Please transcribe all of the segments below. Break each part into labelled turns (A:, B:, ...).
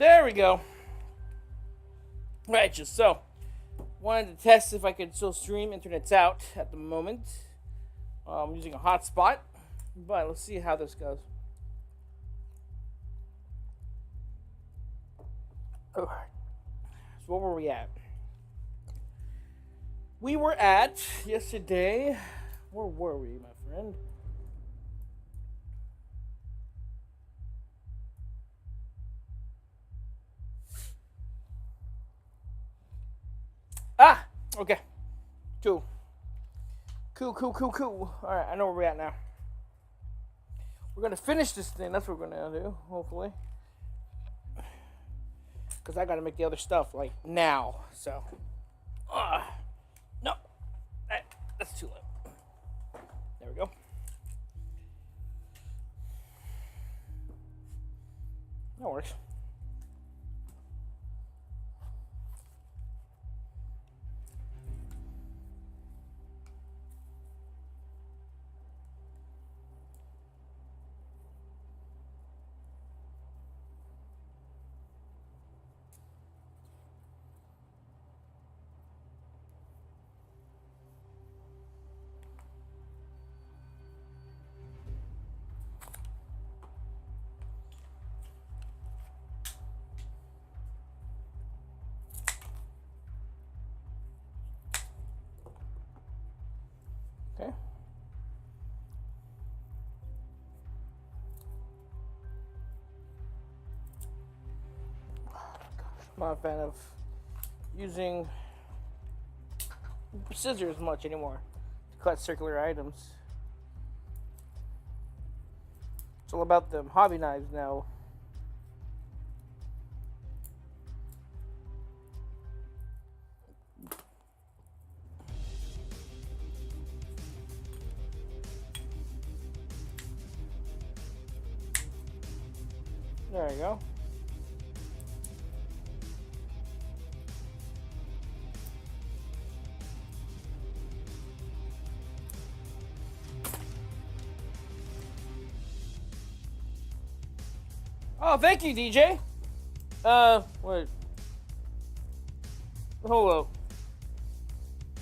A: There we go. Right, just so. Wanted to test if I could still stream. Internet's out at the moment. I'm using a hotspot, but let's see how this goes. Alright. So, what were we at? We were at yesterday. Where were we, my friend? Ah! Okay. Cool. Cool. Alright, I know where we're at now. We're gonna finish this thing. That's what we're gonna do, hopefully. Because I gotta make the other stuff, like, now. So. No. That's too low. There we go. That works. Okay. I'm not a fan of using scissors much anymore to cut circular items. It's all about them hobby knives now. There you go. Oh, thank you, DJ. Wait. Hold up.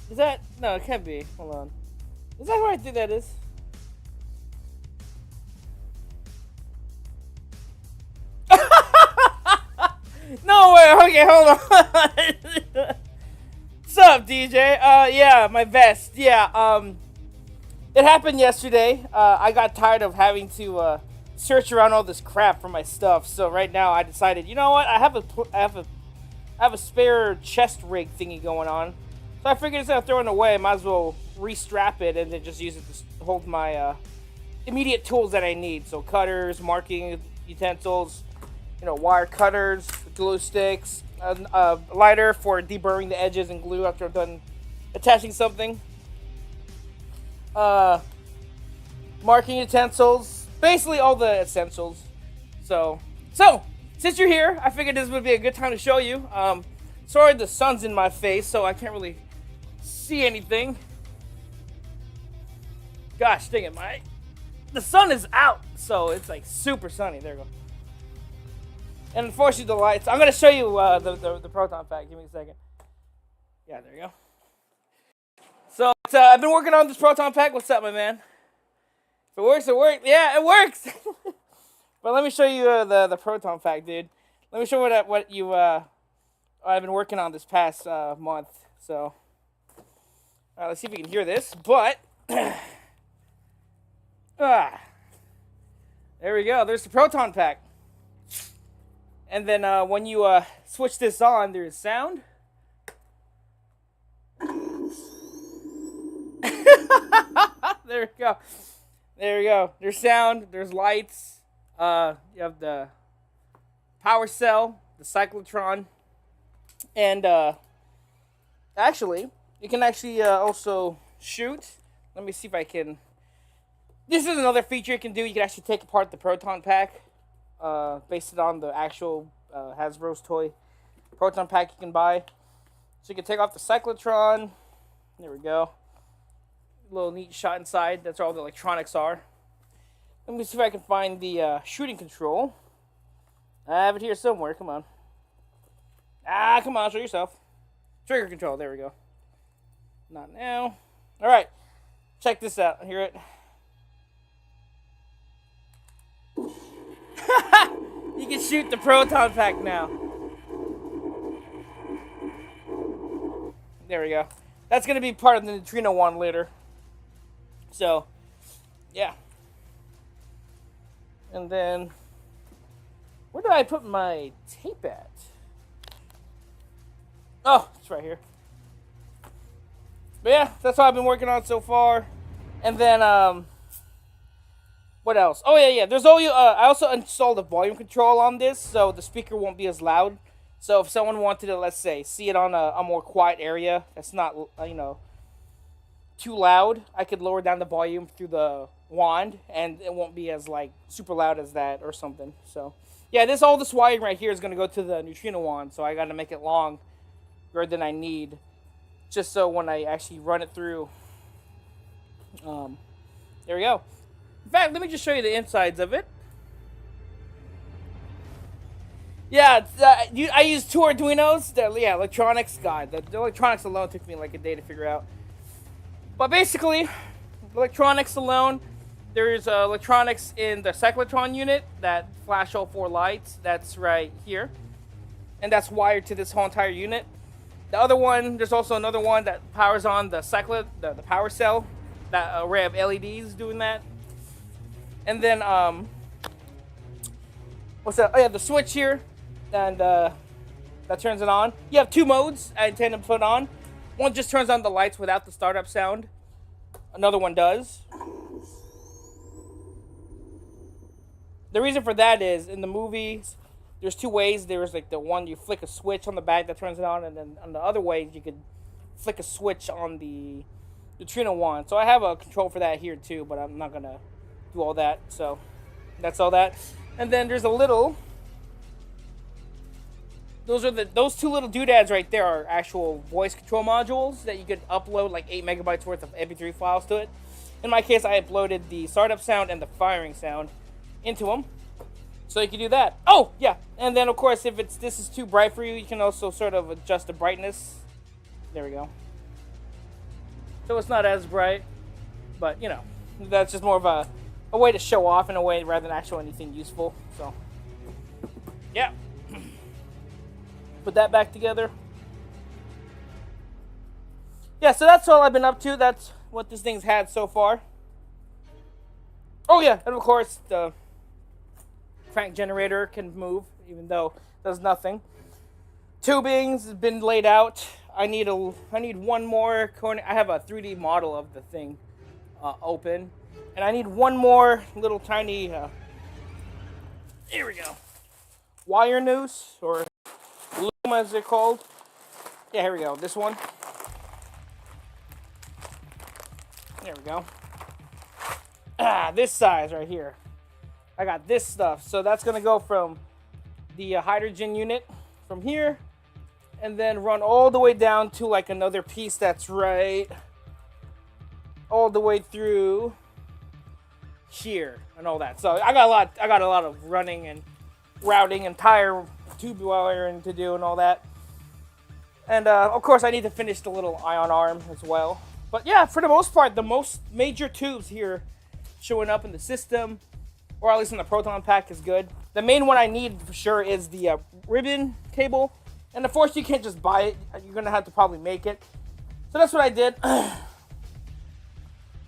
A: Is that? No, it can't be. Hold on. Is that who I think that is? No way. Okay, hold on. What's up, DJ? Yeah, my vest. Yeah, it happened yesterday. I got tired of having to, search around all this crap for my stuff. So right now I decided, you know what? I have a spare chest rig thingy going on. So I figured instead of throwing it away, I might as well restrap it and then just use it to hold my immediate tools that I need. So cutters, marking utensils, wire cutters, glue sticks, a lighter for deburring the edges and glue after I'm done attaching something. Marking utensils. Basically all the essentials. So since you're here, I figured this would be a good time to show you. Sorry, the sun's in my face, so I can't really see anything. Gosh dang it, the sun is out, so it's like super sunny. There you go. And unfortunately, the lights. I'm gonna show you the Proton pack. Give me a second. Yeah, there you go. So I've been working on this Proton pack. What's up, my man? If it works, it works. Yeah, it works. But let me show you the Proton pack, dude. Let me show you what I've been working on this past month. So, let's see if we can hear this. But there we go. There's the Proton pack. And then when you switch this on, there's sound. There we go. There we go. There's sound. There's lights. You have the power cell, the cyclotron, and actually, you can actually also shoot. Let me see if I can. This is another feature you can do. You can actually take apart the Proton pack, based it on the actual Hasbro's toy Proton pack you can buy. So you can take off the cyclotron. There we go. Little neat shot inside. That's where all the electronics are. Let me see if I can find the shooting control. I have it here somewhere. Come on. Ah, come on, show yourself. Trigger control. There we go. Not now. All right. Check this out. Hear it? You can shoot the proton pack now. There we go. That's going to be part of the neutrino wand later. So, yeah. And then, where did I put my tape at? Oh, it's right here. But yeah, that's what I've been working on so far. And then, what else? Oh yeah. There's I also installed a volume control on this, so the speaker won't be as loud. So if someone wanted to, let's say, see it on a more quiet area that's not, too loud, I could lower down the volume through the wand, and it won't be as like super loud as that or something. So yeah, all this wiring right here is gonna go to the neutrino wand, so I gotta make it longer than I need, just so when I actually run it through, there we go. In fact, let me just show you the insides of it. Yeah, I used 2 Arduinos. Electronics. God, the electronics alone took me like a day to figure out. But basically, electronics alone, there's electronics in the cyclotron unit that flash all 4 lights. That's right here. And that's wired to this whole entire unit. The other one, there's also another one that powers on the the power cell, that array of LEDs doing that. And then, what's that? Oh yeah, the switch here, and that turns it on. You have 2 modes I intend to put on. One just turns on the lights without the startup sound. Another one does. The reason for that is, in the movies, there's 2 ways. There's like the one you flick a switch on the back that turns it on, and then on the other way you could flick a switch on the neutrino wand. So I have a control for that here too, but I'm not gonna do all that. So that's all that. And then there's a little. Those 2 little doodads right there are actual voice control modules that you could upload like 8 megabytes worth of MP3 files to it. In my case, I uploaded the startup sound and the firing sound into them, so you can do that. Oh yeah, and then of course, if this is too bright for you, you can also sort of adjust the brightness. There we go. So it's not as bright, but that's just more of a way to show off in a way rather than actually anything useful. So yeah. Put that back together. Yeah, so that's all I've been up to. That's what this thing's had so far. Oh yeah, and of course the crank generator can move, even though it does nothing. Tubing's has been laid out. I need one more corner. I have a 3D model of the thing open, and I need one more little tiny. Here we go. Wire noose, or loom as they're called. Yeah, here we go. This one. There we go. This size right here. I got this stuff. So that's going to go from the hydrogen unit from here, and then run all the way down to like another piece that's right all the way through here and all that. So I got a lot of running and routing and tire tube wiring to do and all that. And of course I need to finish the little ion arm as well. But yeah, for the most part, the most major tubes here showing up in the system, or at least in the Proton pack, is good. The main one I need for sure is the ribbon cable. And of course you can't just buy it. You're going to have to probably make it. So that's what I did.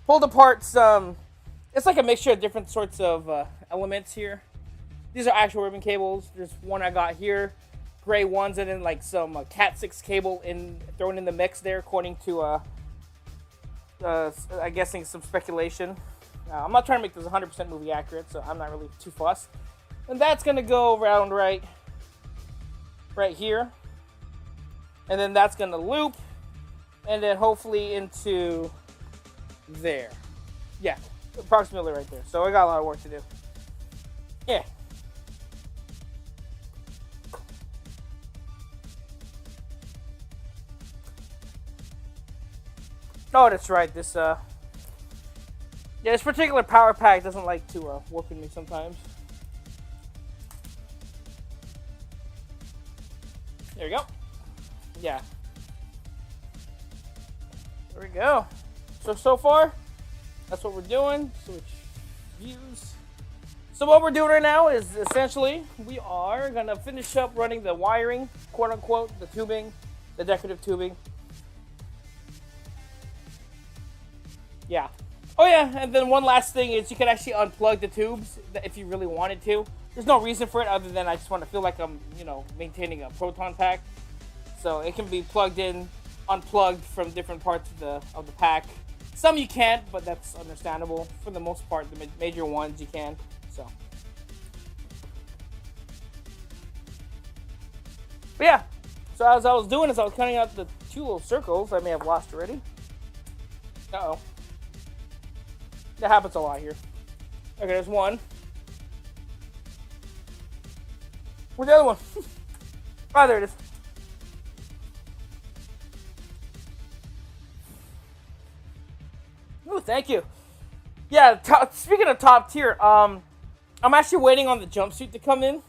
A: Pulled apart some, it's like a mixture of different sorts of elements here. These are actual ribbon cables. There's one I got here, gray ones, and then like some Cat 6 cable thrown in the mix there, according to I'm guessing some speculation. I'm not trying to make this 100% movie accurate, so I'm not really too fussed. And that's gonna go around right here, and then that's gonna loop, and then hopefully into there. Yeah, approximately right there. So I got a lot of work to do. Yeah. Oh, that's right. This this particular power pack doesn't like to work with me sometimes. There you go. Yeah. There we go. So far, that's what we're doing. Switch views. So what we're doing right now is essentially we are gonna finish up running the wiring, quote unquote, the tubing, the decorative tubing. Yeah. Oh yeah, and then one last thing is you can actually unplug the tubes if you really wanted to. There's no reason for it other than I just want to feel like I'm, maintaining a proton pack. So it can be plugged in, unplugged from different parts of the pack. Some you can't, but that's understandable. For the most part, the major ones you can. So. But yeah. So as I was doing is I was cutting out the 2 little circles I may have lost already. Uh-oh. That happens a lot here. Okay, there's one. Where's the other one? Oh, there it is. Oh, thank you. Yeah, speaking of top tier, I'm actually waiting on the jumpsuit to come in.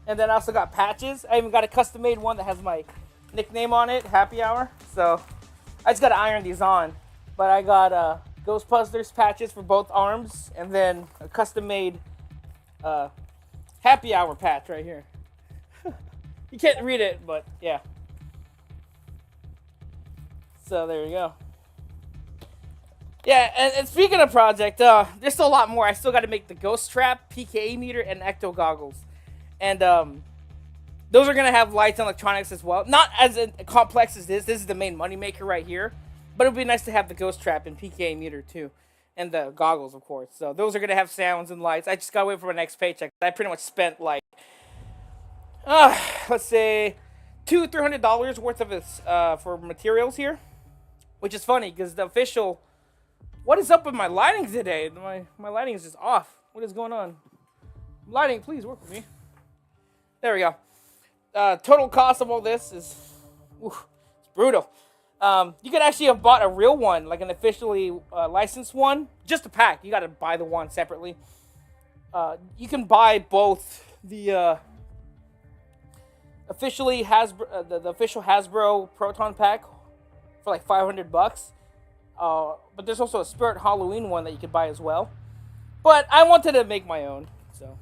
A: And then I also got patches. I even got a custom-made one that has my nickname on it, Happy Hour. So, I just got to iron these on. But I got Ghostbusters patches for both arms. And then a custom-made Happy Hour patch right here. You can't read it, but yeah. So, there you go. Yeah, and speaking of project, there's still a lot more. I still got to make the ghost trap, PKA meter, and ecto goggles. And those are going to have lights and electronics as well. Not as complex as this. This is the main moneymaker right here. But it would be nice to have the ghost trap and PKA meter too. And the goggles, of course. So those are going to have sounds and lights. I just got to wait for my next paycheck. I pretty much spent like, let's say, $200-$300 worth of this for materials here. Which is funny because the official... What is up with my lighting today? My lighting is just off. What is going on? Lighting, please work with me. There we go. Total cost of all this is... it's brutal. You could actually have bought a real one, like an officially licensed one. Just a pack. You got to buy the one separately. You can buy both the officially Hasbro, the official Hasbro Proton pack for like $500. But there's also a Spirit Halloween one that you could buy as well. But I wanted to make my own, so...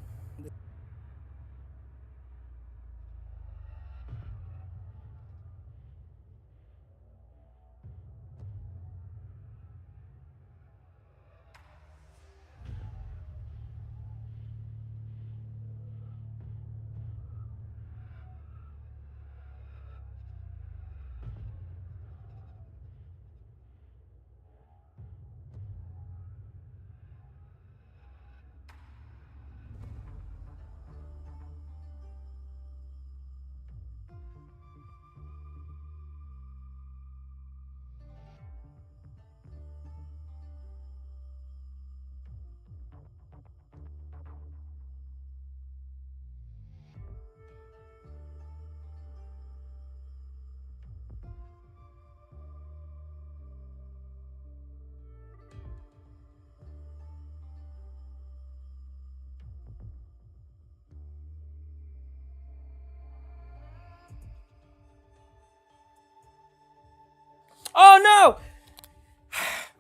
A: Oh no!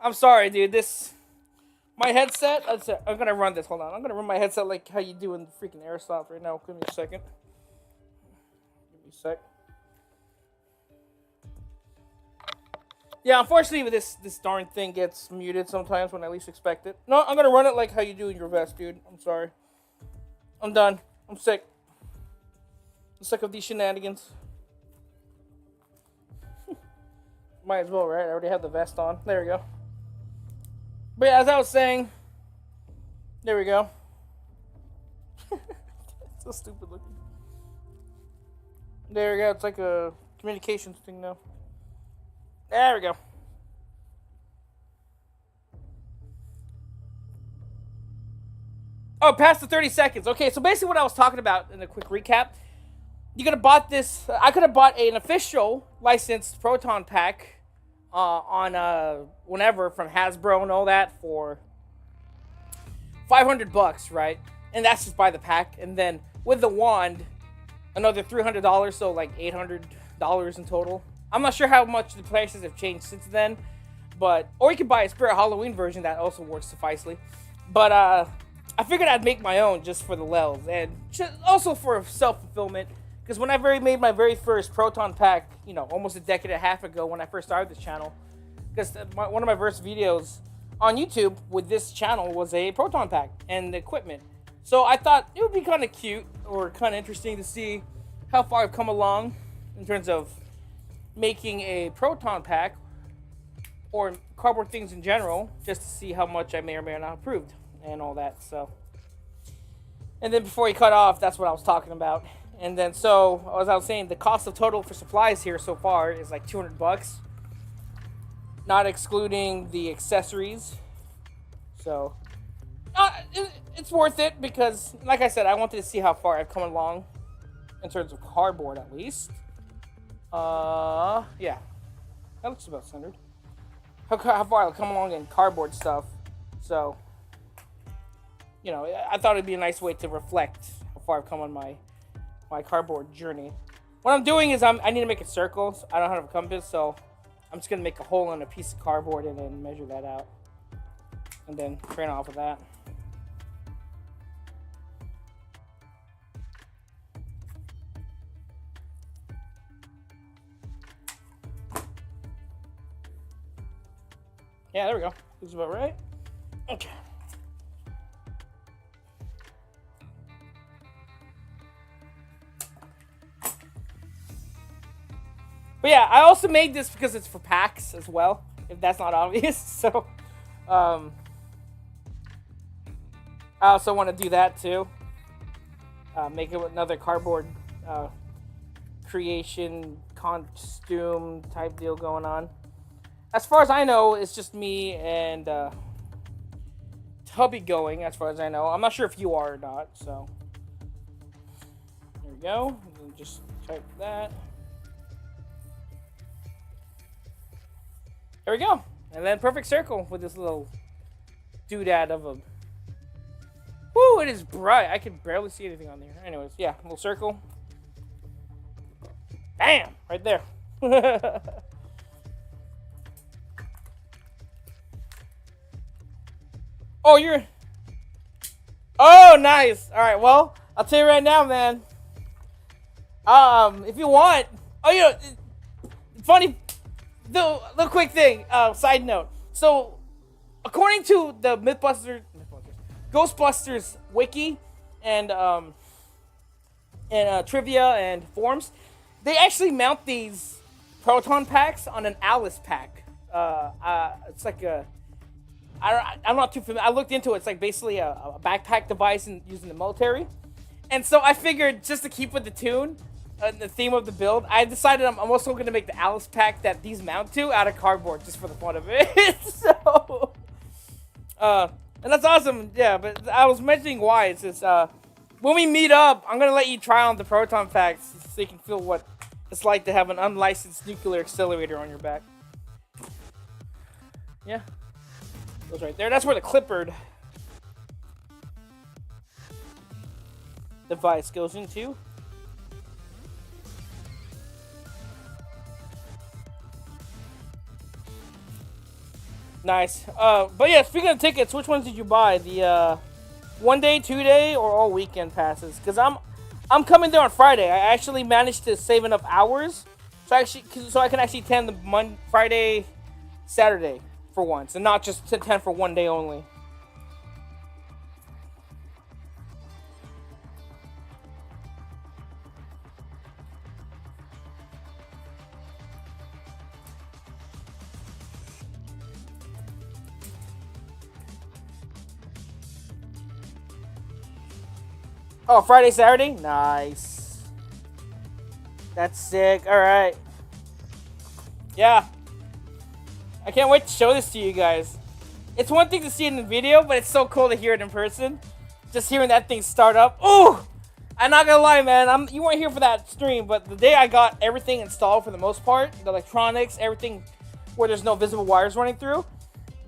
A: I'm sorry, dude. My headset. I'm gonna run this. Hold on. I'm gonna run my headset like how you do in the freaking airsoft right now. Give me a second. Give me a sec. Yeah, unfortunately, this darn thing gets muted sometimes when I least expect it. No, I'm gonna run it like how you do in your vest, dude. I'm sorry. I'm done. I'm sick. I'm sick of these shenanigans. Might as well, right? I already have the vest on. There we go. But yeah, as I was saying, there we go. So stupid looking. There we go. It's like a communications thing now. There we go. Oh, past the 30 seconds. Okay, so basically what I was talking about in a quick recap, you could have bought this. I could have bought an official licensed Proton pack on whenever from Hasbro and all that for $500, right? And that's just by the pack. And then with the wand, another $300, so like $800 in total. I'm not sure how much the prices have changed since then, but or you could buy a Spirit Halloween version that also works sufficely. But I figured I'd make my own just for the lulz and also for self-fulfillment. Because when I made my very first Proton pack, almost a decade and a half ago when I first started this channel, because one of my first videos on YouTube with this channel was a Proton pack and the equipment. So I thought it would be kind of cute or kind of interesting to see how far I've come along in terms of making a Proton pack or cardboard things in general, just to see how much I may or may not have improved and all that. So, and then before he cut off, that's what I was talking about. And then so as I was saying, the cost of total for supplies here so far is like $200, not excluding the accessories. So it's worth it because, like I said, I wanted to see how far I've come along in terms of cardboard, at least. Yeah, that looks about centered. How far I've come along in cardboard stuff. So, I thought it'd be a nice way to reflect how far I've come on my cardboard journey. What I'm doing is I need to make a circle. So I don't have a compass, so I'm just gonna make a hole in a piece of cardboard and then measure that out, and then train off of that. Yeah, there we go. This is about right. Okay. But yeah, I also made this because it's for packs as well, if that's not obvious. So, I also want to do that too. Make it another cardboard creation costume type deal going on. As far as I know, it's just me and Tubby going, as far as I know. I'm not sure if you are or not, so. There we go. And just type that. There we go. And then perfect circle with this little doodad of a... Woo, it is bright. I can barely see anything on there. Anyways, yeah, little circle. Bam! Right there. Oh, you're... Oh, nice. All right, well, I'll tell you right now, man. If you want... Oh, funny... The quick thing, side note. So, according to the Ghostbusters wiki and trivia and forums, they actually mount these Proton packs on an Alice pack. It's like a... I'm not too familiar. I looked into it. It's like basically a backpack device used in the military. And so I figured, just to keep with the tune, the theme of the build, I decided I'm also going to make the Alice pack that these mount to out of cardboard, just for the fun of it. So, and that's awesome. Yeah, but I was mentioning why. It's just, when we meet up, I'm going to let you try on the Proton packs so you can feel what it's like to have an unlicensed nuclear accelerator on your back. Yeah. Goes right there. That's where the clippered device goes into. Nice. But yeah, speaking of tickets, which ones did you buy? The 1 day, 2 day, or all weekend passes? Because I'm coming there on Friday. I actually managed to save enough hours so I can actually attend the Friday, Saturday for once, and not just to attend for 1 day only. Oh, Friday, Saturday? Nice. That's sick. Alright. Yeah. I can't wait to show this to you guys. It's one thing to see it in the video, but it's so cool to hear it in person. Just hearing that thing start up. Ooh! I'm not gonna lie, man. You weren't here for that stream, but the day I got everything installed for the most part, the electronics, everything where there's no visible wires running through,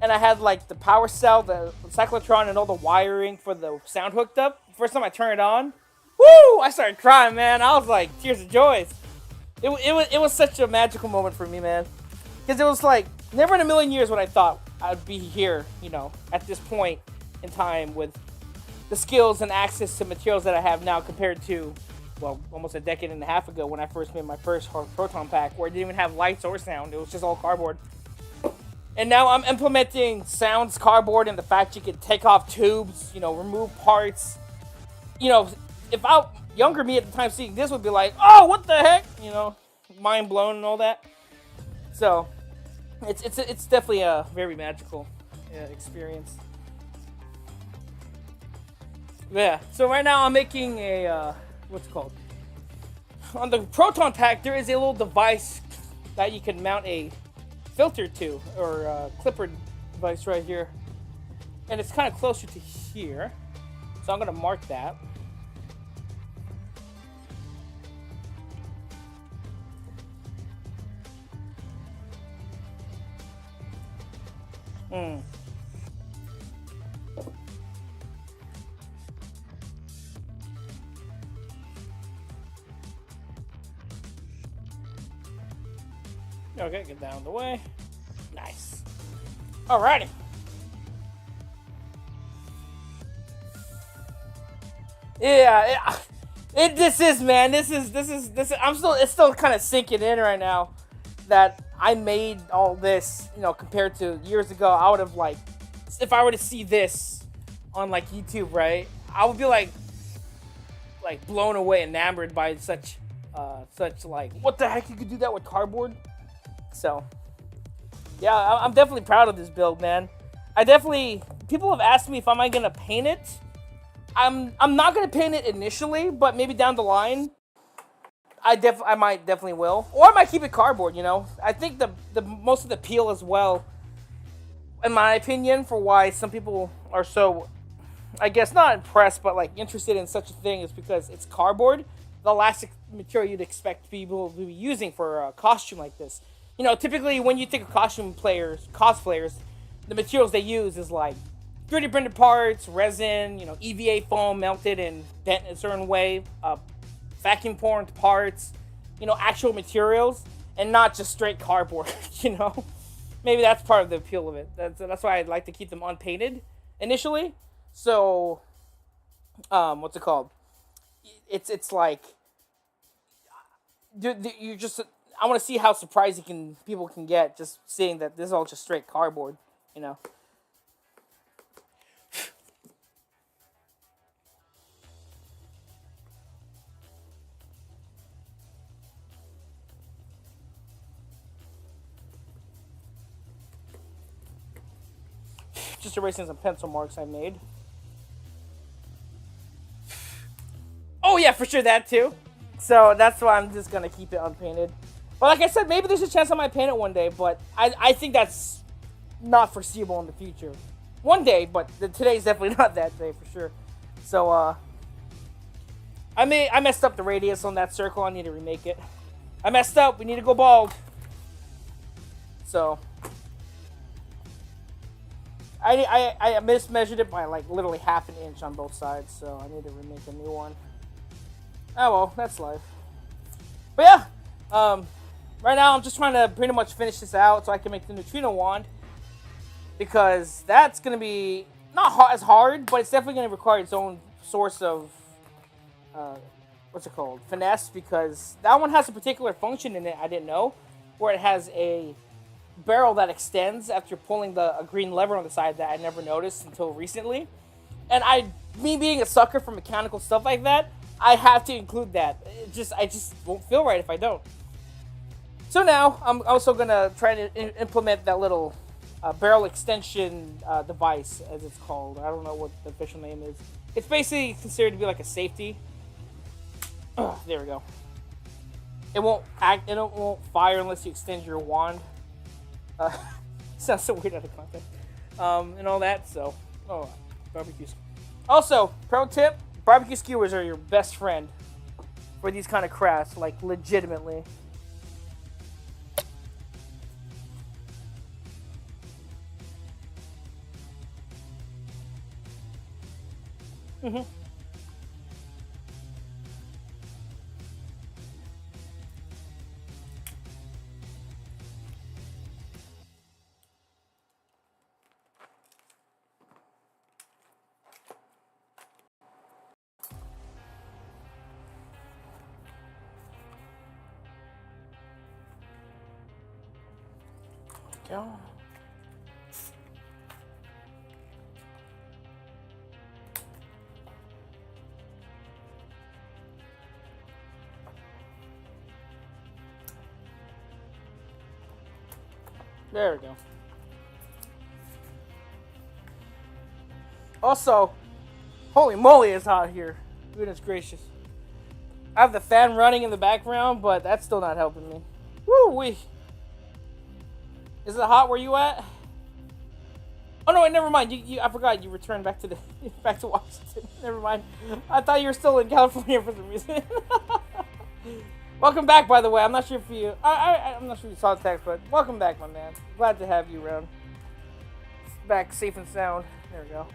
A: and I had like the power cell, the cyclotron, and all the wiring for the sound hooked up. First time I turned it on, Woo! I started crying, man. I was like, tears of joy. It was such a magical moment for me, man. Because it was like, never in a million years would I thought I'd be here, at this point in time with the skills and access to materials that I have now compared to, well, almost a decade and a half ago when I first made my first Proton pack, where it didn't even have lights or sound. It was just all cardboard. And now I'm implementing sounds, cardboard, and the fact you can take off tubes, remove parts. If younger me at the time seeing this would be like, oh, what the heck? Mind blown and all that. So, it's definitely a very magical experience. Yeah. So right now I'm making a what's it called? On the Proton pack, there is a little device that you can mount a filter to, or a clipper device right here, and it's kind of closer to here. So I'm gonna mark that. Okay, get down the way. Nice. Alrighty. Yeah, this is it's still kind of sinking in right now that I made all this, compared to years ago. I would have, like, if I were to see this on, like, YouTube, right, I would be like blown away, enamored by such like, what the heck, you could do that with cardboard? So, yeah, I'm definitely proud of this build, man. People have asked me if I'm gonna paint it. I'm not gonna paint it initially, but maybe down the line, I might definitely will, or I might keep it cardboard. I think the most of the appeal as well, in my opinion, for why some people are so, I guess, not impressed, but like interested in such a thing, is because it's cardboard, the elastic material you'd expect people to be using for a costume like this. Typically when you think of cosplayers, the materials they use is like 3D printed parts, resin, EVA foam melted and bent in a certain way, vacuum formed parts, actual materials, and not just straight cardboard. Maybe that's part of the appeal of it. That's why I'd like to keep them unpainted initially. So, what's it called? It's like, you just, I want to see how surprised people can get just seeing that this is all just straight cardboard, Just erasing some pencil marks I made. Oh yeah, for sure, that too. So that's why I'm just gonna keep it unpainted. But like I said, maybe there's a chance I might paint it one day, but I think that's not foreseeable in the future. One day, but today's definitely not that day for sure. So I messed up the radius on that circle. I need to remake it. I messed up. We need to go bald. So I mismeasured it by like literally half an inch on both sides, so I need to remake a new one. Oh well, that's life. But yeah, right now I'm just trying to pretty much finish this out so I can make the neutrino wand, because that's gonna be not as hard, but it's definitely gonna require its own source of finesse, because that one has a particular function in it I didn't know, where it has a barrel that extends after pulling a green lever on the side that I never noticed until recently. And me being a sucker for mechanical stuff like that, I have to include that. I just won't feel right if I don't. So now I'm also gonna try to implement that little barrel extension device, as it's called. I don't know what the official name is. It's basically considered to be like a safety. There we go. It won't fire unless you extend your wand. Sounds so weird out of context. And all that, so. Oh, barbecues. Also, pro tip, barbecue skewers are your best friend for these kind of crafts, like legitimately. Go. There we go. Also, holy moly, it's hot here. Goodness gracious. I have the fan running in the background, but that's still not helping me. Woo wee. Is it hot where you at? Oh no, wait, never mind. I forgot you returned back to back to Washington. Never mind. I thought you were still in California for some reason. Welcome back, by the way. I'm not sure if you I'm not sure you saw the text, but welcome back, my man. Glad to have you around. Back safe and sound. There we go.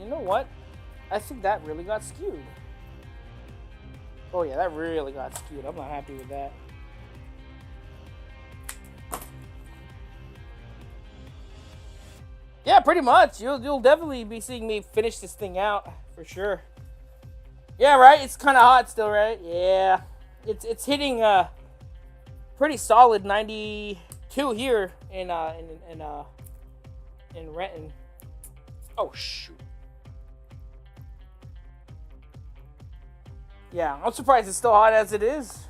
A: You know what? I think that really got skewed. Oh yeah, that really got skewed. I'm not happy with that. Yeah, pretty much. You'll definitely be seeing me finish this thing out for sure. Yeah, right. It's kind of hot still, right? Yeah, it's hitting pretty solid 92 here in Renton. Oh shoot. Yeah, I'm surprised it's still hot as it is.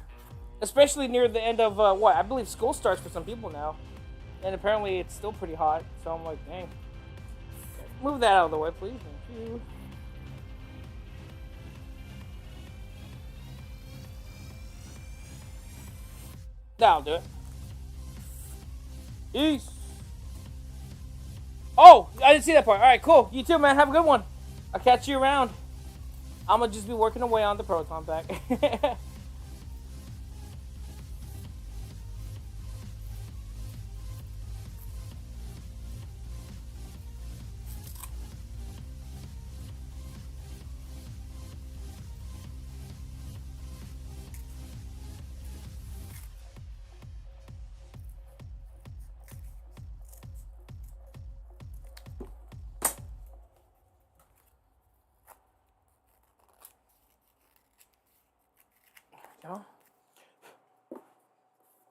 A: Especially near the end of, what? I believe school starts for some people now. And apparently it's still pretty hot. So I'm like, dang. Move that out of the way, please. Thank you. That'll do it. Peace. Oh, I didn't see that part. Alright, cool. You too, man. Have a good one. I'll catch you around. I'm gonna just be working away on the Proton pack.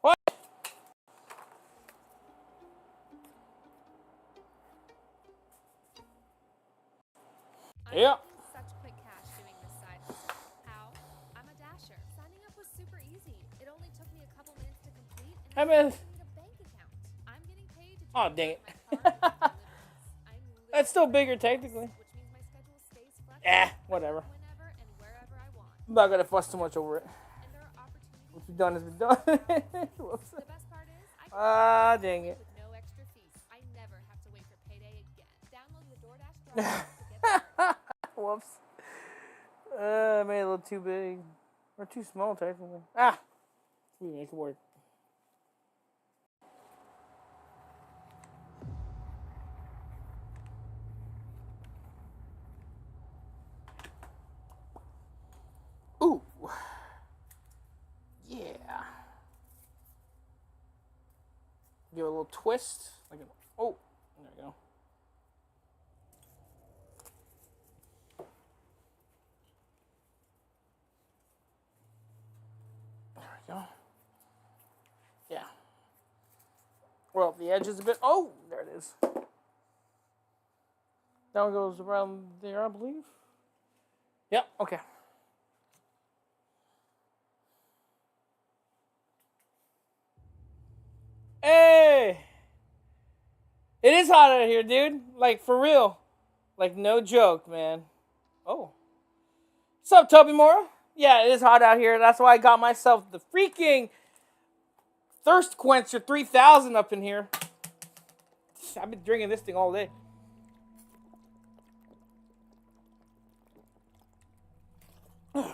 A: What? Yeah.
B: Such quick cash doing this side hustle. How? I'm a dasher. Signing up was super easy. It only took me a couple minutes to complete, and I didn't need a bank account. I'm getting paid to
A: Oh, dang it.
B: my
A: That's still bigger technically.
B: which means my schedule stays flexible.
A: Whatever.
B: Whenever and wherever I want.
A: I'm not gonna fuss too much over it.
B: And there are opportunities.
A: What's been done has been done. Whoops.
B: The best part is I can
A: Dang it.
B: with no extra fees. I never have to wait for payday again. Download the DoorDash driver to get started.
A: Whoops. I made it a little too big. Or too small, technically. Ah! You need to work. Ooh. Yeah. Give it a little twist. Like an, oh, there we go. There we go. Yeah. Well, the edge is a bit. Oh, there it is. That one goes around there, I believe. Yep. Okay. Hey! It is hot out here, dude. Like, for real. Like, no joke, man. Oh. What's up, Toby Mora? Yeah, it is hot out here. That's why I got myself the freaking Thirst Quencher 3000 up in here. I've been drinking this thing all day.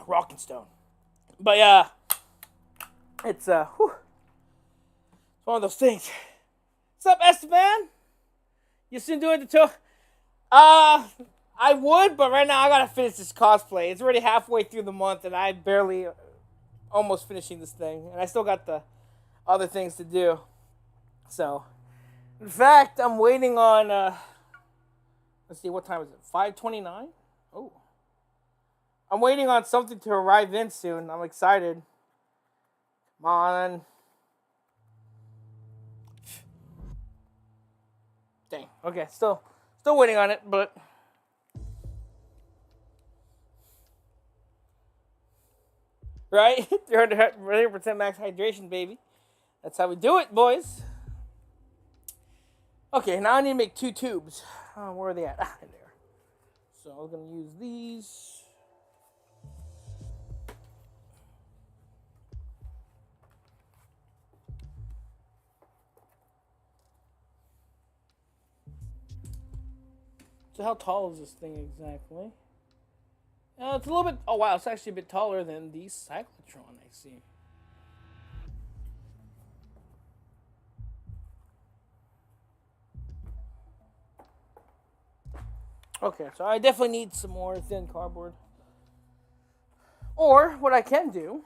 A: Rockin' Stone. But, yeah. It's, whew. One of those things. What's up, Esteban? You still doing the tour? I would, but right now I gotta finish this cosplay. It's already halfway through the month, and I barely almost finishing this thing, and I still got the other things to do. So, in fact, I'm waiting on. Let's see, what time is it? 5:29. Oh, I'm waiting on something to arrive in soon. I'm excited. Come on. Dang. Okay, still waiting on it, but right? 300% max hydration, baby. That's how we do it, boys. Okay, now I need to make 2 tubes. Where are they at? Ah, there. So I'm gonna use these. So how tall is this thing exactly? It's a little bit. Oh wow, it's actually a bit taller than the cyclotron. I see. Okay, so I definitely need some more thin cardboard. Or what I can do.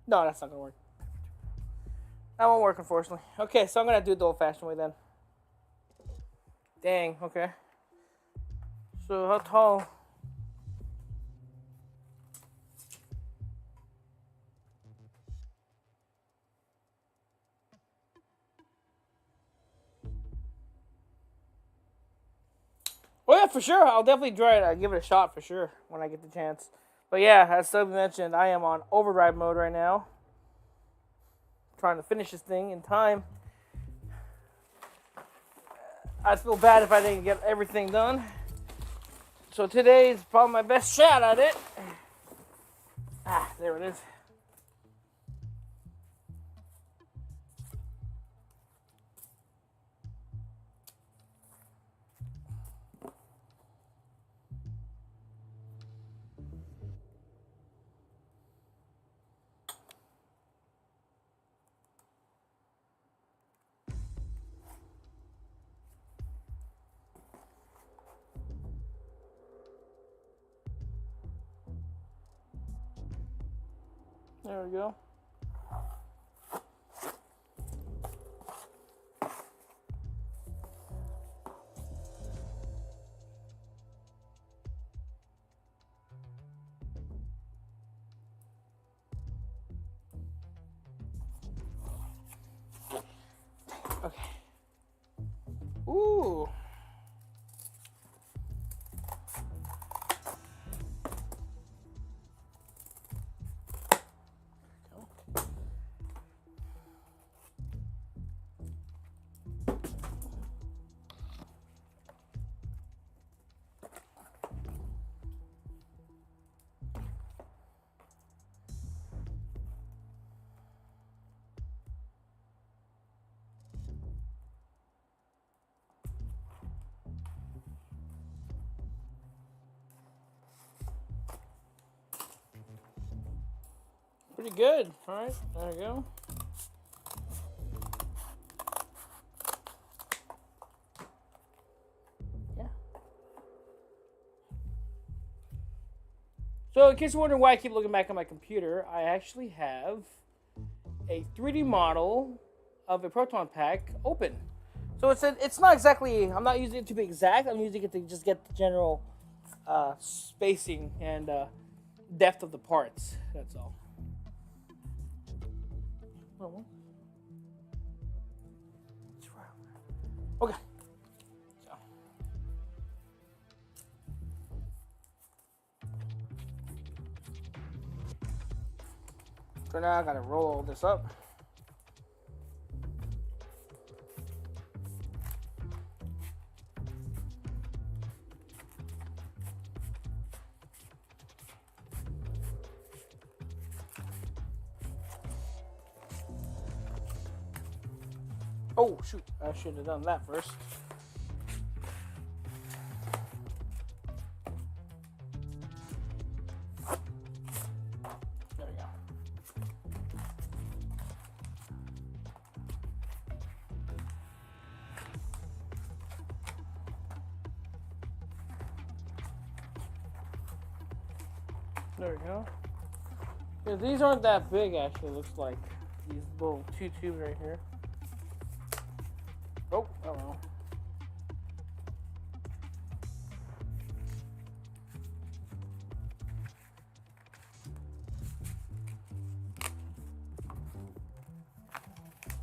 A: No, that's not gonna work. That won't work, unfortunately. Okay, so I'm gonna do it the old-fashioned way then. Dang. Okay. So how tall? Oh yeah, for sure. I'll definitely try it. I'll give it a shot for sure when I get the chance. But yeah, as Toby mentioned, I am on overdrive mode right now. Trying to finish this thing in time. I'd feel bad if I didn't get everything done. So today is probably my best shot at it. Ah, there it is. There we go. Okay. Ooh. Pretty good. All right, there we go. Yeah. So, in case you're wondering why I keep looking back on my computer, I actually have a 3D model of a proton pack open. So it's not exactly. I'm not using it to be exact. I'm using it to just get the general spacing and depth of the parts. That's all. Okay. So now I gotta roll all this up. Oh shoot, I should have done that first. There we go. There we go. Yeah, these aren't that big actually, looks like. These little 2 tubes right here. Oh, hello.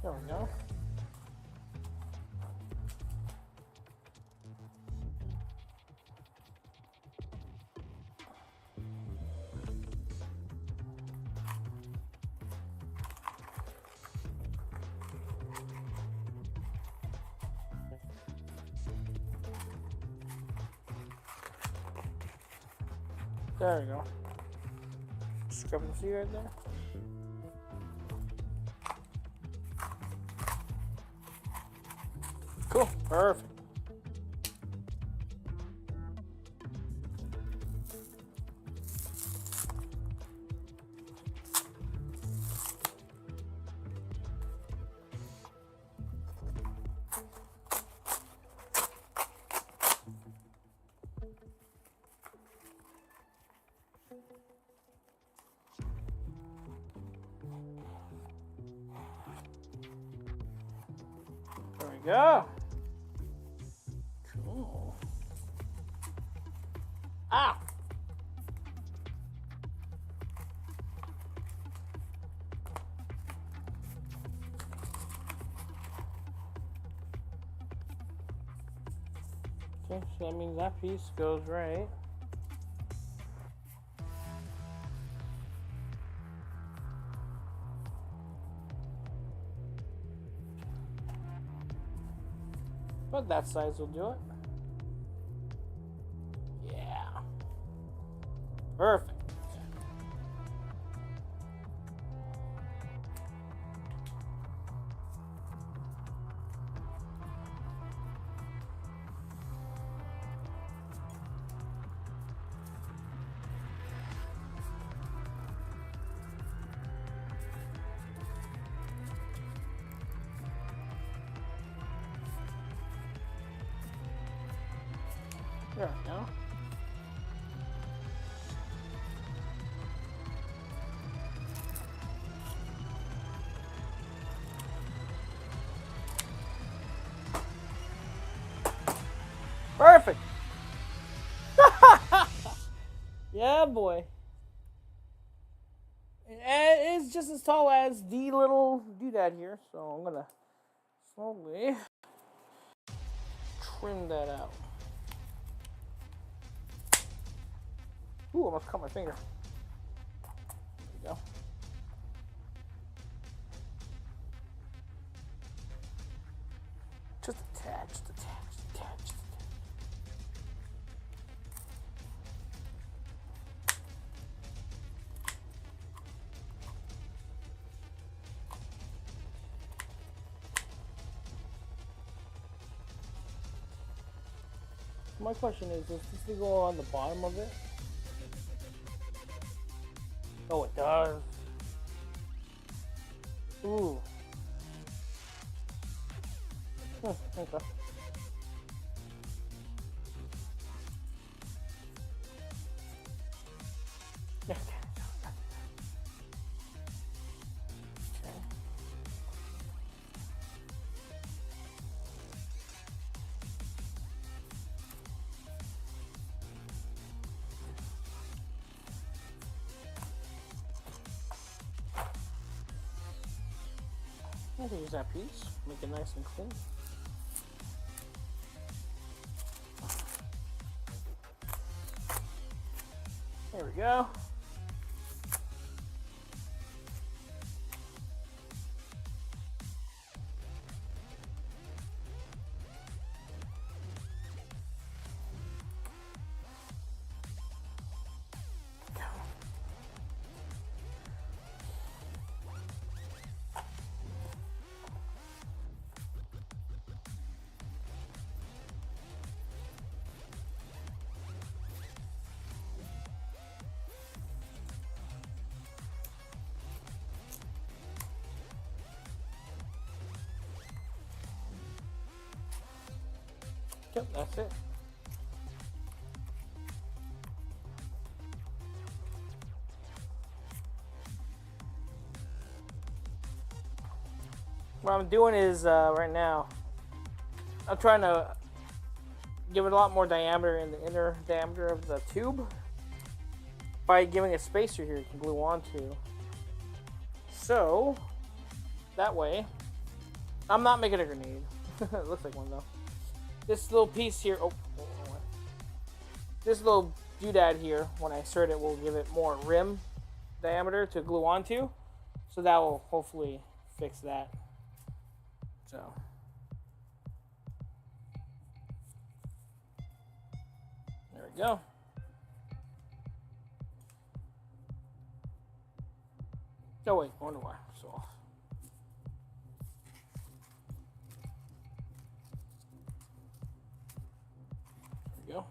A: There we go. There we go. Discrepancy right there. Cool. Perfect. There we go. Cool. Ah! Okay, so that means that piece goes right. But that size will do it. Yeah. Perfect. There we go. Perfect. Yeah, boy. And it's just as tall as the little doodad here, so I'm gonna slowly trim that out. Ooh, almost cut my finger. There we go. Just a tad, just a tad, just a tad, just a tad. My question is, does this go on the bottom of it? Oh, it does. Ooh. Okay. Yeah. I can use that piece, make it nice and clean. There we go. Yep, that's it. What I'm doing is, right now, I'm trying to give it a lot more diameter in the inner diameter of the tube by giving a spacer here you can glue onto. So, that way, I'm not making a grenade. It looks like one though. This little piece here. Oh, this little doodad here, when I insert it, will give it more rim diameter to glue onto. So that will hopefully fix that. So. There we go. Oh wait, wonder why. So off. There we go.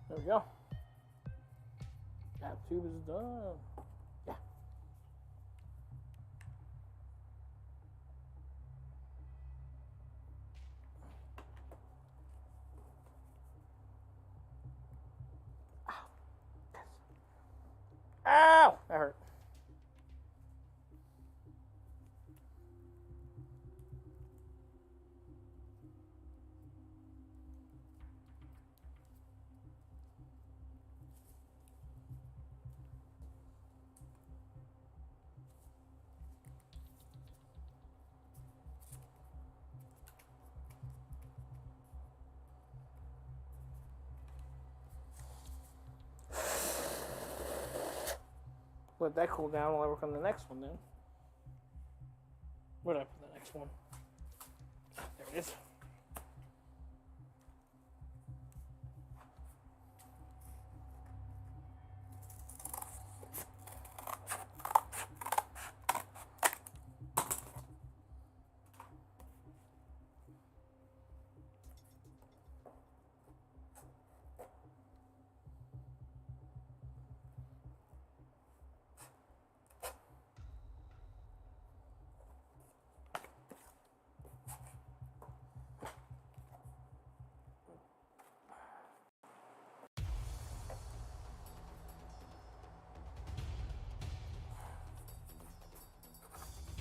A: There we go. Cap tube is done. Yeah. Ow. Yes. Ow! That hurt. Let that cool down while I work on the next one then. Where did I put the next one? There it is.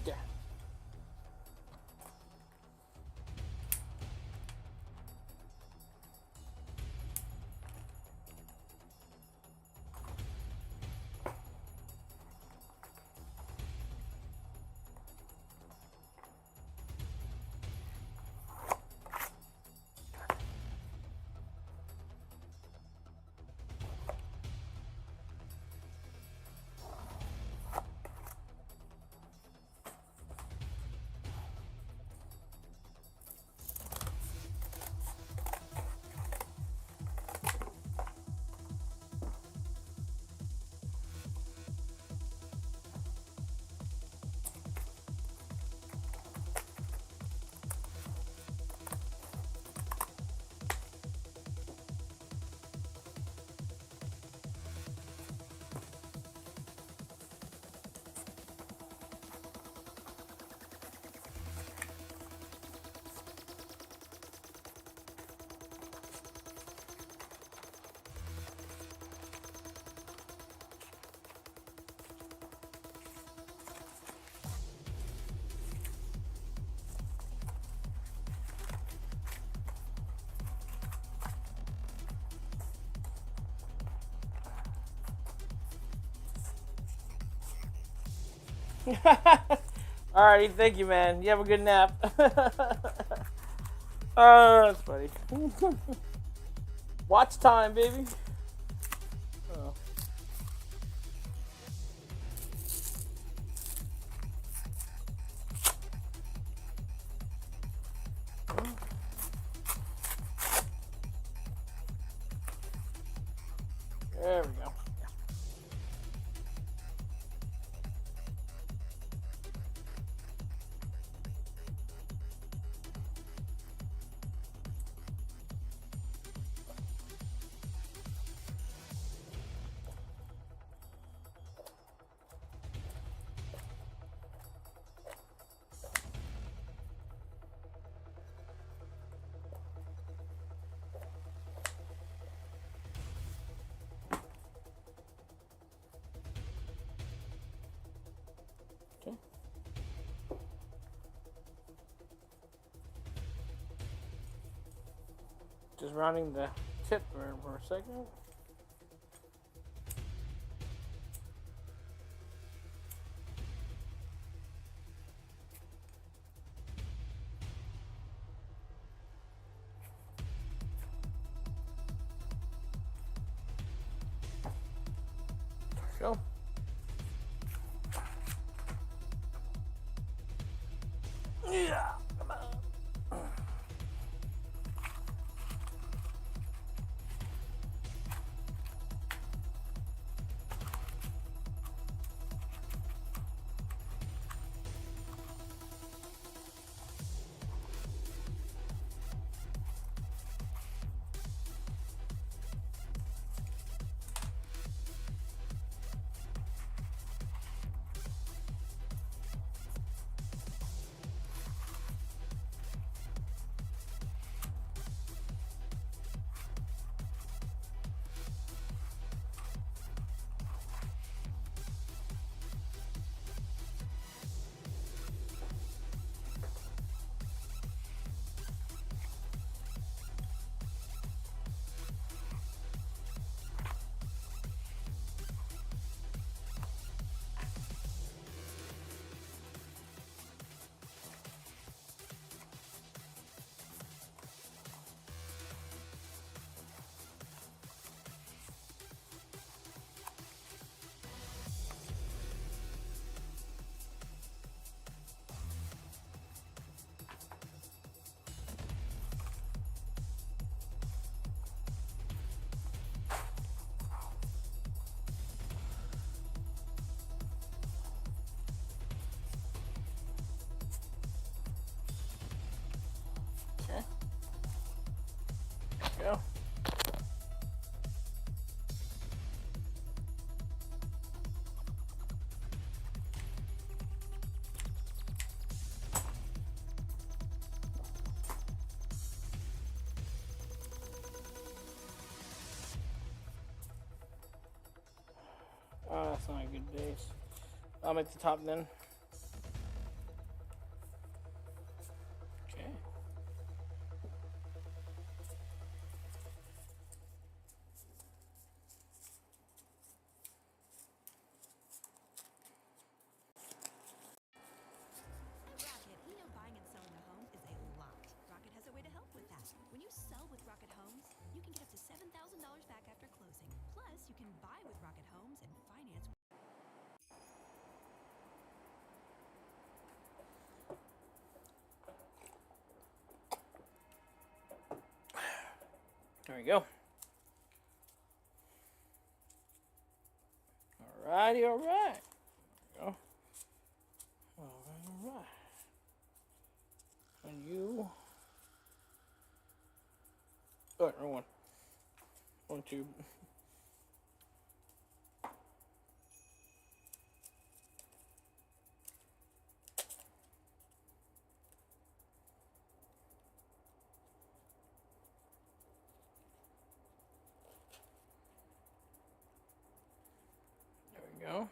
A: Yeah. Alrighty, thank you, man. You have a good nap. That's funny. Watch time, baby. Oh. There we go. Just rounding the tip for a second. Go. Yeah, come on. Okay. Go. Oh, that's not a good base. I'm at the top then. Okay.
C: Rocket, we know buying and selling a home is a lot. Rocket has a way to help with that. When you sell with Rocket Homes, you can get up to $7,000 back after closing. Plus, you can buy with Rocket Homes and finance.
A: There we go. Alrighty, alright. There we go. Alright, alright. And you. Oh, wrong one. 1, 2. There we go.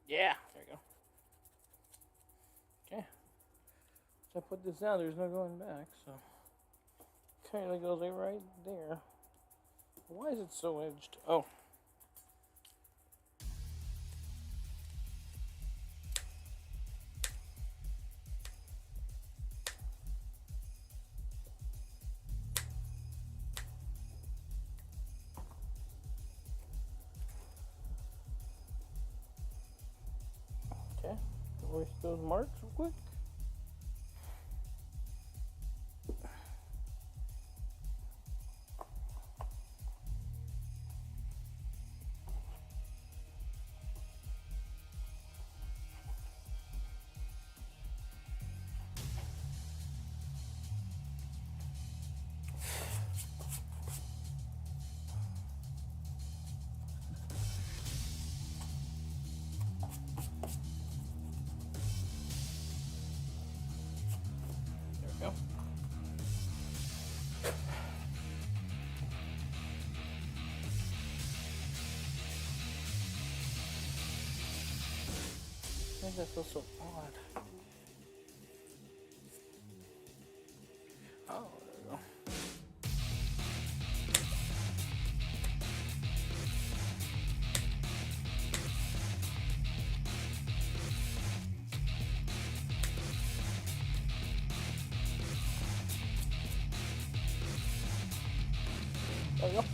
A: Yeah, there you go. Okay. So I put this down, there's no going back, so currently goes right there. Why is it so edged? Oh. Okay. Erase those marks real quick. does that feel so odd? Oh, there we go. There we go.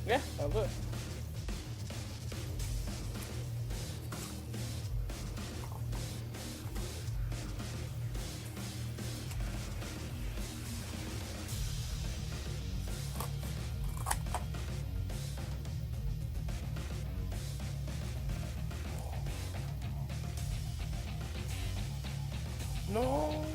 A: Yeah, that'll do it. No.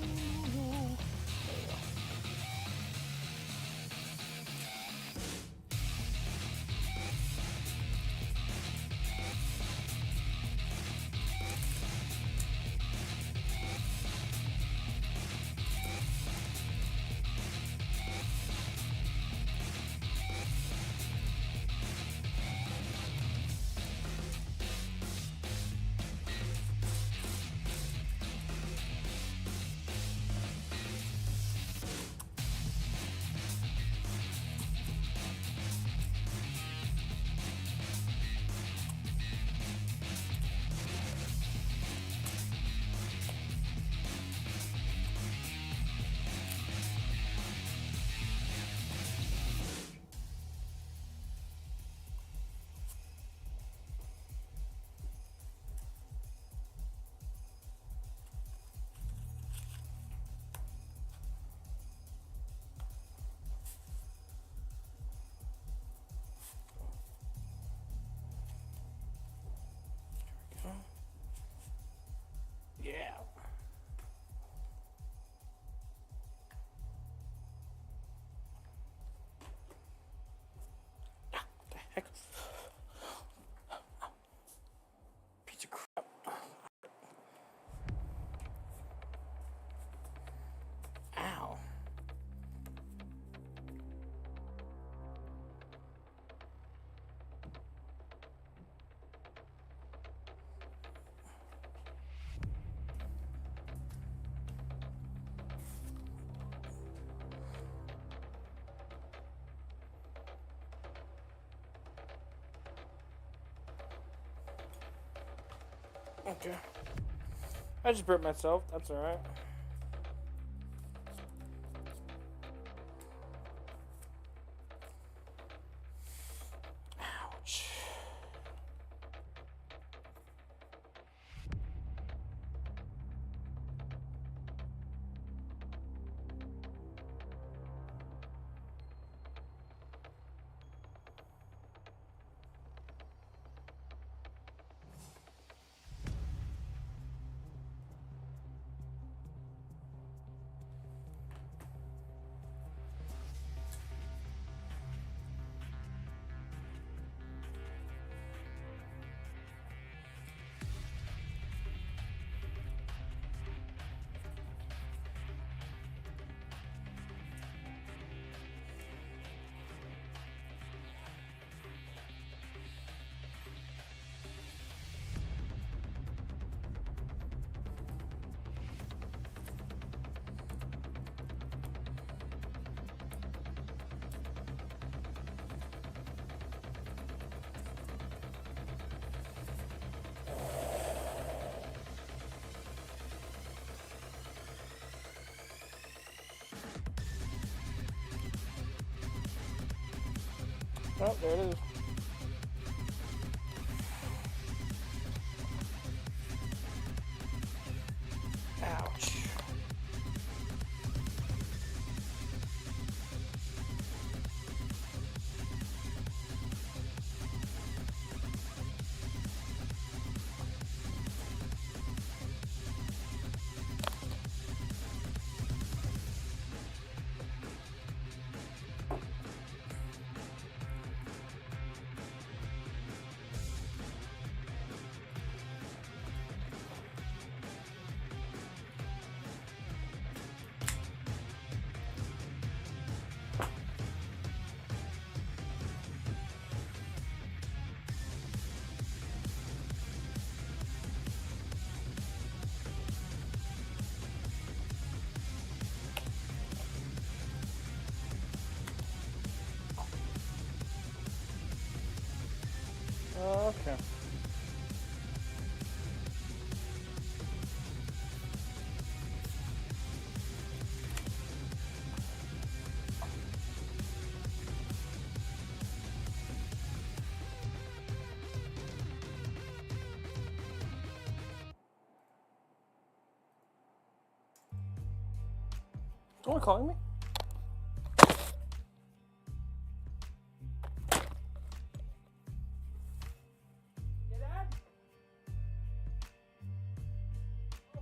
A: Yeah. What the heck? Piece of crap. Ow. Okay. I just burnt myself. That's alright. Ouch. Oh, there it is. Ouch. Someone calling me? Yeah, Dad? Oh,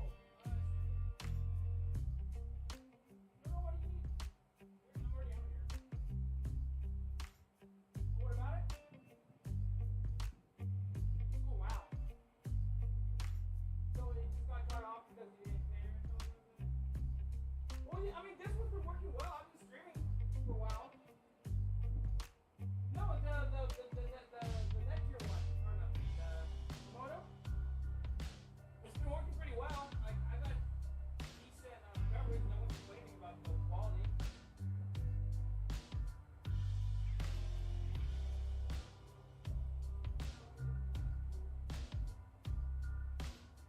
A: no, what do you need? I'm already out here. What about it? Oh, wow. So it just got cut off because you didn't pay or something? Well, yeah, I mean, this one's been working well. I've been streaming for a while. No, the Netgear one, or no, the Moto. It's been working pretty well. I got decent coverage. No one's complaining about the quality.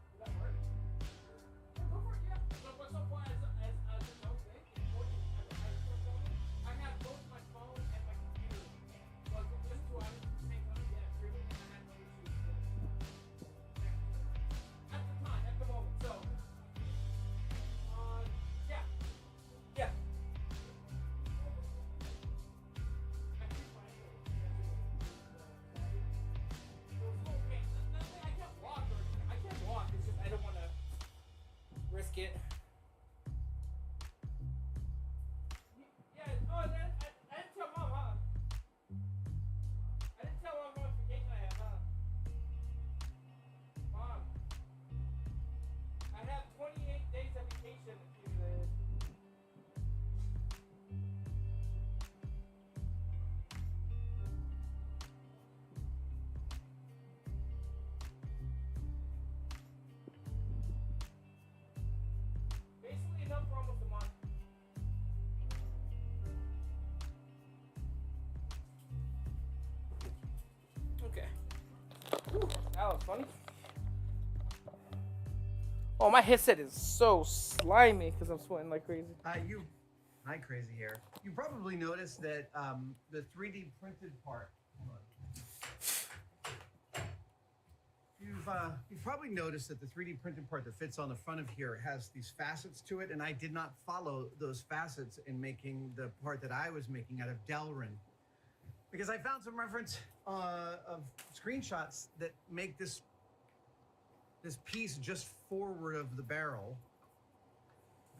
A: Does that work? Yeah, go for it. Yeah. So far as it's okay, it's working. I have both my phone and my computer. So it's just two items at the same time. Yeah, streaming, and I had no issues with at the time, at the moment. So, yeah, yeah. I keep my angle. So it's okay. Nothing. I can't walk or anything. I can't walk. It's just I don't want to risk it. Yeah. Oh, I didn't tell Mom, huh? I didn't tell Mom what vacation I have, huh? Mom, I have 28 days of vacation. Basically enough for almost a month. Okay. Whew, that was funny. Oh, my headset is so slimy because I'm sweating like crazy.
D: Hi, Crazy here. You probably noticed that the 3D printed part. You've probably noticed that the 3D printed part that fits on the front of here has these facets to it, and I did not follow those facets in making the part that I was making out of Delrin, because I found some reference of screenshots that make this piece just forward of the barrel.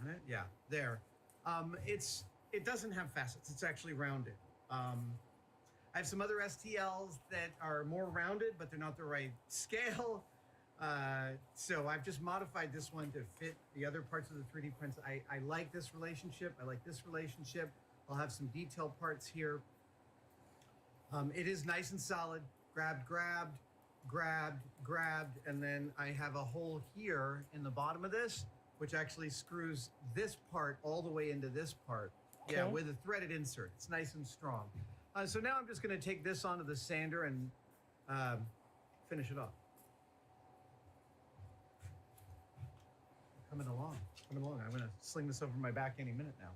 D: Right? Yeah, there. It doesn't have facets. It's actually rounded. I have some other STLs that are more rounded, but they're not the right scale. So I've just modified this one to fit the other parts of the 3D prints. I like this relationship. I like this relationship. I'll have some detail parts here. It is nice and solid. Grabbed, and then I have a hole here in the bottom of this, which actually screws this part all the way into this part. Okay. Yeah, with a threaded insert. It's nice and strong. So now I'm just going to take this onto the sander and finish it off. Coming along. I'm going to sling this over my back any minute now.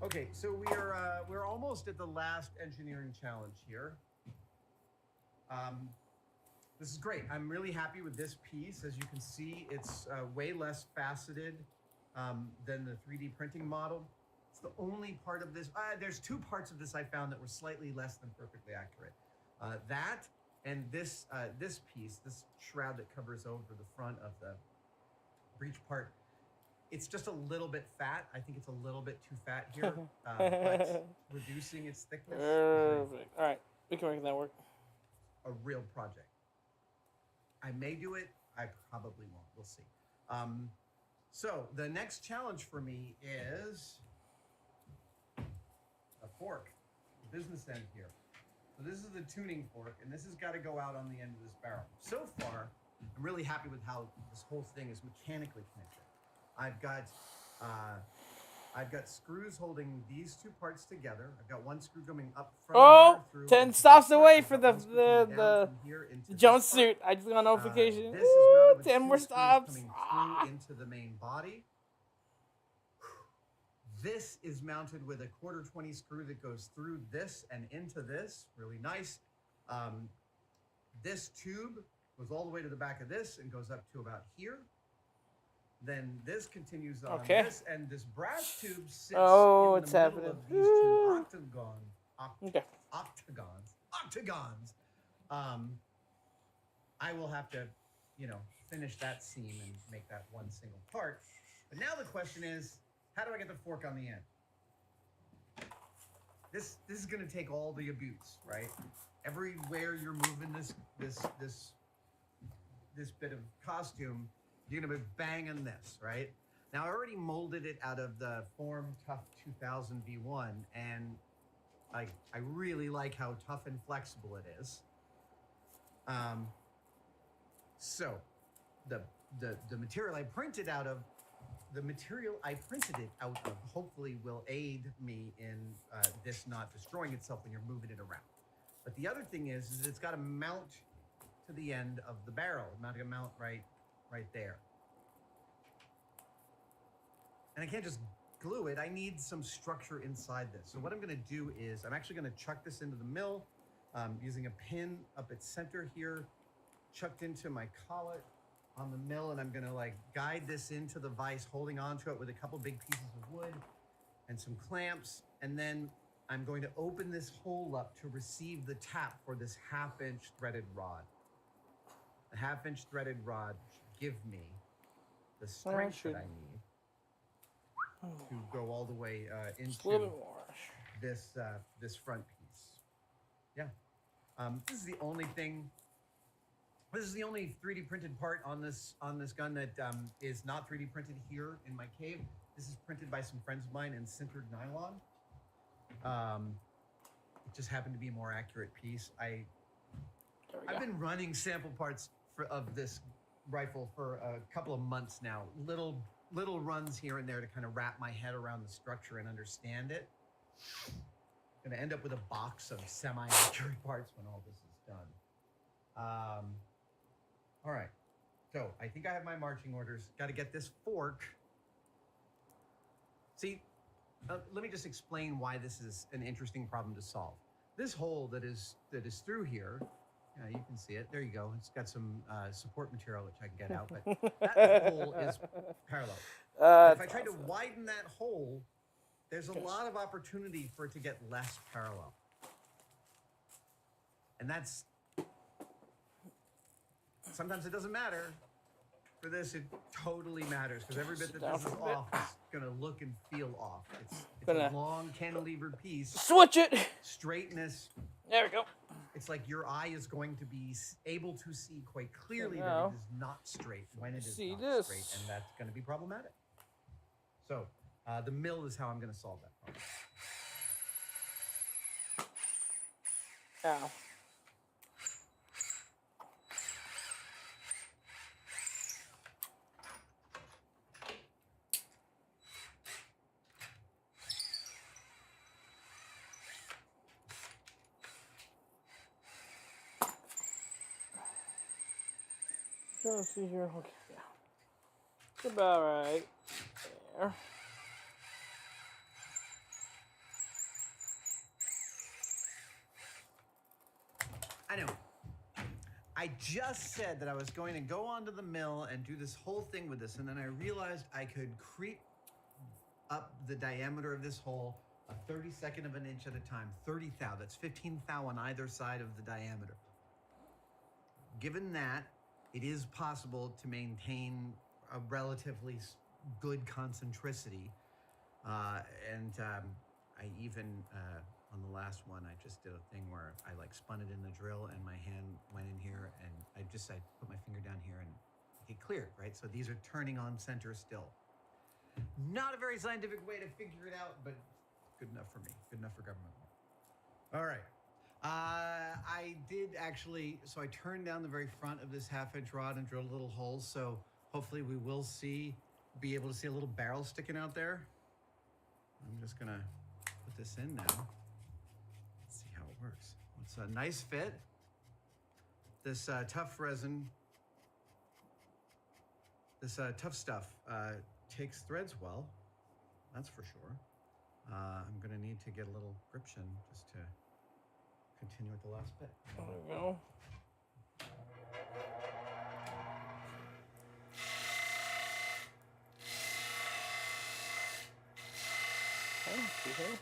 D: Okay, so we're almost at the last engineering challenge here. This is great. I'm really happy with this piece. As you can see, it's way less faceted than the 3D printing model. It's the only part of this. There's two parts of this I found that were slightly less than perfectly accurate. That and this piece, this shroud that covers over the front of the breech part. It's just a little bit fat. I think it's a little bit too fat here, but reducing its thickness.
A: Perfect. All right, we can make that work.
D: A real project. I may do it. I probably won't. We'll see. So the next challenge for me is a fork, the business end here. So this is the tuning fork, and this has got to go out on the end of this barrel. So far, I'm really happy with how this whole thing is mechanically connected. I've got I've got screws holding these two parts together. I've got one screw coming up from
A: Oh,
D: here through
A: 10
D: into
A: stops
D: this part.
A: away
D: I've
A: for
D: got one screw coming down from here into this
A: Jones
D: part.
A: suit. I just got a notification.
D: This is mounted with
A: 10
D: two
A: more
D: screws
A: stops.
D: coming
A: Ah.
D: through into the main body. This is mounted with a 1/4 screw that goes through this and into this. Really nice. This tube goes all the way to the back of this and goes up to about here. Then this continues on this, and this brass tube sits in the middle of these two octagons. I will have to, finish that seam and make that one single part. But now the question is, how do I get the fork on the end? This is going to take all the abuse, right? Everywhere you're moving this bit of costume, you're going to be banging this, right? Now, I already molded it out of the Form Tough 2000 V1, and I really like how tough and flexible it is. So, the material I printed out of, hopefully will aid me in this not destroying itself when you're moving it around. But the other thing is it's got to mount to the end of the barrel. It's not going to mount right there. And I can't just glue it. I need some structure inside this. So what I'm going to do is I'm actually going to chuck this into the mill using a pin up its center here, chucked into my collet on the mill, and I'm going to guide this into the vise, holding onto it with a couple big pieces of wood and some clamps. And then I'm going to open this hole up to receive the tap for this 1/2-inch threaded rod. The 1/2-inch threaded rod should give me the strength that I need to go all the way into this front piece. Yeah. This is the only thing. This is the only 3D printed part on this gun that is not 3D printed here in my cave. This is printed by some friends of mine in sintered nylon. It just happened to be a more accurate piece. I've been running sample parts of this rifle for a couple of months now. Little runs here and there to kind of wrap my head around the structure and understand it. I'm gonna end up with a box of semi-accurate parts when all this is done. All right, so I think I have my marching orders. Got to get this fork. See, let me just explain why this is an interesting problem to solve. This hole that is through here, you can see it. There you go. It's got some support material which I can get out, but that hole is parallel. If I try to widen that hole, there's a lot of opportunity for it to get less parallel. And that's... Sometimes it doesn't matter. For this, it totally matters, because every bit that this is off is going to look and feel off. It's a long cantilevered piece.
A: Switch it.
D: Straightness.
A: There we go.
D: It's like your eye is going to be able to see quite clearly that it is not straight when it is not straight, and that's going to be problematic. So, the mill is how I'm going to solve that problem.
A: Ow. Let's see here. Okay, yeah. It's about right there.
D: I know. I just said that I was going to go onto the mill and do this whole thing with this, and then I realized I could creep up the diameter of this hole a 32nd of an inch at a time. 30 thou. That's 15 thou on either side of the diameter. Given that, it is possible to maintain a relatively good concentricity. I even, on the last one, I just did a thing where I spun it in the drill and my hand went in here and I put my finger down here and it cleared, right? So these are turning on center still. Not a very scientific way to figure it out, but good enough for me, good enough for government. All right. I did actually, so I turned down the very front of this 1/2-inch rod and drilled a little hole, so hopefully we will be able to see a little barrel sticking out there. I'm just gonna put this in now. Let's see how it works. It's a nice fit. This tough resin, this tough stuff takes threads well, that's for sure. I'm gonna need to get a little gription just to continue with the last bit.
A: There we go. Okay.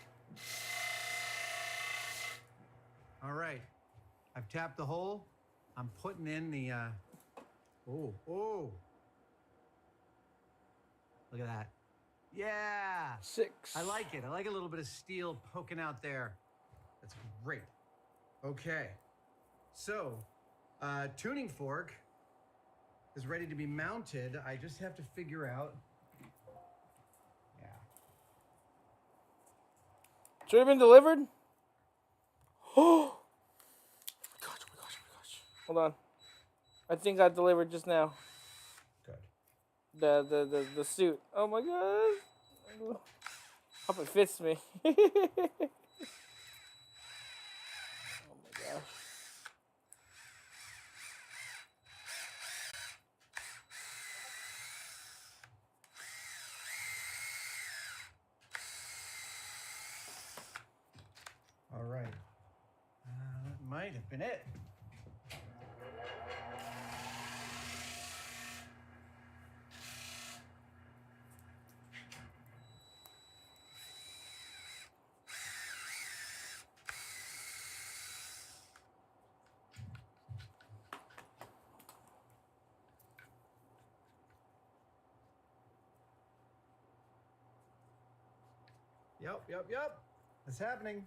D: All right, I've tapped the hole. I'm putting in the, oh. Look at that. Yeah.
A: 6.
D: I like it. I like a little bit of steel poking out there. That's great. Okay. So, tuning fork is ready to be mounted. I just have to figure out. Yeah.
A: Should have been delivered? Oh my gosh. Hold on. I think I delivered just now.
D: Good.
A: The suit. Oh my god. Hope it fits me. Oh my gosh.
D: All right. That might have been it. Yep. It's happening.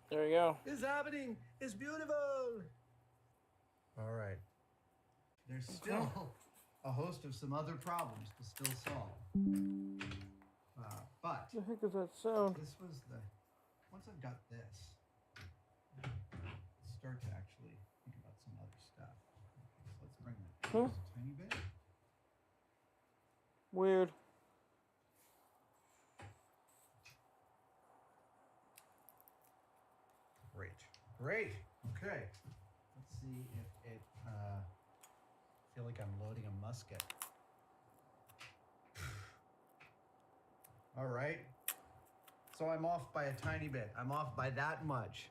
A: There we go.
D: It's happening. It's beautiful. All right. There's still a host of some other problems to still solve. But
A: What the heck is that sound?
D: this was once I've got this, start to actually think about some other stuff. Okay, so let's bring that down just a tiny bit.
A: Weird.
D: Great. Okay. Let's see if it. Feel like I'm loading a musket. All right. So I'm off by a tiny bit. I'm off by that much.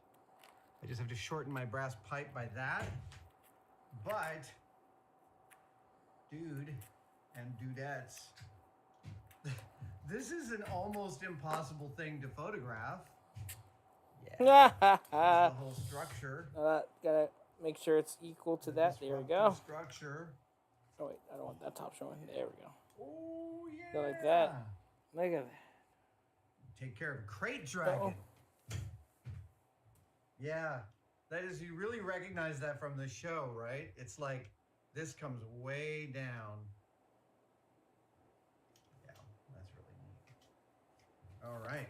D: I just have to shorten my brass pipe by that. But, dude and dudettes, this is an almost impossible thing to photograph. Yeah. This is the whole structure.
A: Gotta make sure it's equal to that. There we
D: Disrupt
A: go.
D: the structure.
A: Oh wait, I don't want that top showing. There we go.
D: Oh yeah.
A: Go like that. Look at that.
D: Take care of crate dragon. Yeah, that is. You really recognize that from the show, right? It's like this comes way down. Yeah, that's really neat. All right.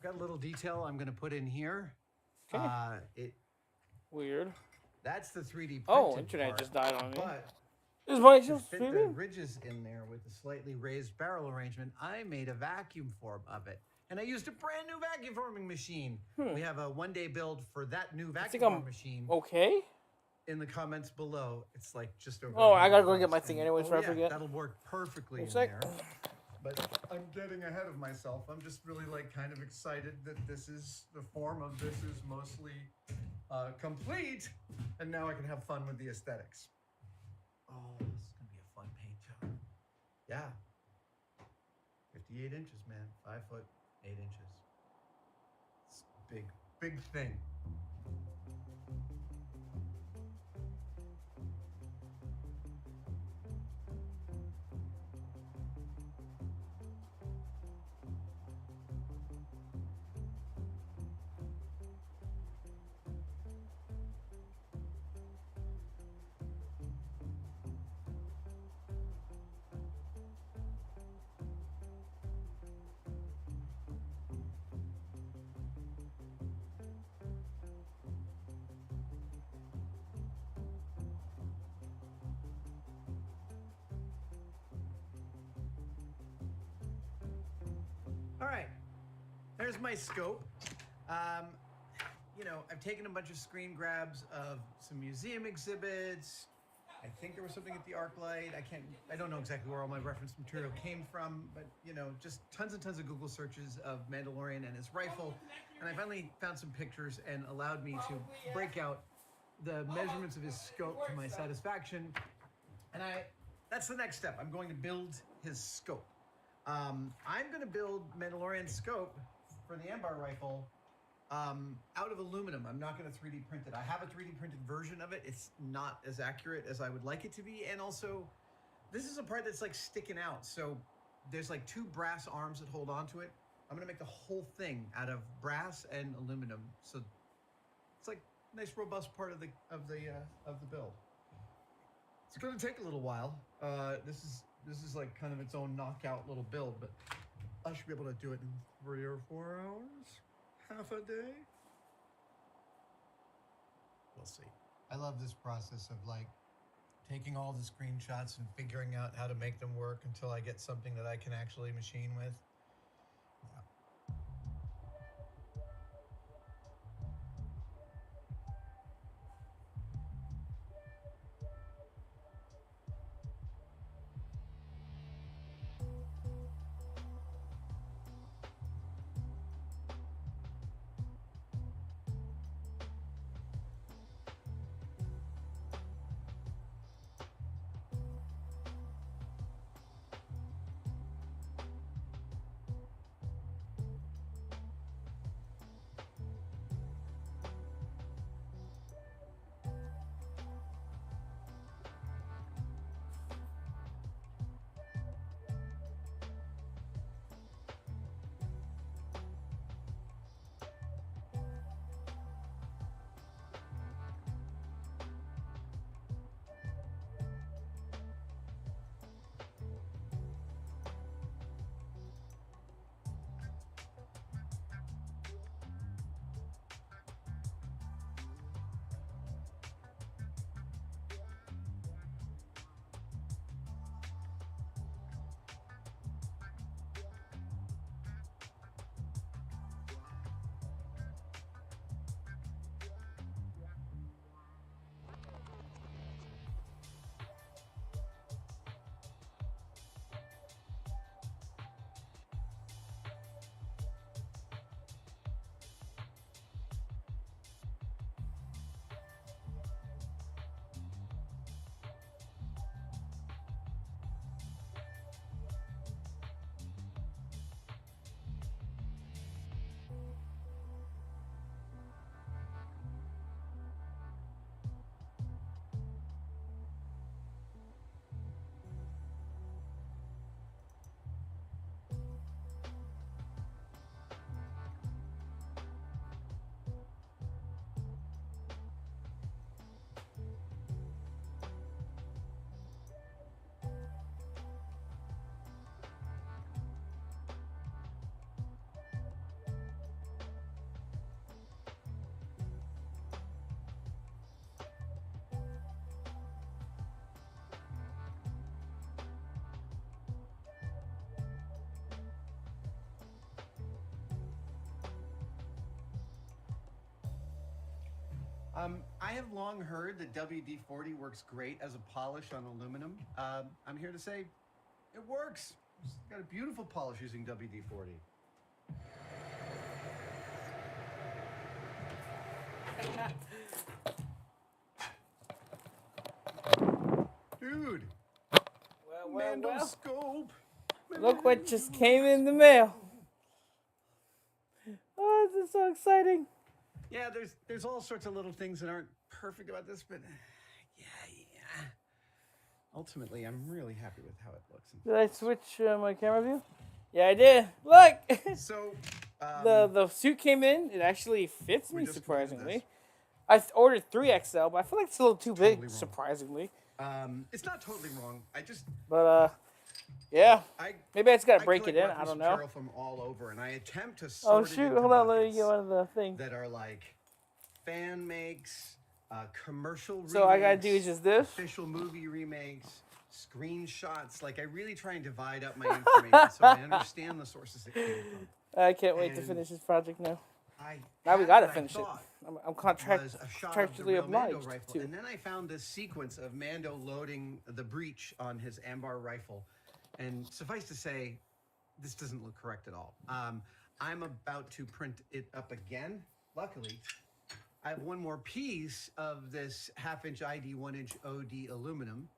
D: Got a little detail I'm going to put in here.
A: Okay. Weird.
D: That's the 3D printed
A: Oh, internet
D: part,
A: just died on me.
D: But
A: Is my
D: to
A: still
D: fit the
A: streaming?
D: ridges in there with the slightly raised barrel arrangement, I made a vacuum form of it. And I used a brand new vacuum forming machine. We have a one-day build for that new vacuum forming machine
A: Okay.
D: in the comments below. It's like just over.
A: Oh, I gotta go
D: $100.
A: get my thing anyways before I forget.
D: That'll work perfectly in
A: sec.
D: there. But I'm getting ahead of myself. I'm just really like kind of excited that this is the form of this is mostly complete, and now I can have fun with the aesthetics. Oh, this is gonna be a fun paint job. Yeah. 58 inches, man. 5 foot 8 inches. It's big, big thing. All right, there's my scope. You know, I've taken a bunch of screen grabs of some museum exhibits. I think there was something at the ArcLight. I don't know exactly where all my reference material came from, but you know, just tons and tons of Google searches of Mandalorian and his rifle. And I finally found some pictures and allowed me to break out the measurements of his scope to my satisfaction. And that's the next step. I'm going to build his scope. I'm going to build Mandalorian's scope for the Ambar rifle out of aluminum. I'm not going to 3D print it. I have a 3D printed version of it. It's not as accurate as I would like it to be. And also, this is a part that's like sticking out. So there's like 2 brass arms that hold onto it. I'm going to make the whole thing out of brass and aluminum. So it's like a nice robust part of the build. It's going to take a little while. This is like kind of its own knockout little build, but I should be able to do it in 3 or 4 hours. Half a day? We'll see. I love this process of like taking all the screenshots and figuring out how to make them work until I get something that I can actually machine with. Yeah. I have long heard that WD-40 works great as a polish on aluminum. I'm here to say it works. It's got a beautiful polish using WD-40. Dude,
A: Well.
D: scope.
A: Look what just came in the mail. Oh, this is so exciting.
D: Yeah, there's all sorts of little things that aren't perfect about this, but yeah. Ultimately, I'm really happy with how it looks.
A: Did I switch my camera view? Yeah, I did. Look!
D: So,
A: the suit came in. It actually fits me,
D: just looking at
A: surprisingly.
D: this.
A: I ordered 3XL, but I feel like it's a little too big,
D: Totally wrong.
A: surprisingly.
D: It's not totally wrong.
A: But, yeah.
D: I
A: Maybe I just gotta break it
D: collect
A: in. I
D: reference
A: don't know.
D: material from all over, and I attempt to
A: Oh,
D: sort it
A: shoot.
D: into
A: Hold on. Let me
D: buckets
A: get one of the things.
D: that are like fan makes, commercial remakes.
A: So I gotta do just this?
D: Official movie remakes, screenshots. Like I really try and divide up my information so I understand the sources it came from.
A: I can't wait to
D: And
A: finish this project now.
D: I
A: Now we
D: had
A: gotta
D: what I
A: finish it.
D: thought
A: I'm
D: was a shot of the
A: contractually
D: real Mando
A: obliged
D: rifle,
A: to.
D: and then I found this sequence of Mando loading the breech on his Ambar rifle, and suffice to say, this doesn't look correct at all. I'm about to print it up again. Luckily, I have one more piece of this 1/2-inch ID, 1-inch OD aluminum,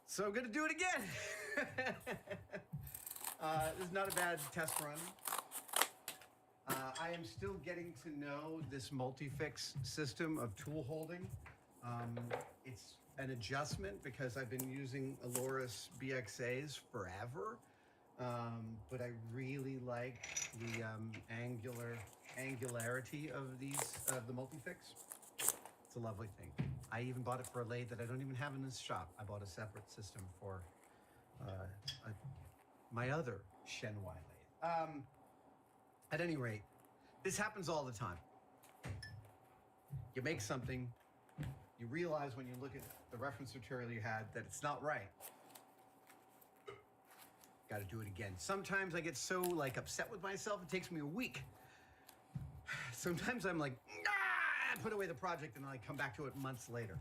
D: so I'm gonna do it again. This is not a bad test run. I am still getting to know this multi-fix system of tool holding. It's an adjustment because I've been using Aloris BXAs forever, but I really like the angularity of the multi-fix. It's a lovely thing. I even bought it for a lathe that I don't even have in this shop. I bought a separate system for my other Shenhua lathe. At any rate, this happens all the time. You make something, you realize when you look at the reference material you had that it's not right. Got to do it again. Sometimes I get so like upset with myself, it takes me a week. Sometimes I'm like, ah, put away the project and then I come back to it months later.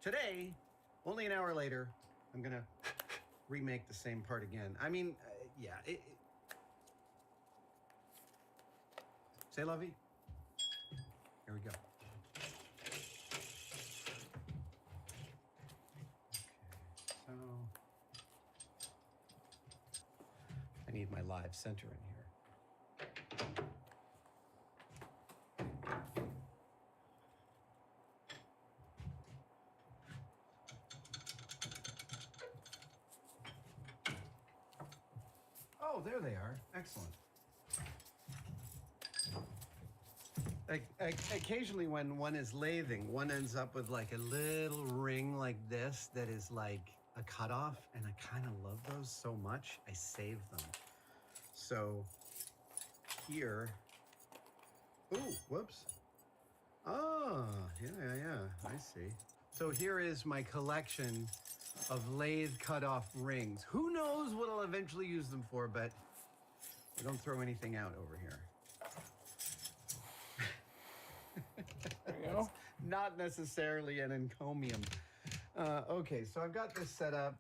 D: Today, only an hour later, I'm gonna remake the same part again. I mean, yeah. Say la vie. Here we go. Okay, so I need my live center in here. Oh, there they are. Excellent. Occasionally when one is lathing, one ends up with like a little ring like this that is like a cutoff, and I kind of love those so much, I save them. So here, ooh, whoops. Oh, yeah, I see. So here is my collection of lathe cutoff rings. Who knows what I'll eventually use them for, but I don't throw anything out over here.
A: There you go.
D: Not necessarily an encomium. Okay, so I've got this set up.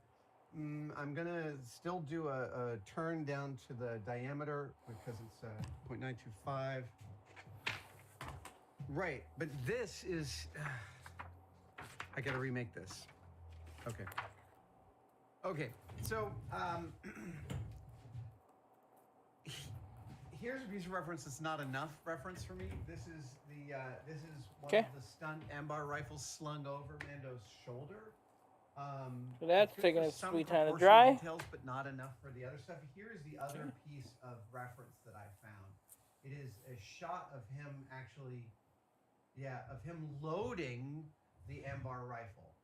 D: I'm gonna still do a turn down to the diameter because it's 0.925. Right, but this is, I gotta remake this. Okay, so here's a piece of reference that's not enough reference for me. This is one of the stunt Ambar rifles slung over Mando's shoulder.
A: So that's
D: it's good
A: taking
D: for
A: its
D: some
A: sweet time to
D: proportional
A: dry.
D: Details, but not enough for the other stuff. Here is the other piece of reference that I found. It is a shot of him actually, of him loading the Ambar rifle.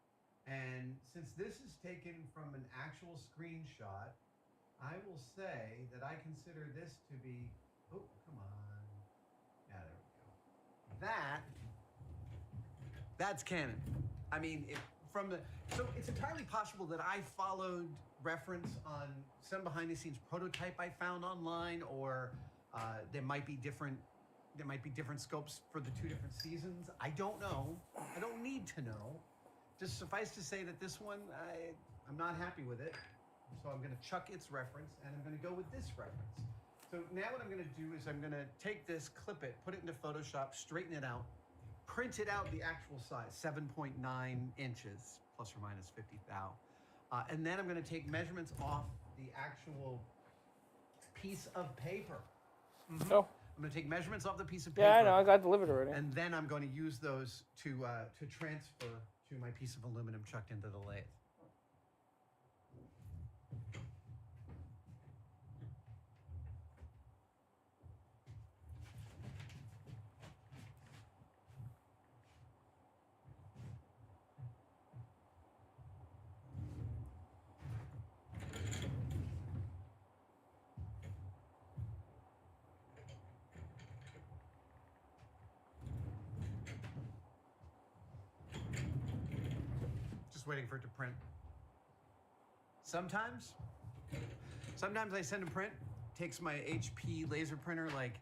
D: And since this is taken from an actual screenshot, I will say that I consider this to be, oh, come on. Yeah, there we go. That's canon. I mean, so it's entirely possible that I followed reference on some behind the scenes prototype I found online, or there might be different scopes for the two different seasons. I don't know. I don't need to know. Just suffice to say that this one, I'm not happy with it. So I'm going to chuck its reference, and I'm going to go with this reference. So now what I'm going to do is I'm going to take this, clip it, put it into Photoshop, straighten it out, print it out the actual size, 7.9 inches, plus or minus 50 thou. And then I'm going to take measurements off the actual piece of paper.
A: Oh.
D: I'm going to take measurements off the piece of paper.
A: Yeah, I know. I got delivered already.
D: And then I'm going to use those to transfer to my piece of aluminum chucked into the lathe. just waiting for it to print. Sometimes I send a print. Takes my HP laser printer like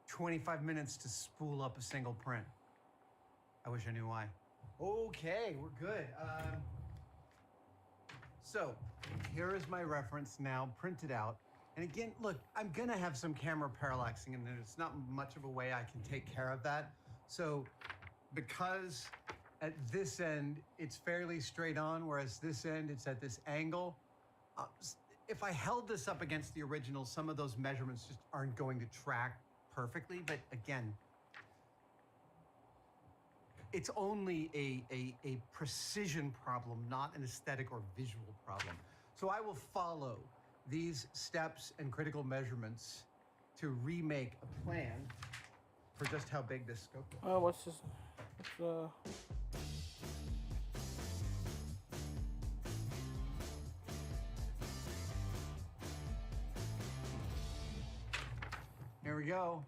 D: 25 minutes to spool up a single print. I wish I knew why. Okay, we're good. So here is my reference now printed out. And again, look, I'm gonna have some camera parallaxing and there's not much of a way I can take care of that. So because at this end, it's fairly straight on, whereas this end, it's at this angle. If I held this up against the original, some of those measurements just aren't going to track perfectly. But again, it's only a precision problem, not an aesthetic or visual problem. So I will follow these steps and critical measurements to remake a plan for just how big this scope is.
A: Oh, what's this?
D: Here we go.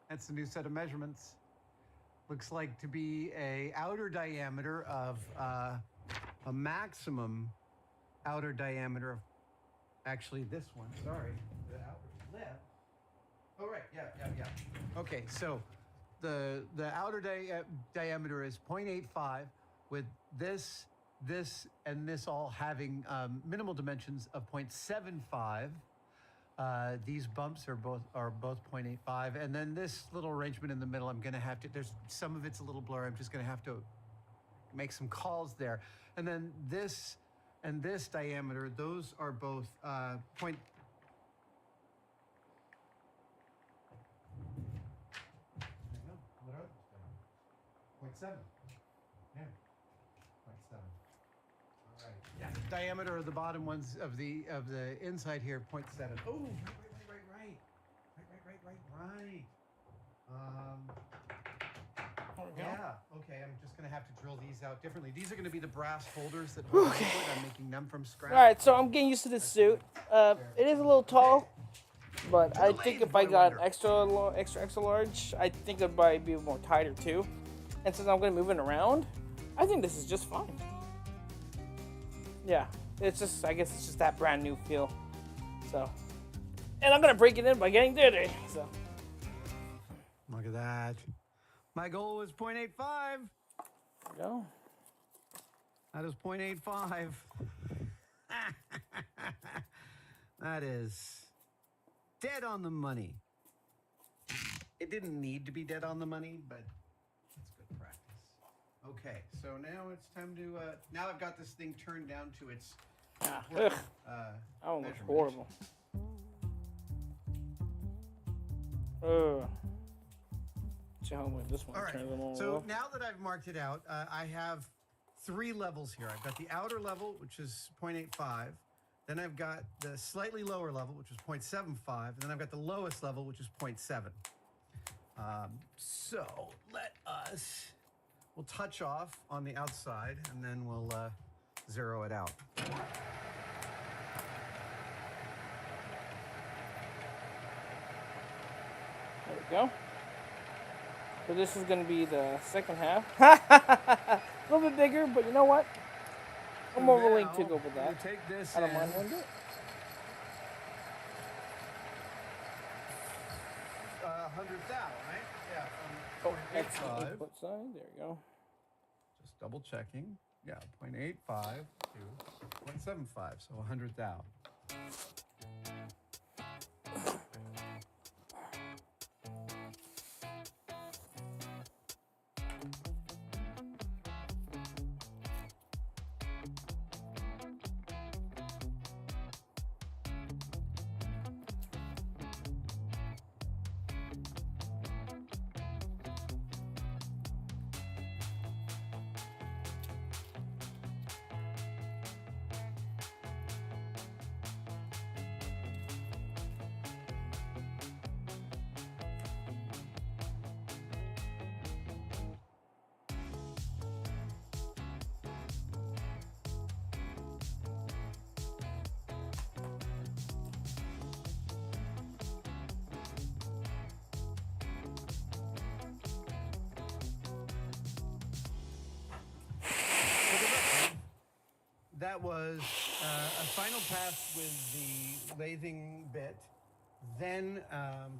D: That's the new set of measurements. Looks like to be a outer diameter of a maximum outer diameter of actually this one. Sorry, the outer left. Oh right, yeah. Okay, so the outer diameter is 0.85 with this, and this all having minimal dimensions of 0.75. These bumps are both 0.85, and then this little arrangement in the middle, I'm gonna have to, there's some of it's a little blurry, I'm just gonna have to make some calls there. And then this and this diameter, those are both point. What are those? 0.7. Yeah. 0.7. All right. Yeah. Diameter of the bottom ones of the inside here, 0.7. Oh, right. Yeah. Okay. I'm just gonna have to drill these out differently. These are gonna be the brass holders that hold
A: Okay.
D: it. I'm making them from scratch.
A: All right, so I'm getting used to this suit. It is a little tall, but I think if I got extra large, I think it'd probably be more tighter too. And since I'm gonna move it around, I think this is just fine. Yeah, it's just, I guess it's just that brand new feel. So, and I'm gonna break it in by getting dirty. So,
D: Look at that. My goal was 0.85.
A: there we go.
D: That is 0.85. That is dead on the money. It didn't need to be dead on the money, but it's good practice. Okay, so now it's time to, now I've got this thing turned down to its
A: Ugh. Oh, that's
D: measurement.
A: horrible. Ugh. See how this one
D: All right,
A: turns them all
D: so
A: off.
D: now that I've marked it out, I have 3 levels here. I've got the outer level, which is 0.85. Then I've got the slightly lower level, which is 0.75. And then I've got the lowest level, which is 0.7. So we'll touch off on the outside, and then we'll zero it out.
A: There we go. So this is going to be the second half. A little bit bigger, but you know what? I'm more willing to go with that.
D: You take this
A: I don't mind one bit.
D: 100 thou, right? Yeah.
A: Oh,
D: From
A: that's the
D: 0.85.
A: input side. There we go.
D: Just double checking. Yeah, 0.85 to 0.75, so 100 thou. that was a final pass with the lathing bit, then an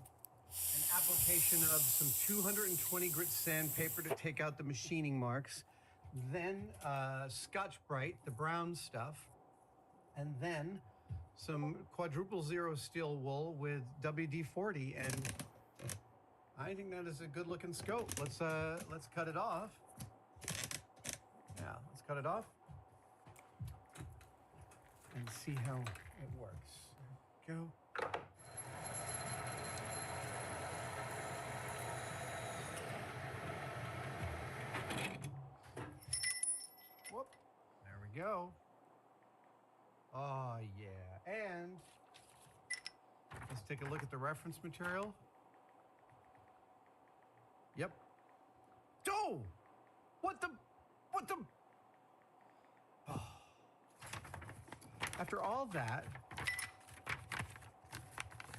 D: application of some 220 grit sandpaper to take out the machining marks, then Scotch-Brite, the brown stuff, and then some quadruple zero steel wool with WD-40, and I think that is a good looking scope. Let's cut it off. Yeah, let's cut it off and see how it works. Go. Whoop. There we go. Oh, yeah. And let's take a look at the reference material. Yep. Oh! What the? Oh. After all that,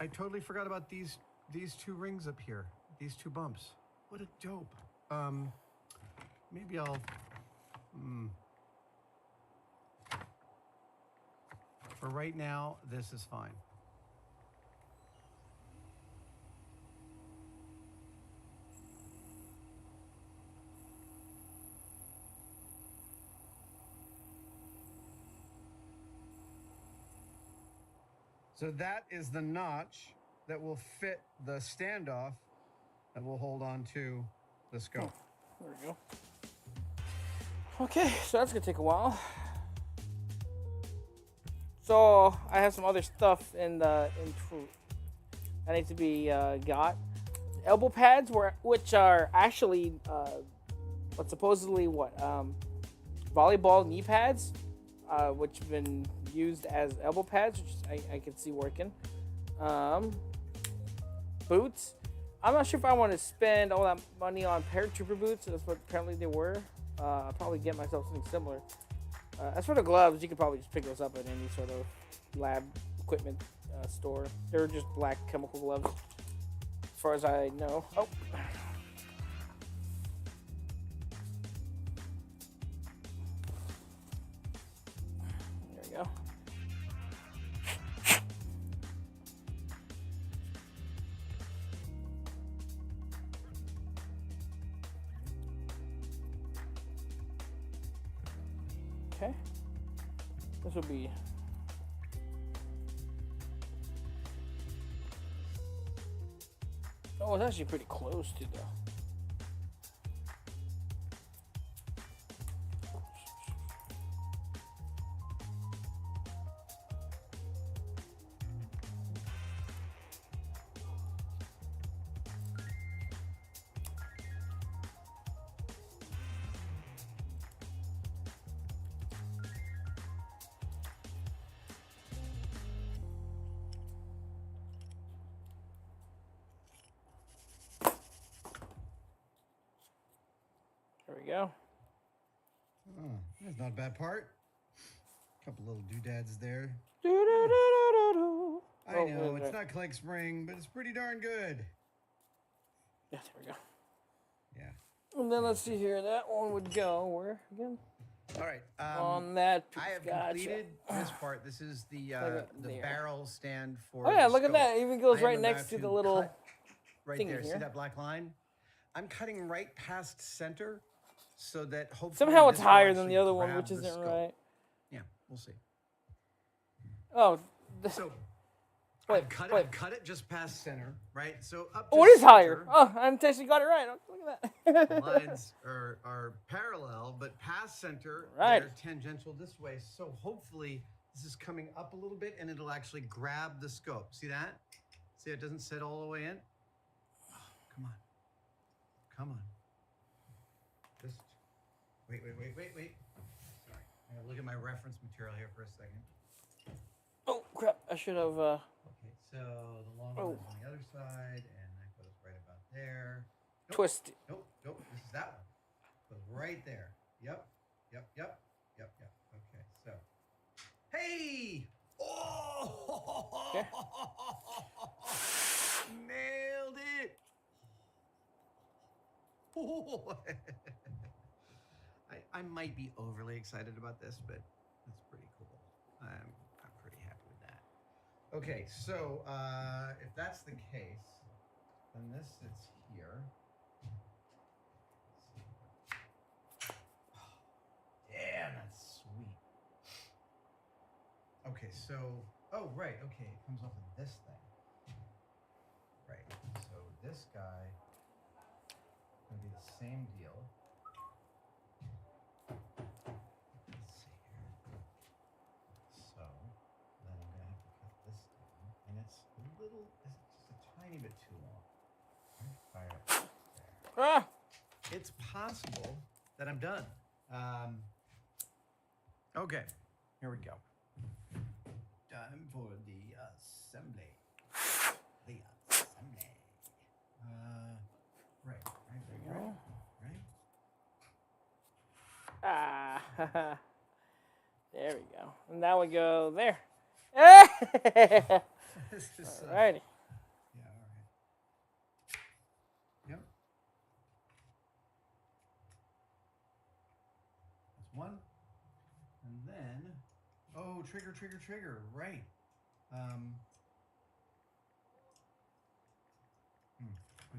D: I totally forgot about these two rings up here. These two bumps. What a dope. Maybe I'll... For right now, this is fine. So that is the notch that will fit the standoff that will hold on to the scope.
A: There we go. Okay, so that's gonna take a while. So I have some other stuff in that needs to be got. Elbow pads, which are actually volleyball knee pads, which have been used as elbow pads, which I can see working. Boots. I'm not sure if I want to spend all that money on paratrooper boots. That's what apparently they were. I'll probably get myself something similar. As for the gloves, you can probably just pick those up at any sort of lab equipment store. They're just black chemical gloves, as far as I know. Oh. There we go. Okay. This will be it's actually pretty close to the There we go.
D: Oh, that's not a bad part. Couple little doodads there. I know, it's not Clegg Spring, but it's pretty darn good.
A: Yeah, there we go.
D: Yeah.
A: And then let's see here. That one would go where again?
D: All right.
A: On that piece.
D: I have completed this part. This is the barrel stand for.
A: Oh yeah,
D: the
A: look at
D: scope.
A: that. It even goes
D: I am
A: right next
D: about
A: to the little
D: cut right
A: thingy
D: there.
A: here.
D: See that black line? I'm cutting right past center, so that hopefully
A: somehow it's
D: this will
A: higher than
D: actually
A: the other one,
D: grab
A: which
D: the
A: isn't
D: scope.
A: right.
D: Yeah, we'll see.
A: Oh,
D: So
A: wait,
D: I've cut it just past center, right? So up.
A: oh, it is higher. Oh, I actually got it right. Look at
D: The
A: that.
D: lines are parallel, but past center,
A: Right.
D: they're tangential this way. So hopefully this is coming up a little bit and it'll actually grab the scope. See that? See, it doesn't sit all the way in. Oh, come on. Come on. Just wait. Sorry. I gotta look at my reference material here for a second.
A: Oh crap! I should have.
D: Okay, so the long one is on the other side, and that goes right about there. Nope.
A: Twist it.
D: Nope. This is that one. Goes right there. Yep. Okay, so. Hey! Oh!
A: Okay.
D: Nailed it! I might be overly excited about this, but That's pretty cool. I'm pretty happy with that. Okay, so if that's the case, then this sits here. Damn, that's sweet. Okay, so oh right, okay, it comes off of this thing. Right. So this guy is gonna be the same deal. Let's see here. So then I'm gonna have to cut this down, and it's just a tiny bit too long. Fire it there.
A: Ah!
D: It's possible that I'm done. Okay, here we go. Time for the assembly. The assembly. Right.
A: Ah, there we go. And now we go there.
D: This is,
A: Alrighty.
D: yeah, all right. Yep. That's one. And then, oh, trigger, right. I'll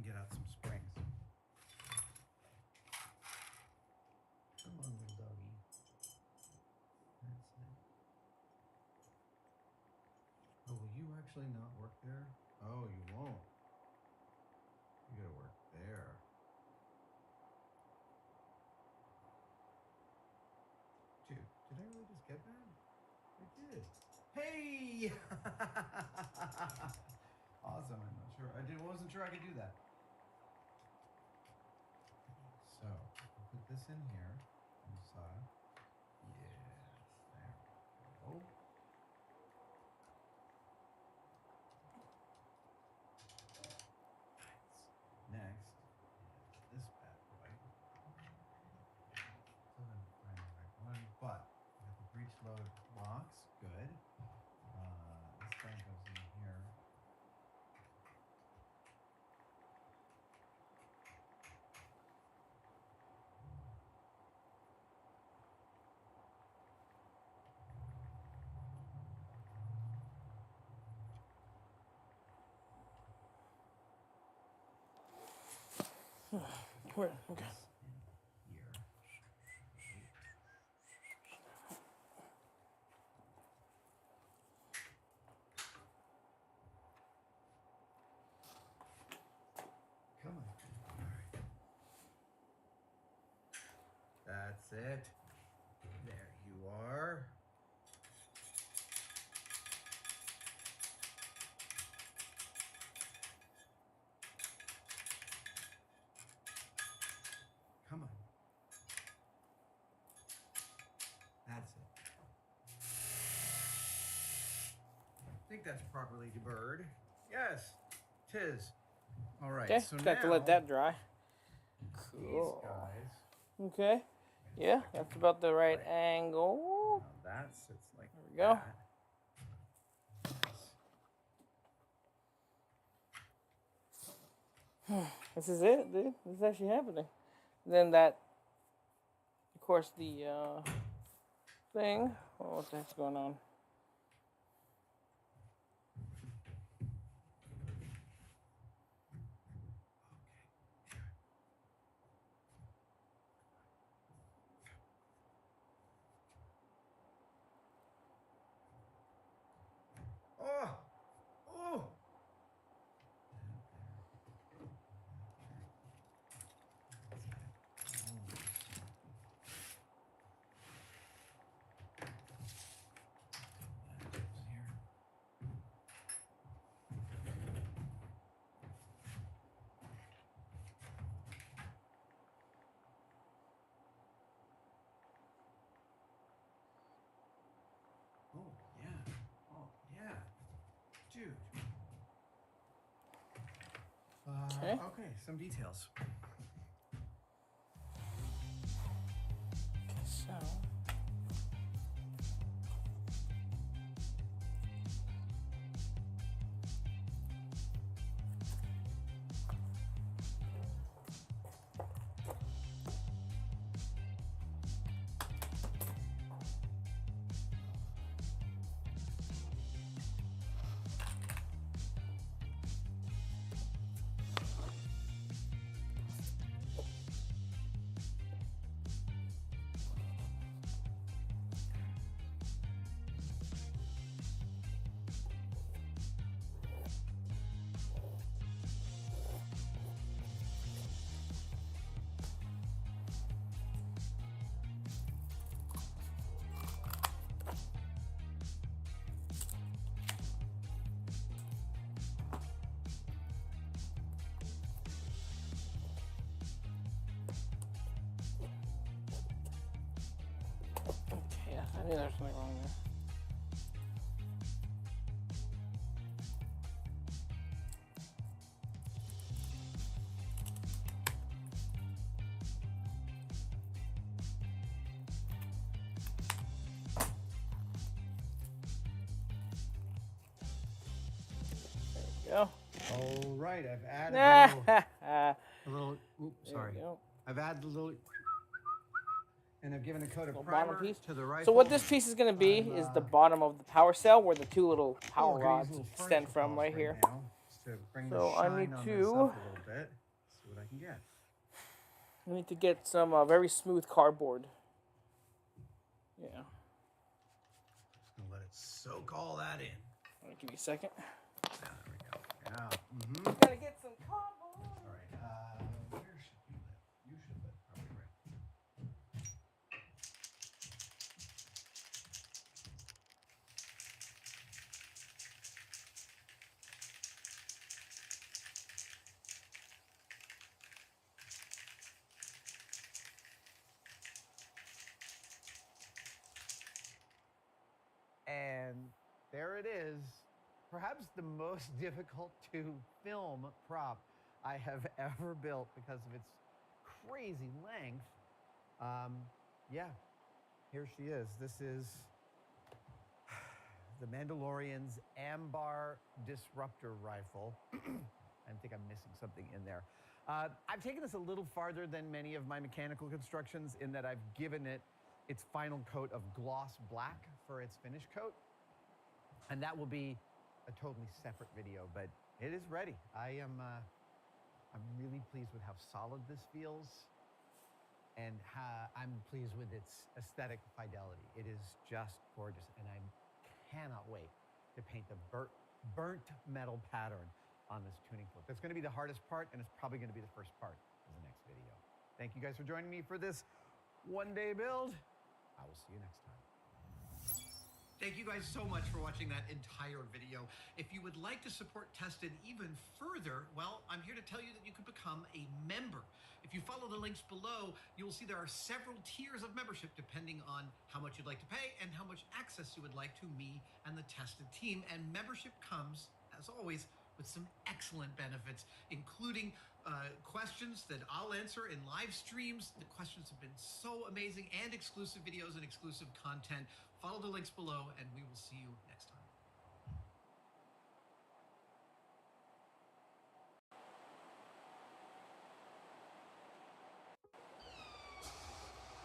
D: get out some springs. Come on, little doggy. That's it. Oh, will you actually not work there? Oh, you won't. You gotta work there. Dude, did I really just get that? I did. Hey! Awesome. I'm not sure. Wasn't sure I could do that. So, I'll put this in here. Inside. Yes. There we go. Next is this bad boy. Still haven't found the right one, but I got the breech load locks. Good. This guy goes in here.
A: Where? Okay.
D: Here. Come on. All right. That's it. There you are. Come on. That's it. I think that's properly deburred. Yes, 'tis. All right.
A: Okay,
D: So
A: got
D: now
A: to let that dry.
D: these
A: Cool.
D: guys.
A: Okay. Yeah, that's about the right angle.
D: Now that sits like
A: There we go.
D: that.
A: This is it, dude. This is actually happening. Then that, of course, the thing. Oh, what the heck's going on?
D: Oh! Oh! Oh, yeah. Oh, yeah. Dude. Okay, some details.
A: So. think there's something wrong there. Go.
D: All right, I've added a little. Oops, sorry. I've added a little, and I've given a coat of primer
A: piece
D: to the rifle.
A: So what this piece is going to be is the bottom of the power cell where the two little power rods extend from right here.
D: Now, just to bring the shine on this up a little bit. See what I can get.
A: I need to get some very smooth cardboard. Yeah.
D: Just gonna let it soak all that in.
A: Give me a second.
D: There we go. Yeah.
A: Gotta get some cardboard.
D: All right. Where should you live? You should live probably right. And there it is. Perhaps the most difficult to film prop I have ever built because of its crazy length. Yeah, here she is. This is the Mandalorian's Ambar Disruptor Rifle. I think I'm missing something in there. I've taken this a little farther than many of my mechanical constructions in that I've given it its final coat of gloss black for its finish coat. And that will be a totally separate video, but it is ready. I'm really pleased with how solid this feels, and I'm pleased with its aesthetic fidelity. It is just gorgeous, and I cannot wait to paint the burnt metal pattern on this tuning fork. That's going to be the hardest part, and it's probably going to be the first part of the next video. Thank you guys for joining me for this one-day build. I will see you next time. Thank you guys so much for watching that entire video. If you would like to support Tested even further, well, I'm here to tell you that you could become a member. If you follow the links below, you will see there are several tiers of membership depending on how much you'd like to pay and how much access you would like to me and the Tested team. And membership comes, as always, with some excellent benefits, including questions that I'll answer in live streams. The questions have been so amazing, and exclusive videos and exclusive content. Follow the links below, and we will see you next time.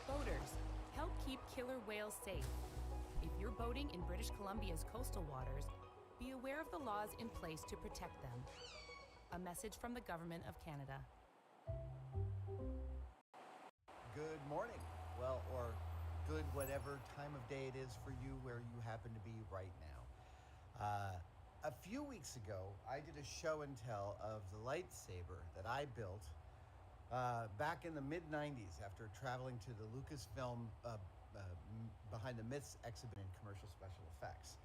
E: Boaters, help keep killer whales safe. If you're boating in British Columbia's coastal waters, be aware of the laws in place to protect them. A message from the Government of Canada.
F: Good morning. Well, or good whatever time of day it is for you where you happen to be right now. A few weeks ago, I did a show and tell of the lightsaber that I built back in the mid-90s after traveling to the Lucasfilm Behind the Myths exhibit in commercial special effects.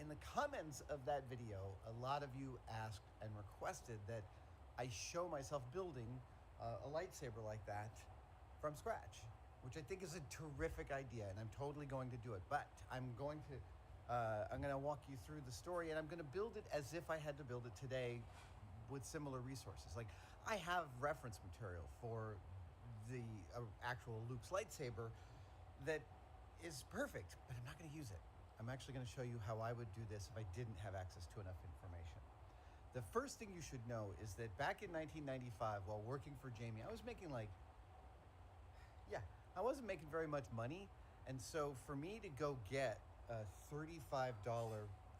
F: In the comments of that video, a lot of you asked and requested that I show myself building a lightsaber like that from scratch, which I think is a terrific idea, and I'm totally going to do it. But I'm going to walk you through the story, and I'm going to build it as if I had to build it today with similar resources. Like, I have reference material for the actual Luke's lightsaber that is perfect, but I'm not going to use it. I'm actually going to show you how I would do this if I didn't have access to enough information. The first thing you should know is that back in 1995, while working for Jamie, I was making I wasn't making very much money. And so for me to go get a $35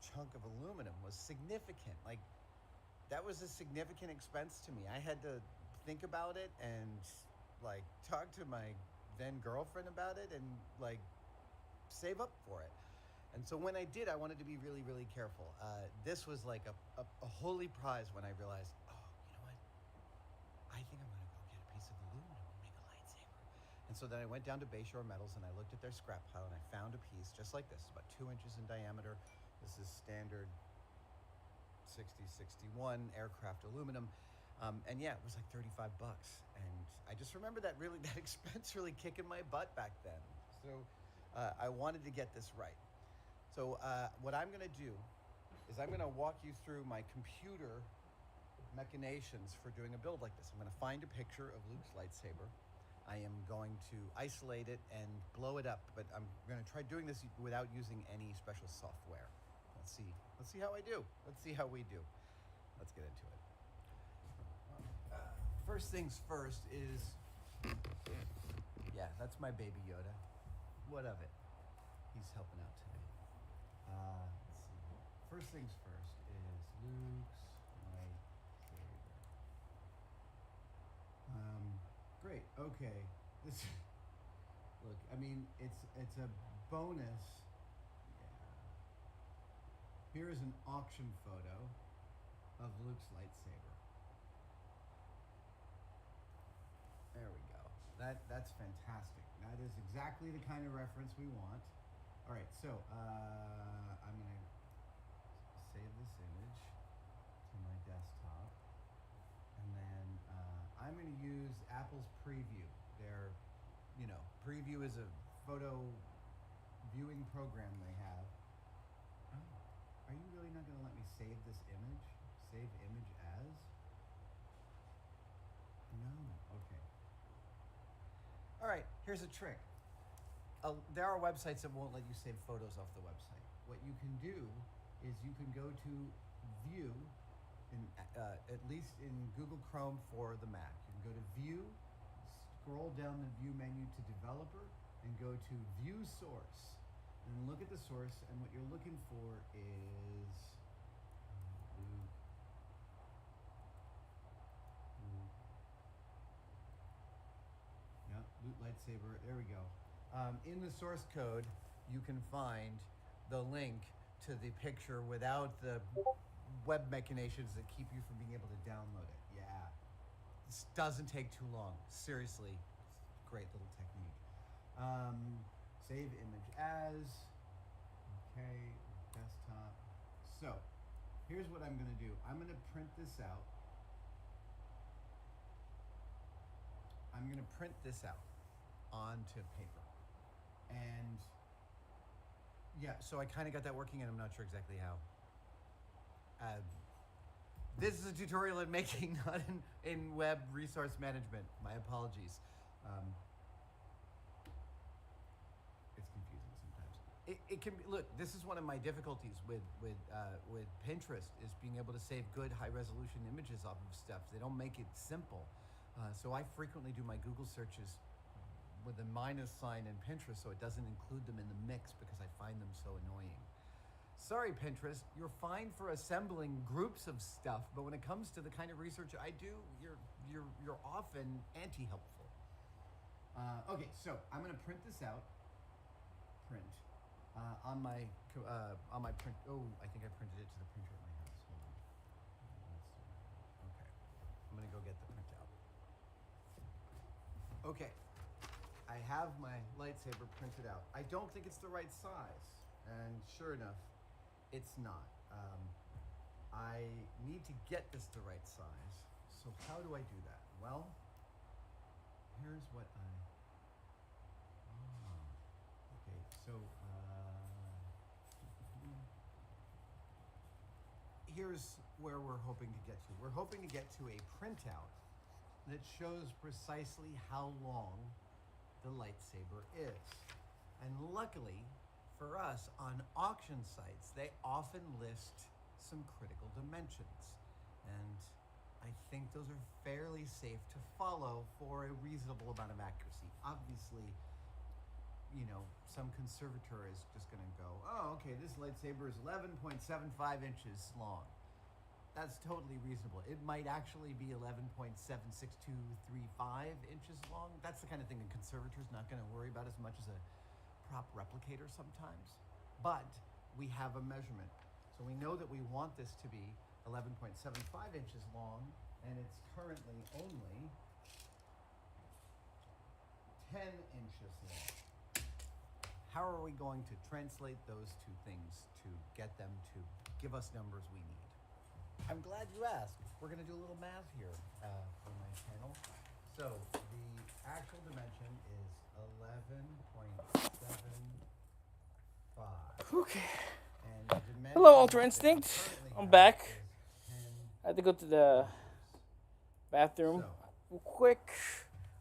F: chunk of aluminum was significant. Like, that was a significant expense to me. I had to think about it and talk to my then girlfriend about it and save up for it. And so when I did, I wanted to be really, really careful. This was like a holy prize when I realized, oh, you know what? I think I'm gonna go get a piece of aluminum and make a lightsaber. And so then I went down to Bayshore Metals and I looked at their scrap pile and I found a piece just like this, about 2 inches in diameter. This is standard 6061 aircraft aluminum. And yeah, it was like $35. And I just remember that expense really kicking my butt back then. So I wanted to get this right. So what I'm going to do is I'm going to walk you through my computer machinations for doing a build like this. I'm going to find a picture of Luke's lightsaber. I am going to isolate it and blow it up, but I'm going to try doing this without using any special software. Let's see how I do. Let's see how we do. Let's get into it. First things first is, yeah, that's my baby Yoda. What of it? He's helping out today. Let's see. First things first is Luke's lightsaber. Great. Okay. This. Look, I mean, it's a bonus. Yeah. Here is an auction photo of Luke's lightsaber. There we go. That's fantastic. That is exactly the kind of reference we want. All right, so I'm gonna save this image to my desktop, and then I'm gonna use Apple's Preview. Their, Preview is a photo viewing program they have. Oh, are you really not gonna let me save this image? Save image as? No. Okay. All right, here's a trick. There are websites that won't let you save photos off the website. What you can do is you can go to View, at least in Google Chrome for the Mac. You can go to View, scroll down the View menu to Developer, and go to View Source. And look at the source, and what you're looking for is Loot lightsaber. There we go. In the source code, you can find the link to the picture without the web machinations that keep you from being able to download it. Yeah. This doesn't take too long. Seriously, great little technique. Save image as. Okay, desktop. So, here's what I'm going to do. I'm going to print this out. Onto paper. And yeah, so I kind of got that working, and I'm not sure exactly how. This is a tutorial in making, not in web resource management. My apologies. It's confusing sometimes. It can be, look, this is one of my difficulties with Pinterest, is being able to save good high resolution images off of stuff. They don't make it simple. So I frequently do my Google searches with a minus sign in Pinterest, so it doesn't include them in the mix because I find them so annoying. Sorry, Pinterest, you're fine for assembling groups of stuff, but when it comes to the kind of research I do, you're often anti-helpful. Okay, so I'm going to print this out. Print on my print. Oh, I think I printed it to the printer at my house. Hold on. Okay, I'm going to go get the printout. Okay. I have my lightsaber printed out. I don't think it's the right size, and sure enough, it's not. I need to get this the right size, so how do I do that? Well, here's what okay, so here's where we're hoping to get to. We're hoping to get to a printout that shows precisely how long the lightsaber is. And luckily for us, on auction sites, they often list some critical dimensions. And I think those are fairly safe to follow for a reasonable amount of accuracy. Obviously, some conservator is just gonna go, oh, okay, this lightsaber is 11.75 inches long. That's totally reasonable. It might actually be 11.76235 inches long. That's the kind of thing a conservator's not going to worry about as much as a prop replicator sometimes. But we have a measurement. So we know that we want this to be 11.75 inches long, and it's currently only 10 inches long. How are we going to translate those two things to get them to give us numbers we need? I'm glad you asked. We're going to do a little math here for my channel. So the actual dimension is 11.75.
A: Okay.
F: And the dimension
A: Hello, Ultra
F: that you
A: Instinct.
F: currently
A: I'm
F: have
A: back.
F: is 10
A: I had to go to the bathroom real quick.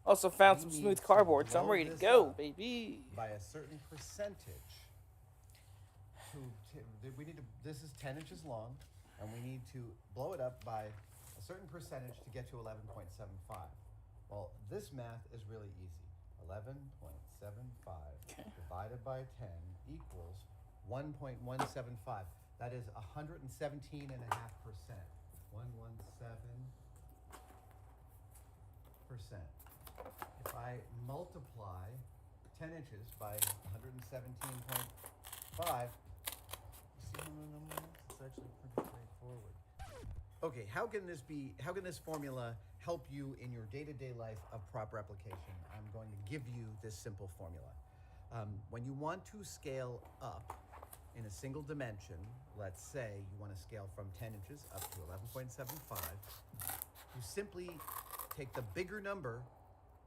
A: Also found some
F: we
A: smooth
F: need to
A: cardboard, so I'm
F: blow
A: ready to
F: this
A: go,
F: up
A: baby.
F: by a certain percentage. We need to. This is 10 inches long, and we need to blow it up by a certain percentage to get to 11.75. Well, this math is really easy. 11.75 divided by 10 equals 1.175. That is 117.5%. 117%. If I multiply 10 inches by 117.5, you see how the number is? It's actually pretty straightforward. Okay, how can this formula help you in your day-to-day life of prop replication? I'm going to give you this simple formula. When you want to scale up in a single dimension, let's say you want to scale from 10 inches up to 11.75, you simply take the bigger number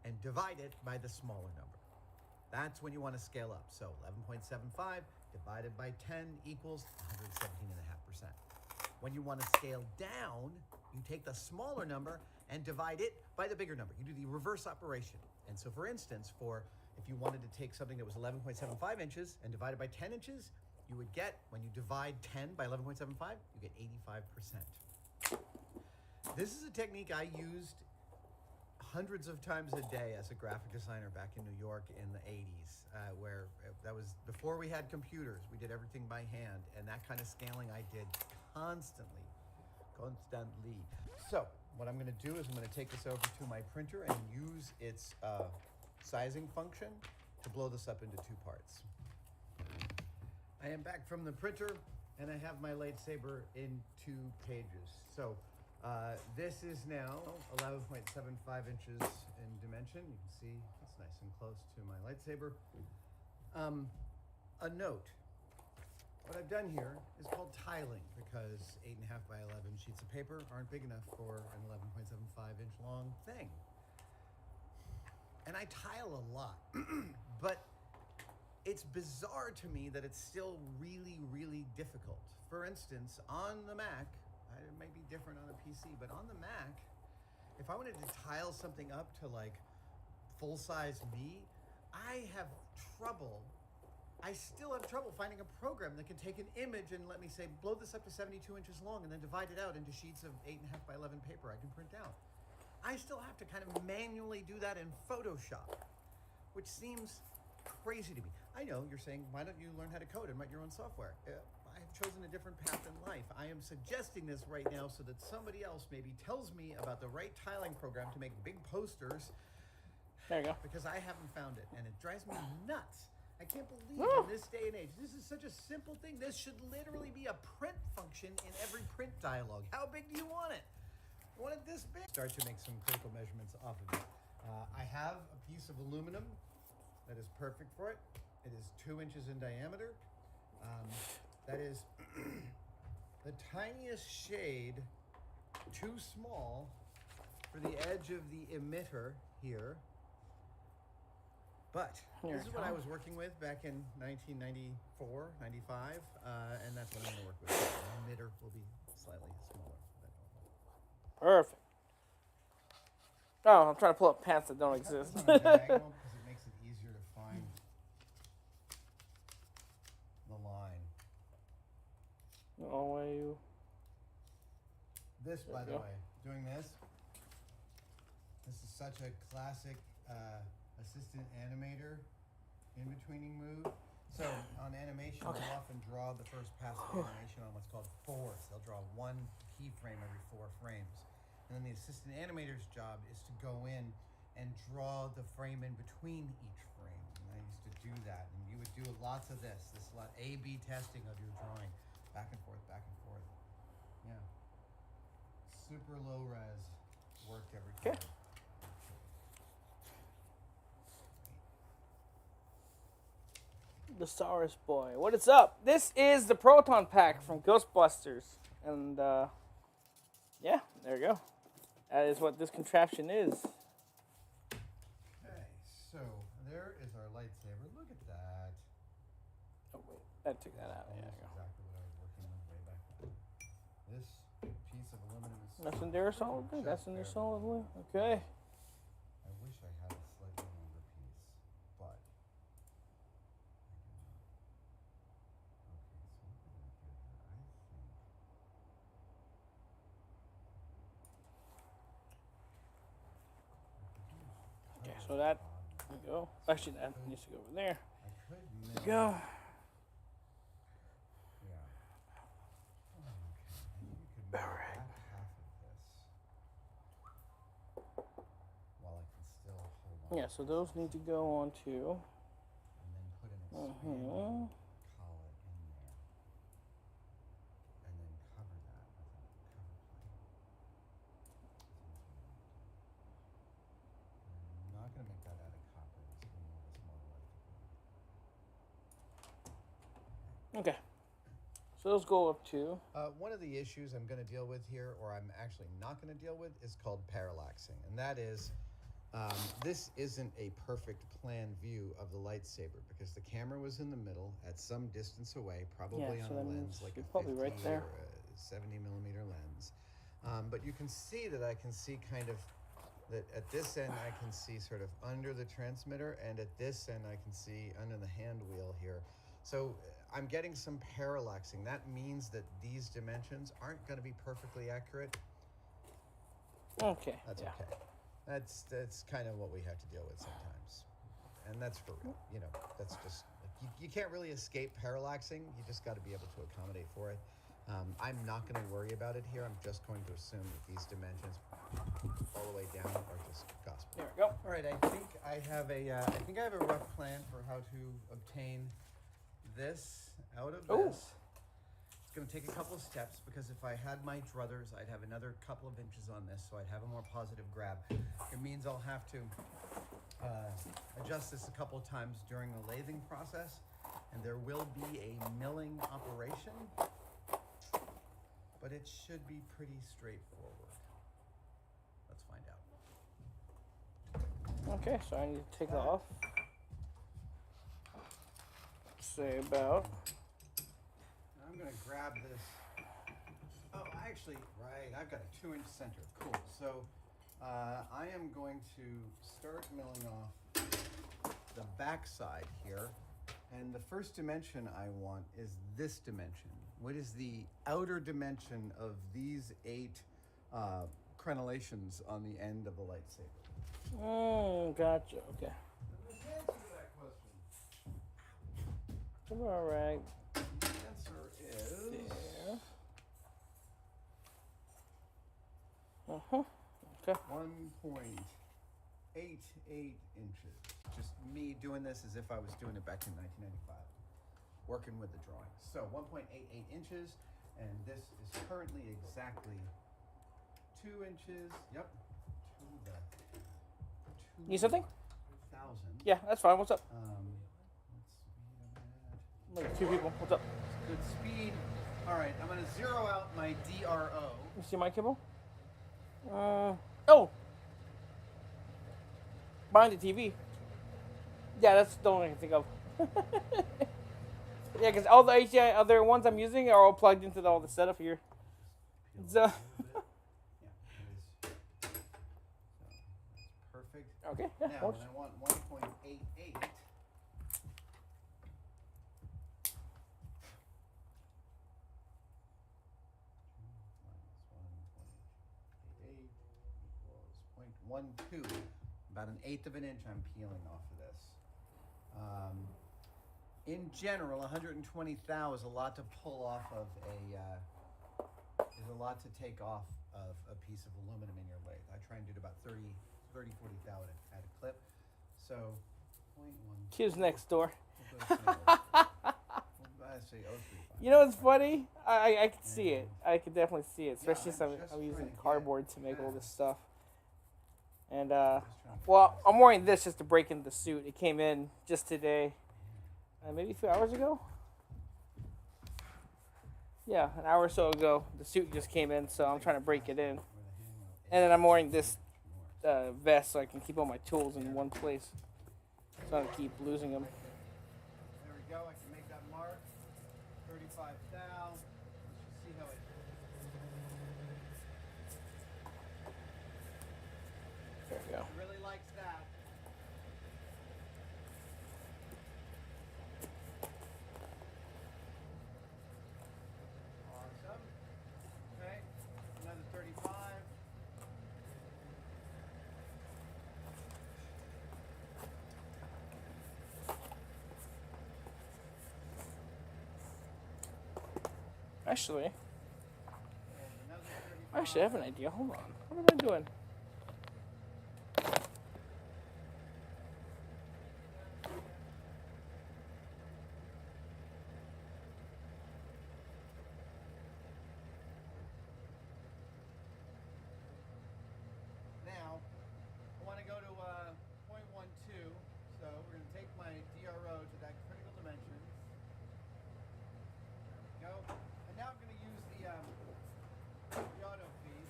F: and divide it by the smaller number. That's when you want to scale up. So 11.75 divided by 10 equals 117.5%. When you want to scale down, you take the smaller number and divide it by the bigger number. You do the reverse operation. And so for instance, if you wanted to take something that was 11.75 inches and divide it by 10 inches, you would get, when you divide 10 by 11.75, you get 85%. This is a technique I used hundreds of times a day as a graphic designer back in New York in the 80s, where that was before we had computers. We did everything by hand, and that kind of scaling I did constantly. So what I'm going to do is I'm going to take this over to my printer and use its sizing function to blow this up into two parts. I am back from the printer, and I have my lightsaber in 2 pages. So this is now 11.75 inches in dimension. You can see it's nice and close to my lightsaber. A note. What I've done here is called tiling, because 8.5 by 11 sheets of paper aren't big enough for an 11.75 inch long thing. And I tile a lot, but it's bizarre to me that it's still really, really difficult. For instance, on the Mac, it may be different on a PC, but on the Mac, if I wanted to tile something up to like full-size me, I still have trouble finding a program that can take an image and let me say, blow this up to 72 inches long and then divide it out into sheets of 8.5 by 11 paper I can print out. I still have to kind of manually do that in Photoshop, which seems crazy to me. I know you're saying, why don't you learn how to code and write your own software? I have chosen a different path in life. I am suggesting this right now so that somebody else maybe tells me about the right tiling program to make big posters.
A: There you go.
F: Because I haven't found it, and it drives me nuts. I can't believe in this day and age, this is such a simple thing. This should literally be a print function in every print dialogue. How big do you want it? I want it this big. Start to make some critical measurements off of it. I have a piece of aluminum that is perfect for it. It is 2 inches in diameter. That is the tiniest shade too small for the edge of the emitter here. But this is what I was working with back in 1994, 95, and that's what I'm going to work with. The emitter will be slightly smaller than normal.
A: Perfect. Oh, I'm trying to pull up pants that don't exist.
F: It's on a diagonal because it makes it easier to find the line.
A: Oh, you.
F: This, by the way, doing this is such a classic assistant animator in-betweening move. So on animation, they'll often draw the first pass of animation on what's called fours. They'll draw 1 keyframe every 4 frames. And then the assistant animator's job is to go in and draw the frame in between each frame. And I used to do that. And you would do lots of this lot A/B testing of your drawing. Back and forth, back and forth. Yeah. Super low res worked every time.
A: The Saurus boy. What is up? This is the Proton pack from Ghostbusters. And, yeah, there you go. That is what this contraption is.
F: So there is our lightsaber. Look at that.
A: Oh wait, that took that out. Yeah.
F: Almost exactly what I was working with way back then. This piece of aluminum is.
A: That's in there solidly. That's in there solidly. Okay.
F: I wish I had a slightly longer piece, but I do not.
A: Okay,
F: Okay, so what did I do here? I think.
A: so that. There we go. Actually, that needs to go over there.
F: I could
A: There
F: mill.
A: we go.
F: Yeah. Okay. And you could mill
A: Alright.
F: back half of this while I can still hold on.
A: Yeah, so those need to go onto.
F: And then put an expanding
A: Mhm.
F: collet in there. And then cover that with a cover plate. I'm not going to make that out of copper. It's going to be a small light.
A: Okay. So those go up too.
F: One of the issues I'm going to deal with here, or I'm actually not going to deal with, is called parallaxing. And that is, this isn't a perfect plan view of the lightsaber because the camera was in the middle at some distance away, probably
A: Yeah, so
F: on a
A: that
F: lens
A: means
F: like
A: you're
F: a
A: probably
F: 50
A: right there.
F: or a 70 millimeter lens. But you can see that I can see kind of that at this end I can see sort of under the transmitter, and at this end I can see under the hand wheel here. So I'm getting some parallaxing. That means that these dimensions aren't going to be perfectly accurate.
A: Okay.
F: That's
A: yeah.
F: okay. That's kind of what we have to deal with sometimes, and that's for real. You know, that's just like, you can't really escape parallaxing. You just got to be able to accommodate for it. I'm not going to worry about it here. I'm just going to assume that these dimensions all the way down are just gospel.
A: There we go.
F: All right, I think I have a rough plan for how to obtain this out of
A: Ooh.
F: this. It's going to take a couple of steps because if I had my druthers, I'd have another couple of inches on this, so I'd have a more positive grab. It means I'll have to adjust this a couple of times during the lathing process, and there will be a milling operation, but it should be pretty straightforward. Let's find out.
A: Okay, so I need to take off. Say about.
F: I'm going to grab this. Oh, actually, right, I've got a 2-inch center. Cool. So I am going to start milling off the back side here. And the first dimension I want is this dimension. What is the outer dimension of these 8 crenellations on the end of the lightsaber?
A: Gotcha. Okay.
F: Answer that question.
A: All right.
F: The answer is
A: There. Okay.
F: 1.88 inches. Just me doing this as if I was doing it back in 1995, working with the drawing. So 1.88 inches, and this is currently exactly 2 inches. Yep. To the
A: Need something?
F: 2,000.
A: Yeah, that's fine. What's up?
F: What speed am I at?
A: Like 2 people. What's up?
F: Good speed. All right, I'm going to zero out my DRO.
A: You see my cable? Oh. Behind the TV. Yeah, that's the only thing I can think of. Yeah, because all the HDI other ones I'm using are all plugged into all the setup here. So.
F: Yeah, it is. So that's perfect.
A: Okay. Yeah.
F: Now,
A: works.
F: and I want 1.88. Equals 0.12. About 1/8 of an inch I'm peeling off of this. In general, 120 thou is a lot to pull off of is a lot to take off of a piece of aluminum in your lathe. I try and do about 30, 40 thou at a clip. So 0.1.
A: Kids next door.
F: We'll go to I say 0.35.
A: You know what's funny? I can see it. I can definitely see it, especially
F: I'm
A: since
F: just
A: I'm using
F: trying to get
A: cardboard to make all this
F: fast.
A: stuff. And
F: Just trying to
A: well,
F: fast.
A: I'm wearing this just to break into the suit. It came in just today, maybe a few hours ago. Yeah, an hour or so ago. The suit just came in, so I'm trying to break it in.
F: Where the handle
A: And then I'm wearing this
F: is more.
A: vest so I can keep all my tools in one place. So I don't keep losing them.
D: There we go. I can make that mark. 35 thou. Let's just see how it.
A: There we go.
D: It really likes that. Awesome. Okay. Another 35.
A: Actually,
D: And another 35.
A: I have an idea. Hold on. What am I doing?
D: Now, I want to go to 0.12, so we're going to take my DRO to that critical dimension. There we go. And now I'm going to use the auto feed.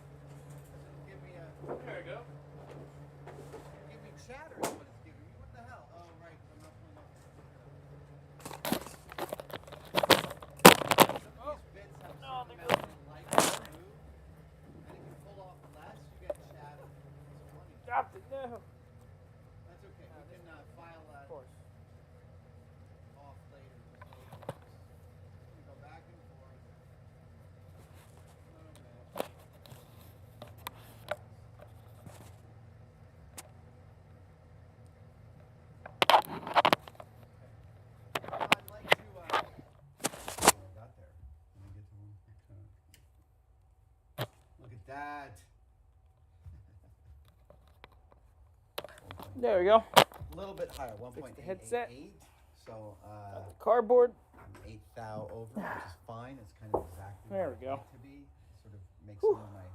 D: It'll give me a...
A: There we go.
D: Give me chatter is what it's giving me. What the hell? Oh, right. I'm not pulling up. Some of these bits have a certain amount of light to move. And if you pull off less, you get chatter. It's funny.
A: Dropped it. No.
D: That's okay. We can file that
A: Of course.
D: off later. So we go back and forth. Okay. I'd like to. I got there. Let me get to one. Look at that.
A: There we go.
D: A little bit higher, 1.888.
A: headset.
D: So
A: Cardboard.
D: I'm 8 thou over, which is fine. It's kind of exactly
A: There
D: where
A: we
D: I
A: go.
D: need to be. Sort of make some of my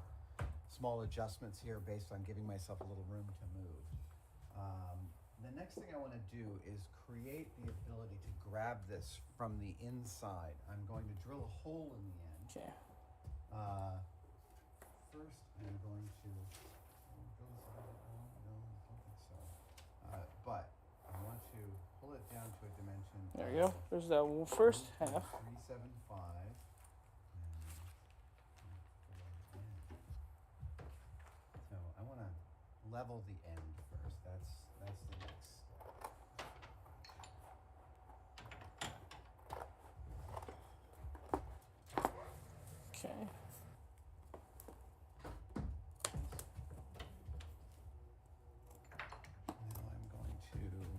D: small adjustments here based on giving myself a little room to move. The next thing I want to do is create the ability to grab this from the inside. I'm going to drill a hole in the end.
A: Okay.
D: First, I'm going to drill this a little bit more. No, I don't think so. But I want to pull it down to a dimension.
A: There we go. There's that first half.
D: 375. So I want to level the end first. That's the next step.
A: Okay.
D: Now I'm going to drill in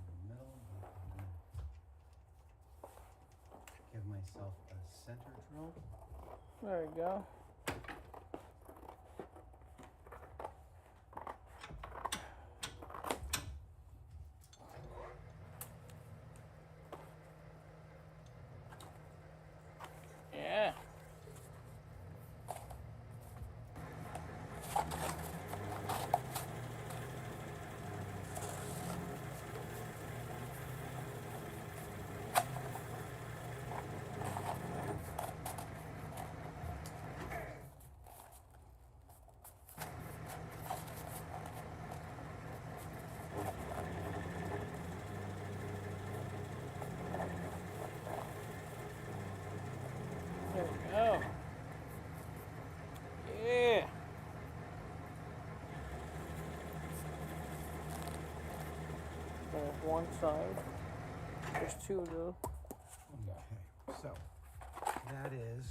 D: the middle. Give myself a center drill.
A: There we go. Yeah. There we go. Yeah. There's one side. There's two though.
D: Okay, so that is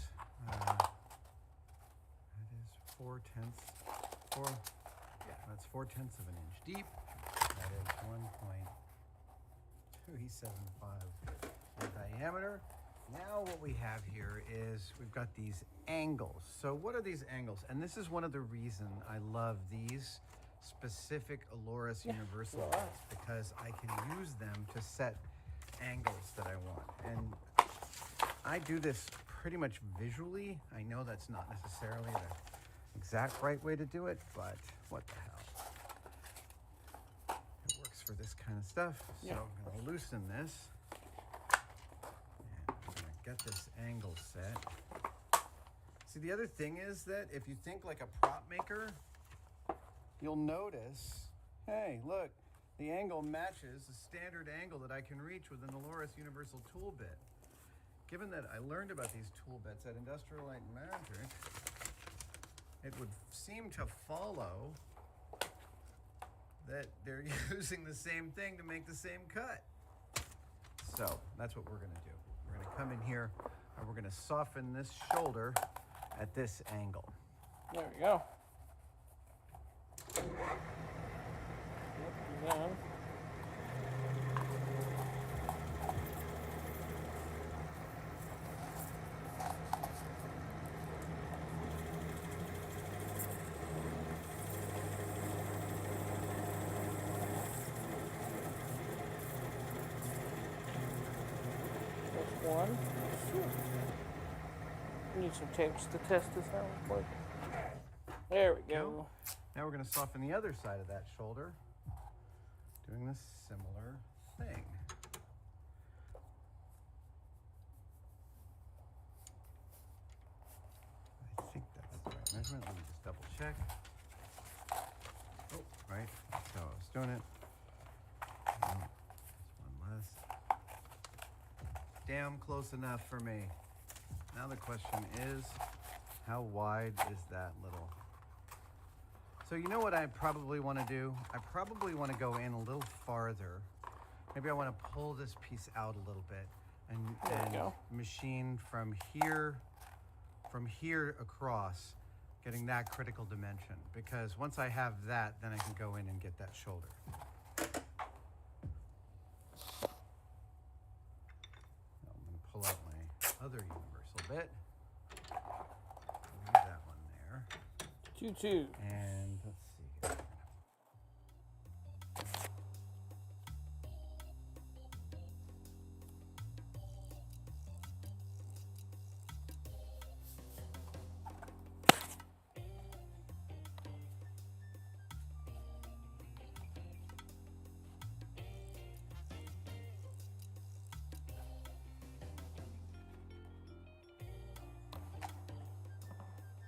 D: 4/10. That's 4/10 of an inch deep. That is 1.375 in diameter. Now what we have here is we've got these angles. So what are these angles? And this is one of the reasons I love these specific Aloris Universal
A: wow.
D: lights, because I can use them to set angles that I want. And I do this pretty much visually. I know that's not necessarily the exact right way to do it, but what the hell. It works for this kind of stuff. So
A: Yeah.
D: I'm going to loosen this. And I'm going to get this angle set. See, the other thing is that if you think like a prop maker, you'll notice, hey, look, the angle matches the standard angle that I can reach with an Aloris Universal Tool Bit. Given that I learned about these tool bits at Industrial Light and Magic, it would seem to follow that they're using the same thing to make the same cut. So that's what we're gonna do. We're gonna come in here and we're gonna soften this shoulder at this angle.
A: There we go. Yep, one. Need some tapes to test this out real quick. There we go.
D: Now we're going to soften the other side of that shoulder, doing the similar thing. I think that's the right measurement. Let me just double check. Oh, right. That's how I was doing it. Just one less. Damn close enough for me. Now the question is, how wide is that little? So you know what I probably want to do? I probably want to go in a little farther. Maybe I want to pull this piece out a little bit and machine from here across, getting that critical dimension. Because once I have that, then I can go in and get that shoulder. Pull out my other universal bit. Leave that one there.
A: 2-2.
D: And let's see here.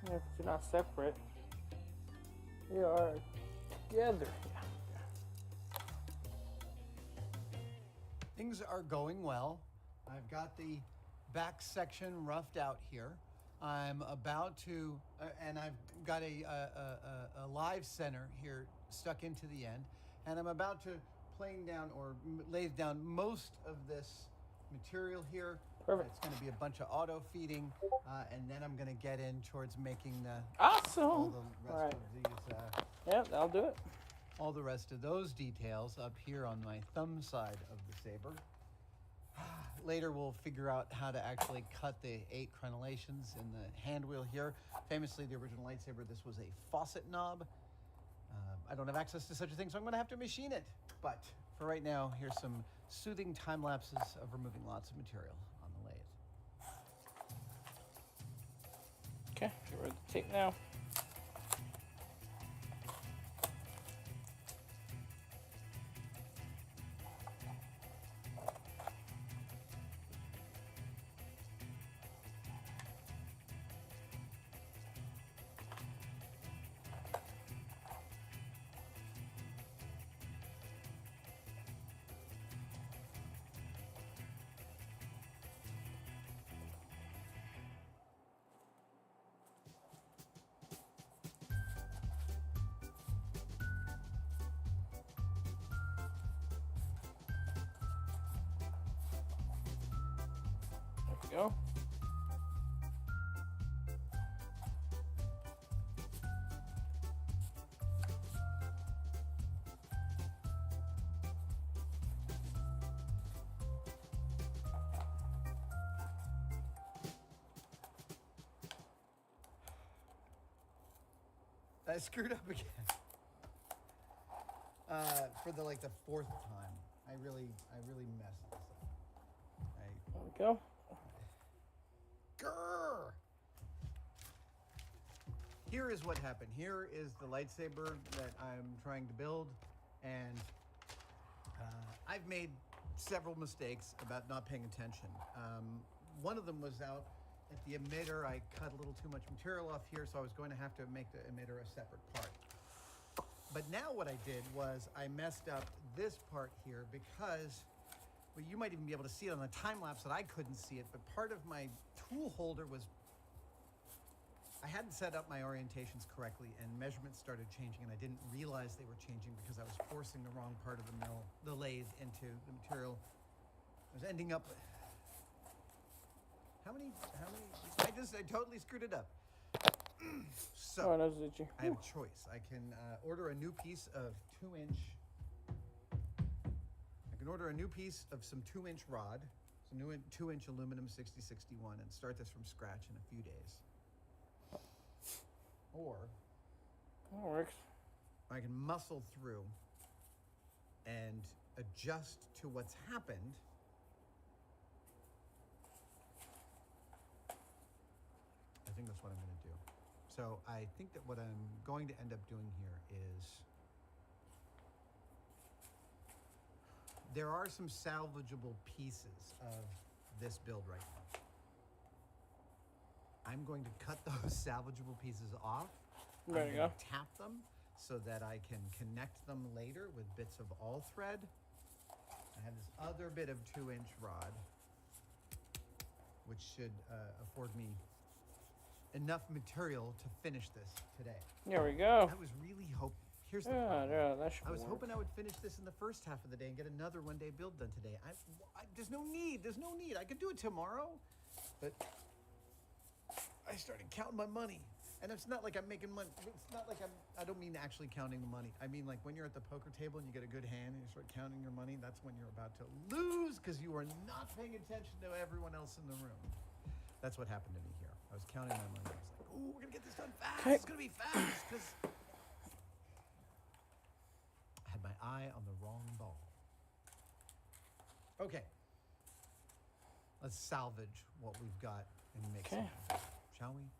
A: If you're not separate, they are together.
D: Things are going well. I've got the back section roughed out here. I'm about to, and I've got a live center here stuck into the end, and I'm about to plane down or lay down most of this material here.
A: Perfect.
D: It's going to be a bunch of auto feeding, and then I'm going to get in towards making the
A: Awesome.
D: all the rest of these.
A: Yeah, that'll do it.
D: All the rest of those details up here on my thumb side of the saber. Later we'll figure out how to actually cut the 8 crenellations in the hand wheel here. Famously, the original lightsaber, this was a faucet knob. I don't have access to such a thing, so I'm going to have to machine it. But for right now, here's some soothing time lapses of removing lots of material on the lathe.
A: Okay, get rid of the tape now. Go.
D: I screwed up again. For the 4th time. I really messed this up.
A: There we go.
D: Grr! Here is what happened. Here is the lightsaber that I'm trying to build, and I've made several mistakes about not paying attention. One of them was out at the emitter. I cut a little too much material off here, so I was going to have to make the emitter a separate part. But now what I did was I messed up this part here because, well, you might even be able to see it on the time lapse that I couldn't see it, but part of my tool holder was, I hadn't set up my orientations correctly and measurements started changing and I didn't realize they were changing because I was forcing the wrong part of the mill, the lathe into the material. I was ending up, how many, I totally screwed it up. So,
A: Oh, that's itchy.
D: I have a choice. I can order a new piece of 2-inch. I can order a new piece of some 2-inch rod, some new 2-inch aluminum 6061, and start this from scratch in a few days. Or
A: That works.
D: I can muscle through and adjust to what's happened. I think that's what I'm going to do. So I think that what I'm going to end up doing here is there are some salvageable pieces of this build right now. I'm going to cut those salvageable pieces off.
A: There
D: I'm
A: you
D: going
A: go.
D: to tap them so that I can connect them later with bits of all thread. I have this other bit of 2-inch rod, which should afford me enough material to finish this today.
A: There we go.
D: I was really hoping. Here's the
A: Yeah,
D: problem.
A: yeah, that should
D: I was
A: work.
D: hoping I would finish this in the first half of the day and get another one-day build done today. There's no need. There's no need. I could do it tomorrow, but I started counting my money, and it's not like I'm making money. It's not like I don't mean actually counting the money. I mean like when you're at the poker table and you get a good hand and you start counting your money. That's when you're about to lose because you are not paying attention to everyone else in the room. That's what happened to me here. I was counting my money. I was like, "Ooh, we're gonna get this done fast.
A: Okay.
D: It's gonna be fast," because I had my eye on the wrong ball. Okay, let's salvage what we've got and make
A: Okay.
D: something, shall we? Okay.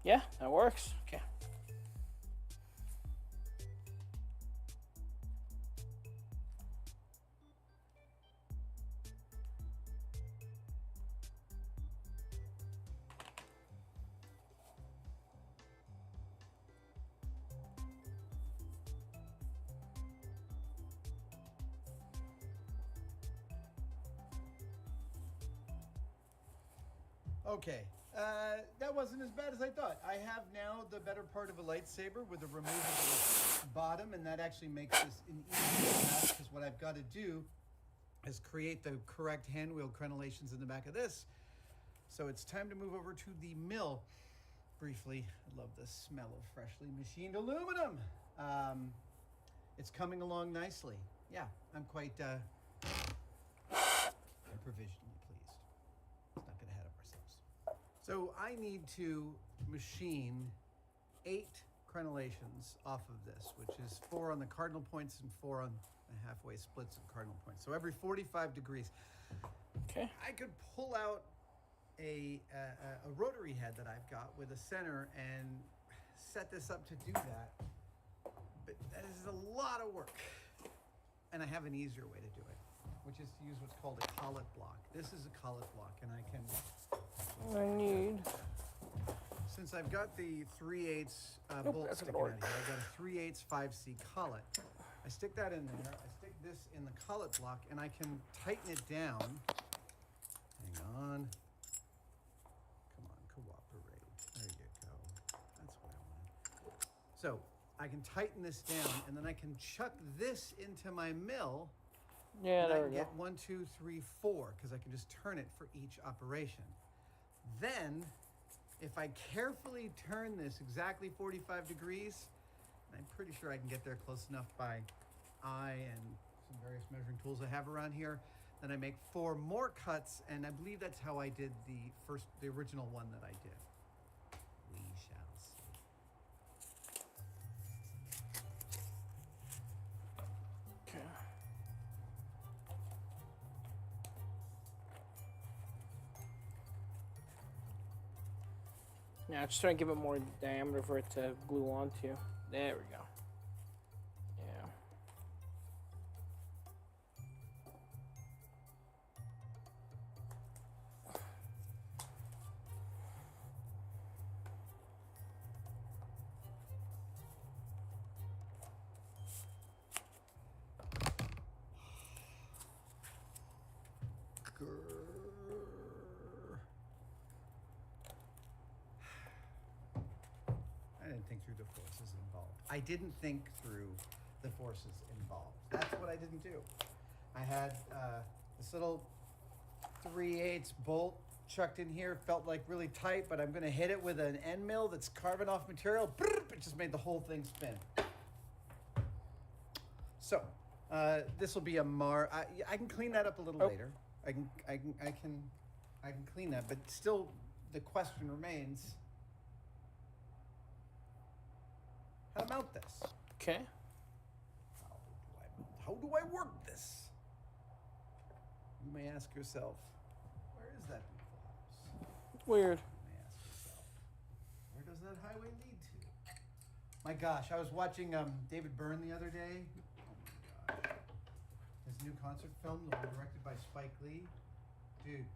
A: Yeah, that works. Okay.
D: Okay, that wasn't as bad as I thought. I have now the better part of a lightsaber with a removable bottom, and that actually makes this an easier task because what I've got to do is create the correct hand wheel crenellations in the back of this. So it's time to move over to the mill briefly. I love the smell of freshly machined aluminum. It's coming along nicely. Yeah, I'm quite provisionally pleased. Let's not get ahead of ourselves. So I need to machine 8 crenellations off of this, which is 4 on the cardinal points and 4 on the halfway splits of cardinal points. So every 45 degrees.
A: Okay.
D: I could pull out a rotary head that I've got with a center and set this up to do that. But that is a lot of work. And I have an easier way to do it, which is to use what's called a collet block. This is a collet block, and I can...
A: I need...
D: Since I've got the 3/8 bolt
A: that's
D: sticking
A: gonna
D: out
A: work.
D: here, I've got a 3/8 5C collet. I stick that in there. I stick this in the collet block, and I can tighten it down. Hang on. Come on, cooperate. There you go. That's what I want. So I can tighten this down, and then I can chuck this into my mill.
A: Yeah,
D: And I
A: there
D: can
A: we go.
D: get 1, 2, 3, 4, because I can just turn it for each operation. Then, if I carefully turn this exactly 45 degrees, and I'm pretty sure I can get there close enough by eye and some various measuring tools I have around here, Then I make 4 more cuts, and I believe that's how I did the original one that I did. We shall see.
A: Okay. Now, just trying to give it more diameter for it to glue onto. There we go. Yeah.
D: I didn't think through the forces involved. I didn't think through the forces involved. That's what I didn't do. I had this little 3/8 bolt chucked in here. Felt like really tight, but I'm going to hit it with an end mill that's carving off material. It just made the whole thing spin. So this will be a I can clean that up a little later. I can clean that, but still the question remains: how to mount this?
A: Okay.
D: How do I work this? You may ask yourself, where is that beautiful house?
A: Weird.
D: You may ask yourself, where does that highway lead to? My gosh, I was watching David Byrne the other day. Oh my gosh. His new concert film, the one directed by Spike Lee. Dude,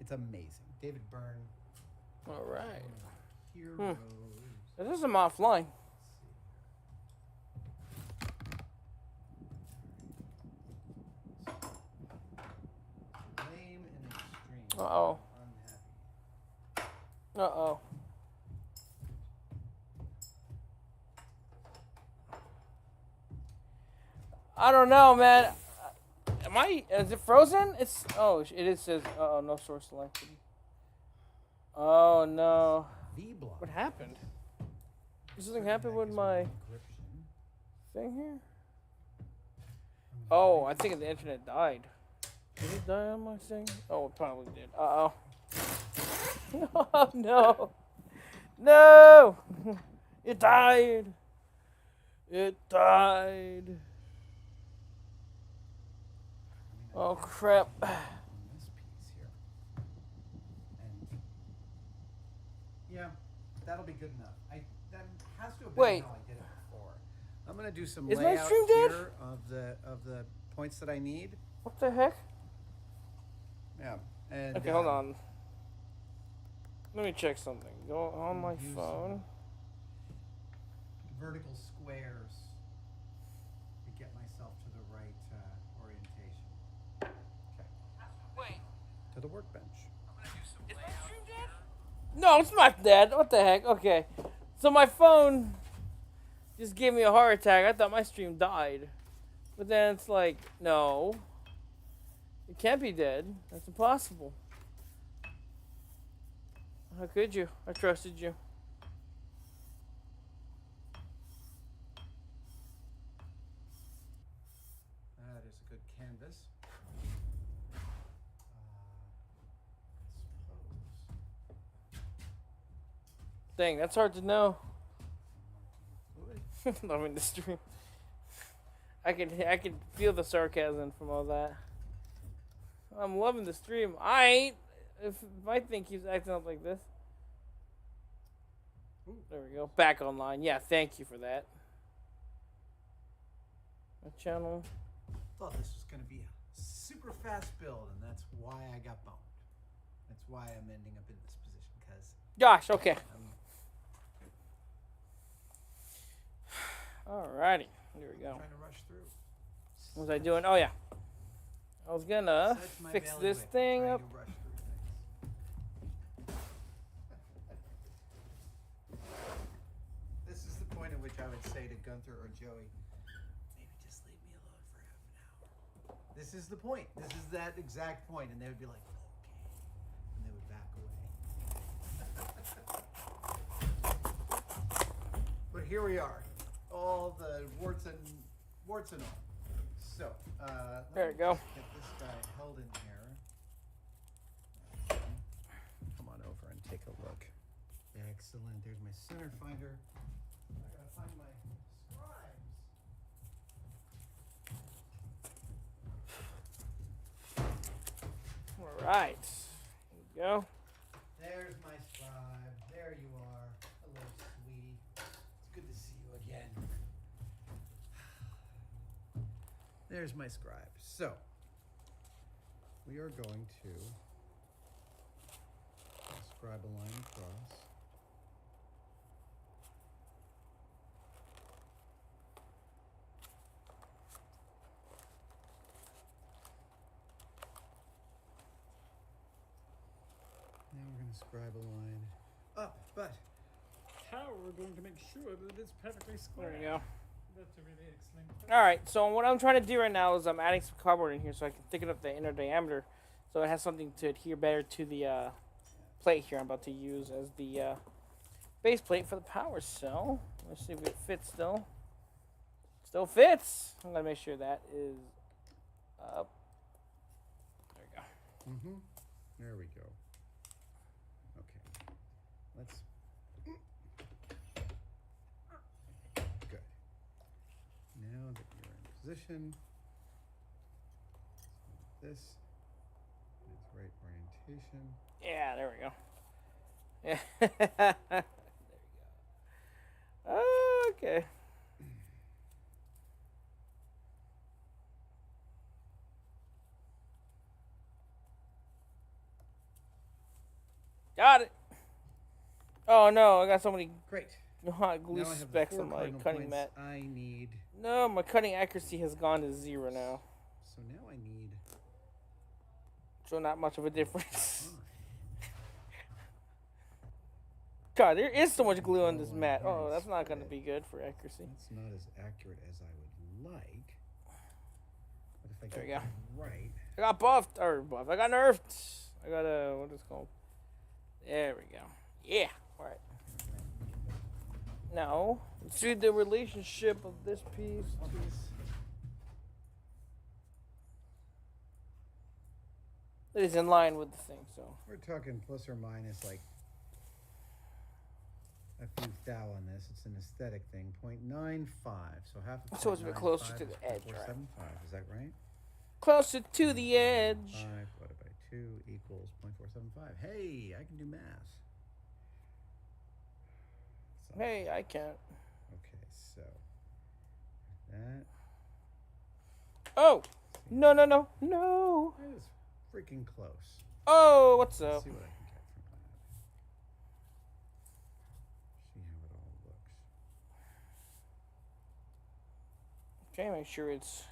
D: it's amazing. David Byrne.
A: All right.
D: Heroes.
A: This is them offline.
D: Lame and extreme.
A: Uh-oh.
D: Unhappy.
A: Uh-oh. I don't know, man. Is it frozen? It says, no source selected. Oh, no.
D: V-block.
A: What happened? Does something happen with my thing here? Oh, I think the internet died. Did it die on my thing? Oh, it probably did. Uh-oh. Oh, no. No! It died. It died. Oh, crap.
D: This piece here. And yeah, that'll be good enough. That has to have been
A: Wait.
D: how I did it before. I'm gonna do some
A: Is my
D: layout
A: stream dead?
D: here of the points that I need.
A: What the heck?
D: Yeah. And
A: Okay, hold on. Let me check something. Go on my
D: use
A: phone.
D: vertical squares to get myself to the right orientation. Okay.
A: Wait.
D: To the workbench.
A: Is my stream dead? No, it's not dead. What the heck? Okay. So my phone just gave me a heart attack. I thought my stream died. But then it's like, no. It can't be dead. That's impossible. How could you? I trusted you.
D: That is a good canvas.
A: Dang, that's hard to know. Loving the stream. I can feel the sarcasm from all that. I'm loving the stream. I ain't. If my thing keeps acting up like this. Ooh, there we go. Back online. Yeah, thank you for that. My channel.
D: Thought this was going to be a super fast build, and that's why I got boned. That's why I'm ending up in this position, because
A: Gosh, okay. Alrighty. Here we go.
D: I'm trying to rush through.
A: What was I doing? Oh, yeah. I was gonna
D: Such my
A: fix
D: bailiwick,
A: this thing
D: trying
A: up.
D: to rush through things. This is the point at which I would say to Gunther or Joey, maybe just leave me alone for half an hour. This is the point. This is that exact point, and they would be like, okay, and they would back away. But here we are, all the warts and all. So,
A: There
D: let
A: we go.
D: me just get this guy held in here. Come on over and take a look. Excellent. There's my center finder. I gotta find my scribes.
A: All right. There you go.
D: There's my scribe. There you are. Hello, sweetie. It's good to see you again. There's my scribe. So, we are going to scribe a line across. Now we're going to scribe a line up, but
G: How we're going to make sure that it's perfectly square.
A: There you go.
G: That's a really excellent.
A: All right. So what I'm trying to do right now is I'm adding some cardboard in here so I can thicken up the inner diameter, so it has something to adhere better to the plate here I'm about to use as the base plate for the power cell. Let's see if it fits still. Still fits. I'm gonna make sure that is up. There we go.
D: mm-hmm. There we go. Okay. Let's. Good. Now that you're in position, this its right orientation.
A: Yeah, there we go. Yeah. There we go. Okay. Got it. Oh no, I got so many
D: Great.
A: hot glue
D: Now I have the
A: specks
D: 4
A: on my
D: cardinal
A: cutting
D: points
A: mat.
D: I need.
A: No, my cutting accuracy has gone to 0 now.
D: So now I need.
A: So not much of a difference.
D: 5.
A: God, there is so much glue on this mat. Oh, that's not going to be good for accuracy.
D: That's not as accurate as I would like. But if I
A: There
D: get
A: we go.
D: it right.
A: I got buffed, or buffed. I got nerfed. I got what is it called? There we go. Yeah. All right. Now, let's see the relationship of this piece to it is in line with the thing, so.
D: We're talking plus or minus like a few thou on this. It's an aesthetic thing. 0.95. So half of
A: So it's a bit
D: 0.95
A: closer to
D: is
A: the edge, right?
D: 0.475. Is that right?
A: Closer to the edge.
D: 5 divided by 2 equals 0.475. Hey, I can do math. So-
A: Hey, I can't.
D: Okay, so that
A: Oh! No, no, no, no!
D: is freaking close.
A: Oh, what's
D: Let's
A: up?
D: see what I can get from that. See how it all looks.
A: Okay, make sure it's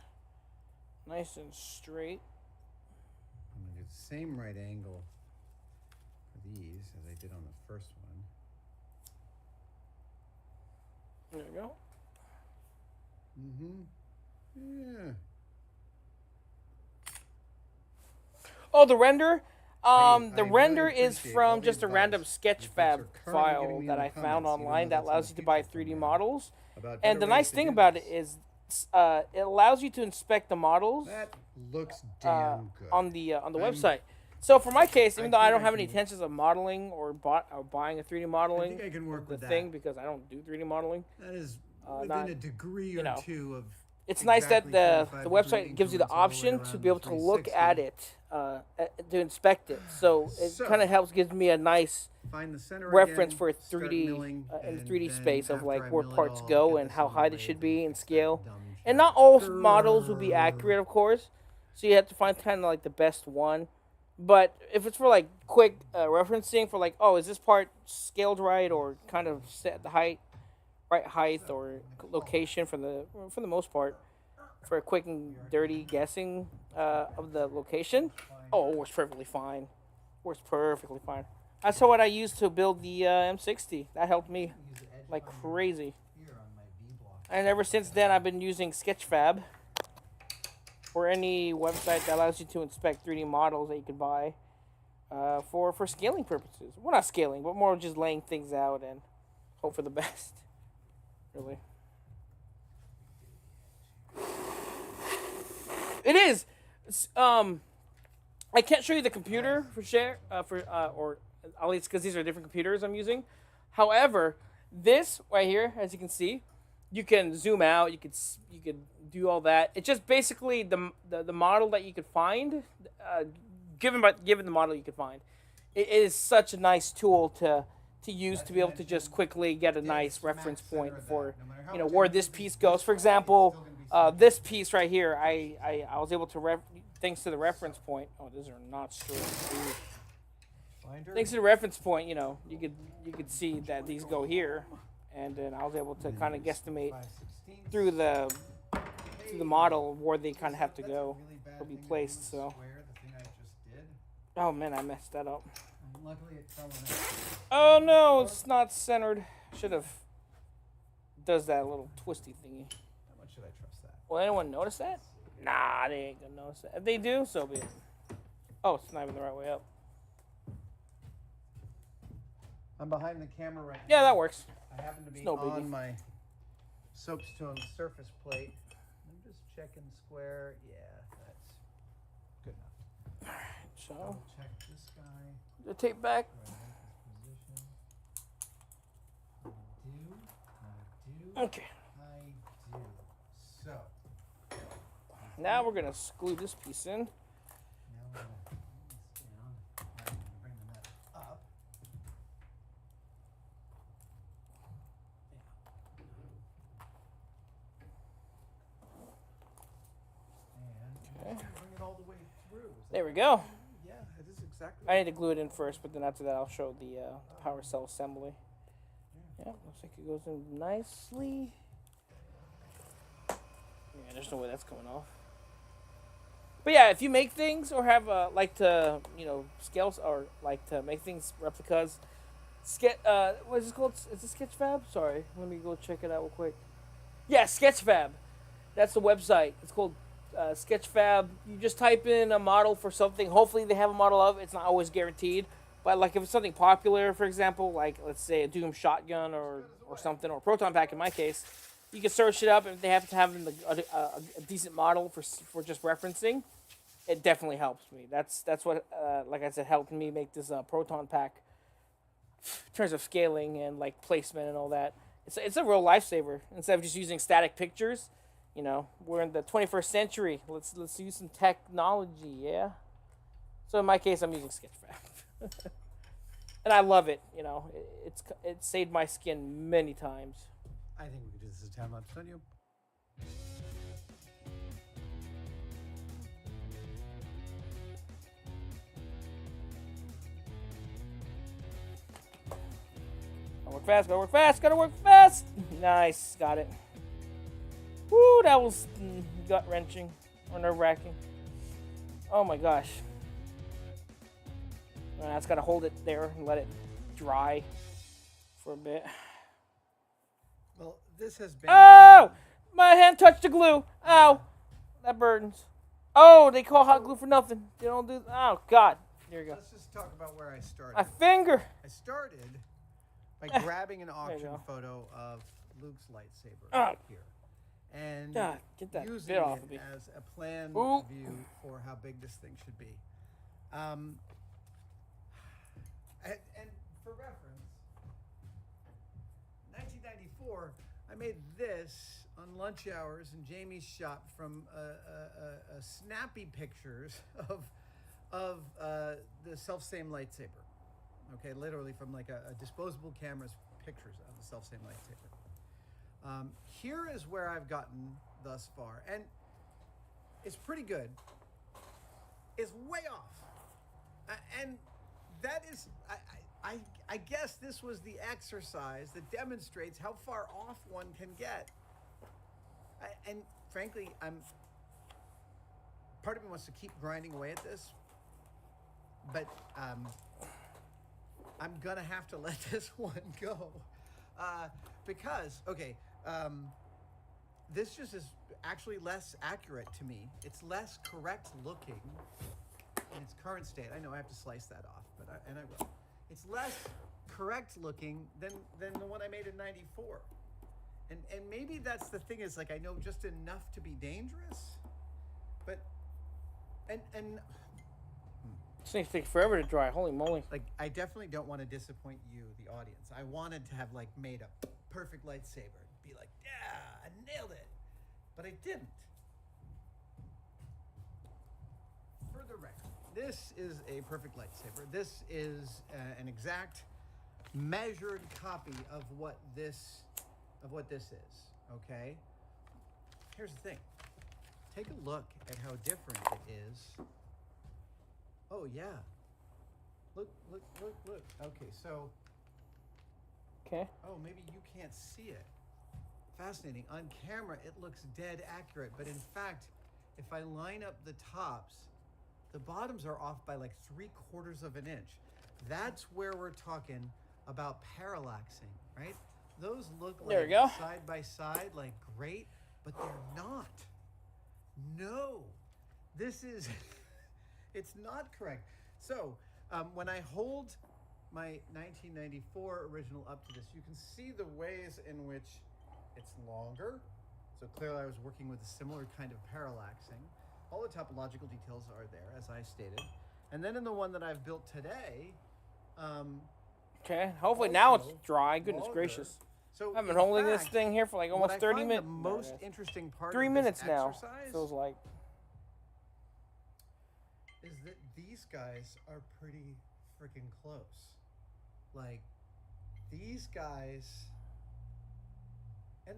A: nice and straight.
D: I'm going to do the same right angle for these as I did on the first one.
A: There we go.
D: Mm-hmm. Yeah.
A: Oh, the render?
D: Hey, I
A: The
D: really
A: render is
D: appreciate all
A: from
D: the
A: just a random
D: advice
A: sketch
D: you folks
A: fab
D: are currently
A: file
D: giving me in
A: that
D: the
A: I found
D: comments, even
A: online
D: though
A: that
D: that's in
A: allows
D: the
A: you to buy
D: future
A: 3D
D: someday,
A: models.
D: about
A: And the
D: better
A: nice
D: ways to
A: thing
D: do
A: about
D: this.
A: it is it allows you to inspect the models
D: That looks damn good.
A: on the
D: I'm-
A: website. So for my case, even
D: I
A: though I
D: think
A: don't
D: I
A: have any
D: can-
A: intentions of modeling or buying a 3D modeling
D: I can work
A: of the
D: with that.
A: thing because I don't do 3D modeling,
D: That is within
A: not-
D: a degree
A: you
D: or
A: know.
D: two of.
A: It's nice that the
D: 45
A: website
D: degree
A: gives you the
D: increments all the way
A: option to
D: around
A: be able
D: the
A: to look
D: 360.
A: at it, to inspect it. So it
D: So,
A: kind of helps, gives me a nice
D: Find the center
A: reference
D: again,
A: for a
D: start
A: 3D
D: milling,
A: in
D: and
A: 3D
D: then
A: space of
D: after
A: like
D: I
A: where
D: mill it
A: parts
D: all,
A: go
D: get
A: and
D: this
A: how
D: on the
A: high they
D: lathe
A: should
D: and
A: be in
D: fix that
A: scale.
D: dumb
A: And
D: shit.
A: not all models will be accurate, of course. So you have to find kind of like the best one. But if it's for like quick referencing for like, oh, is this part scaled right or kind of set the right height or location for the most part, for a quick and dirty guessing of the location, oh, it works perfectly fine. Works perfectly fine. That's what I used to build the M60. That helped me like crazy. And ever since then, I've been using Sketchfab or any website that allows you to inspect 3D models that you could buy for scaling purposes. Well, not scaling, but more just laying things out and hope for the best. Really. It is. I can't show you the computer for share or at least because these are different computers I'm using. However, this right here, as you can see, you can zoom out. You could do all that. It's just basically the model that you could find, given the model you could find. It is such a nice tool to use to be able to just quickly get a nice reference point for where this piece goes. For example, this piece right here, I was able to thanks to the reference point. Oh, these are not straight. Thanks to the reference point, you could see that these go here, and then I was able to kind of guesstimate through the model where they kind of have to go or be placed. So, oh man, I messed that up.
D: Luckily, it fell
A: Oh no, it's not centered. Should have. Does that little twisty thingy.
D: How much should I trust that?
A: Will anyone notice that? Nah, they ain't gonna notice that. If they do, so be it. Oh, it's not even the right way up.
D: I'm behind the camera right now.
A: Yeah, that works.
D: I happen to be
A: no
D: on
A: biggie.
D: my soapstone surface plate. I'm just checking square. Yeah, that's good enough.
A: Alright, so
D: I'll check this guy.
A: the tape back. Okay.
D: I do. So.
A: Now we're gonna glue this piece in.
D: Now we're going to bring this down. I'm going to bring the net up. And
A: Okay.
D: bring it all the way through.
A: There we go.
D: Yeah, it is exactly.
A: I need to glue it in first, but then after that I'll show the power cell assembly. Yeah, looks like it goes in nicely. Yeah, there's no way that's coming off. But yeah, if you make things or have like to scales or like to make things replicas, what is it called? Is it Sketchfab? Sorry, let me go check it out real quick. Yeah, Sketchfab. That's the website. It's called Sketchfab. You just type in a model for something. Hopefully they have a model of it. It's not always guaranteed. But like if it's something popular, for example, like let's say a Doom shotgun or something, or a Proton pack in my case, you can search it up, and if they have to have a decent model for just referencing, it definitely helps me. That's what like I said helped me make this Proton pack in terms of scaling and like placement and all that. It's a real lifesaver instead of just using static pictures. We're in the 21st century. Let's use some technology, yeah. So in my case, I'm using Sketchfab. And I love it. It saved my skin many times.
D: I think we could do this as a time lapse, don't you?
A: Gotta work fast. Nice, got it. Woo, that was gut-wrenching or nerve-wracking. Oh my gosh. I just gotta hold it there and let it dry for a bit.
D: Well, this has been.
A: Oh! My hand touched the glue. Ow. That burdens. Oh, they call hot glue for nothing. They don't do. Oh, God. Here we go.
D: Let's just talk about where I started.
A: My finger.
D: I started by grabbing an auction photo of Luke's lightsaber here. And
A: God, get that
D: using
A: bit off
D: it
A: of me.
D: as a planned
A: Ooh.
D: view for how big this thing should be. And for reference, 1994, I made this on lunch hours in Jamie's shop from snappy pictures of the self-same lightsaber. Okay, literally from like a disposable camera's pictures of the self-same lightsaber. Here is where I've gotten thus far, and it's pretty good. It's way off, and that is, I guess this was the exercise that demonstrates how far off one can get. And frankly, part of me wants to keep grinding away at this, but I'm gonna have to let this one go because this just is actually less accurate to me. It's less correct looking in its current state. I know I have to slice that off, but I will. It's less correct looking than the one I made in '94, and maybe that's the thing, is like I know just enough to be dangerous, But and
A: This thing takes forever to dry. Holy moly.
D: like I definitely don't want to disappoint you, the audience. I wanted to have like made a perfect lightsaber and be like, yeah, I nailed it. But I didn't. For the record, this is a perfect lightsaber. This is an exact measured copy of what this is. Okay. Here's the thing. Take a look at how different it is. Oh yeah. Look. Okay, so.
A: Okay.
D: Oh, maybe you can't see it. Fascinating. On camera, it looks dead accurate, but in fact, if I line up the tops, the bottoms are off by like 3/4 of an inch. That's where we're talking about parallaxing, right? Those look
A: There
D: like
A: we go.
D: side by side, like great, but they're not. No, this is, it's not correct. So when I hold my 1994 original up to this, you can see the ways in which it's longer. So clearly I was working with a similar kind of parallaxing. All the topological details are there, as I stated. And then in the one that I've built today,
A: Okay. Hopefully now it's
D: also
A: dry. Goodness
D: longer.
A: gracious.
D: So
A: I've been
D: in
A: holding this
D: fact,
A: thing here for like
D: what
A: almost
D: I
A: 30
D: find
A: minutes.
D: the most interesting part
A: 3
D: of
A: minutes
D: this
A: now.
D: exercise
A: Feels like.
D: is that these guys are pretty freaking close. Like, these guys, and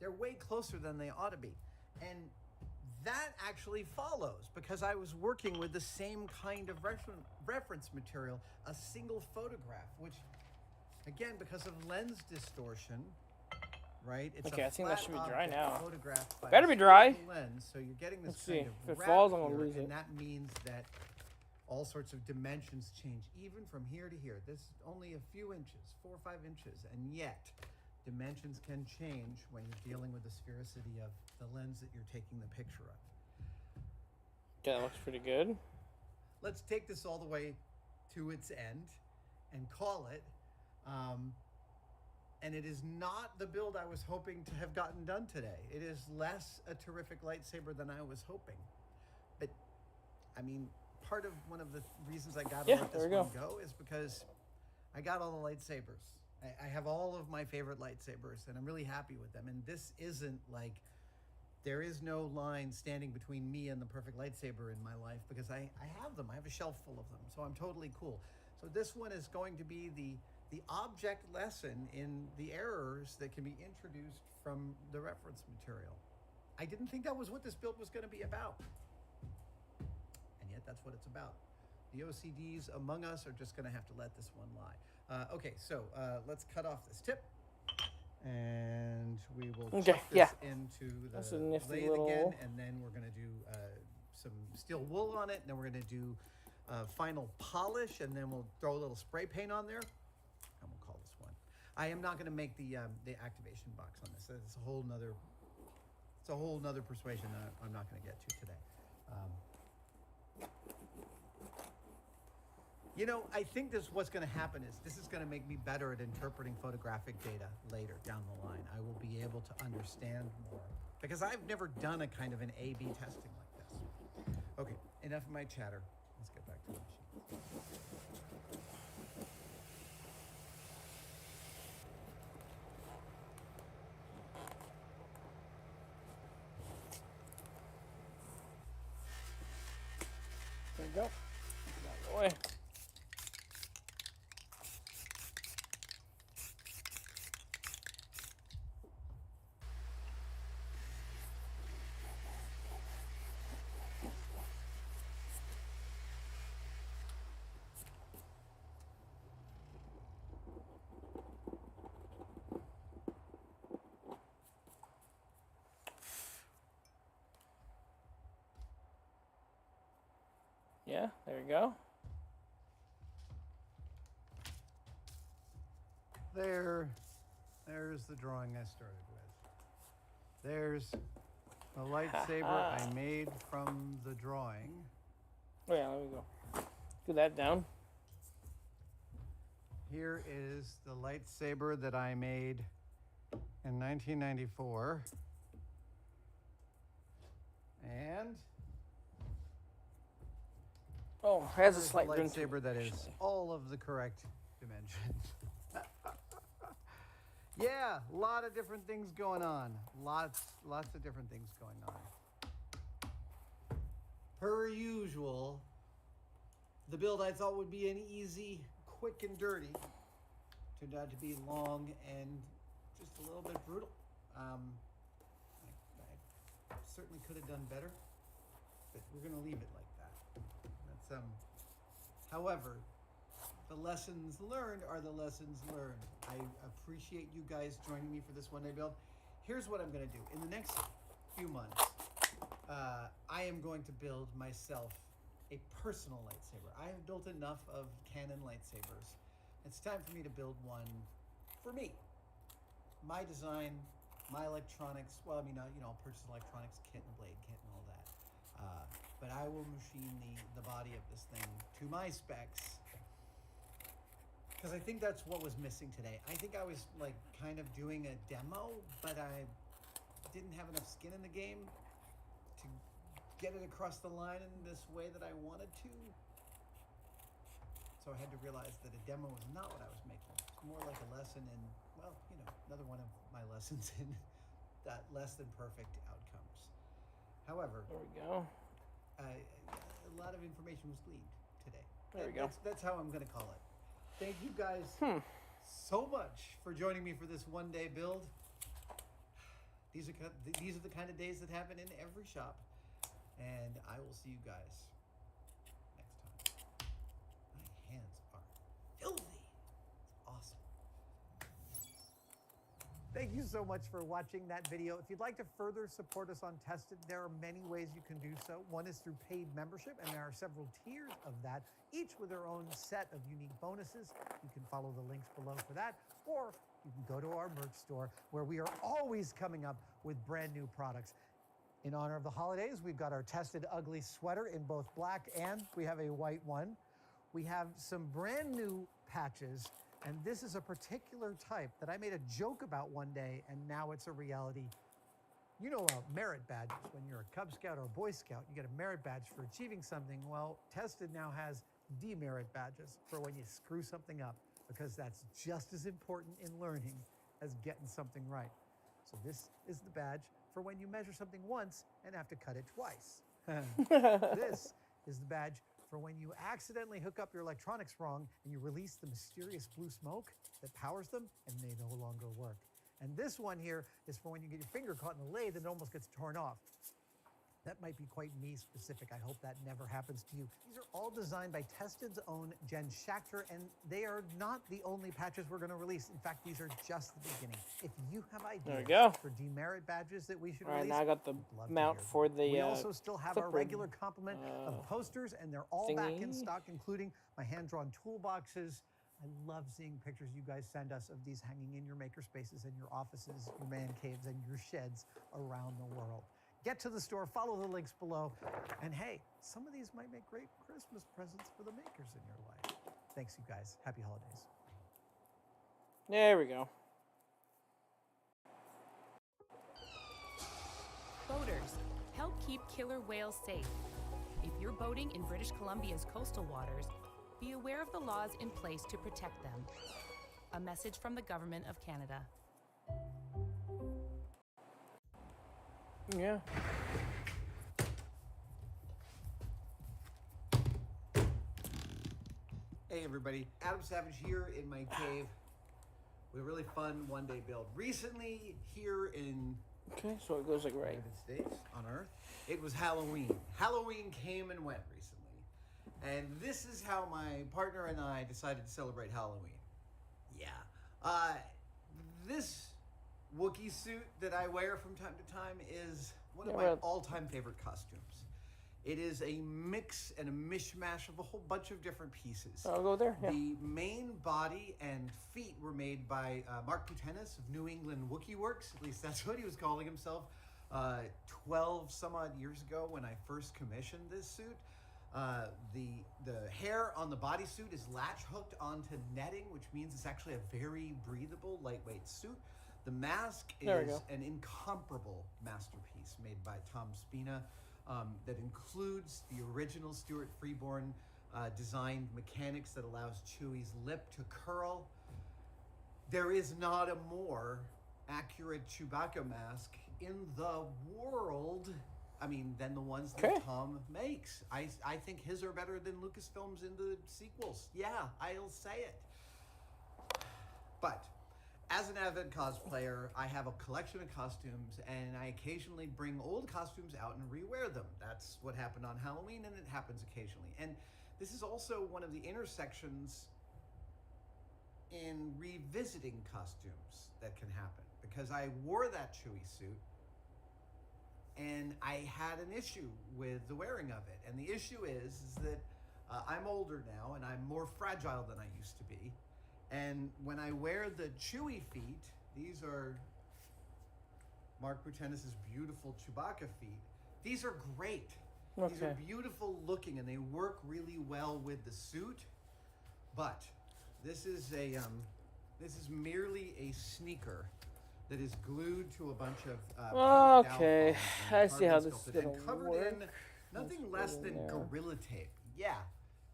D: they're way closer than they ought to be. And that actually follows because I was working with the same kind of reference material, a single photograph, which, again, because of lens distortion, right? It's
A: Okay,
D: a
A: I think that
D: flat
A: should be dry
D: object
A: now.
D: photographed by
A: Better
D: a
A: be dry.
D: single lens, so you're getting this
A: Let's
D: kind
A: see.
D: of
A: If it
D: wrap
A: falls, I'm gonna
D: here,
A: lose it.
D: and that means that all sorts of dimensions change, even from here to here. This is only a few inches, 4 or 5 inches, and yet dimensions can change when you're dealing with the sphericity of the lens that you're taking the picture of.
A: Okay, that looks pretty good.
D: Let's take this all the way to its end and call it. And it is not the build I was hoping to have gotten done today. It is less a terrific lightsaber than I was hoping. But, I mean, part of one of the reasons I got to let
A: there
D: this
A: we
D: one
A: go.
D: go is because I got all the lightsabers. I have all of my favorite lightsabers, and I'm really happy with them. And this isn't like, there is no line standing between me and the perfect lightsaber in my life because I have them. I have a shelf full of them, so I'm totally cool. So this one is going to be the object lesson in the errors that can be introduced from the reference material. I didn't think that was what this build was going to be about. And yet that's what it's about. The OCDs among us are just going to have to let this one lie. Okay, so let's cut off this tip. And we will chuck this into
A: That's
D: the
A: a nifty
D: lathe
A: little-
D: again. And then we're going to do some steel wool on it. And then we're going to do final polish. And then we'll throw a little spray paint on there. And we'll call this one. I am not going to make the activation box on this. It's a whole nother persuasion that I'm not going to get to today. You know, I think what's going to happen is this is going to make me better at interpreting photographic data later down the line. I will be able to understand more because I've never done a kind of an A/B testing like this. Okay, enough of my chatter. Let's get back to the machine.
A: There you go. Get out of the way. Yeah, there you go.
D: There's the drawing I started with. There's the lightsaber I made from the drawing.
A: Oh yeah, there we go. Do that down.
D: Here is the lightsaber that I made in 1994.
A: Oh, it has a
F: Here's the
A: slight ring to
F: lightsaber
A: it,
F: that is
A: actually.
F: all of the correct dimensions. Yeah, a lot of different things going on. Lots of different things going on. Per usual, the build I thought would be an easy, quick, and dirty turned out to be long and just a little bit brutal. I certainly could have done better, but we're gonna leave it like that. That's However, the lessons learned are the lessons learned. I appreciate you guys joining me for this one-day build. Here's what I'm going to do. In the next few months, I am going to build myself a personal lightsaber. I have built enough of canon lightsabers. It's time for me to build one for me. My design, my electronics. Well, I mean, I'll purchase an electronics kit and a blade kit and all that. But I will machine the body of this thing to my specs. Because I think that's what was missing today. I think I was like kind of doing a demo, but I didn't have enough skin in the game to get it across the line in this way that I wanted to. So I had to realize that a demo was not what I was making. It's more like a lesson in, well, another one of my lessons in that less than perfect outcomes. However,
A: There we go.
F: a lot of information was gleaned today.
A: There we go.
F: That's how I'm going to call it. Thank you guys so much for joining me for this one-day build. These are the kind of days that happen in every shop, and I will see you guys next time. My hands are filthy. It's awesome. Thank you so much for watching that video. If you'd like to further support us on Tested, there are many ways you can do so. One is through paid membership, and there are several tiers of that, each with their own set of unique bonuses. You can follow the links below for that, or you can go to our merch store where we are always coming up with brand new products. In honor of the holidays, we've got our Tested Ugly sweater in both black and we have a white one. We have some brand new patches. And this is a particular type that I made a joke about one day, and now it's a reality. You know, merit badges. When you're a Cub Scout or a Boy Scout, you get a merit badge for achieving something. Well, Tested now has demerit badges for when you screw something up, because that's just as important in learning as getting something right. So this is the badge for when you measure something once and have to cut it twice. This is the badge for when you accidentally hook up your electronics wrong and you release the mysterious blue smoke that powers them and they no longer work. And this one here is for when you get your finger caught in the lathe and it almost gets torn off. That might be quite me specific. I hope that never happens to you. These are all designed by Tested's own Jen Schachter, and they are not the only patches we're going to release. In fact, these are just the beginning. If you have ideas for demerit badges that we should release,
A: now I got the mount for the
F: we also still have our
A: clipper,
F: regular complement of posters, and they're all back in
A: thingy.
F: stock, including my hand-drawn toolboxes. I love seeing pictures you guys send us of these hanging in your maker spaces and your offices, your man caves, and your sheds around the world. Get to the store, follow the links below, and hey, some of these might make great Christmas presents for the makers in your life. Thanks, you guys. Happy holidays.
A: There we go.
E: Boaters, help keep killer whales safe. If you're boating in British Columbia's coastal waters, be aware of the laws in place to protect them. A message from the Government of Canada.
A: Yeah.
F: Hey everybody, Adam Savage here in my cave with a really fun one-day build. Recently here in
A: Okay, so it goes like
F: the
A: right.
F: United States, on Earth, it was Halloween. Halloween came and went recently. And this is how my partner and I decided to celebrate Halloween. Yeah. This Wookiee suit that I wear from time to time is one of my all-time favorite costumes. It is a mix and a mishmash of a whole bunch of different pieces.
A: I'll go there. Yeah.
F: The main body and feet were made by Mark Putenis of New England Wookiee Works. At least that's what he was calling himself 12 some odd years ago when I first commissioned this suit. The hair on the bodysuit is latch hooked onto netting, which means it's actually a very breathable, lightweight suit. The mask is an incomparable masterpiece made by Tom Spina that includes the original Stuart Freeborn
D: designed mechanics that allows Chewie's lip to curl. There is not a more accurate Chewbacca mask in the world, than the ones that Tom makes. I think his are better than Lucasfilm's in the sequels. Yeah, I'll say it. But as an avid cosplayer, I have a collection of costumes, and I occasionally bring old costumes out and rewear them. That's what happened on Halloween, and it happens occasionally. And this is also one of the intersections in revisiting costumes that can happen, because I wore that Chewie suit and I had an issue with the wearing of it. And the issue is that I'm older now and I'm more fragile than I used to be. And when I wear the Chewie feet, these are Mark Brutennis's beautiful Chewbacca feet. These are great. Okay. These are beautiful looking and they work really well with the suit. But this is merely a sneaker that is glued to a bunch of
A: okay, I see how this is gonna
D: covered
A: work.
D: in nothing less than Gorilla Tape. Yeah,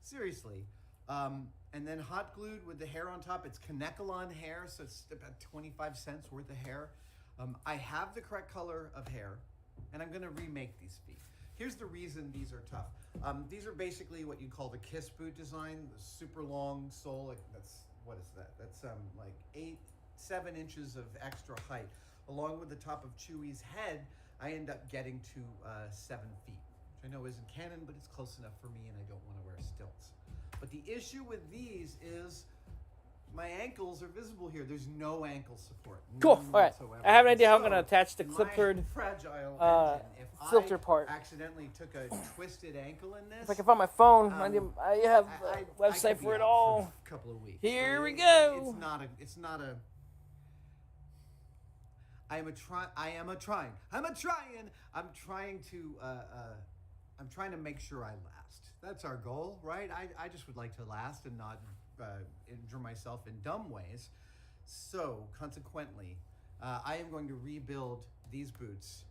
D: seriously. And then hot glued with the hair on top. It's Kanekalon hair, so it's about 25 cents worth of hair. I have the correct color of hair, and I'm gonna remake these feet. Here's the reason these are tough. These are basically what you call the Kiss boot design, the super long sole. What is that? That's like 7 inches of extra height. Along with the top of Chewie's head, I end up getting to 7 feet, which I know isn't canon, but it's close enough for me, and I don't want to wear stilts. But the issue with these is my ankles are visible here. There's no ankle support.
A: Cool. All right.
D: Whatsoever.
A: I have an idea how I'm going to attach the clippered
D: fragile engine, if
A: filter
D: I
A: part.
D: accidentally took a twisted ankle in this,
A: If I can find my phone, I have a website for it all.
D: For a couple of weeks.
A: Here we go.
D: It's not a. I'm trying to make sure I last. That's our goal, right? I just would like to last and not injure myself in dumb ways. So consequently, I am going to rebuild these boots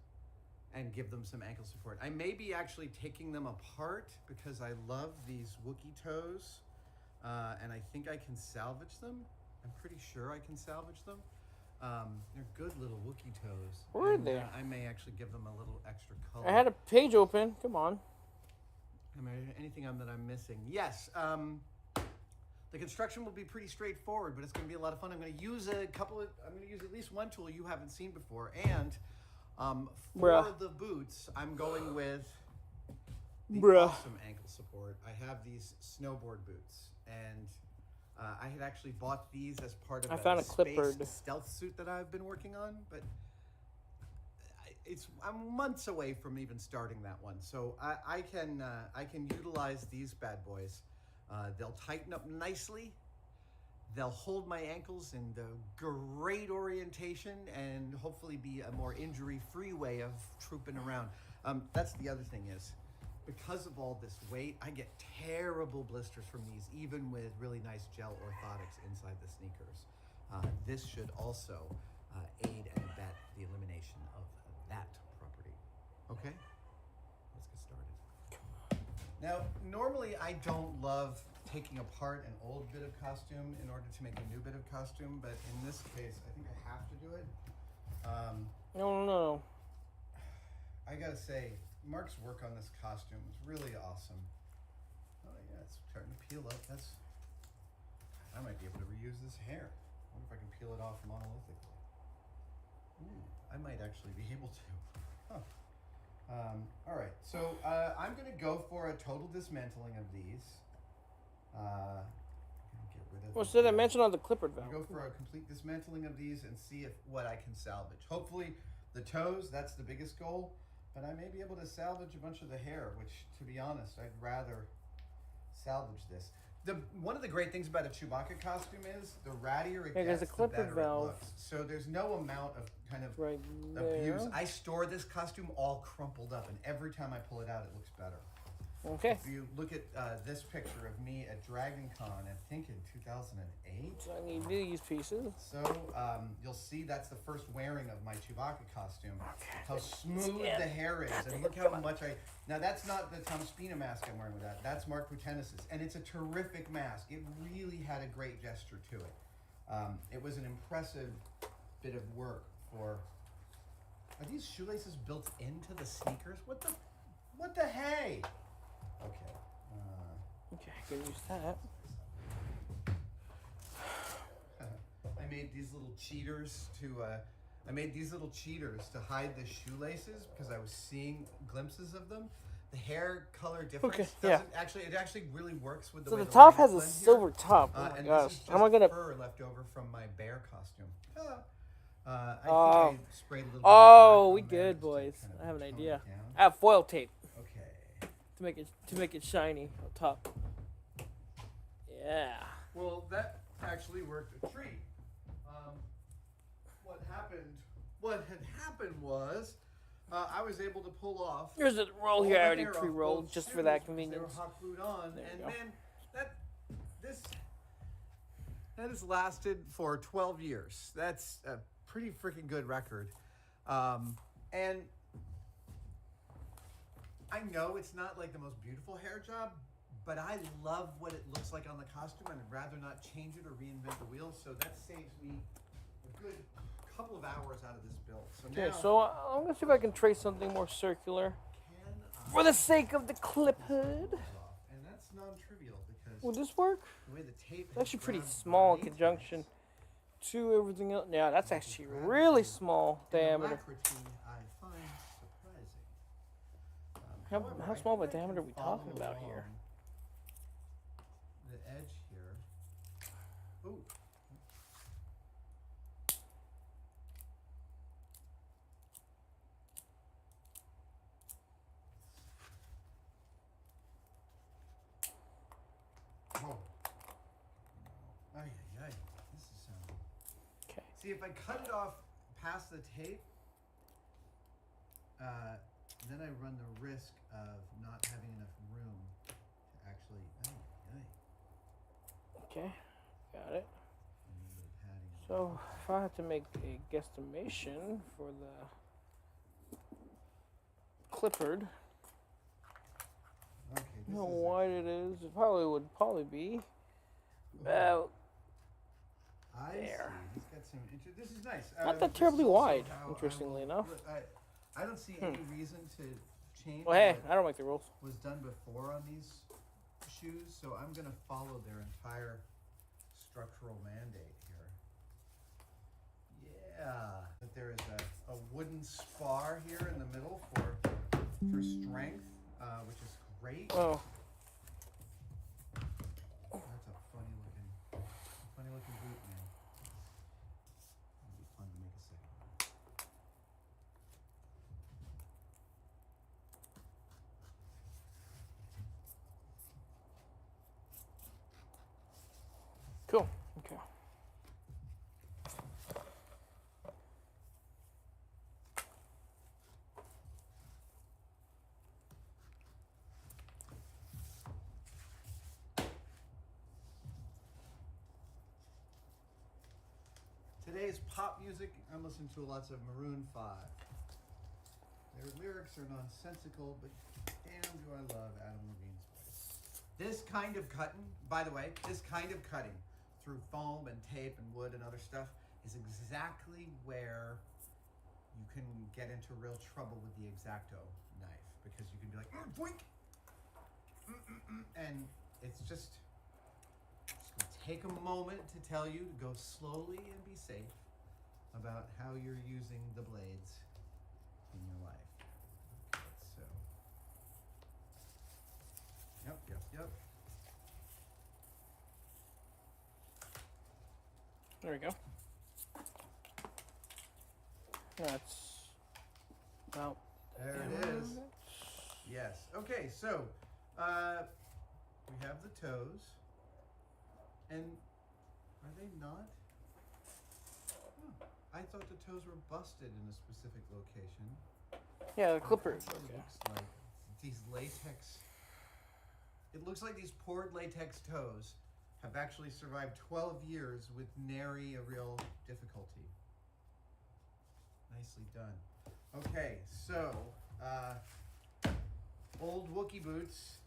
D: and give them some ankle support. I may be actually taking them apart because I love these Wookiee toes, and I think I can salvage them. I'm pretty sure I can salvage them. They're good little Wookiee toes.
A: Where are they?
D: I may actually give them a little extra color.
A: I had a page open. Come on.
D: Anything that I'm missing? Yes. The construction will be pretty straightforward, but it's going to be a lot of fun. I'm going to use at least one tool you haven't seen before, and for the boots, I'm going with the awesome ankle support. I have these snowboard boots, and I had actually bought these as part of a space stealth suit that I've been working on, but I'm months away from even starting that one. So I can utilize these bad boys. They'll tighten up nicely. They'll hold my ankles in the great orientation and hopefully be a more injury-free way of trooping around. That's the other thing is, because of all this weight, I get terrible blisters from these, even with really nice gel orthotics inside the sneakers. This should also aid and abet the elimination of that property. Okay, let's get started. Now, normally I don't love taking apart an old bit of costume in order to make a new bit of costume, but in this case, I think I have to do it.
A: No.
D: I gotta say, Mark's work on this costume is really awesome. Oh yeah, it's starting to peel up. I might be able to reuse this hair. I wonder if I can peel it off monolithically. Ooh, I might actually be able to. Huh. All right, so I'm gonna go for a total dismantling of these. Get rid of.
A: Well, so that mention on the clippered valve.
D: Go for a complete dismantling of these and see what I can salvage. Hopefully, the toes. That's the biggest goal. But I may be able to salvage a bunch of the hair, which, to be honest, I'd rather salvage this. One of the great things about a Chewbacca costume is the rattier it gets, the better it looks. So there's no amount of kind of abuse. I store this costume all crumpled up, and every time I pull it out, it looks better.
A: Okay.
F: If you look at this picture of me at Dragon Con, I think in 2008.
A: So I need these pieces.
F: So you'll see that's the first wearing of my Chewbacca costume.
A: Okay.
F: How smooth the hair is, and look how much I. Now that's not the Tom Spina mask I'm wearing with that. That's Mark Putenis's, and it's a terrific mask. It really had a great gesture to it. It was an impressive bit of work for. Are these shoelaces built into the sneakers? What the hey? Okay.
A: Okay, I can use that.
F: I made these little cheaters to hide the shoelaces because I was seeing glimpses of them. The hair color difference doesn't actually. It actually really works with the.
A: So
F: way
A: the top
F: light
A: has a
F: blend here.
A: silver top. Oh my
F: and
A: gosh!
F: this is
A: How am I
F: just
A: gonna?
F: fur left over from my bear costume. I think
A: Oh.
F: I sprayed a little.
A: Oh,
F: bit
A: we
F: of black on there
A: good,
F: just to
A: boys.
F: kind of
A: I have an
F: tone it
A: idea.
F: down.
A: I have foil tape
F: Okay.
A: to make it shiny on top. Yeah.
F: Well, that actually worked a treat. What had happened was I was able to pull off.
A: Here's a roll
F: all
A: here.
F: the
A: I already
F: hair off
A: pre-rolled
F: both
A: just for
F: shoes
A: that
F: because They
A: convenience.
F: were hot glued on,
A: There
F: and
A: you go.
F: man, that has lasted for 12 years. That's a pretty freaking good record. And I know it's not like the most beautiful hair job, but I love what it looks like on the costume, and I'd rather not change it or reinvent the wheel. So that saves me a good couple of hours out of this build. So
A: Okay,
F: now,
A: so I'm gonna see if I can trace something more circular
F: can I
A: for the sake of the clip hood.
F: pull this off? And that's non-trivial because
A: Will this work?
F: the way the tape
A: It's actually pretty
F: has
A: small in
F: grabbed
A: conjunction
F: things,
A: to everything else. Yeah, that's actually
F: grab
A: really
F: things,
A: small
F: and
A: diameter.
F: alacrity I find surprising.
A: How
F: However, I
A: small of a
F: think I
A: diameter are
F: can
A: we talking
F: follow
A: about here?
F: along the edge here. Ooh. Oh. Ay, ay, ay. This is
A: Okay.
F: See, if I cut it off past the tape, then I run the risk of not having enough room to actually. Ay, ay.
A: Okay, got it.
F: A little bit of padding.
A: So if I had to make a guesstimation for the clipboard,
F: Okay,
A: you
F: this
A: know
F: is
A: wide it is, it would be about
F: I
A: there.
F: see. He's got some. This is nice.
A: Not that
F: this is
A: terribly
F: also
A: wide,
F: how I
A: interestingly
F: will-
A: enough.
F: look, I don't see any reason to change
A: Well, hey,
F: what
A: I don't make the rules.
F: was done before on these shoes, so I'm going to follow their entire structural mandate here. Yeah, that there is a wooden spar here in the middle for strength, which is great.
A: Oh,
F: That's a funny looking boot, man. It'll be fun to make a second one.
A: cool. Okay.
F: Today's pop music, I'm listening to lots of Maroon 5. Their lyrics are nonsensical, but damn do I love Adam Levine's voice. This kind of cutting, by the way, through foam and tape and wood and other stuff is exactly where you can get into real trouble with the X-Acto knife, because you can be like, boink! And it's just gonna take a moment to tell you to go slowly and be safe about how you're using the blades in your life. Okay, so. Yep.
A: There we go. That's about
F: There it is. Yes. Okay, so we have the toes. And are they not? Oh, I thought the toes were busted in a specific location.
A: Yeah, the clippers.
F: It
A: Okay.
F: looks like these latex
D: It looks like these poured latex toes have actually survived 12 years with nary a real difficulty. Nicely done. Okay, so old Wookie boots.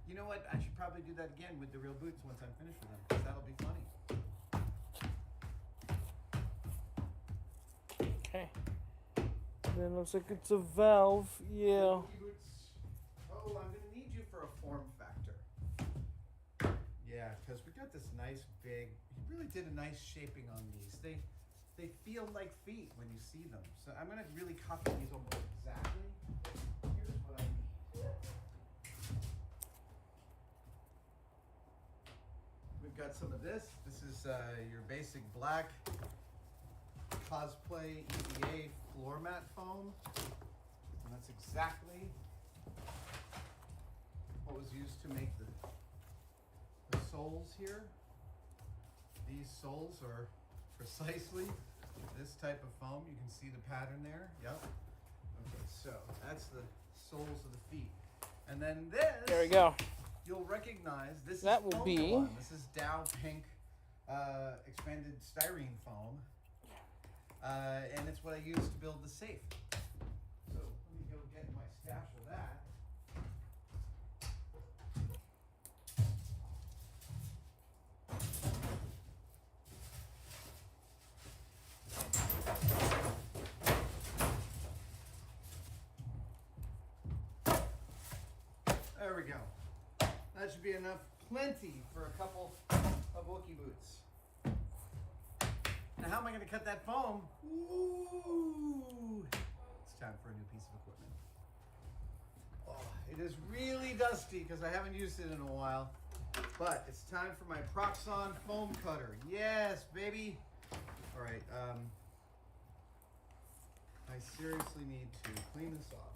D: You know what? I should probably do that again with the real boots once I'm finished with them, because that'll be funny.
A: Okay. Then looks like it's a valve. Yeah.
D: Wookie boots. Oh, I'm gonna need you for a form factor. Yeah, because we got this nice big. He really did a nice shaping on these. They feel like feet when you see them. So I'm gonna really copy these almost exactly. Here's what I need. We've got some of this. This is your basic black cosplay EVA floor mat foam. And that's exactly what was used to make the soles here. These soles are precisely this type of foam. You can see the pattern there. Yep. Okay, so that's the soles of the feet. And then this,
A: There we go.
D: you'll recognize this
A: That
D: is
A: will
D: foam
A: be-
D: one. This is Dow Pink expanded styrene foam. And it's what I used to build the safe. So let me go get my stash of that. There we go. That should be enough, plenty for a couple of Wookie boots. Now, how am I going to cut that foam? Ooh, it's time for a new piece of equipment. Oh, it is really dusty because I haven't used it in a while. But it's time for my Proton foam cutter. Yes, baby. All right. I seriously need to clean this off.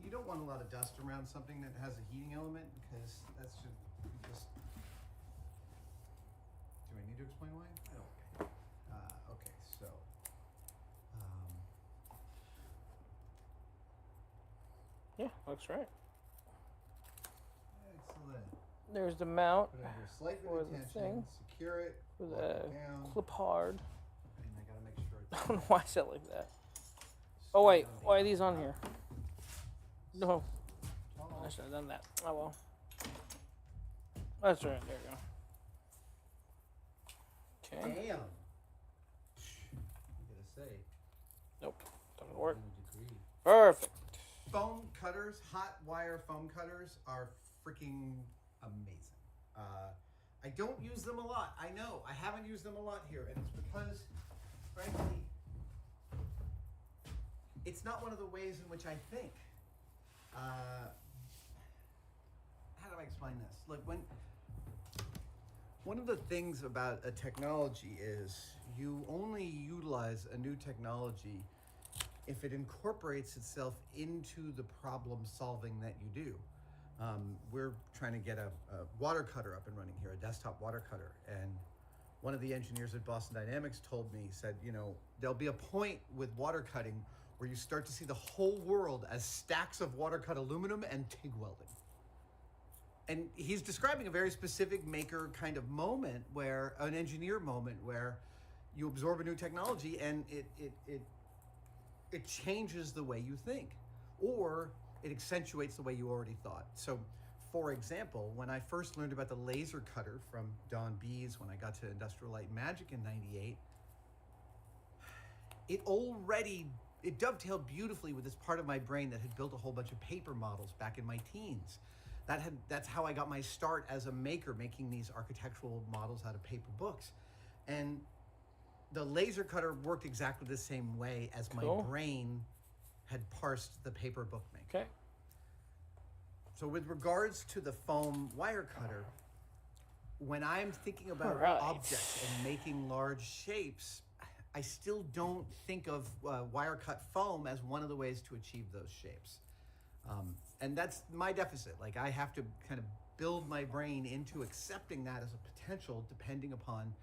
D: You don't want a lot of dust around something that has a heating element because that should just. Do I need to explain why? I don't. Okay, so.
A: Yeah, looks right.
D: Excellent.
A: There's the mount
D: Put it under slight bit
A: for
D: of
A: the
D: tension,
A: thing.
D: secure it,
A: with
D: lock
A: a
D: it down,
A: clip hard.
D: and I gotta make sure
A: I
D: it's.
A: don't know why I said it like that. Oh wait, why are these on here? No, I should have done that. Oh well. That's right. There you go. Okay.
D: Damn. I'm gonna say.
A: Nope. Doesn't work.
D: Degree.
A: Perfect.
D: Foam cutters, hot wire foam cutters are freaking amazing. I don't use them a lot. I know. I haven't used them a lot here, and it's because, frankly, it's not one of the ways in which I think. How do I explain this? Look, one of the things about a technology is you only utilize a new technology if it incorporates itself into the problem solving that you do. We're trying to get a water cutter up and running here, a desktop water cutter. And one of the engineers at Boston Dynamics told me, he said, you know, there'll be a point with water cutting where you start to see the whole world as stacks of water cut aluminum and TIG welding. And he's describing a very specific maker kind of moment where, an engineer moment where you absorb a new technology and it changes the way you think, or it accentuates the way you already thought. So, for example, when I first learned about the laser cutter from Don Bees, when I got to Industrial Light and Magic in '98, it dovetailed beautifully with this part of my brain that had built a whole bunch of paper models back in my teens. That's how I got my start as a maker, making these architectural models out of paper books. And the laser cutter worked exactly the same way as my brain had parsed the paper book maker.
A: Okay.
D: So with regards to the foam wire cutter, when I'm thinking about
A: All right.
D: objects and making large shapes, I still don't think of wire cut foam as one of the ways to achieve those shapes. And that's my deficit. Like, I have to kind of build my brain into accepting that as a potential depending upon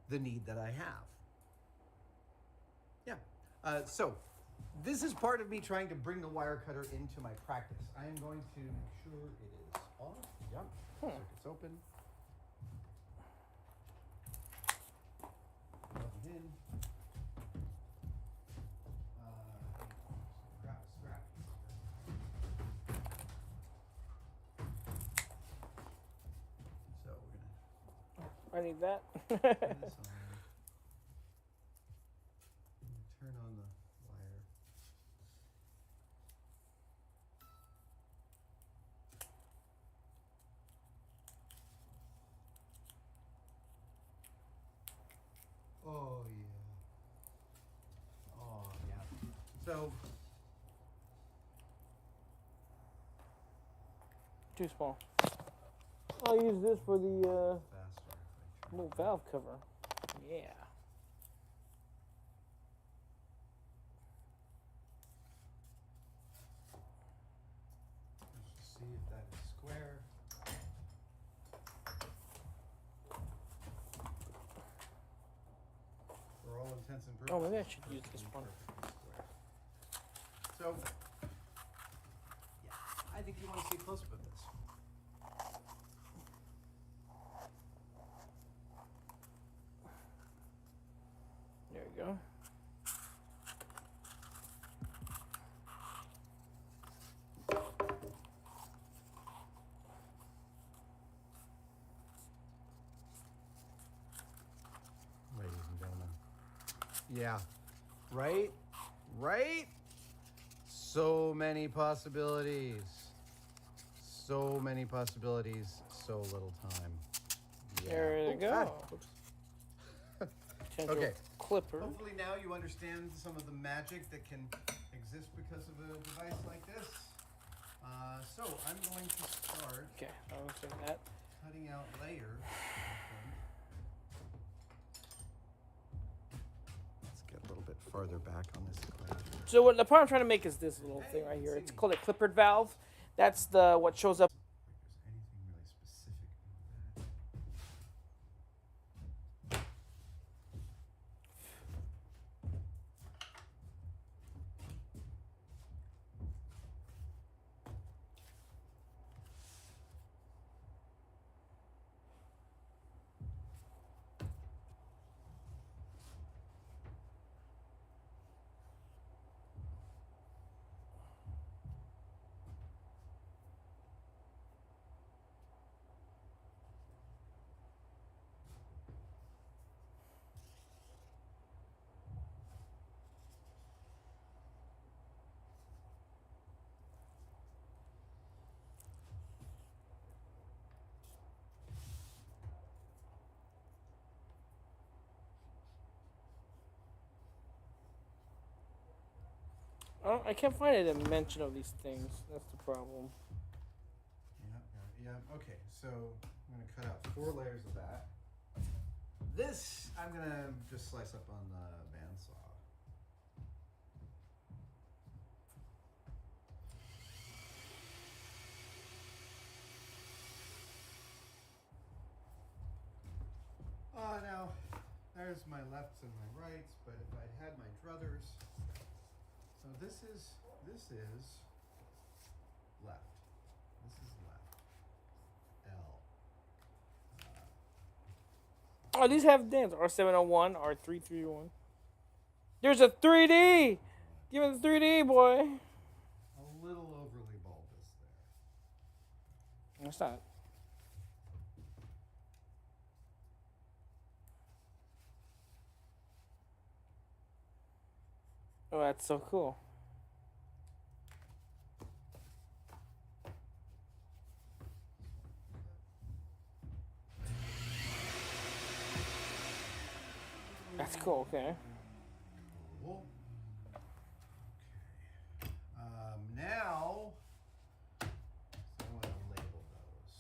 D: the need that I have. Yeah. So this is part of me trying to bring the wire cutter into my practice. I am going to make sure it is off. Yep. Circuit's open. Plug it in. Grab a strap. So we're
A: I need that.
D: gonna put this on. Turn on the wire. Oh yeah. Oh yeah. So
A: Too small. I'll use this for the
D: faster if I turn
A: little
D: it
A: valve cover. Yeah.
D: Let's just see if that is square. For all intents and purposes.
A: Oh, maybe I should use this one.
D: perfectly square. So, yeah, I think you want to see a close-up of this.
A: There we go.
D: Ladies and gentlemen. Yeah. Right? Right? So many possibilities. So many possibilities, so little time. Yeah.
A: There you
D: Oh,
A: go.
D: God. Oops.
A: Potential
D: Okay.
A: clipper.
D: Hopefully now you understand some of the magic that can exist because of a device like this. So I'm going to start
A: Okay, I'll say that.
D: cutting out layers. Let's get a little bit farther back on this equation.
A: So what the part I'm trying to make is this little thing right here. It's called a clippered valve. That's the what shows up.
D: Like there's anything really specific about that.
A: I can't find a dimension of these things. That's the problem.
D: Yeah. Okay, so I'm gonna cut out 4 layers of that. This I'm gonna just slice up on the bandsaw. Now there's my lefts and my rights, but if I'd had my druthers, so this is left. This is left. L.
A: Oh, these have names. R701, R331. There's a 3D! Give me the 3D, boy.
D: A little overly bulbous there.
A: That's not. Oh, that's so cool. That's cool, okay.
D: Cool. Okay. Now, so I want to label those.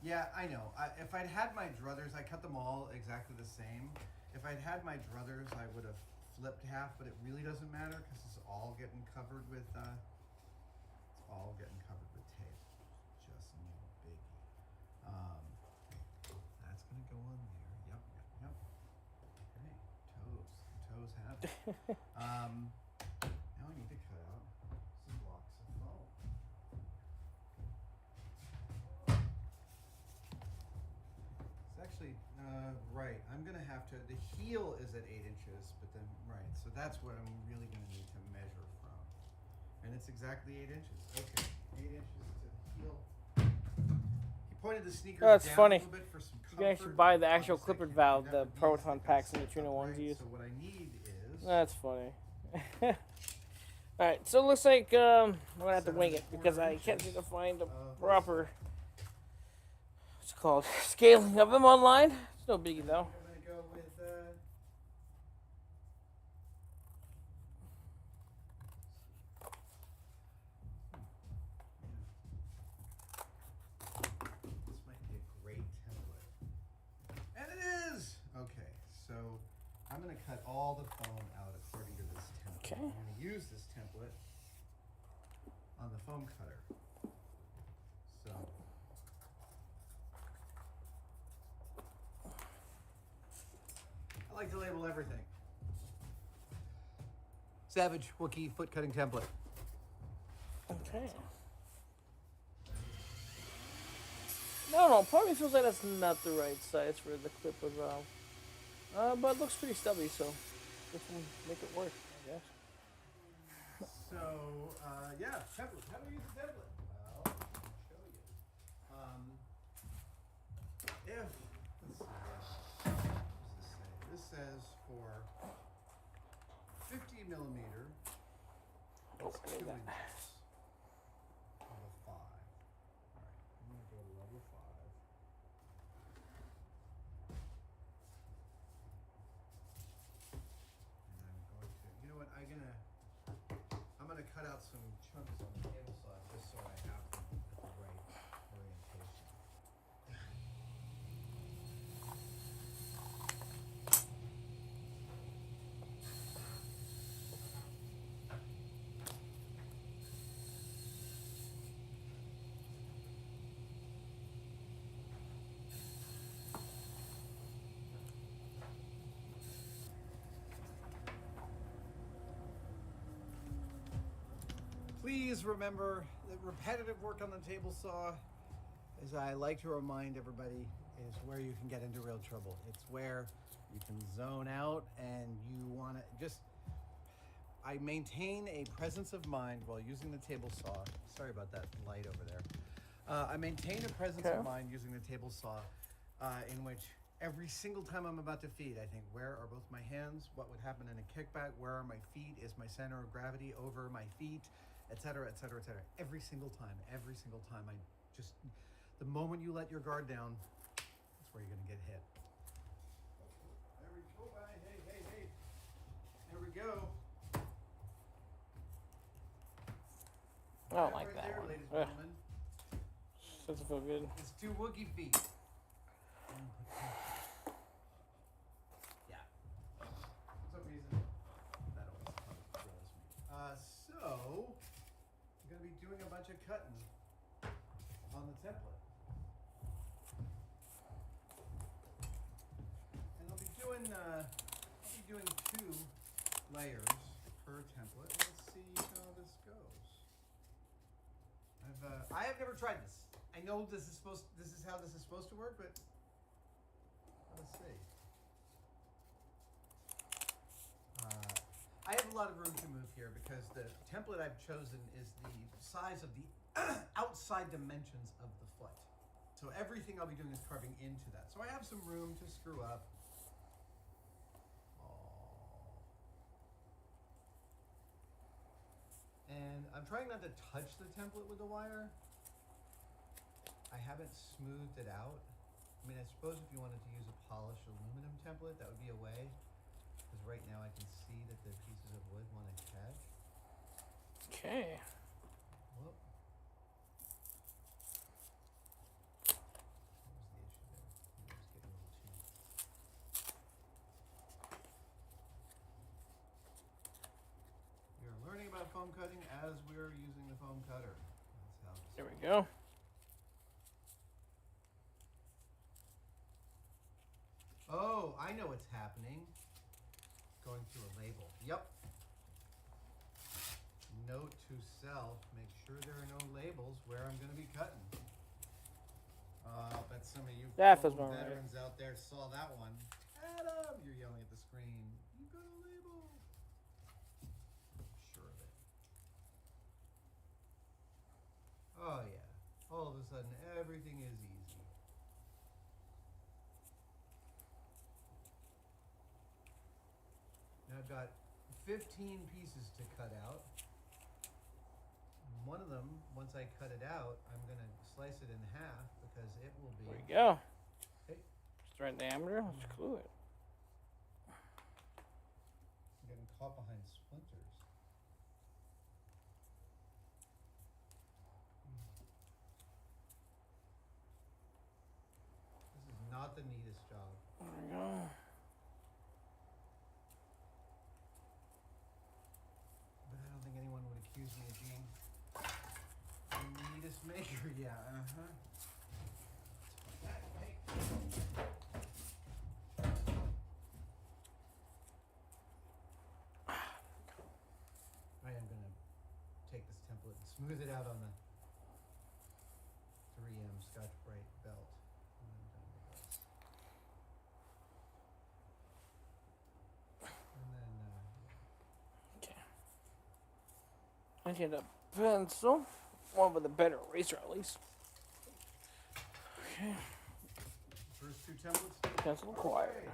D: Yeah, I know. If I'd had my druthers, I cut them all exactly the same. If I'd had my druthers, I would have flipped half, but it really doesn't matter because it's all getting covered with tape. Just no biggie. That's gonna go on there. Yep. Okay, toes have it. Now I need to cut out some blocks of foam. It's actually right. I'm gonna have to. The heel is at 8 inches, but then right. So that's what I'm really gonna need to measure from, and it's exactly 8 inches. Okay, 8 inches to the heel. He pointed the sneakers
A: That's
D: down
A: funny.
D: a little bit for some
A: You can actually
D: comfort.
A: buy the actual
D: Obviously, I
A: clippered
D: can't
A: valve,
D: do
A: the
D: that with these.
A: Proton
D: They
A: packs
D: got
A: and the tuna
D: upright,
A: onesies.
D: So what I need is.
A: That's funny. Alright, so it looks like I'm going to have to wing it because I can't seem to find the proper, what's it called, scaling of them online. It's no biggie though.
D: I'm gonna go with. This might be a great template. And it is! Okay, so I'm going to cut all the foam out according to this template.
A: Okay.
D: I'm going to use this template on the foam cutter. So. I like to label everything. Savage Wookiee foot cutting template.
A: Okay. No, part of me feels like that's not the right size for the clipper valve. But it looks pretty stubby, so we can make it work, I guess.
D: So, yeah, template. How do we use the template? Well, I'll show you. If, let's see, what does this say? This says for 50 millimeter, it's 2
A: Okay,
D: inches. Level 5. All right, I'm going to go to level 5. And I'm going to, you know what, I'm gonna cut out some chunks on the table saw just so I have them at the right orientation. Please remember that repetitive work on the table saw, as I like to remind everybody, is where you can get into real trouble. It's where you can zone out and you want to just. I maintain a presence of mind while using the table saw. Sorry about that light over there. I maintain a presence of mind using the table saw in which every single time I'm about to feed, I think, where are both my hands? What would happen in a kickback? Where are my feet? Is my center of gravity over my feet? Etc., etc., etc. Every single time, I just, the moment you let your guard down, that's where you're going to get hit. There we go. Hey. There we go.
A: I don't like that
D: there,
A: one.
D: ladies and gentlemen.
A: Doesn't feel good.
D: It's 2 Wookiee feet. Yeah. For some reason, that always throws me. So, I'm going to be doing a bunch of cutting on the template. And I'll be doing 2 layers per template. Let's see how this goes. I have never tried this. I know this is how this is supposed to work, but let's see. I have a lot of room to move here because the template I've chosen is the size of the outside dimensions of the foot. So everything I'll be doing is carving into that. So I have some room to screw up. And I'm trying not to touch the template with the wire. I haven't smoothed it out. I mean, I suppose if you wanted to use a polished aluminum template, that would be a way. Because right now I can see that the pieces of wood want to catch.
A: Okay.
D: Whoop. cutting as we're using the foam cutter. That's how this
A: There we go.
D: Oh, I know what's happening. Going to a label. Yep. Note to self, make sure there are no labels where I'm going to be cutting. I'll bet some of you
A: That was
D: foam
A: more right.
D: veterans out there saw that one. Adam, you're yelling at the screen. You got a label. I'm sure of it. Oh yeah. All of a sudden, everything is easy. Now I've got 15 pieces to cut out. One of them, once I cut it out, I'm going to slice it in half because it will be...
A: There we go.
D: Hey,
A: Just the right diameter. Let's glue it.
D: I'm getting caught behind splinters. This is not the neatest job.
A: There we go.
D: But I don't think anyone would accuse me of being the neatest maker. Yeah, uh-huh. Hey. I am going to take this template and smooth it out on the 3M Scotch-Brite belt. And I'm done with this. And then,
A: Okay. I need a pencil. One with a better eraser, at least. Okay.
D: first two templates.
A: Pencil acquired.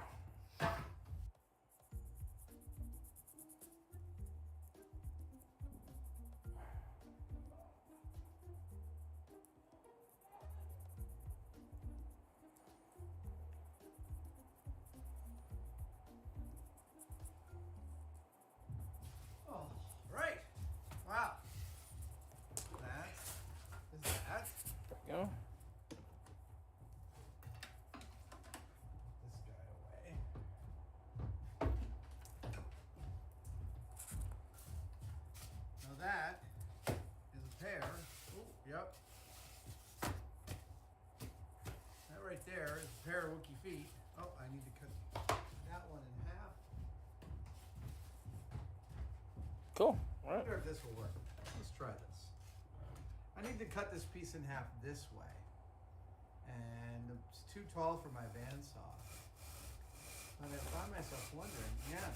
D: All right. Wow. That is that.
A: There we go.
D: This guy away. Now that is a pair. Oh, yep. That right there is a pair of Wookiee feet. Oh, I need to cut that one in half.
A: Cool.
D: I
A: All right.
D: wonder if this will work. Let's try this. I need to cut this piece in half this way. And it's too tall for my bandsaw. And I found myself wondering, yeah.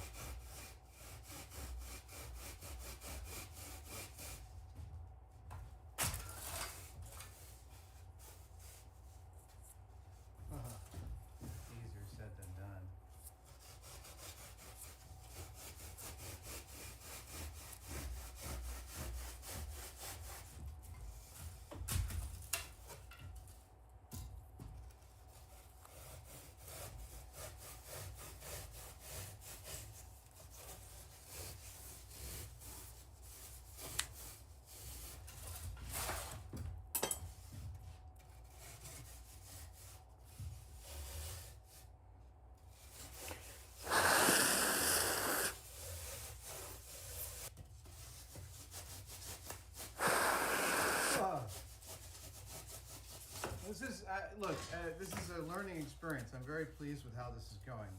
D: Easier said than done. This is, look, this is a learning experience. I'm very pleased with how this is going.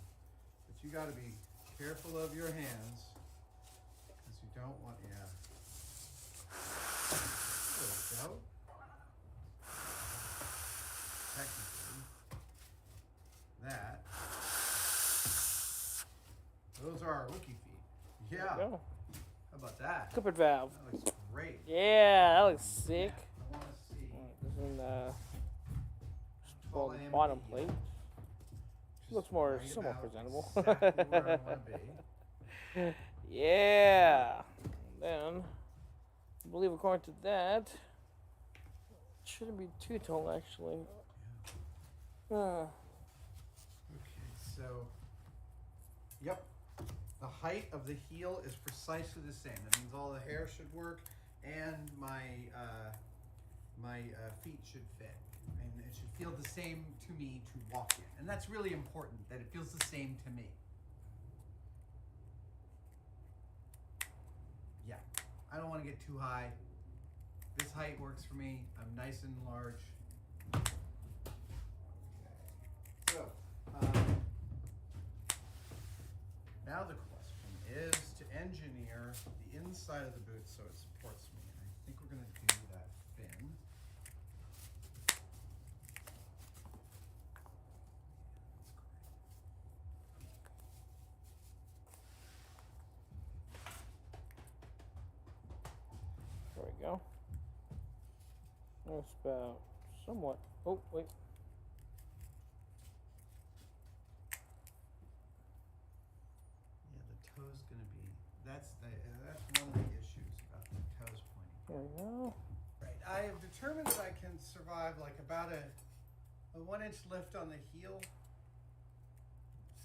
D: But you got to be careful of your hands, because you don't want, yeah. There we go. Technically, that. Those are our Wookiee feet. Yeah.
A: There we go.
D: How about that?
A: Cupid valve.
D: That looks great.
A: Yeah, that looks sick.
D: I want to see.
A: This is
D: tall
A: the
D: I am
A: bottom
D: at the heel.
A: plate.
D: Just
A: Looks more
D: right
A: somewhat
D: about
A: presentable.
D: Exactly where I want to be.
A: Yeah. And then, I believe according to that, it shouldn't be too tall actually.
D: Okay, so, yep, the height of the heel is precisely the same. That means all the hair should work, and my feet should fit, and it should feel the same to me to walk in. And that's really important, that it feels the same to me. Yeah, I don't want to get too high. This height works for me. I'm nice and large. Okay. So, now the question is to engineer the inside of the boot so it supports me. And I think we're going to do that fin.
A: There we go. That's about somewhat. Oh, wait.
D: Yeah, the toe's going to be. That's one of the issues about the toes pointing.
A: There we go.
D: Right. I have determined that I can survive like about a 1 inch lift on the heel.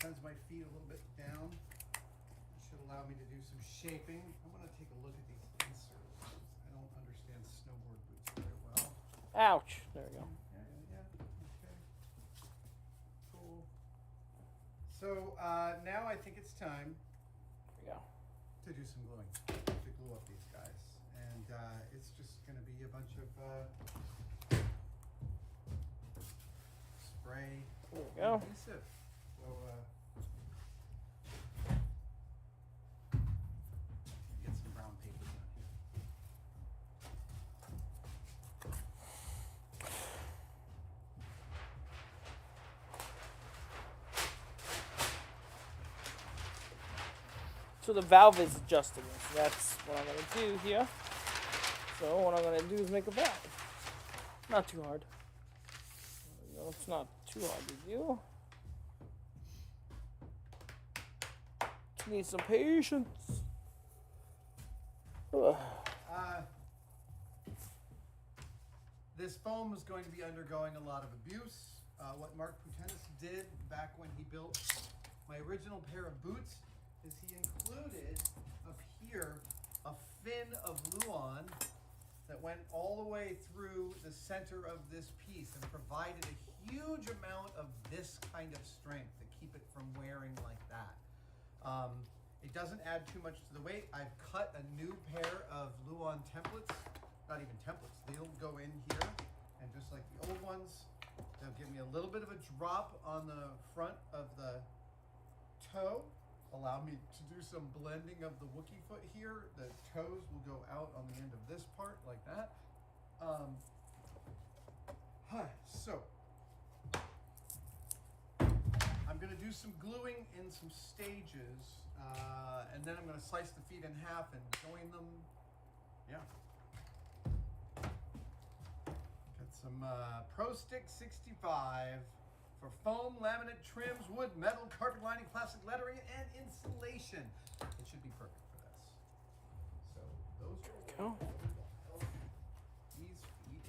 D: Sends my feet a little bit down. It should allow me to do some shaping. I want to take a look at these inserts. I don't understand snowboard boots very well.
A: Ouch. There we go.
D: Yeah. Okay. Cool. So now I think it's time
A: There we go.
D: to do some gluing, to glue up these guys. And it's just going to be a bunch of spray
A: There we go.
D: adhesive. So get some brown paper down here.
A: So the valve is adjustable. So that's what I'm going to do here. So what I'm going to do is make a valve. Not too hard. No, it's not too hard to do. Just need some patience. Ugh.
D: This foam is going to be undergoing a lot of abuse. What Mark Putenis did back when he built my original pair of boots is he included up here a fin of Luan that went all the way through the center of this piece and provided a huge amount of this kind of strength to keep it from wearing like that. It doesn't add too much to the weight. I've cut a new pair of Luan templates, not even templates, they'll go in here, and just like the old ones, they'll give me a little bit of a drop on the front of the toe, allow me to do some blending of the Wookiee foot here. The toes will go out on the end of this part like that. So I'm going to do some gluing in some stages, and then I'm going to slice the feet in half and join them. Yeah. Got some Pro Stick 65 for foam, laminate trims, wood, metal, carpet lining, plastic lettering, and insulation. It should be perfect for this. So those are
A: Go.
D: these feet.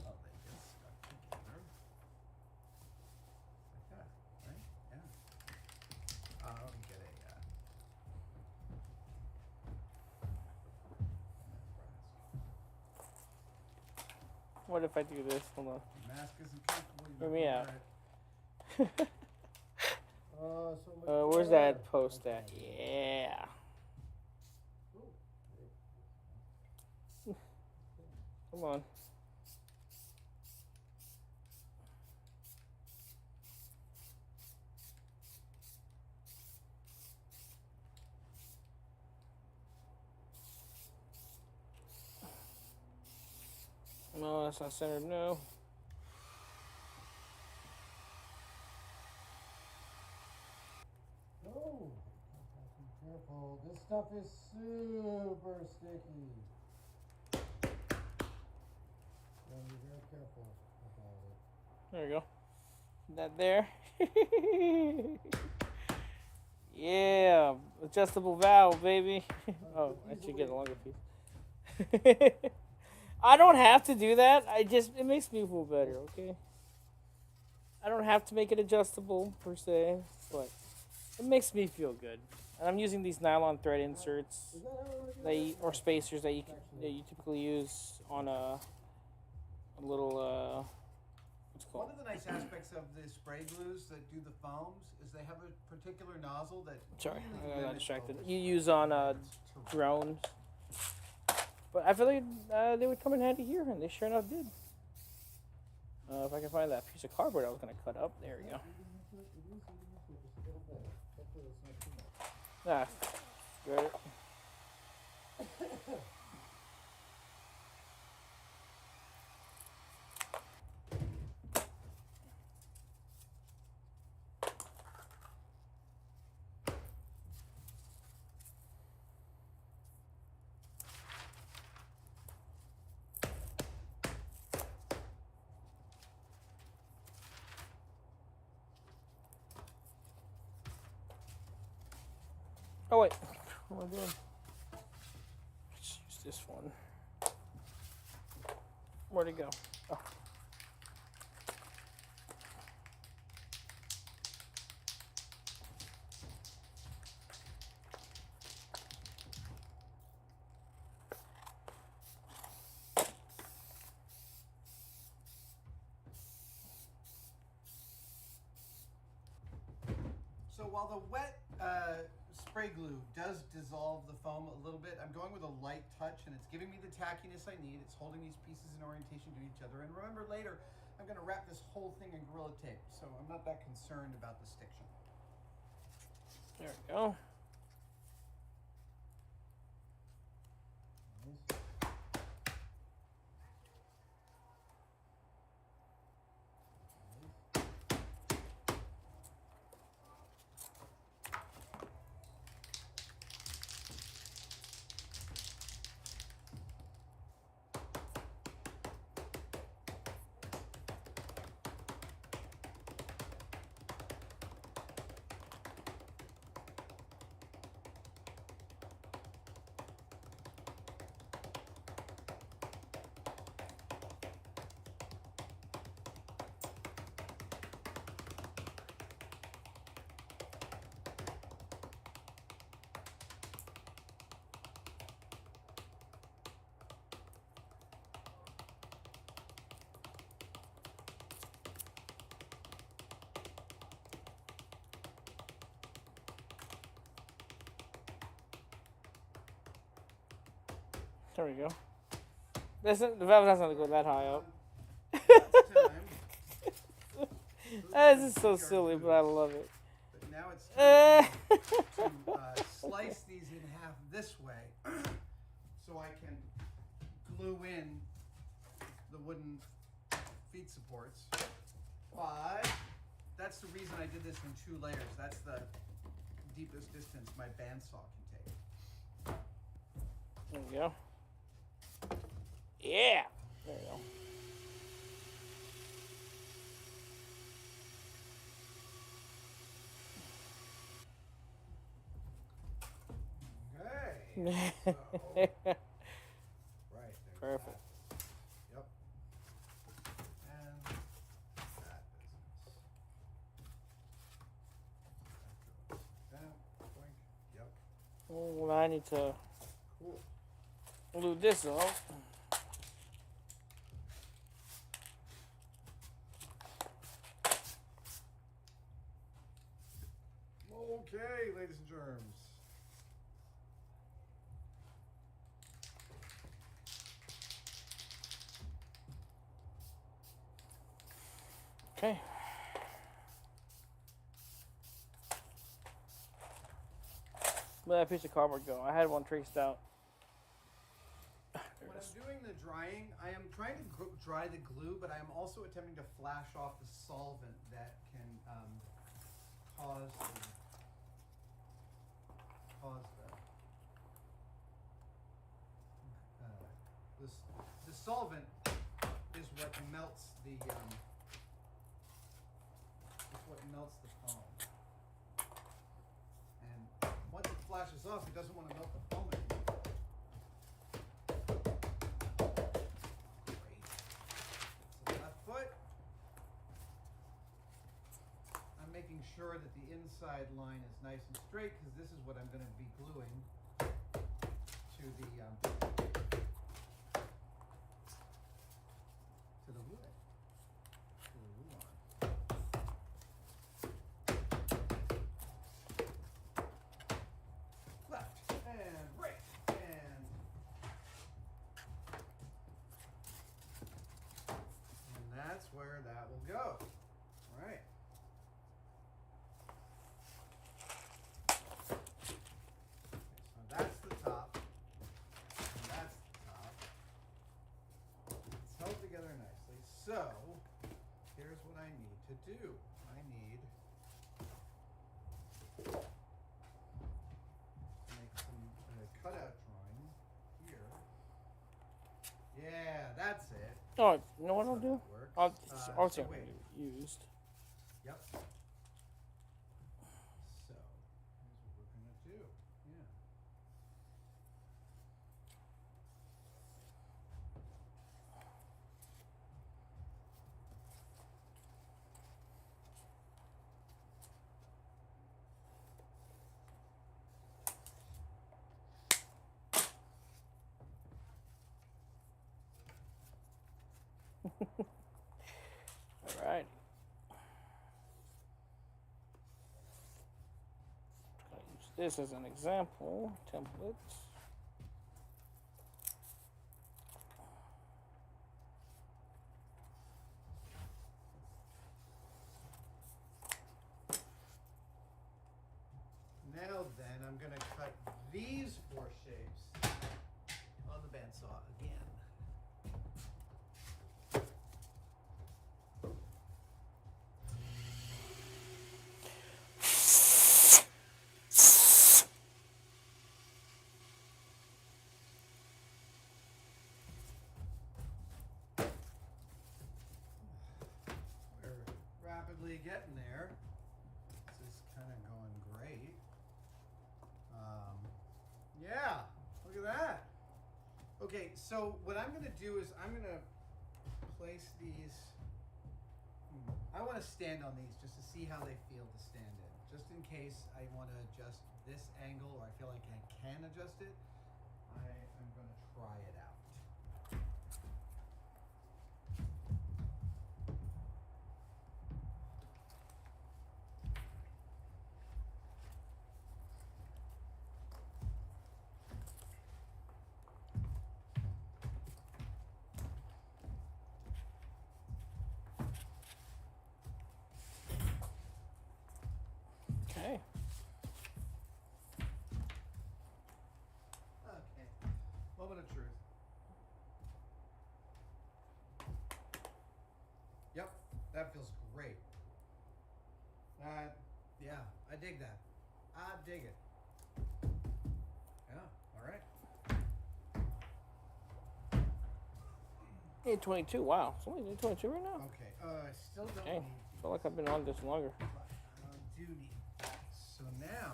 D: Oh, they get stuck together. Like that, right? Yeah. Let me get a
A: What if I do this? Hold on.
D: mask isn't comfortable. You
A: Hear
D: might
A: me
D: wanna
A: out.
D: wear it.
A: Where's that post at? Yeah. Come on. No, that's not centered. No.
H: Oh, be careful. This stuff is super sticky. Gotta be very careful about it.
A: There we go. That there. Yeah, adjustable valve, baby. Oh, I should get a longer piece. I don't have to do that. It makes me feel better, okay? I don't have to make it adjustable per se, but it makes me feel good. And I'm using these nylon thread inserts or spacers that you typically use on a little what's it
D: One
A: called?
D: of the nice aspects of the spray glues that do the foams is they have a particular nozzle that
A: Sorry,
D: really
A: I got
D: limits
A: distracted.
D: overspray.
A: You use on
D: It's terrific.
A: drones. But I feel like they would come in handy here, and they sure enough did. If I can find that piece of cardboard I was going to cut up. There we go. Ah, good. Oh wait, what am I doing? Let's use this one. Where'd it go? Oh.
D: So while the wet spray glue does dissolve the foam a little bit, I'm going with a light touch, and it's giving me the tackiness I need. It's holding these pieces in orientation to each other. And remember, later, I'm going to wrap this whole thing in Gorilla Tape, so I'm not that concerned about the stiction.
A: There we go. There we go. The valve's not gonna go that high up. This is so silly, but I love it.
D: But now it's time to slice these in half this way so I can glue in the wooden feet supports. But that's the reason I did this in 2 layers. That's the deepest distance my bandsaw can take.
A: There we go. Yeah. There we go.
D: Okay. So, right.
A: Perfect.
D: That. Yep. And that business. That goes down. Boink. Yep.
A: Oh, I need to
D: Cool.
A: glue this up.
D: Okay, ladies and germs.
A: Okay. Where'd that piece of cardboard go? I had one traced out.
D: When I'm doing the drying, I am trying to dry the glue, but I am also attempting to flash off the solvent that can cause the solvent is what melts the foam. And once it flashes off, it doesn't want to melt the foam anymore. Great. So left foot. I'm making sure that the inside line is nice and straight because this is what I'm going to be gluing to the wood. To the wood line. Left and right and So, here's what I need to do. I need to make some cutout drawing here. Yeah, that's it.
A: Oh, you know what I'll
D: That's
A: do?
D: how that works.
A: I'll
D: So
A: take
D: wait.
A: used.
D: Yep. So, here's what we're going to do. Yeah.
A: All right. Use this as an example. Templates.
D: Now then, I'm going to cut these 4 shapes on the bandsaw again. We're rapidly getting there. This is kind of going great. Yeah, look at that. Okay, so what I'm going to do is I'm going to place these. I want to stand on these just to see how they feel to stand in. Just in case I want to adjust this angle or I feel like I can adjust it, I'm going to try it out.
A: Okay.
D: Okay, moment of truth. Yep, that feels great. Yeah, I dig that. I dig it. Yeah, all right.
A: 8:22. Wow. It's only 8:22 right now.
D: Okay, I still don't
A: Dang.
D: need
A: I feel like I've been on this longer.
D: but I do need. So now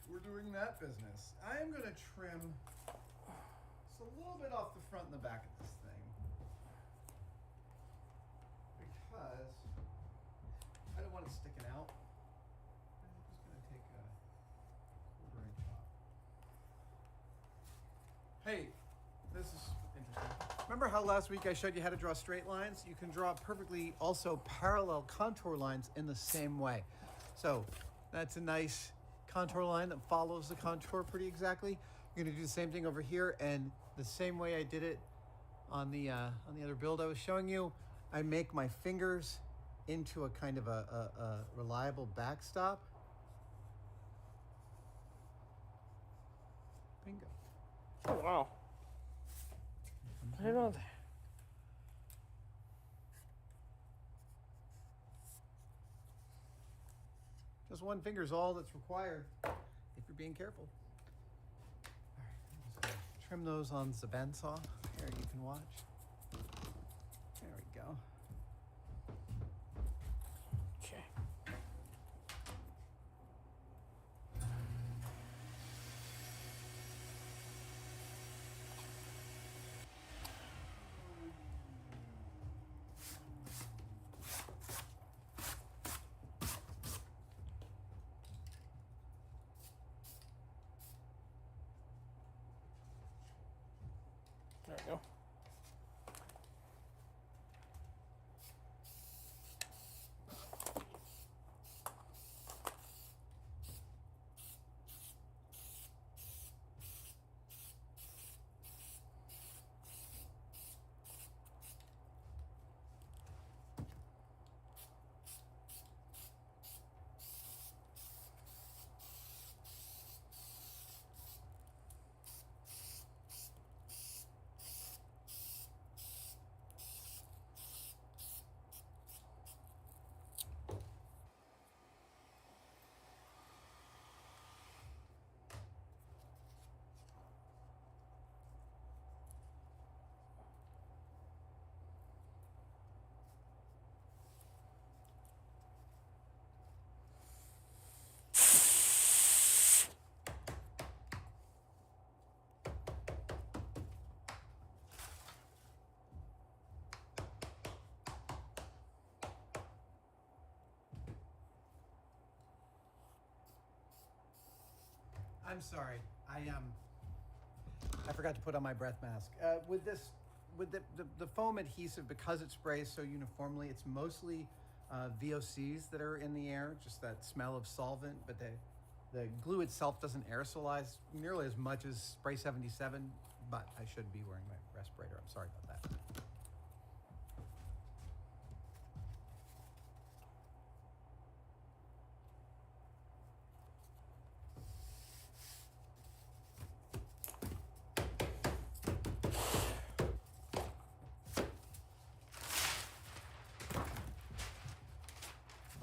D: we're doing that business. I am going to trim just a little bit off the front and the back of this thing because I don't want it sticking out. I'm just going to take a 1/4 inch off. Hey, this is interesting. Remember how last week I showed you how to draw straight lines? You can draw perfectly also parallel contour lines in the same way. So that's a nice contour line that follows the contour pretty exactly. You're gonna do the same thing over here, and the same way I did it on the other build I was showing you, I make my fingers into a kind of a reliable backstop. Bingo.
A: Oh, wow. I don't know that.
D: Just one finger is all that's required if you're being careful. All right, I'm just gonna trim those on the bandsaw. Here, you can watch. There we go.
A: Okay. There we go.
D: I'm sorry. I forgot to put on my breath mask. With the foam adhesive, because it sprays so uniformly, it's mostly VOCs that are in the air, just that smell of solvent. But the glue itself doesn't aerosolize nearly as much as Spray 77. But I should be wearing my respirator. I'm sorry about that.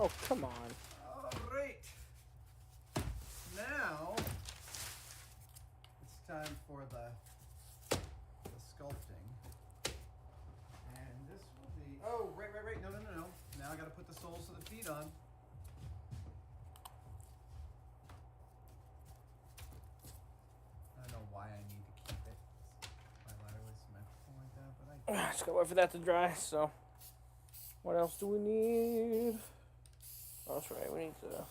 A: Oh, come on.
D: All right. Now it's time for the sculpting. And this will be... Oh, right. No. Now I got to put the soles of the feet on. I don't know why I need to keep it bilaterally symmetrical like that, but I...
A: Just gotta wait for that to dry, so... What else do we need? Oh, that's right, we need to...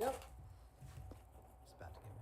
D: Yep. It's about to get messy.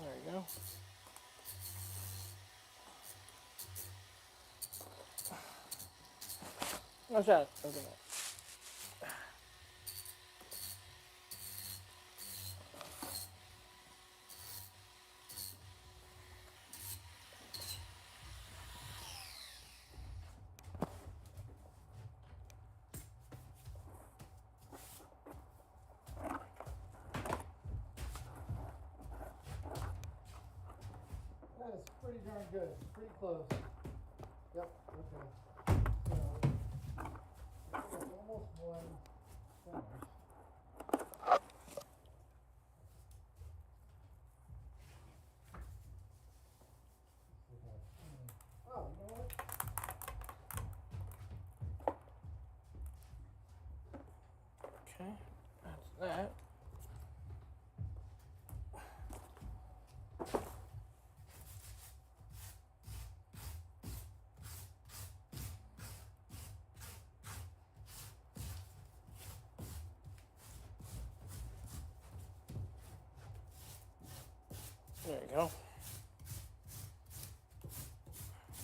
A: There you go. What's that? Open it.
H: pretty darn good. Pretty close. Yep, okay. So, it's almost one finished. Oh, you know what?
A: Okay, that's that. There you go.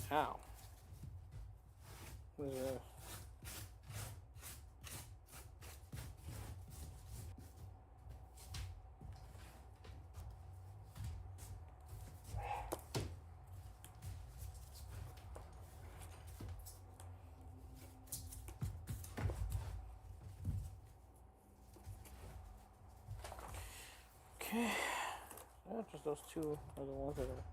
A: How? What is this? Okay. Yeah, just those two are the ones that are.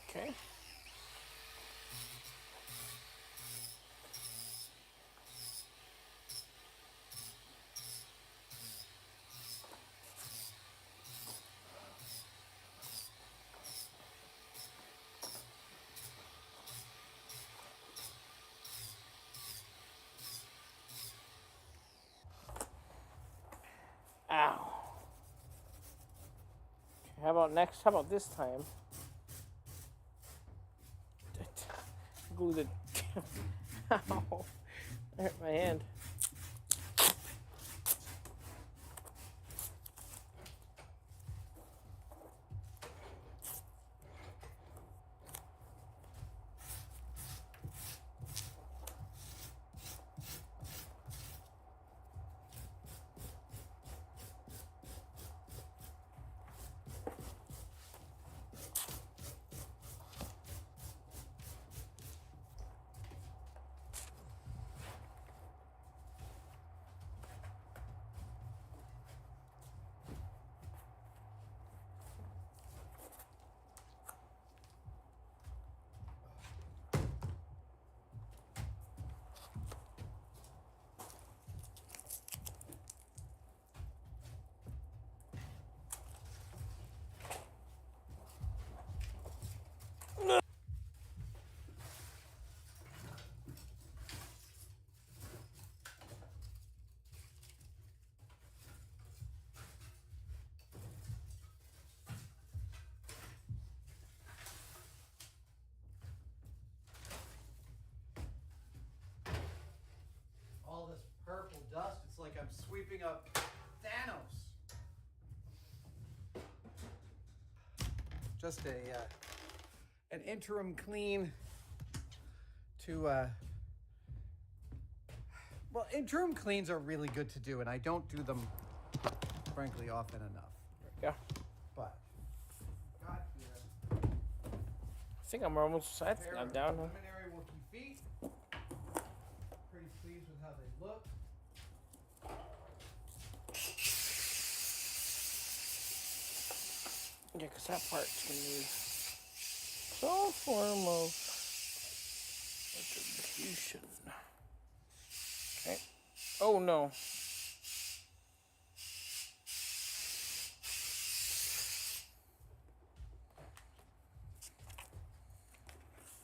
A: Okay. Ow. Okay, how about next? How about this time? Glue the. Ow. That hurt my hand.
D: All this purple dust, it's like I'm sweeping up Thanos. Just an interim clean to well, interim cleans are really good to do, and I don't do them, frankly, often enough.
A: Yeah.
D: But got here
A: I think I'm almost set.
D: a pair
A: I'm
D: of
A: down.
D: preliminary Wookiee feet. Pretty pleased with how they look.
A: Yeah, because that part's going to need some form of attribution. Okay. Oh, no.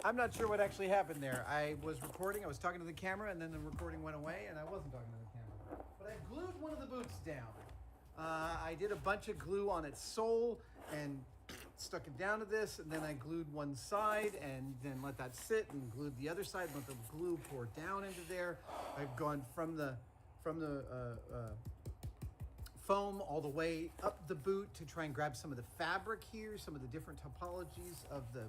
D: I'm not sure what actually happened there. I was recording, I was talking to the camera, and then the recording went away, and I wasn't talking to the camera. But I glued one of the boots down. I did a bunch of glue on its sole and stuck it down to this, and then I glued one side and then let that sit and glued the other side and let the glue pour down into there. I've gone from the foam all the way up the boot to try and grab some of the fabric here, some of the different topologies of the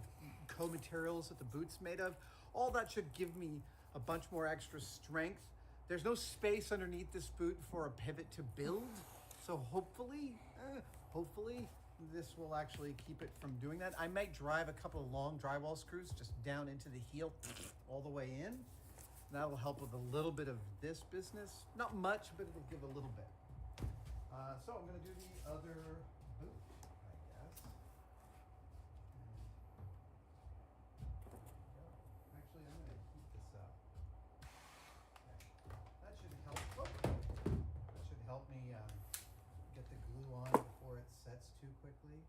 D: co-materials that the boot's made of. All that should give me a bunch more extra strength. There's no space underneath this boot for a pivot to build. So hopefully this will actually keep it from doing that. I might drive a couple of long drywall screws just down into the heel all the way in. That'll help with a little bit of this business. Not much, but it'll give a little bit. So I'm going to do the other boot, I guess. Actually, I'm going to heat this up. Okay. That should help. That should help me get the glue on before it sets too quickly.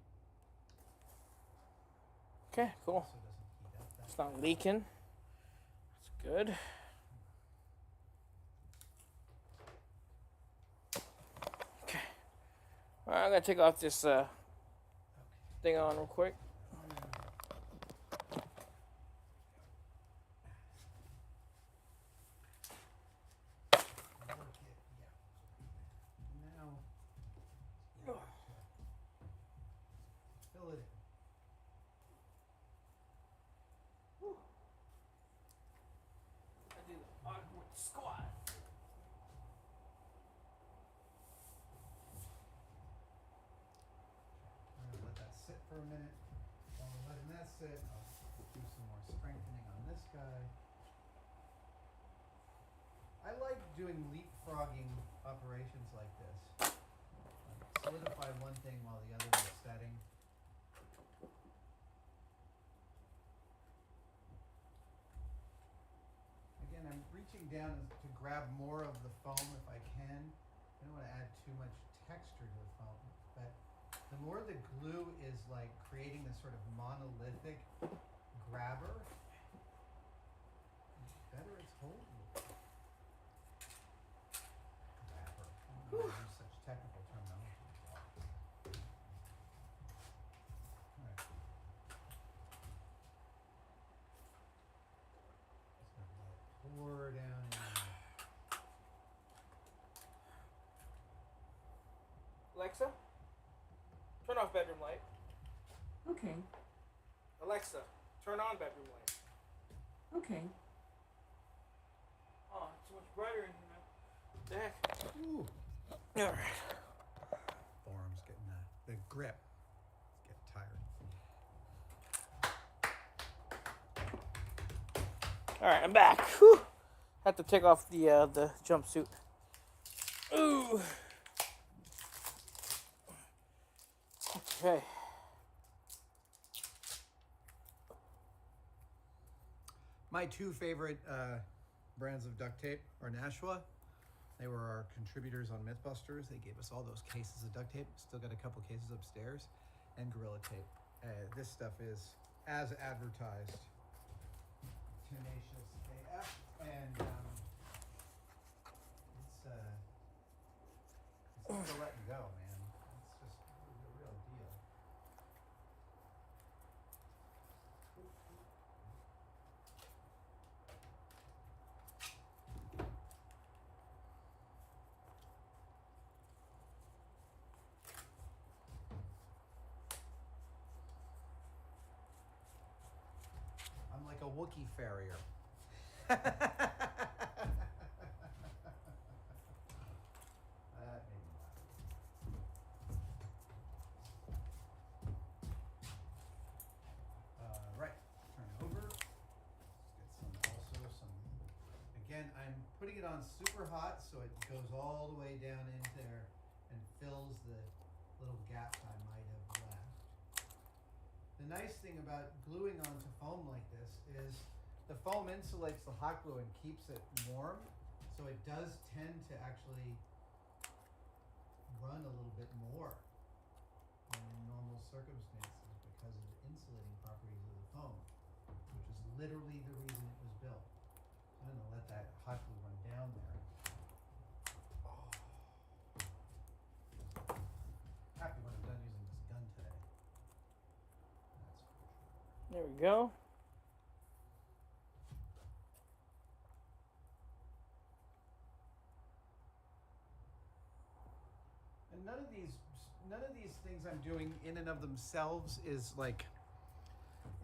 A: Okay, cool.
D: So it doesn't heat up that
A: It's not leaking. That's good. Okay. All right, I'm gonna take off this thing on real quick.
D: Now, fill it in.
A: I do the awkward squat.
D: I'm going to let that sit for a minute. While we're letting that sit, I'll do some more strengthening on this guy. I like doing leapfrogging operations like this. Solidify one thing while the other is setting. Again, I'm reaching down to grab more of the foam if I can. I don't want to add too much texture to the foam, but the more the glue is like creating this sort of monolithic grabber, the better it's holding. Grabber. I don't want to use such technical terminology. All right. Just gonna let it pour down in there.
A: Alexa, turn off bedroom light.
I: Okay.
A: Alexa, turn on bedroom light.
I: Okay.
A: Oh, it's so much brighter in here, man. What the heck?
D: Ooh.
A: All right.
D: Forearm's getting the grip. It's getting tired.
A: All right, I'm back. Whew. Had to take off the jumpsuit. Ooh. Okay.
D: My two favorite brands of duct tape are Nashua. They were our contributors on Mythbusters. They gave us all those cases of duct tape. Still got a couple cases upstairs. And Gorilla Tape. This stuff is, as advertised, tenacious AF. And it's never letting go, man. It's just the real deal. I'm like a Wookiee farrier. That made me laugh. Right, turn it over. Let's get some. Again, I'm putting it on super hot so it goes all the way down into there and fills the little gaps I might have left. The nice thing about gluing onto foam like this is the foam insulates the hot glue and keeps it warm, so it does tend to actually run a little bit more than in normal circumstances because of the insulating properties of the foam, which is literally the reason it was built. So I'm going to let that hot glue run down there. Happy when I'm done using this gun today. That's for sure.
A: There we go.
D: And none of these things I'm doing in and of themselves is like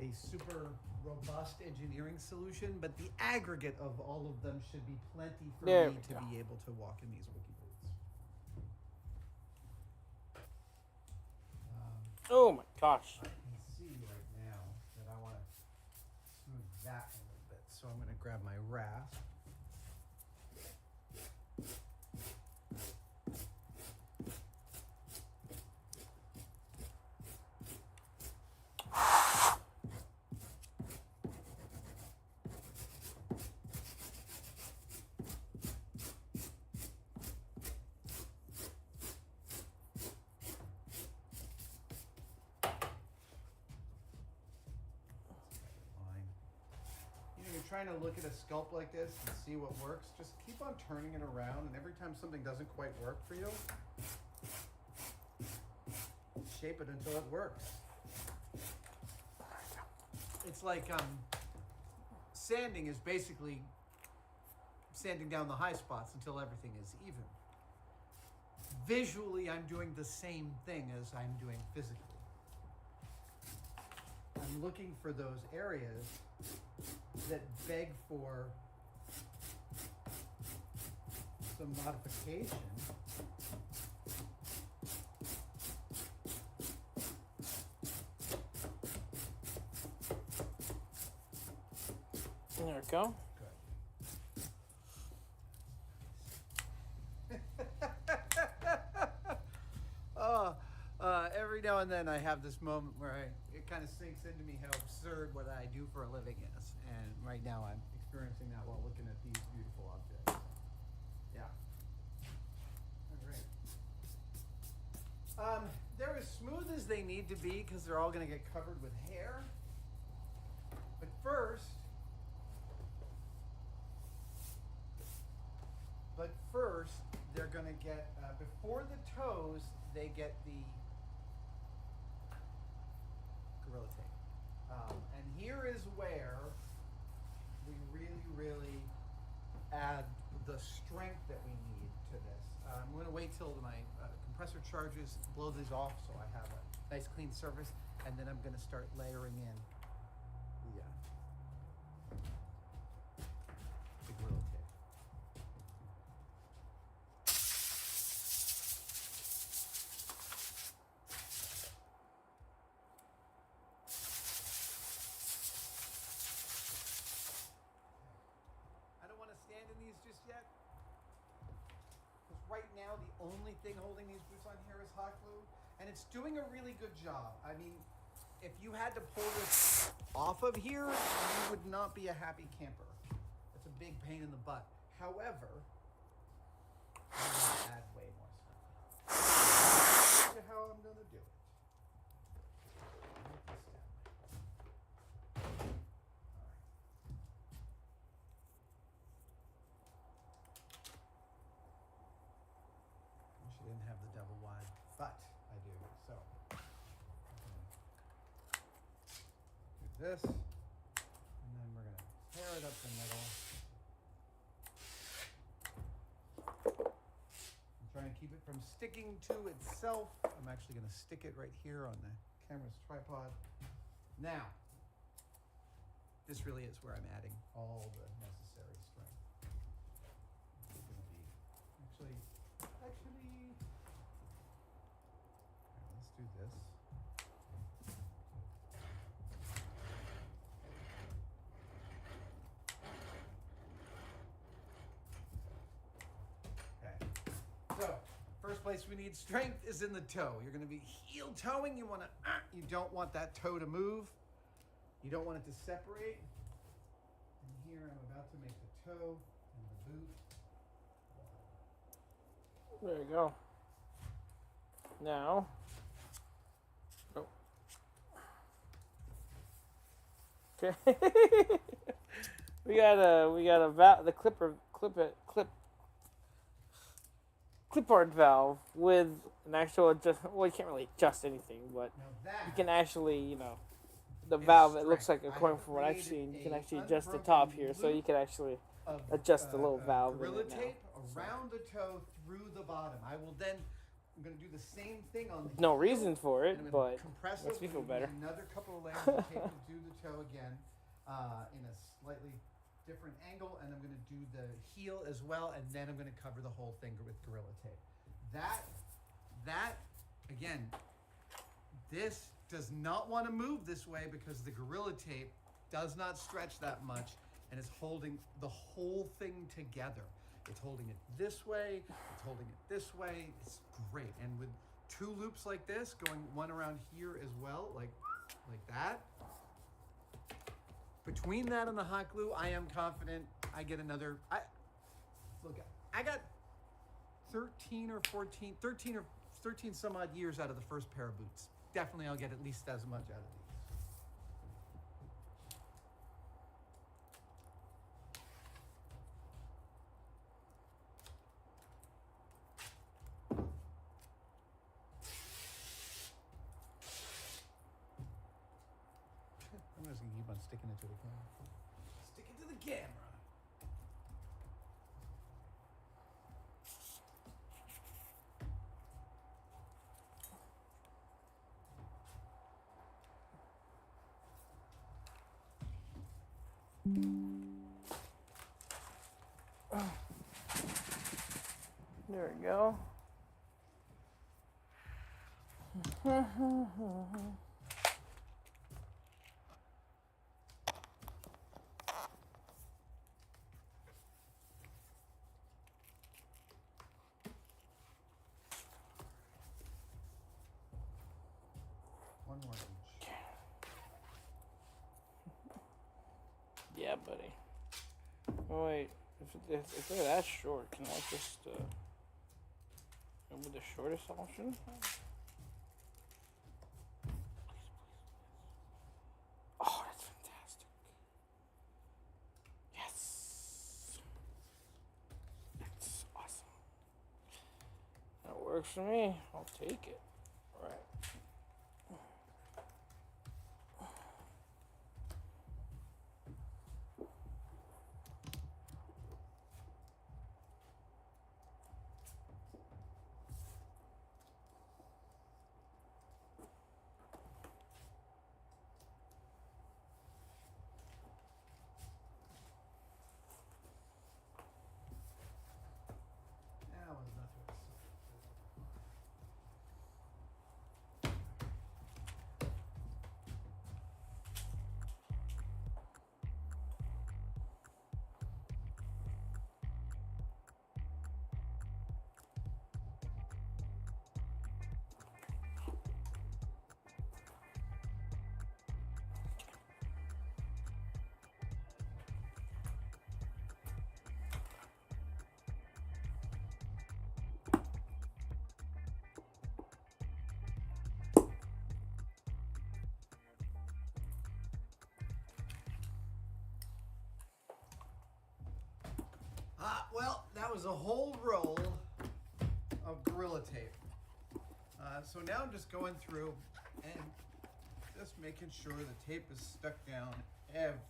D: a super robust engineering solution, but the aggregate of all of them should be plenty for
A: There
D: me
A: we
D: to
A: go.
D: be able to walk in these wiki boots.
A: Oh my gosh.
D: I can see right now that I want to smooth that a little bit, so I'm going to grab my rasp. Trying to look at a sculpt like this and see what works, just keep on turning it around, and every time something doesn't quite work for you, shape it until it works. It's like sanding is basically sanding down the high spots until everything is even. Visually, I'm doing the same thing as I'm doing physically. I'm looking for those areas that beg for some modification.
A: There we go.
D: Every now and then I have this moment where it kind of sinks into me how absurd what I do for a living is. And right now I'm experiencing that while looking at these beautiful objects. Yeah. All right. They're as smooth as they need to be because they're all going to get covered with hair. But first, they're going to get, before the toes, they get the Gorilla Tape. And here is where we really add the strength that we need to this. I'm going to wait till my compressor charges, blow these off so I have a nice clean surface, and then I'm going to start layering in the Gorilla Tape. Just yet, because right now the only thing holding these boots on here is hot glue, and it's doing a really good job. I mean, if you had to pull this off of here, you would not be a happy camper. It's a big pain in the butt. However, I'm going to add way more stuff. Look at how I'm going to do it. Didn't have the double wide, but I do. So do this, and then we're gonna tear it up the middle. I'm trying to keep it from sticking to itself. I'm actually gonna stick it right here on the camera's tripod. Now, this really is where I'm adding all the necessary strength. It's gonna be actually. Let's do this. Okay. So, first place we need strength is in the toe. You're going to be heel toeing. You don't want that toe to move. You don't want it to separate. And here I'm about to make the toe and the boot.
A: There you go. Now, okay, we got the clipboard valve with an actual well, you can't really adjust anything, but you can actually, the valve. It looks like, according from what I've seen, you can actually adjust the top here, so you can actually adjust the little valve.
D: Gorilla
A: in it now.
D: tape around the toe through the bottom. I will then I'm going to do the same thing on the
A: No
D: heel,
A: reason for it,
D: and I'm
A: but
D: gonna compress
A: makes
D: it.
A: me feel
D: I'm gonna
A: better.
D: use another couple of layers of tape to do the toe again in a slightly different angle, and I'm going to do the heel as well, and then I'm going to cover the whole thing with Gorilla Tape. That again, this does not want to move this way because the Gorilla Tape does not stretch that much and is holding the whole thing together. It's holding it this way, it's holding it this way. It's great. And with two loops like this, going one around here as well, like that. Between that and the hot glue, I am confident I get another, I got 13 some odd years out of the first pair of boots. Definitely I'll get at least as much out of these. I'm just gonna keep on sticking it to the camera. Stick it to the camera.
A: There we go.
D: One more inch.
A: Yeah, buddy. Oh, wait, if they're that short, can I just go with the shortest option? Oh, that's fantastic. Yes. That's awesome. That works for me. I'll take it. All right.
D: That was nothing. Well, that was a whole roll of Gorilla Tape. So now I'm just going through and just making sure the tape is stuck down everywhere.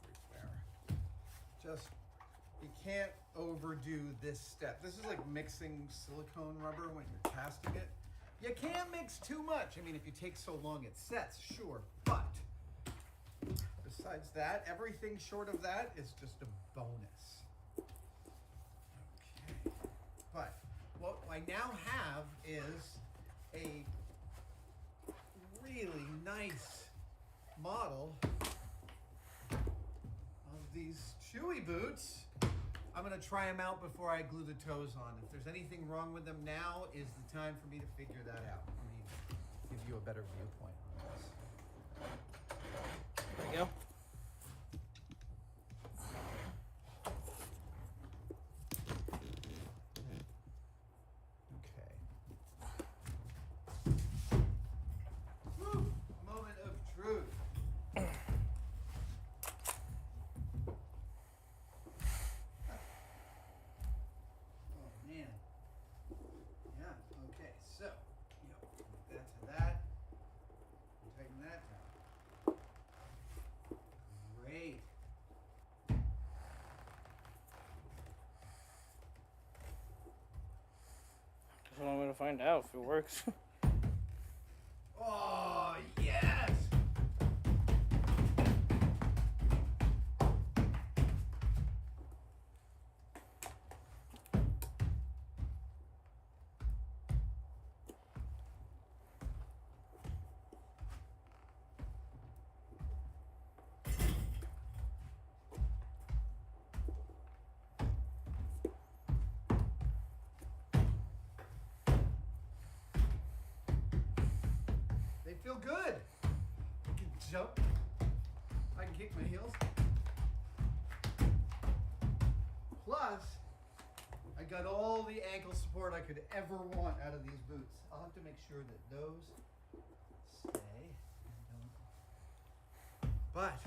D: You can't overdo this step. This is like mixing silicone rubber when you're casting it. You can't mix too much. I mean, if you take so long it sets, sure, but besides that, everything short of that is just a bonus. But what I now have is a really nice model of these Chewy boots. I'm going to try them out before I glue the toes on. If there's anything wrong with them, now is the time for me to figure that out. Let me give you a better viewpoint on this.
A: There we go.
D: Moment of truth. Oh man. Yeah, okay, so that to that. Tighten that down.
A: find out if it works.
D: Oh, yes! They feel good. I can jump. I can kick my heels. Plus, I got all the ankle support I could ever want out of these boots. I'll have to make sure that those stay and don't. But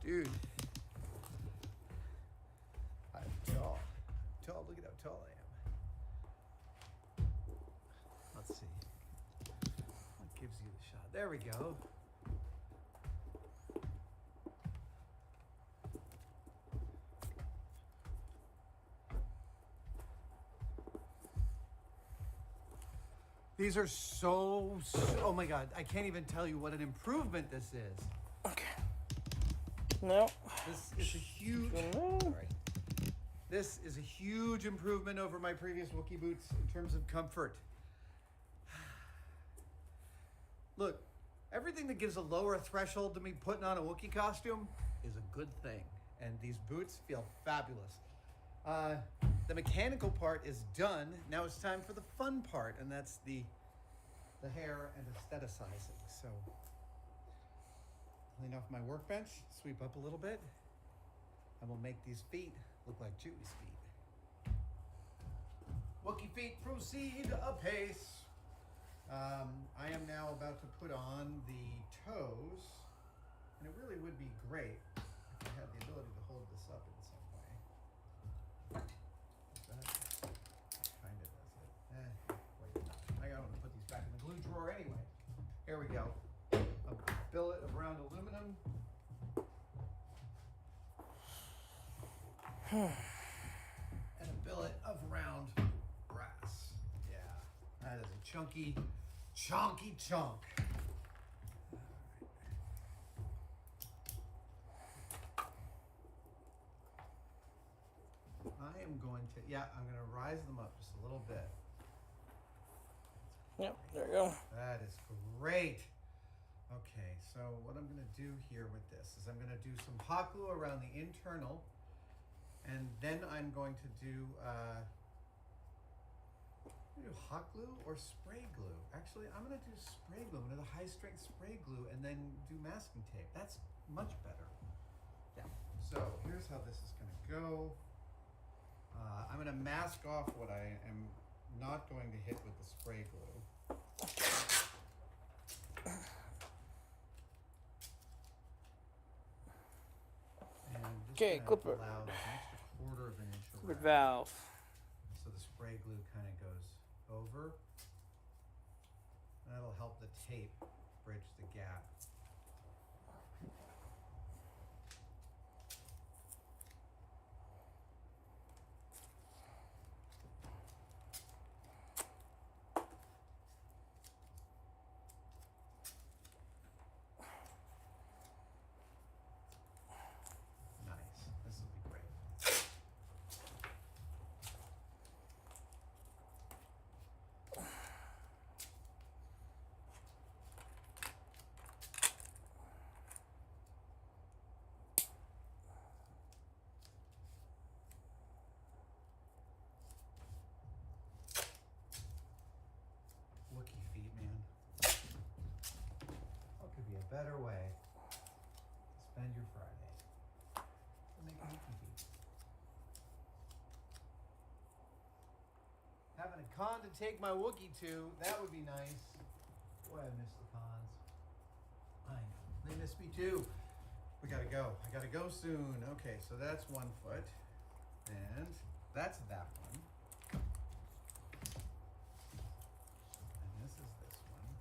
D: dude, I'm tall. Tall. Look at how tall I am. Let's see. What gives you the shot? There we go. These are so, oh my God, I can't even tell you what an improvement this is.
A: Okay. No.
D: This is a huge, sorry. This is a huge improvement over my previous Wookiee boots in terms of comfort. Look, everything that gives a lower threshold to me putting on a Wookiee costume is a good thing. And these boots feel fabulous. The mechanical part is done. Now it's time for the fun part, and that's the hair and aestheticizing. So, clean off my workbench, sweep up a little bit, and we'll make these feet look like Chewie's feet. Wookiee feet proceed apace. I am now about to put on the toes, and it really would be great if I had the ability to hold this up in some way. That kind of does it. Wait, I gotta put these back in the glue drawer anyway. Here we go. A billet of round aluminum. And a billet of round brass. Yeah, that is a chunky chunk. I am going to, I'm going to rise them up just a little bit.
A: Yep, there you go.
D: That is great. Okay, so what I'm going to do here with this is I'm going to do some hot glue around the internal, and then I'm going to do hot glue or spray glue. Actually, I'm going to do spray glue. I'm going to do high strength spray glue and then do masking tape. That's much better. Yeah. So here's how this is going to go. I'm going to mask off what I am not going to hit with the spray glue. And
A: Okay, clipper.
D: Allow an extra quarter of an inch
A: Clipper
D: around.
A: valve.
D: So the spray glue kind of goes over. That'll help the tape bridge the gap. Nice. This will be great. Wookiee feet, man. What could be a better way to spend your Friday than making Wookiee feet? Having a con to take my Wookiee to, that would be nice. Boy, I miss the cons. I know. They miss me too. We gotta go. I gotta go soon. Okay, so that's 1 foot. And that's that one. And this is this one.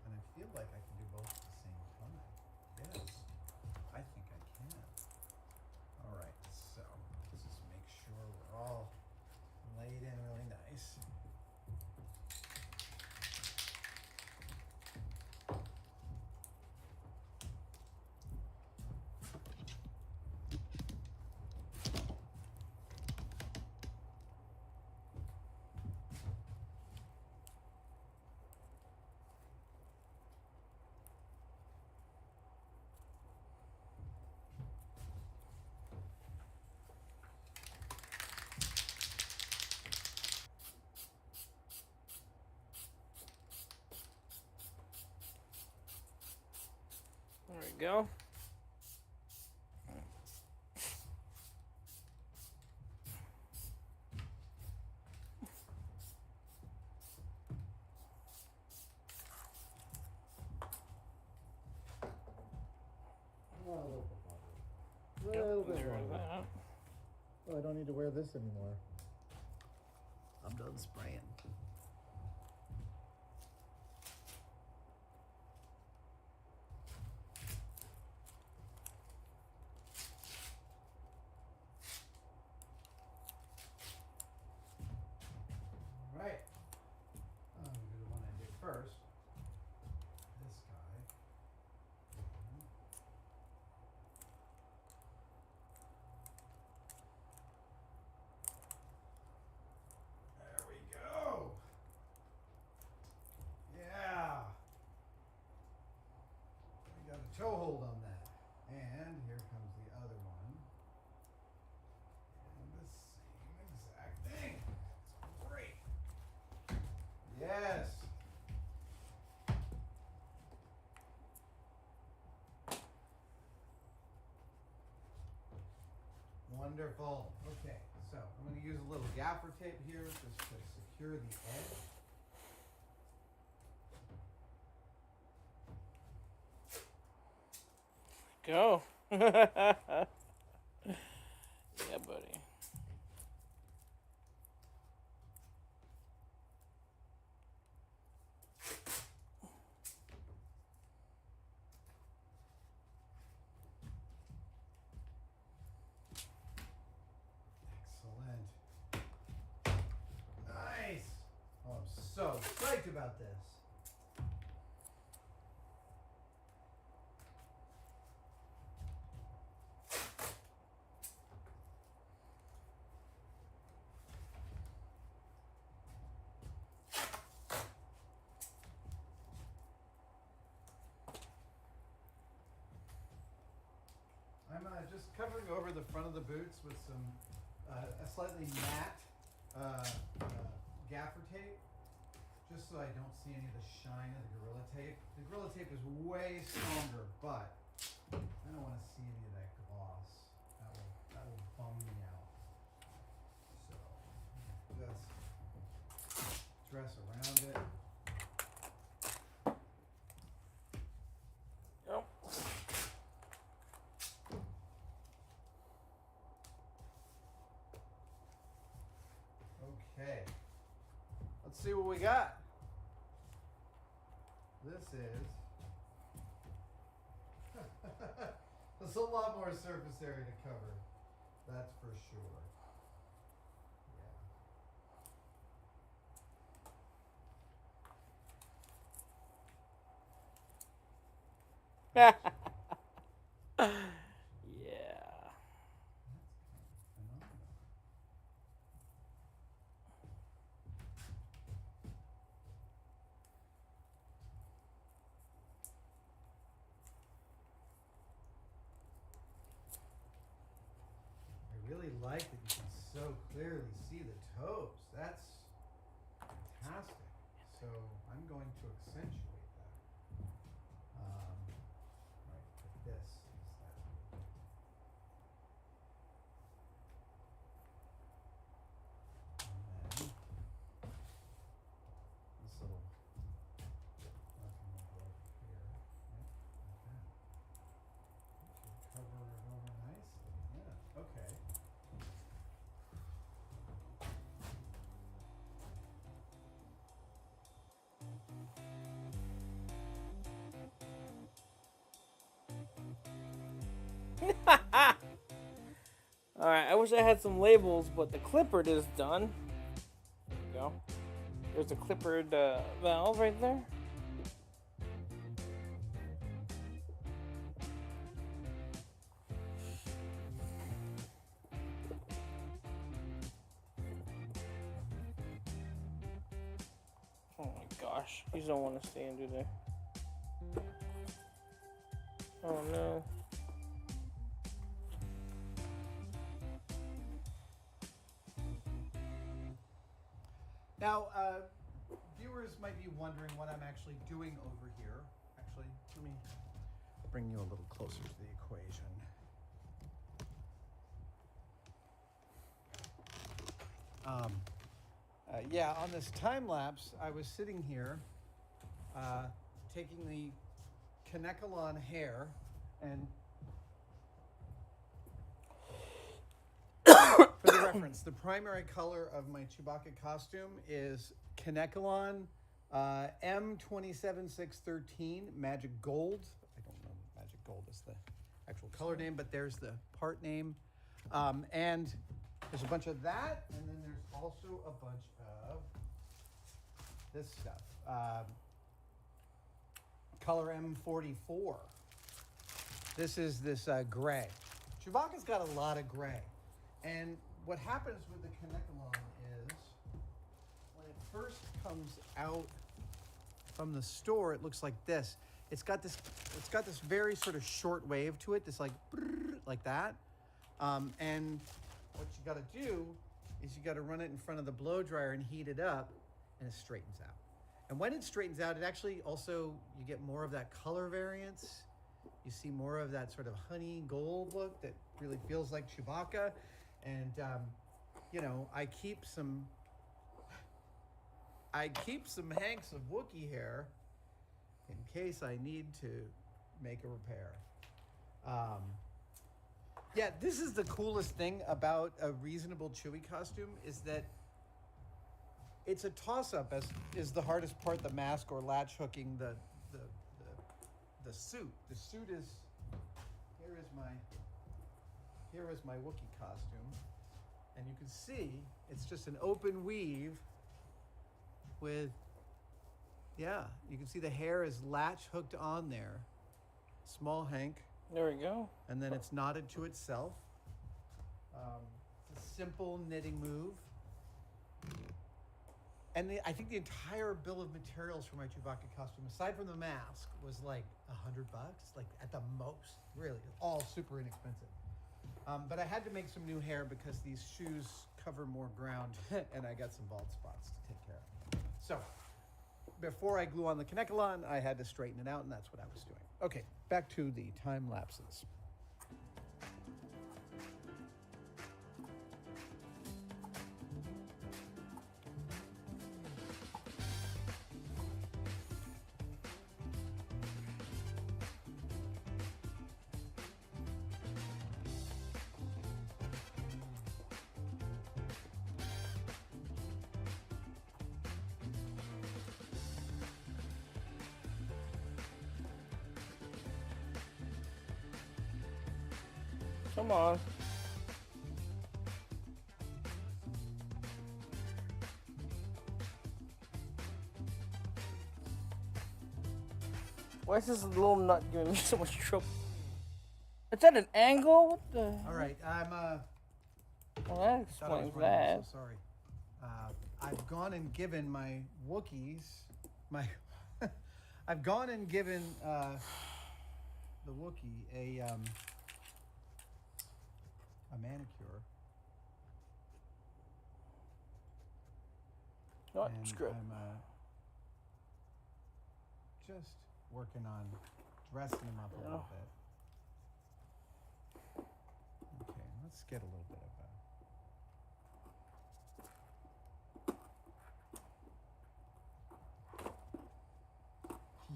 D: And I feel like I can do both at the same time. Yes, I think I can. All right, so let's just make sure we're
A: go.
H: A little bit
A: There
H: longer.
A: that.
H: Oh, I don't need to wear this anymore.
F: I'm done spraying.
D: All right. I'm going to do the one I did first. This guy. There we go. Yeah. We got a toe hold on that. And here comes the other one. And the same exact thing. It's great. Yes. Wonderful. Okay, so I'm going to use a little gaffer tape here just to secure the edge.
A: Go. Yeah, buddy.
D: Excellent. Nice. Oh, I'm so psyched about this. I'm just covering over the front of the boots with some a slightly matte gaffer tape, just so I don't see any of the shine of the Gorilla Tape. The Gorilla Tape is way stronger, but I don't want to see any of that gloss. That will bum me out. So just dress around it.
A: Yep.
D: Okay. Let's see what we got. This is there's a lot more surface area to cover. That's for sure.
A: Yeah.
D: I really like that you can so clearly see the toes. That's fantastic. So I'm going to accentuate that. Right, like this instead. And then this little nothing will go over here. Yep, like that. Should cover it over nicely. Yeah, okay.
A: Alright, I wish I had some labels, but the clipper is done. There you go. There's a clippered valve right there. Oh my gosh, these don't want to stay in, do they? Oh no.
D: Now, viewers might be wondering what I'm actually doing over here. Actually, bring you a little closer to the equation. Yeah, on this time lapse, I was sitting here taking the Kanekalon hair and for the reference, the primary color of my Chewbacca costume is Kanekalon M27613 Magic Gold. I don't know if Magic Gold is the actual color name, but there's the part name. And there's a bunch of that, and then there's also a bunch of this stuff. Color M44. This is this gray. Chewbacca's got a lot of gray. And what happens with the Kanekalon is when it first comes out from the store, it looks like this. It's got this very sort of short wave to it, this like that. And what you got to do is you got to run it in front of the blow dryer and heat it up, and it straightens out. And when it straightens out, it actually also, you get more of that color variance. You see more of that sort of honey gold look that really feels like Chewbacca. And, you know, I keep some hanks of Wookiee hair in case I need to make a repair. Yeah, this is the coolest thing about a reasonable Chewie costume is that it's a toss-up as is the hardest part, the mask or latch hooking the suit. The suit is, here is my Wookiee costume. And you can see it's just an open weave with, yeah, you can see the hair is latch hooked on there. Small hank.
A: There we go.
D: And then it's knotted to itself. It's a simple knitting move. And I think the entire bill of materials for my Chewbacca costume, aside from the mask, was like $100, like at the most. Really, all super inexpensive. But I had to make some new hair because these shoes cover more ground, and I got some bald spots to take care of. So, before I glue on the Kanekalon, I had to straighten it out, and that's what I was doing. Okay, back to the time lapses.
A: Come on. Why is this little nut giving me so much trouble? It's at an angle? What the?
D: All right, I'm
A: Well, that
D: thought I was
A: explains
D: running,
A: that.
D: so sorry. I've gone and given my Wookiees I've gone and given the Wookiee a manicure.
A: Not
D: And
A: screw.
D: I'm just working on dressing him up a little bit. Okay, let's get a little bit of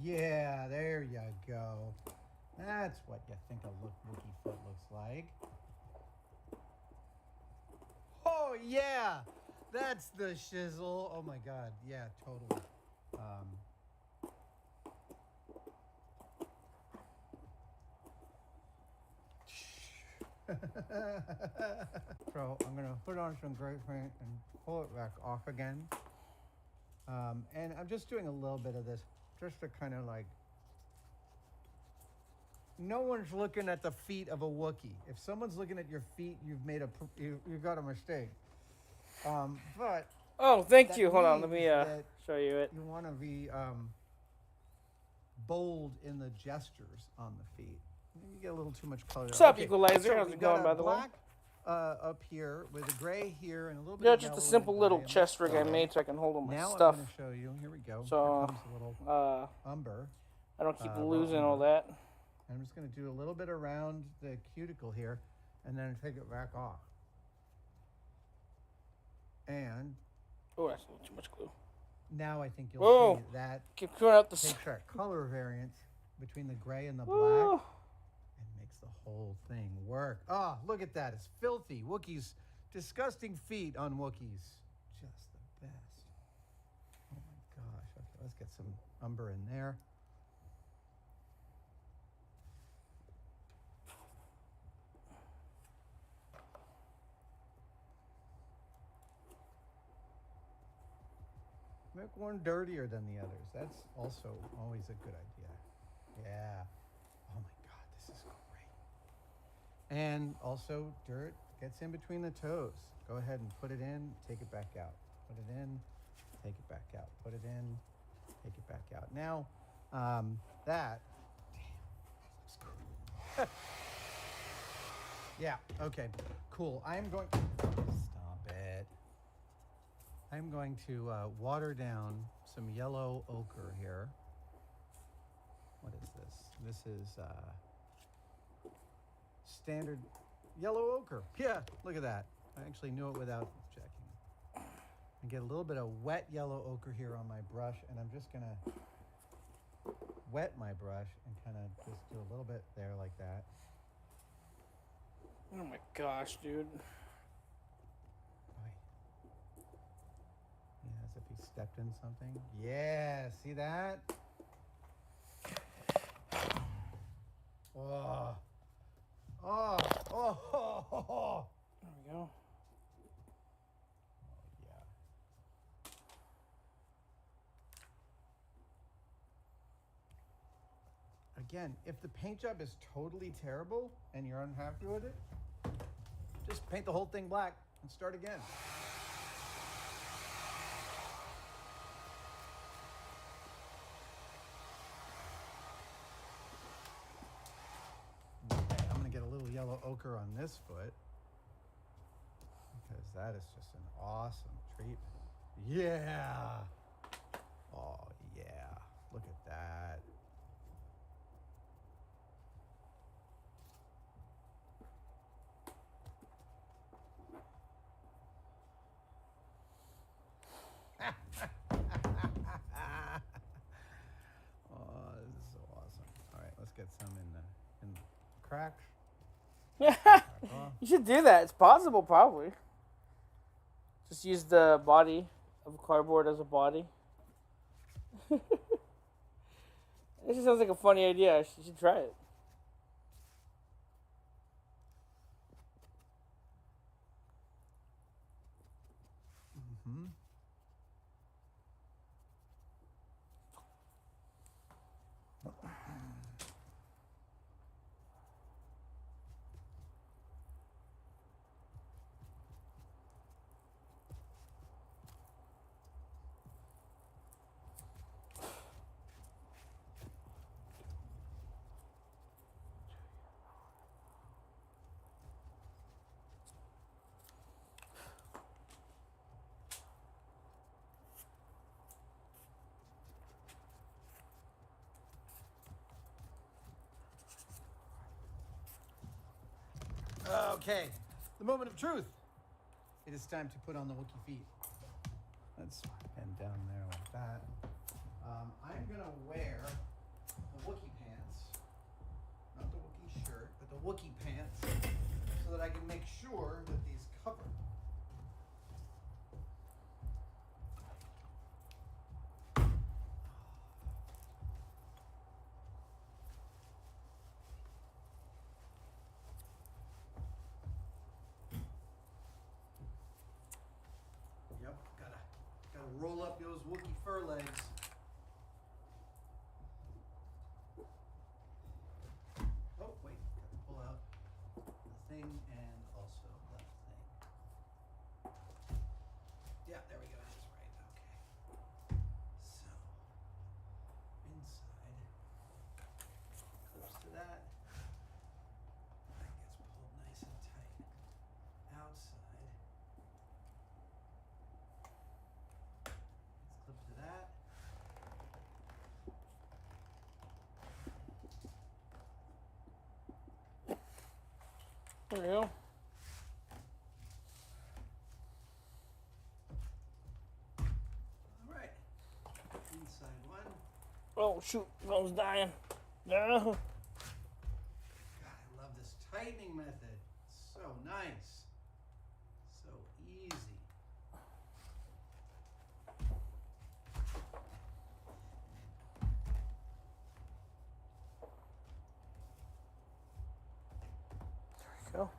D: yeah, there you go. That's what you think a Wookiee foot looks like. Oh, yeah. That's the shizzle. Oh, my God. Yeah, totally. So I'm going to put on some gray paint and pull it back off again. And I'm just doing a little bit of this just to kind of like, no one's looking at the feet of a Wookiee. If someone's looking at your feet, you've got a mistake. But
A: Oh, thank
D: that
A: you. Hold on, let
D: means
A: me
D: that
A: show you it.
D: you want to be bold in the gestures on the feet. You get a little too much color.
A: What's up,
D: Okay,
A: Equalizer?
D: so
A: How's
D: we
A: it
D: got
A: going,
D: a
A: by the way?
D: black up here with a gray here and a little bit
A: Yeah,
D: of
A: just a
D: yellow
A: simple
D: and
A: little
D: gray on
A: chest
D: the
A: rig I
D: side.
A: made so I can hold all my
D: Now
A: stuff.
D: I'm going to show you. Here we go.
A: So,
D: Here comes a little umber.
A: I don't keep
D: raw
A: losing all that.
D: And I'm just going to do a little bit around the cuticle here and then take it back off. And
A: Oh, that's a little too much glue.
D: now I think you'll
A: Whoa.
D: see that
A: Keep throwing out the.
D: takes that color variance between the gray and the
A: Whoa.
D: black and makes the whole thing work. Oh, look at that. It's filthy. Wookiees, disgusting feet on Wookiees. Just the best. Oh my gosh. Okay, let's get some umber in there. Make one dirtier than the others. That's also always a good idea. Yeah. Oh my God, this is great. And also, dirt gets in between the toes. Go ahead and put it in, take it back out. Put it in, take it back out. Put it in, take it back out. Now, that, damn, looks cool. Yeah, okay, cool. I'm going, stop it. I'm going to water down some yellow ochre here. What is this? This is standard yellow ochre. Yeah, look at that. I actually knew it without checking. And get a little bit of wet yellow ochre here on my brush, and I'm just gonna wet my brush and kind of just do a little bit there like that.
A: Oh my gosh, dude.
D: Yeah, as if he stepped in something. Yeah, see that? Oh. Oh. Oh. Oh. Oh.
A: There we go.
D: Yeah. Again, if the paint job is totally terrible and you're unhappy with it, just paint the whole thing black and start again. Okay, I'm going to get a little yellow ochre on this foot because that is just an awesome treatment. Yeah. Oh, yeah. Look at that. Oh, this is so awesome. All right, let's get some in the cracks.
A: You should do that. It's possible, probably. Just use the body of cardboard as a body. This just sounds like a funny idea. You should try it.
D: Mm-hmm. Okay, the moment of truth. It is time to put on the Wookiee feet. Let's bend down there like that. I'm gonna wear the Wookiee pants, not the Wookiee shirt, but the Wookiee pants, so that I can make sure that these cover. Yep, gotta roll up those Wookiee fur legs. Oh wait, gotta pull out the thing and also the thing. Yeah, there we go. That's right. Okay. So inside, close to that. That gets pulled nice and tight. Outside. Let's clip to that.
A: There we go.
D: All right. Inside one.
A: Oh shoot, phone's dying. No.
D: God, I love this tightening method. It's so nice. So easy.
A: There we go.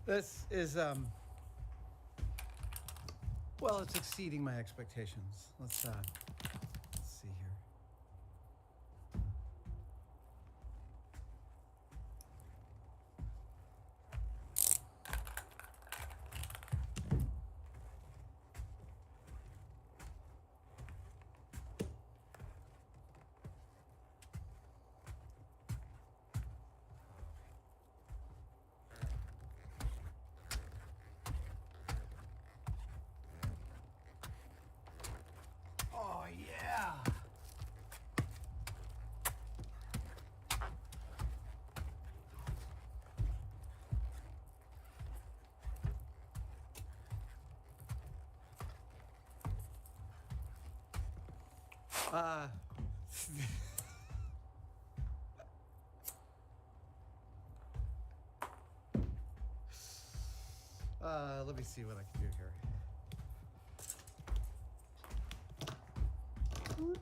D: This is well, it's exceeding my expectations. Let's see here. Oh yeah. Let me see what I can do here. There we go.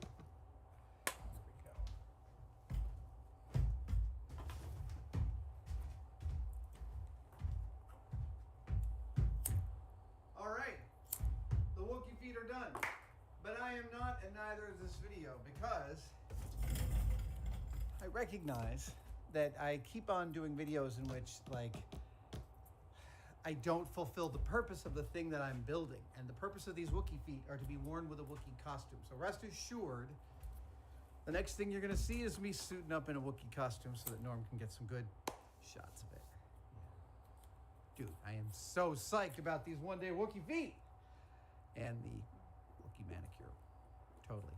D: All right, the Wookiee feet are done, but I am not in neither of this video because I recognize that I keep on doing videos in which, like, I don't fulfill the purpose of the thing that I'm building. And the purpose of these Wookiee feet are to be worn with a Wookiee costume. So rest assured, the next thing you're gonna see is me suiting up in a Wookiee costume so that Norm can get some good shots of it. Yeah. Dude, I am so psyched about these one-day Wookiee feet. And the Wookiee manicure, totally.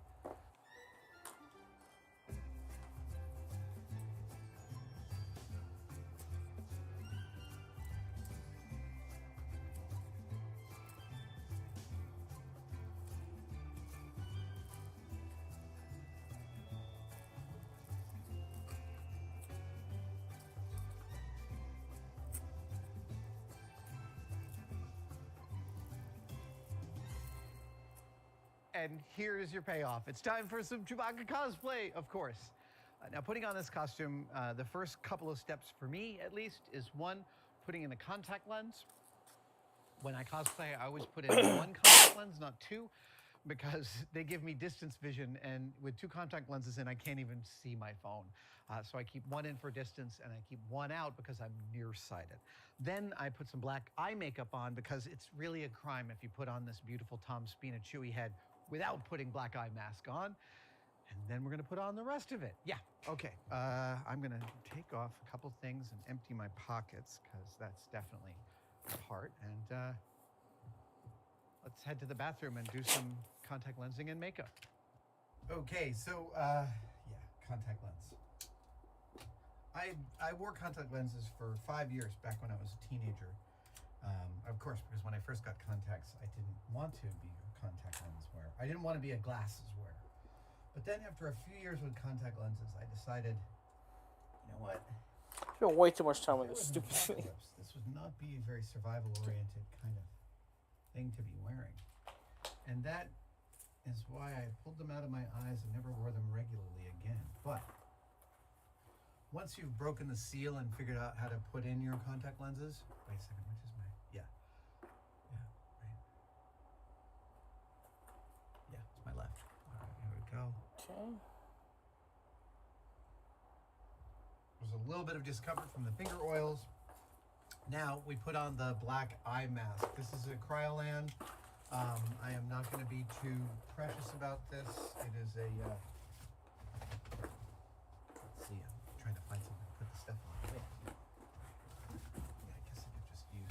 D: And here's your payoff. It's time for some Chewbacca cosplay, of course. Now, putting on this costume, the first couple of steps for me, at least, is one, putting in a contact lens. When I cosplay, I always put in one contact lens, not two, because they give me distance vision, and with two contact lenses in, I can't even see my phone. So I keep one in for distance, and I keep one out because I'm nearsighted. Then I put some black eye makeup on because it's really a crime if you put on this beautiful Tom Spina Chewie head without putting black eye mask on. And then we're gonna put on the rest of it. Yeah, okay. I'm gonna take off a couple things and empty my pockets because that's definitely a part. And let's head to the bathroom and do some contact lensing and makeup. Okay, so yeah, contact lens. I wore contact lenses for 5 years back when I was a teenager. Of course, because when I first got contacts, I didn't want to be a contact lens wearer. I didn't want to be a glasses wearer. But then after a few years with contact lenses, I decided, you know what?
A: I spent way too much time with
D: There
A: this
D: was an
A: stupid thing.
D: apocalypse. This would not be a very survival-oriented kind of thing to be wearing. And that is why I pulled them out of my eyes and never wore them regularly again. But once you've broken the seal and figured out how to put in your contact lenses, wait a second, which is my, yeah, right. Yeah, it's my left. There's a little bit of discomfort from the finger oils. Now we put on the black eye mask. This is a Cryolan. I am not going to be too precious about this. It is a, let's see, I'm trying to find something to put the stuff on. Wait. Yeah, I guess I could just use.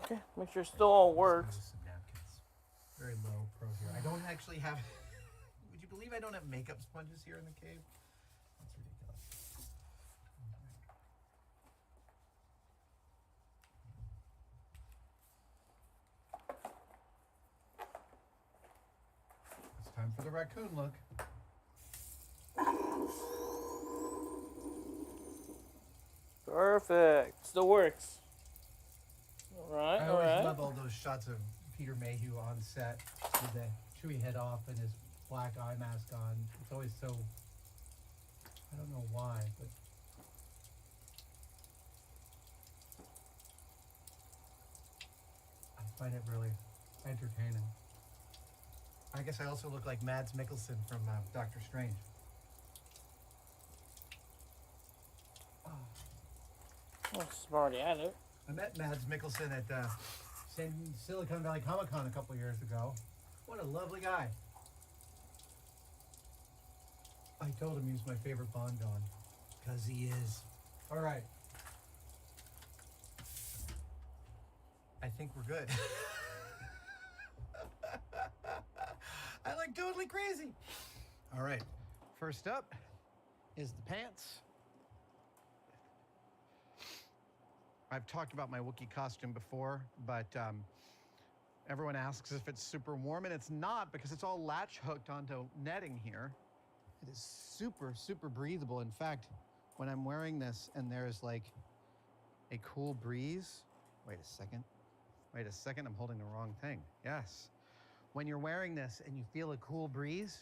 A: Okay, make sure it still all works.
D: Use some napkins. Very low pro here. I don't actually have, would you believe I don't have makeup sponges here in the cave? That's ridiculous. It's time for the raccoon look.
A: Perfect. Still works. All right,
D: I
A: all
D: always
A: right.
D: love all those shots of Peter Mayhew on set with the chewy head off and his black eye mask on. It's always so, I don't know why, but I find it really entertaining. I guess I also look like Mads Mikkelsen from Doctor Strange.
A: Oh, smarty at it.
D: I met Mads Mikkelsen at Silicon Valley Comic Con a couple years ago. What a lovely guy. I told him he was my favorite Bond villain. Because he is. All right. I think we're good. I look totally crazy. All right. First up is the pants. I've talked about my Wookiee costume before, but everyone asks if it's super warm, and it's not because it's all latch hooked onto netting here. It is super, super breathable. In fact, when I'm wearing this and there's like a cool breeze, wait a second, I'm holding the wrong thing. Yes. When you're wearing this and you feel a cool breeze,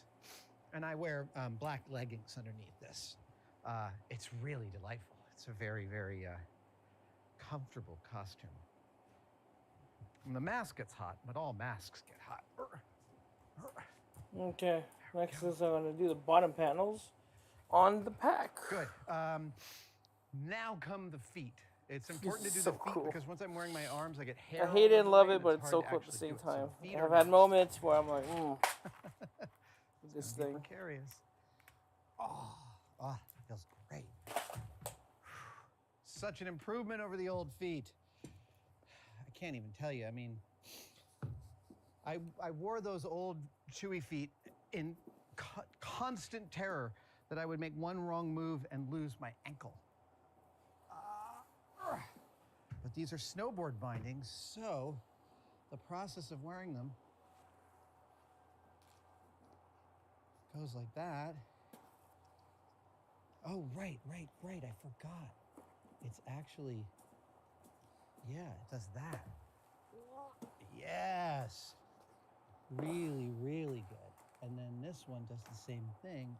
D: and I wear black leggings underneath this, it's really delightful. It's a very, very comfortable costume. And the mask gets hot, but all masks get hot.
A: Okay, next is I'm going to do the bottom panels on the pack.
D: Good. Now come the feet. It's important to do
A: So
D: the feet
A: cool.
D: because once I'm wearing my arms, I get hair.
A: I hate it and
D: all
A: love
D: over
A: it,
D: the
A: but
D: way,
A: it's
D: and
A: so
D: hard
A: cool
D: to
A: at the
D: actually
A: same
D: do it. So
A: time.
D: feet
A: I've
D: are
A: had
D: nice.
A: moments where I'm like, with this
D: It's gonna be
A: thing.
D: precarious. Oh, that feels great. Such an improvement over the old feet. I can't even tell you. I mean, I wore those old chewy feet in constant terror that I would make one wrong move and lose my ankle. But these are snowboard bindings, so the process of wearing them goes like that. Oh, right, I forgot. It's actually, yeah, it does that. Yes. Really, really good. And then this one does the same thing.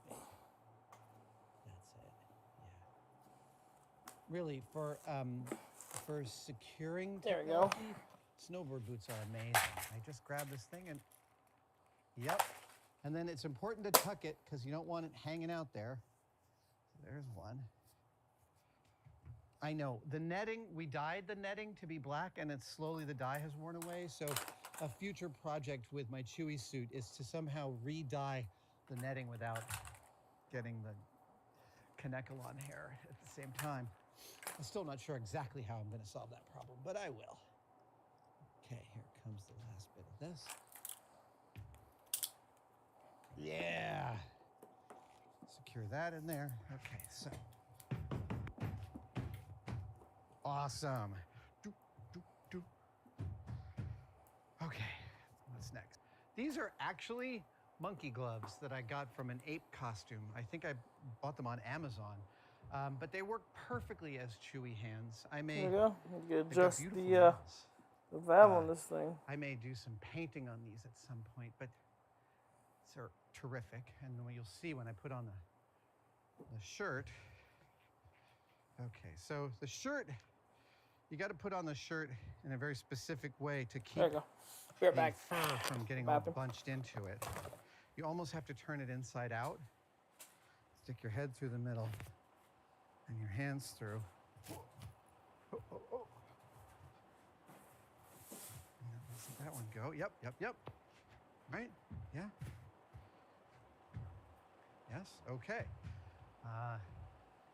D: That's it. Yeah. Really, for securing
A: There we go.
D: technology, snowboard boots are amazing. I just grab this thing and, yep. And then it's important to tuck it because you don't want it hanging out there. So there's one. I know, the netting, we dyed the netting to be black and it's slowly the dye has worn away. So a future project with my Chewy suit is to somehow re-dye the netting without getting the Kanekalon hair at the same time. I'm still not sure exactly how I'm gonna solve that problem, but I will. Okay, here comes the last bit of this. Yeah. Secure that in there. Okay, so. Awesome. Okay, what's next? These are actually monkey gloves that I got from an ape costume. I think I bought them on Amazon, but they work perfectly as Chewy hands. I may.
A: There we go. You can
D: they've got
A: adjust
D: beautiful
A: the
D: nails.
A: valve on this thing.
D: I may do some painting on these at some point, but they're terrific. And you'll see when I put on the shirt. Okay, so the shirt You got to put on the shirt in a very specific way to keep
A: There you go. Be right
D: the
A: back.
D: fur from getting all
A: Bathroom.
D: bunched into it. You almost have to turn it inside out. Stick your head through the middle and your hands through. Oh, oh, oh. Let that one go. Yep, yep, yep. Right? Yeah. Yes, okay.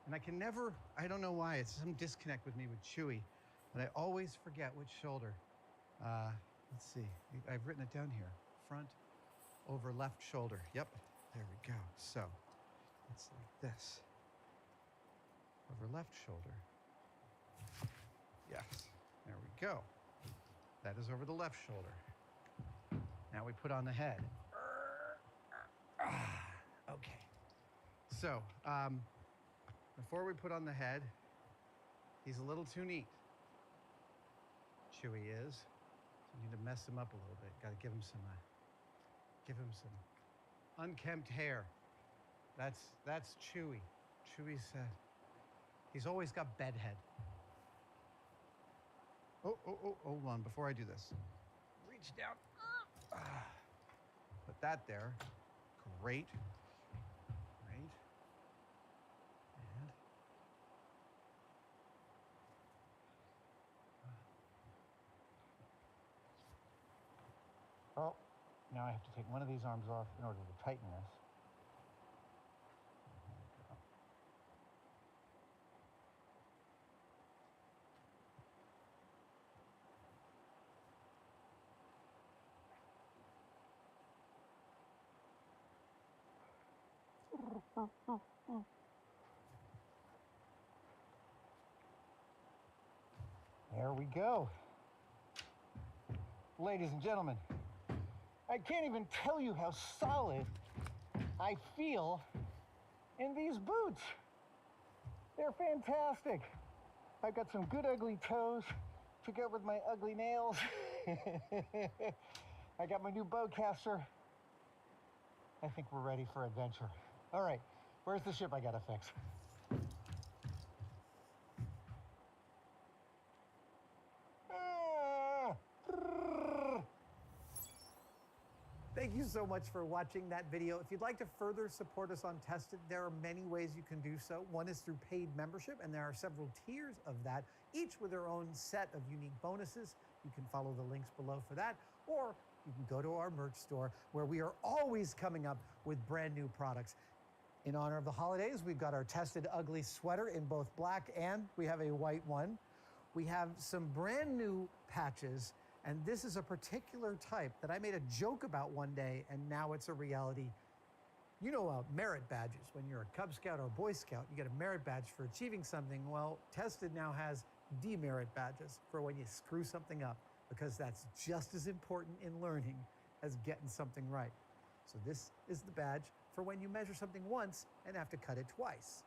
D: And I can never, I don't know why, it's some disconnect with me with Chewy, but I always forget which shoulder. Let's see, I've written it down here. Front over left shoulder. Yep, there we go. So, it's like this. Over left shoulder. Yes, there we go. That is over the left shoulder. Now we put on the head. Okay. So, before we put on the head, he's a little too neat. Chewy is. So you need to mess him up a little bit. Got to give him some unkempt hair. That's Chewy. Chewy's he's always got bedhead. Oh, hold on, before I do this. Reach down. Put that there. Great. And oh, now I have to take one of these arms off in order to tighten this. There we go. Ladies and gentlemen, I can't even tell you how solid I feel in these boots. They're fantastic. I've got some good ugly toes to go with my ugly nails. I got my new bowcaster. I think we're ready for adventure. All right, where's the ship I gotta fix? Thank you so much for watching that video. If you'd like to further support us on Tested, there are many ways you can do so. One is through paid membership, and there are several tiers of that, each with their own set of unique bonuses. You can follow the links below for that, or you can go to our merch store where we are always coming up with brand new products. In honor of the holidays, we've got our Tested Ugly sweater in both black and we have a white one. We have some brand new patches, and this is a particular type that I made a joke about one day, and now it's a reality. You know, merit badges. When you're a Cub Scout or Boy Scout, you get a merit badge for achieving something. Well, Tested now has demerit badges for when you screw something up, because that's just as important in learning as getting something right. So this is the badge for when you measure something once and have to cut it twice.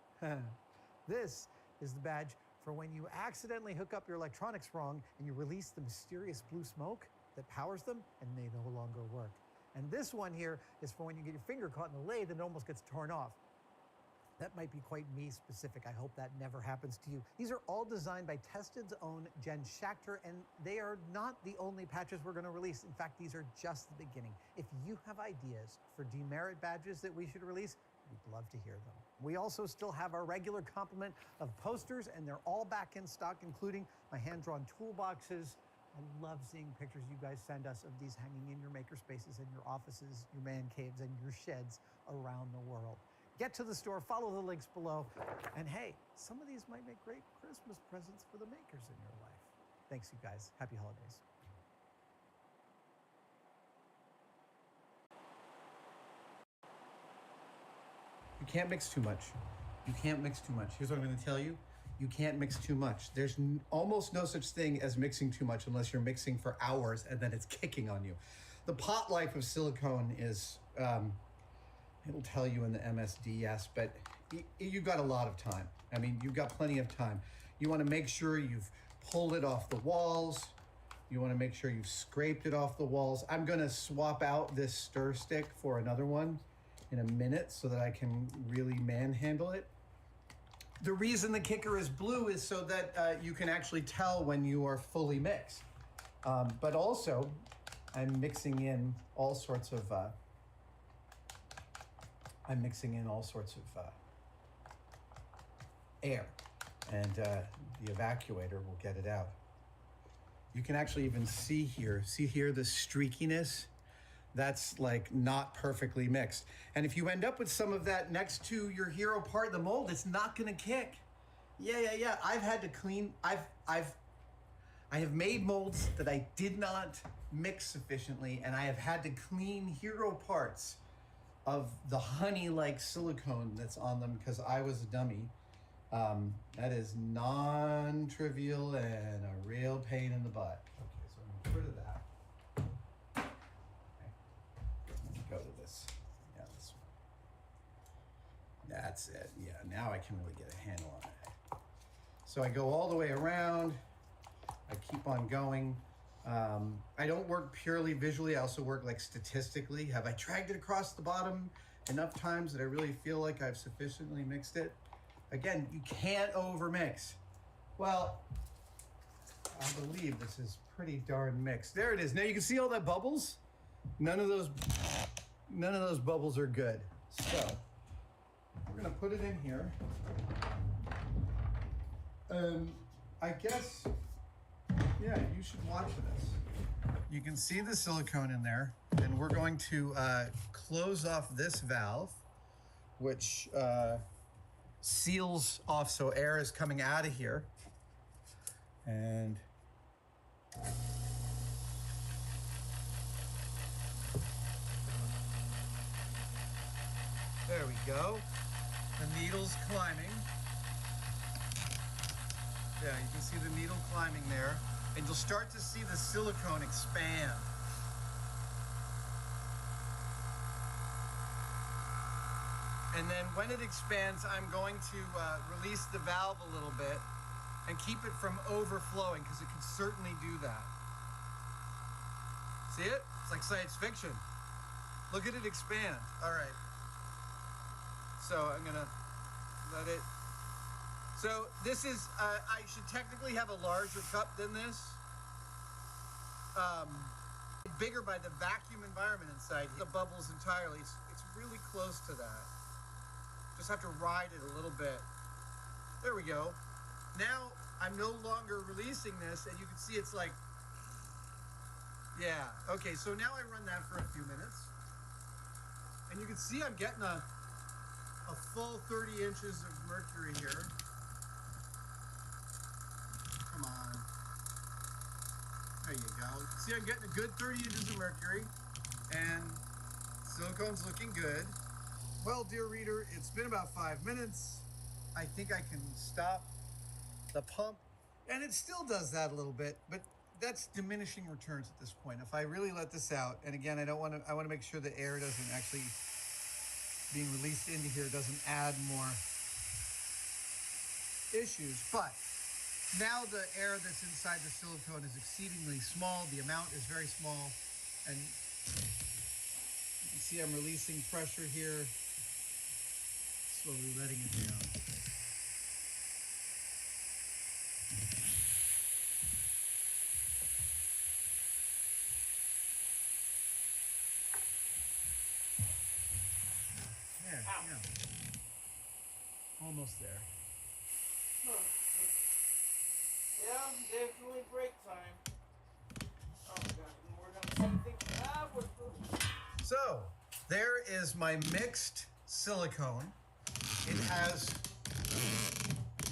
D: This is the badge for when you accidentally hook up your electronics wrong and you release the mysterious blue smoke that powers them and they no longer work. And this one here is for when you get your finger caught in the lathe and it almost gets torn off. That might be quite me specific. I hope that never happens to you. These are all designed by Tested's own Jen Schachter, and they are not the only patches we're going to release. In fact, these are just the beginning. If you have ideas for demerit badges that we should release, we'd love to hear them. We also still have our regular complement of posters, and they're all back in stock, including my hand-drawn toolboxes. I love seeing pictures you guys send us of these hanging in your maker spaces, in your offices, your man caves, and your sheds around the world. Get to the store, follow the links below, and hey, some of these might make great Christmas presents for the makers in your life. Thanks, you guys. Happy holidays. You can't mix too much. You can't mix too much. Here's what I'm going to tell you. You can't mix too much. There's almost no such thing as mixing too much unless you're mixing for hours and then it's kicking on you. The pot life of silicone is... it'll tell you in the MSD, yes, but you've got a lot of time. I mean, you've got plenty of time. You want to make sure you've pulled it off the walls. You want to make sure you've scraped it off the walls. I'm going to swap out this stir stick for another one in a minute so that I can really manhandle it. The reason the kicker is blue is so that you can actually tell when you are fully mixed. But also, I'm mixing in all sorts of air, and the evacuator will get it out. You can actually even see here the streakiness? That's like not perfectly mixed. And if you end up with some of that next to your hero part of the mold, it's not gonna kick. Yeah. I've had to clean, I have made molds that I did not mix sufficiently, and I have had to clean hero parts of the honey-like silicone that's on them because I was a dummy. That is non-trivial and a real pain in the butt. Okay, so I'm gonna get rid of that. Okay. Let's go to this. Yeah, this one. That's it. Yeah, now I can really get a handle on it. So I go all the way around. I keep on going. I don't work purely visually. I also work like statistically. Have I dragged it across the bottom enough times that I really feel like I've sufficiently mixed it? Again, you can't overmix. Well, I believe this is pretty darn mixed. There it is. Now you can see all that bubbles? None of those bubbles are good. So we're gonna put it in here. I guess, yeah, you should watch this. You can see the silicone in there, and we're going to close off this valve, which seals off so air is coming out of here. And there we go. The needle's climbing. Yeah, you can see the needle climbing there. And you'll start to see the silicone expand. And then when it expands, I'm going to release the valve a little bit and keep it from overflowing, because it can certainly do that. See it? It's like science fiction. Look at it expand. All right. So I'm gonna let it. So this is, I should technically have a larger cup than this. Bigger by the vacuum environment inside. The bubbles entirely. It's really close to that. Just have to ride it a little bit. There we go. Now I'm no longer releasing this, and you can see it's like, yeah. Okay, so now I run that for a few minutes. And you can see I'm getting a full 30 inches of mercury here. Come on. There you go. You can see I'm getting a good 30 inches of mercury, and silicone's looking good. Well, dear reader, it's been about 5 minutes. I think I can stop the pump, and it still does that a little bit, but that's diminishing returns at this point. If I really let this out, and again, I want to make sure the air doesn't actually, being released into here doesn't add more issues. But now the air that's inside the silicone is exceedingly small. The amount is very small, and you can see I'm releasing pressure here, slowly letting it down. There, yeah. Almost there.
A: Yeah, definitely break time. Oh god, we're gonna see things.
D: So, there is my mixed silicone. It's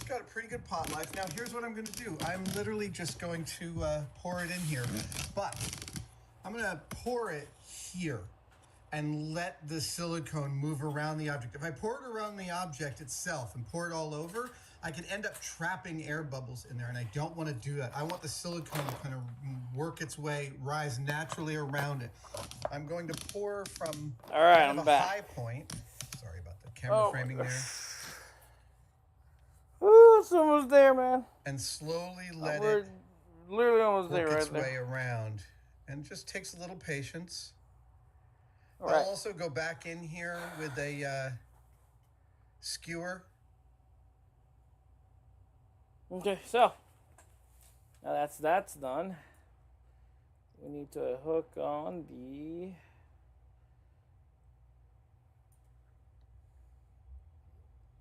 D: got a pretty good pot life. Now, here's what I'm going to do. I'm literally just going to pour it in here, but I'm going to pour it here and let the silicone move around the object. If I pour it around the object itself and pour it all over, I could end up trapping air bubbles in there, and I don't want to do that. I want the silicone to kind of work its way, rise naturally around it. I'm going to pour from
A: I'm
D: a
A: back.
D: high point. Sorry about the camera framing there.
A: Ooh, it's almost there, man.
D: And slowly let
A: We're
D: it
A: literally almost
D: work
A: there,
D: its
A: right
D: way
A: there.
D: around. And it just takes a little patience.
A: All
D: I'll
A: right.
D: also go back in here with a skewer
A: Okay, so now that's done. We need to hook on the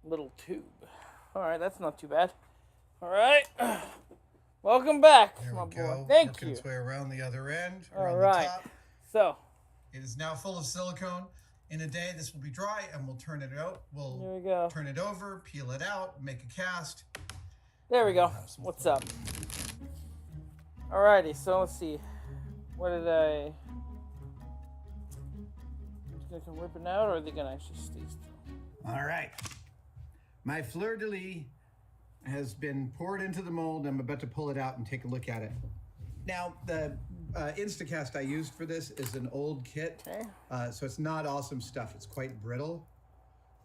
A: little tube. All right, that's not too bad. All right, welcome back,
D: There
A: my
D: we
A: boy.
D: go.
A: Thank
D: Working
A: you.
D: its way around the other end,
A: All
D: around
A: right,
D: the top.
A: so
D: It is now full of silicone. In a day, this will be dry, and we'll turn it out.
A: there
D: We'll
A: we go.
D: turn it over, peel it out, make a cast.
A: There we go.
D: Have some
A: What's
D: fun.
A: up? Alrighty, so let's see. What did I? Just gonna come ripping out, or are they gonna actually stay still?
D: All right. My fleur-de-lis has been poured into the mold. I'm about to pull it out and take a look at it. Now, the Instacast I used for this is an old kit,
A: Okay.
D: so it's not awesome stuff. It's quite brittle,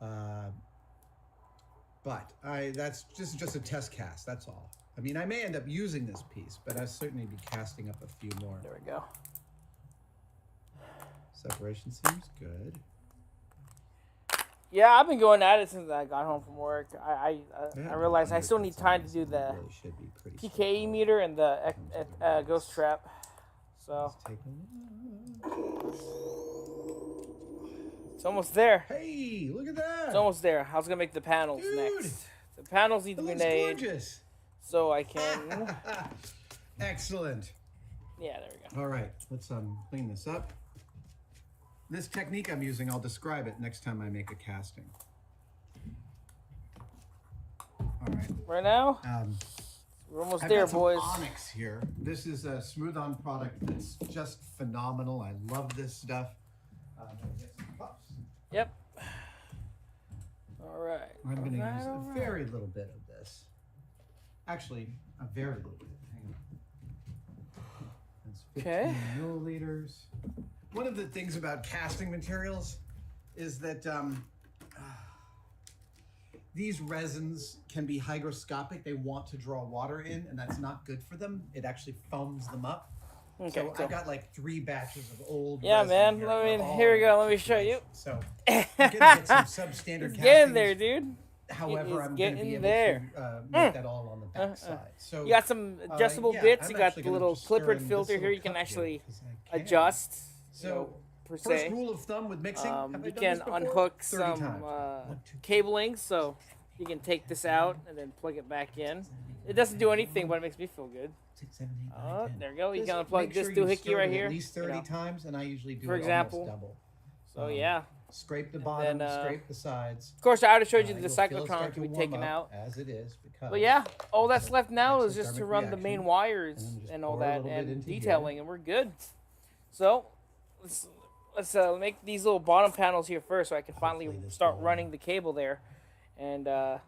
D: but that's just a test cast. That's all. I mean, I may end up using this piece, but I'll certainly be casting up a few more.
A: There we go.
D: Separation seems good.
A: Yeah, I've been going at it since I got home from work. I
D: Yeah,
A: realized I still need time to do the
D: really should be pretty
A: PKE meter and the ghost trap. So
D: Let's take a look.
A: it's almost there.
D: Hey, look at that!
A: It's almost there. I was gonna make the panels
D: Dude,
A: next. The panels need
D: It
A: to be
D: looks
A: made
D: gorgeous.
A: so I can.
D: Excellent.
A: Yeah, there we go.
D: All right, let's clean this up. This technique I'm using, I'll describe it next time I make a casting. All right.
A: Right now, we're almost there,
D: got some
A: boys.
D: onyx here. This is a smooth-on product that's just phenomenal. I love this stuff. I'm gonna get some cups.
A: Yep. All right.
D: I'm going to
A: All right,
D: use
A: all
D: a
A: right.
D: very little bit of this. Actually, a very little bit. Hang on. That's 15
A: Okay.
D: milliliters. One of the things about casting materials is that these resins can be hygroscopic. They want to draw water in, and that's not good for them. It actually foams them up.
A: Okay,
D: So
A: cool.
D: I got like 3 batches of old
A: Yeah,
D: resin
A: man.
D: here.
A: Let me.
D: They're all
A: Here we go. Let me
D: in
A: show you.
D: So I'm gonna get some substandard
A: It's
D: castings.
A: getting there, dude.
D: However,
A: is
D: I'm going to
A: getting
D: be able
A: there.
D: to make that all on the back side. So
A: You got some adjustable
D: yeah,
A: bits.
D: I'm
A: You got
D: actually
A: the
D: gonna
A: little
D: just stir
A: clippered
D: in this
A: filter here.
D: little
A: You can
D: cup
A: actually
D: 'cause I can.
A: adjust.
D: So
A: per
D: first
A: se.
D: rule of thumb with mixing, have I
A: You
D: done
A: can
D: this before?
A: unhook
D: 30
A: some
D: times. 1, 2,
A: cabling, so you can take this out and then plug it back in. It doesn't do anything, but it makes me feel good.
D: 6, 7, 8, 9,
A: Oh,
D: 10.
A: there you go. You
D: Just
A: can unplug
D: make
A: this
D: sure you
A: doohickey
D: stir
A: right
D: it
A: here.
D: At least
A: you
D: 30
A: know.
D: times, and I usually do
A: For
D: it
A: example.
D: almost double.
A: So yeah.
D: Scrape the bottom,
A: then,
D: scrape the sides.
A: Of course, I already showed you the
D: You'll feel it
A: cyclotron
D: start
A: can be
D: to warm
A: taken
D: up
A: out.
D: as it is, because
A: But yeah, all that's left now is
D: Exothermic
A: just to run the main
D: reaction,
A: wires
D: and then just
A: and all
D: pour a
A: that
D: little bit
A: and
D: into here.
A: detailing, and we're good. So let's make these little bottom panels here first, so I can finally
D: Hopefully this
A: start
D: will,
A: running the cable there, and
D: not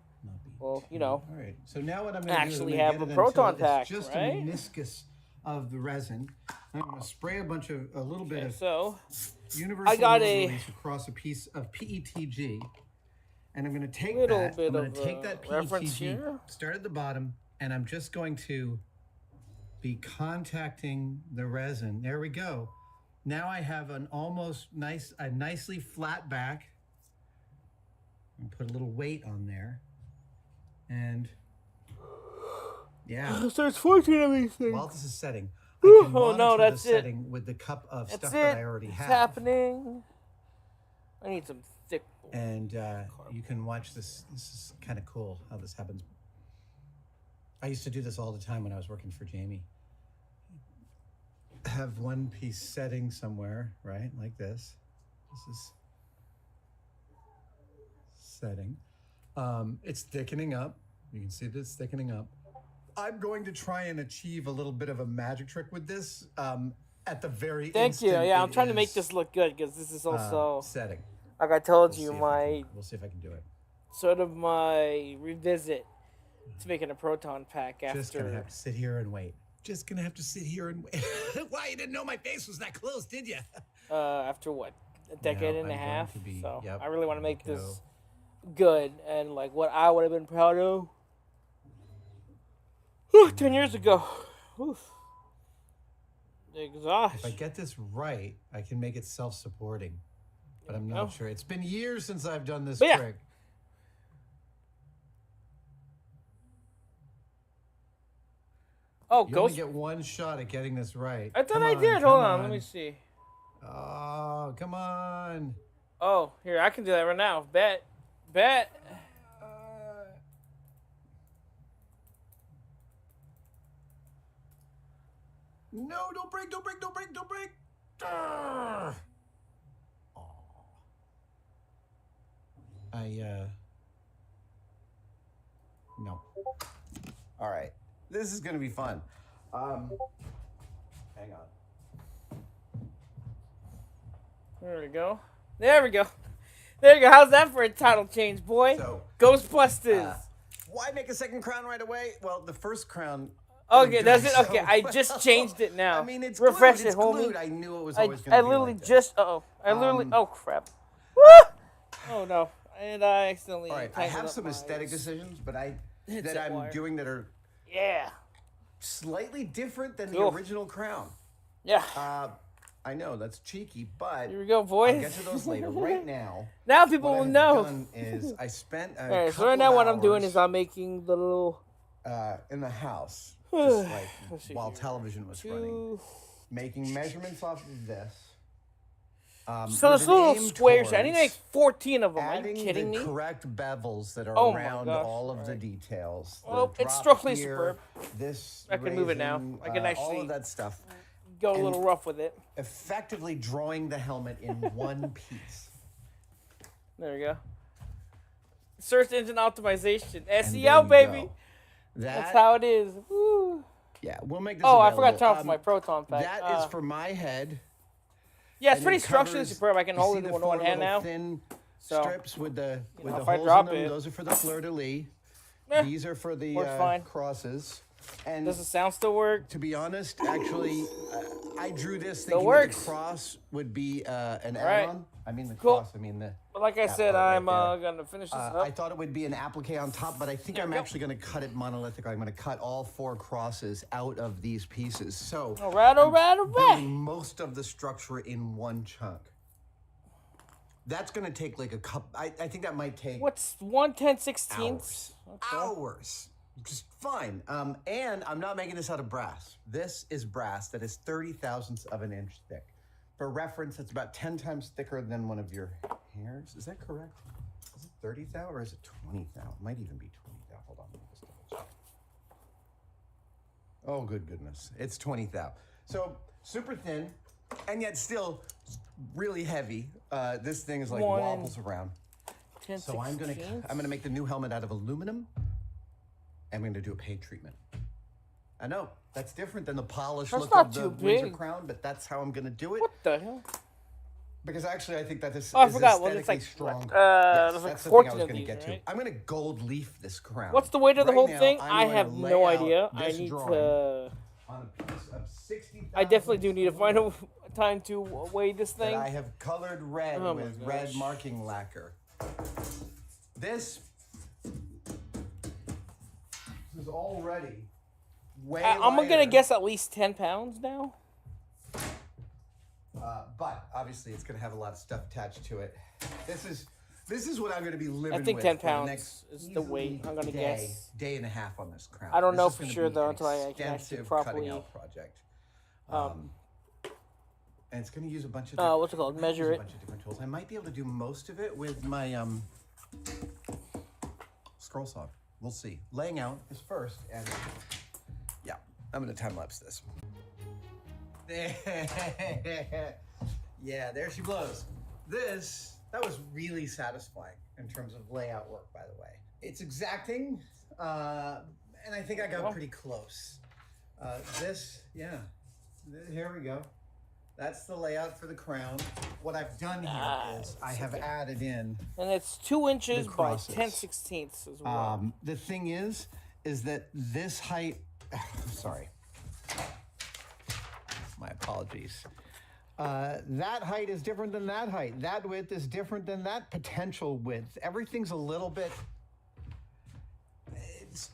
D: be
A: well, you
D: too-
A: know,
D: All right. So now what I'm going to do is
A: actually
D: I'm gonna
A: have
D: get
A: a
D: it
A: proton
D: until
A: pack,
D: it's just
A: right?
D: a meniscus of the resin. I'm going to spray a little bit
A: okay,
D: of
A: so
D: universal
A: I got
D: mold
A: a
D: release across a piece of PETG, and I'm going to take
A: little
D: that.
A: bit
D: I'm going
A: of
D: to take that
A: reference
D: PETG,
A: here.
D: start at the bottom, and I'm just going to be contacting the resin. There we go. Now I have a nicely flat back. And put a little weight on there, and yeah.
A: So there's 14 of these things.
D: While this is setting, I
A: Whew,
D: can
A: oh, no,
D: monitor
A: that's
D: the
A: it.
D: setting with the cup of
A: That's
D: stuff
A: it.
D: that I already
A: It's
D: have.
A: happening. I need some thick.
D: And you can watch this. This is kind of cool how this happens. I used to do this all the time when I was working for Jamie. Have one piece setting somewhere, right? Like this. This is setting. It's thickening up. You can see that it's thickening up. I'm going to try and achieve a little bit of a magic trick with this at the very
A: Thank you.
D: instant
A: Yeah,
D: it
A: I'm trying to make
D: is,
A: this look good because this is also,
D: setting.
A: like I told
D: We'll
A: you,
D: see if
A: my
D: we'll see if I can do it.
A: sort of my revisit to making a proton pack
D: Just gonna
A: after.
D: have to sit here and wait. Just gonna have to sit here and wait. Why, you didn't know my face was that close, did you?
A: After what, a decade
D: No,
A: and a
D: I'm going
A: half.
D: to be-
A: So
D: yep,
A: I really want to make
D: go.
A: this good and like what I would have been proud of. Whew, 10 years ago. Oof. Exhaust.
D: If I get this right, I can make it self-supporting. But I'm
A: Oh.
D: not sure. It's been years since I've done this
A: But yeah.
D: trick.
A: Oh,
D: You only
A: Ghost.
D: get one shot at getting this right.
A: I thought
D: Come
A: I
D: on,
A: did.
D: come
A: Hold on. Let me see.
D: Oh, come on.
A: Oh, here, I can do that right now. Bet.
D: No, don't break. Arrgh. Oh. No. All right. This is going to be fun. Hang on.
A: There we go. How's that for a title change, boy?
D: So,
A: Ghostbusters.
D: Why make a second crown right away? Well, the first crown.
A: Okay, does it?
D: so
A: Okay, I
D: well.
A: just changed it now.
D: I mean, it's
A: refresh
D: glued,
A: it,
D: it's
A: homie.
D: glued. I knew it was
A: I
D: always going to be
A: literally
D: like this.
A: just. Oh crap. Woo! Oh no! And I accidentally.
D: All right, I
A: tangled
D: have
A: up
D: some
A: my
D: aesthetic decisions, but I'm
A: wire.
D: doing that are
A: Yeah.
D: slightly different than the
A: Cool.
D: original crown.
A: Yeah.
D: I know that's cheeky, but
A: Here we go, boys.
D: I'll get to those later. Right now,
A: Now people
D: what
A: will
D: I've
A: know.
D: done is I spent a
A: All right, so
D: couple
A: right now
D: of
A: what I'm doing
D: hours,
A: is I'm making the little.
D: in the house, just like
A: Let's see
D: while
A: here.
D: television was running, making measurements off of this.
A: So
D: with
A: this
D: an
A: little
D: aim
A: squares. I need to make
D: towards
A: 14 of them. Are you
D: adding
A: kidding
D: the
A: me?
D: correct bevels that are
A: Oh my
D: around
A: gosh,
D: all of the
A: alright.
D: details. The
A: Well, it's
D: drop
A: structurally
D: here,
A: superb.
D: This
A: I can move it now.
D: raising,
A: I can
D: all
A: actually
D: of that stuff.
A: Go a
D: and-
A: little rough with it.
D: Effectively drawing the helmet in one piece.
A: There we go. Search engine optimization.
D: And
A: SEO,
D: there you
A: baby.
D: go.
A: That's how it is. Woo.
D: Yeah, we'll make this.
A: Oh, I forgot to turn
D: available.
A: off my Proton pack.
D: That is for my head.
A: Yeah, it's
D: and
A: pretty
D: it
A: structurally
D: covers-
A: superb. I can
D: you
A: hold
D: see
A: it
D: the
A: with
D: four
A: one hand
D: little
A: now.
D: Thin
A: So,
D: strips with the
A: know, if
D: the
A: I
D: holes
A: drop
D: in them.
A: it-
D: Those are for the fleur-de-lis.
A: Eh,
D: These are for the
A: works fine.
D: crosses. And
A: Does the sound still work?
D: to be honest, actually, I drew this
A: Still
D: thinking that
A: works.
D: the cross would be an
A: Alright.
D: add-on. I mean the
A: Cool.
D: cross. I mean the.
A: But like I
D: that
A: said,
D: part right
A: I'm
D: there.
A: gonna finish this
D: I
A: up.
D: thought it would be an applique on top, but I think I'm
A: we go.
D: actually going to cut it monolithic. I'm going to cut all four crosses out of these pieces. So
A: All right.
D: building most of the structure in one chunk. That's going to take like a cup. I think that might take
A: What's 1/10/16?
D: hours. Just fine. And I'm not making this out of brass. This is brass that is 30 thousandths of an inch thick. For reference, it's about 10 times thicker than one of your hairs. Is that correct? Is it 30 thou or is it 20 thou? It might even be 20 thou. Hold on. Let me just double check. Oh, good goodness. It's 20 thou. So super thin and yet still really heavy. This thing is like
A: One
D: wobbles around.
A: 10
D: So I'm gonna make the new helmet out of aluminum. I'm gonna do a paint treatment. I know that's different than the polished
A: That's
D: look
A: not
D: of the
A: too
D: Windsor
A: big.
D: Crown, but that's how I'm gonna do it.
A: What the hell?
D: Because actually, I think that this
A: Oh, I
D: is
A: forgot. Well,
D: aesthetically
A: it's like
D: strong.
A: there's
D: Yes,
A: like
D: that's the thing I
A: 14
D: was
A: of
D: gonna
A: these,
D: get
A: right?
D: to. I'm gonna gold leaf this crown.
A: What's the weight of the
D: Right
A: whole
D: now,
A: thing?
D: I'm
A: I
D: going
A: have
D: to
A: no
D: lay out
A: idea. I
D: this
A: need
D: drawing
A: to.
D: on a piece of 60.
A: I definitely do need to find a time to weigh this
D: that
A: thing.
D: I have colored red
A: Oh my
D: with red
A: gosh.
D: marking lacquer. This is already way
A: I'm gonna
D: lighter,
A: guess at least 10 pounds now.
D: but obviously it's gonna have a lot of stuff attached to it. This is what I'm gonna be living
A: I think
D: with
A: 10
D: for the
A: pounds
D: next
A: is the weight.
D: easily
A: I'm gonna guess.
D: day and a half on this crown.
A: I don't
D: This
A: know
D: is
A: for
D: gonna
A: sure,
D: be
A: though,
D: an
A: until I can actually
D: extensive
A: properly,
D: cutting out project. And it's gonna use a bunch of
A: what's it called?
D: use
A: Measure
D: a
A: it.
D: bunch of different tools. I might be able to do most of it with my scroll saw. We'll see. Laying out is first, and yeah, I'm gonna time lapse this. Yeah, there she blows. That was really satisfying in terms of layout work, by the way. It's exacting, and I think I got pretty close. Here we go. That's the layout for the crown. What I've done here is I have added in.
A: And it's 2 inches
D: The
A: by
D: crosses.
A: 10/16 as well.
D: The thing is that this height. Sorry. My apologies. That height is different than that height. That width is different than that potential width. Everything's a little bit. It's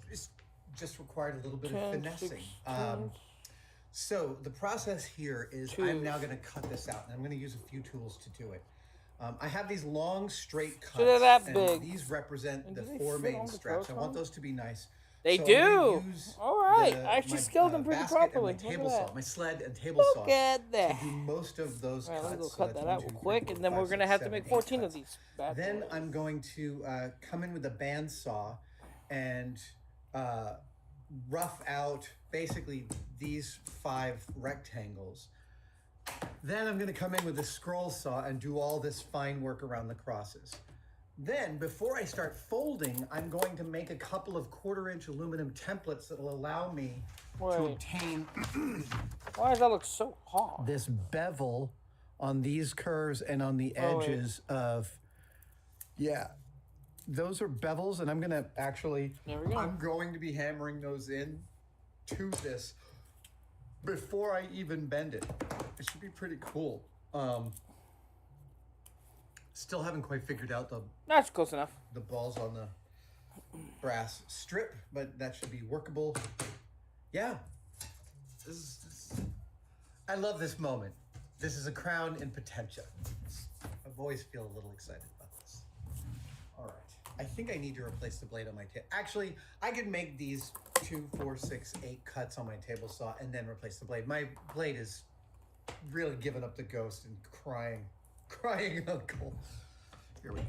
D: just required a little bit of
A: 10,
D: finessing.
A: 16.
D: So the process here is I'm now going to cut this out, and I'm going to use a few tools to do it. I have these long, straight cuts.
A: they're that
D: and
A: big.
D: These represent
A: And
D: the
A: do they
D: 4
A: fit
D: main
A: on the
D: straps. I want
A: Proton?
D: those to be nice.
A: They
D: So I'm
A: do.
D: gonna use
A: All right.
D: the-
A: I actually
D: my,
A: skilled them pretty
D: basket and
A: properly.
D: My
A: Look
D: table
A: at
D: saw,
A: that.
D: my sled and table saw
A: Look at that.
D: to do most of those
A: All right,
D: cuts.
A: let me go
D: So
A: cut
D: that's
A: that
D: 1,
A: out
D: 2,
A: real
D: 3,
A: quick,
D: 4,
A: and then
D: 5,
A: we're gonna
D: 6,
A: have to
D: 7,
A: make
D: 8
A: 14 of
D: cuts.
A: these bad
D: Then
A: boys.
D: I'm going to come in with a bandsaw and rough out basically these 5 rectangles. Then I'm going to come in with a scroll saw and do all this fine work around the crosses. Then, before I start folding, I'm going to make a couple of 1/4-inch aluminum templates that will allow me to
A: Wait.
D: obtain
A: Why does that look so hard?
D: this bevel on these curves and on the
A: Oh, wait.
D: edges of, yeah, those are bevels, and I'm going to actually,
A: There we go.
D: I'm going to be hammering those in to this before I even bend it. It should be pretty cool. Still haven't quite figured out
A: That's close enough.
D: the balls on the brass strip, but that should be workable. Yeah. I love this moment. This is a crown in potentia. I always feel a little excited about this. All right. I think I need to replace the blade on my table. Actually, I could make these 2, 4, 6, 8 cuts on my table saw and then replace the blade. My blade is really giving up the ghost and crying uncle. Here we go.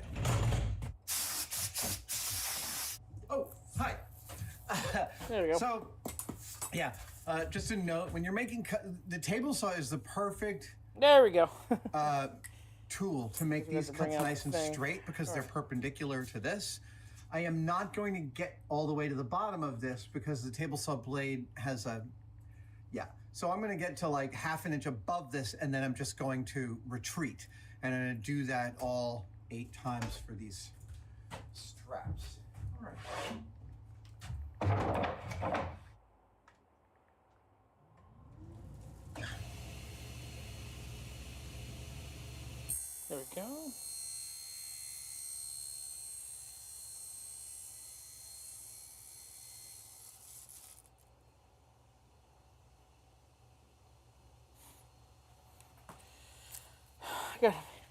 D: Oh, hi.
A: There we go.
D: So, yeah, just a note, when you're making the table saw is the perfect
A: There we go.
D: tool to make
A: We have
D: these
A: to bring
D: cuts
A: out
D: nice
A: the
D: and
A: thing.
D: straight because they're perpendicular to this. I am not going to get all the way to the bottom of this because the table saw blade has a, yeah. So I'm going to get to like 1/2 inch above this, and then I'm just going to retreat. And I'm going to do that all 8 times for these straps. All right.
A: There we go.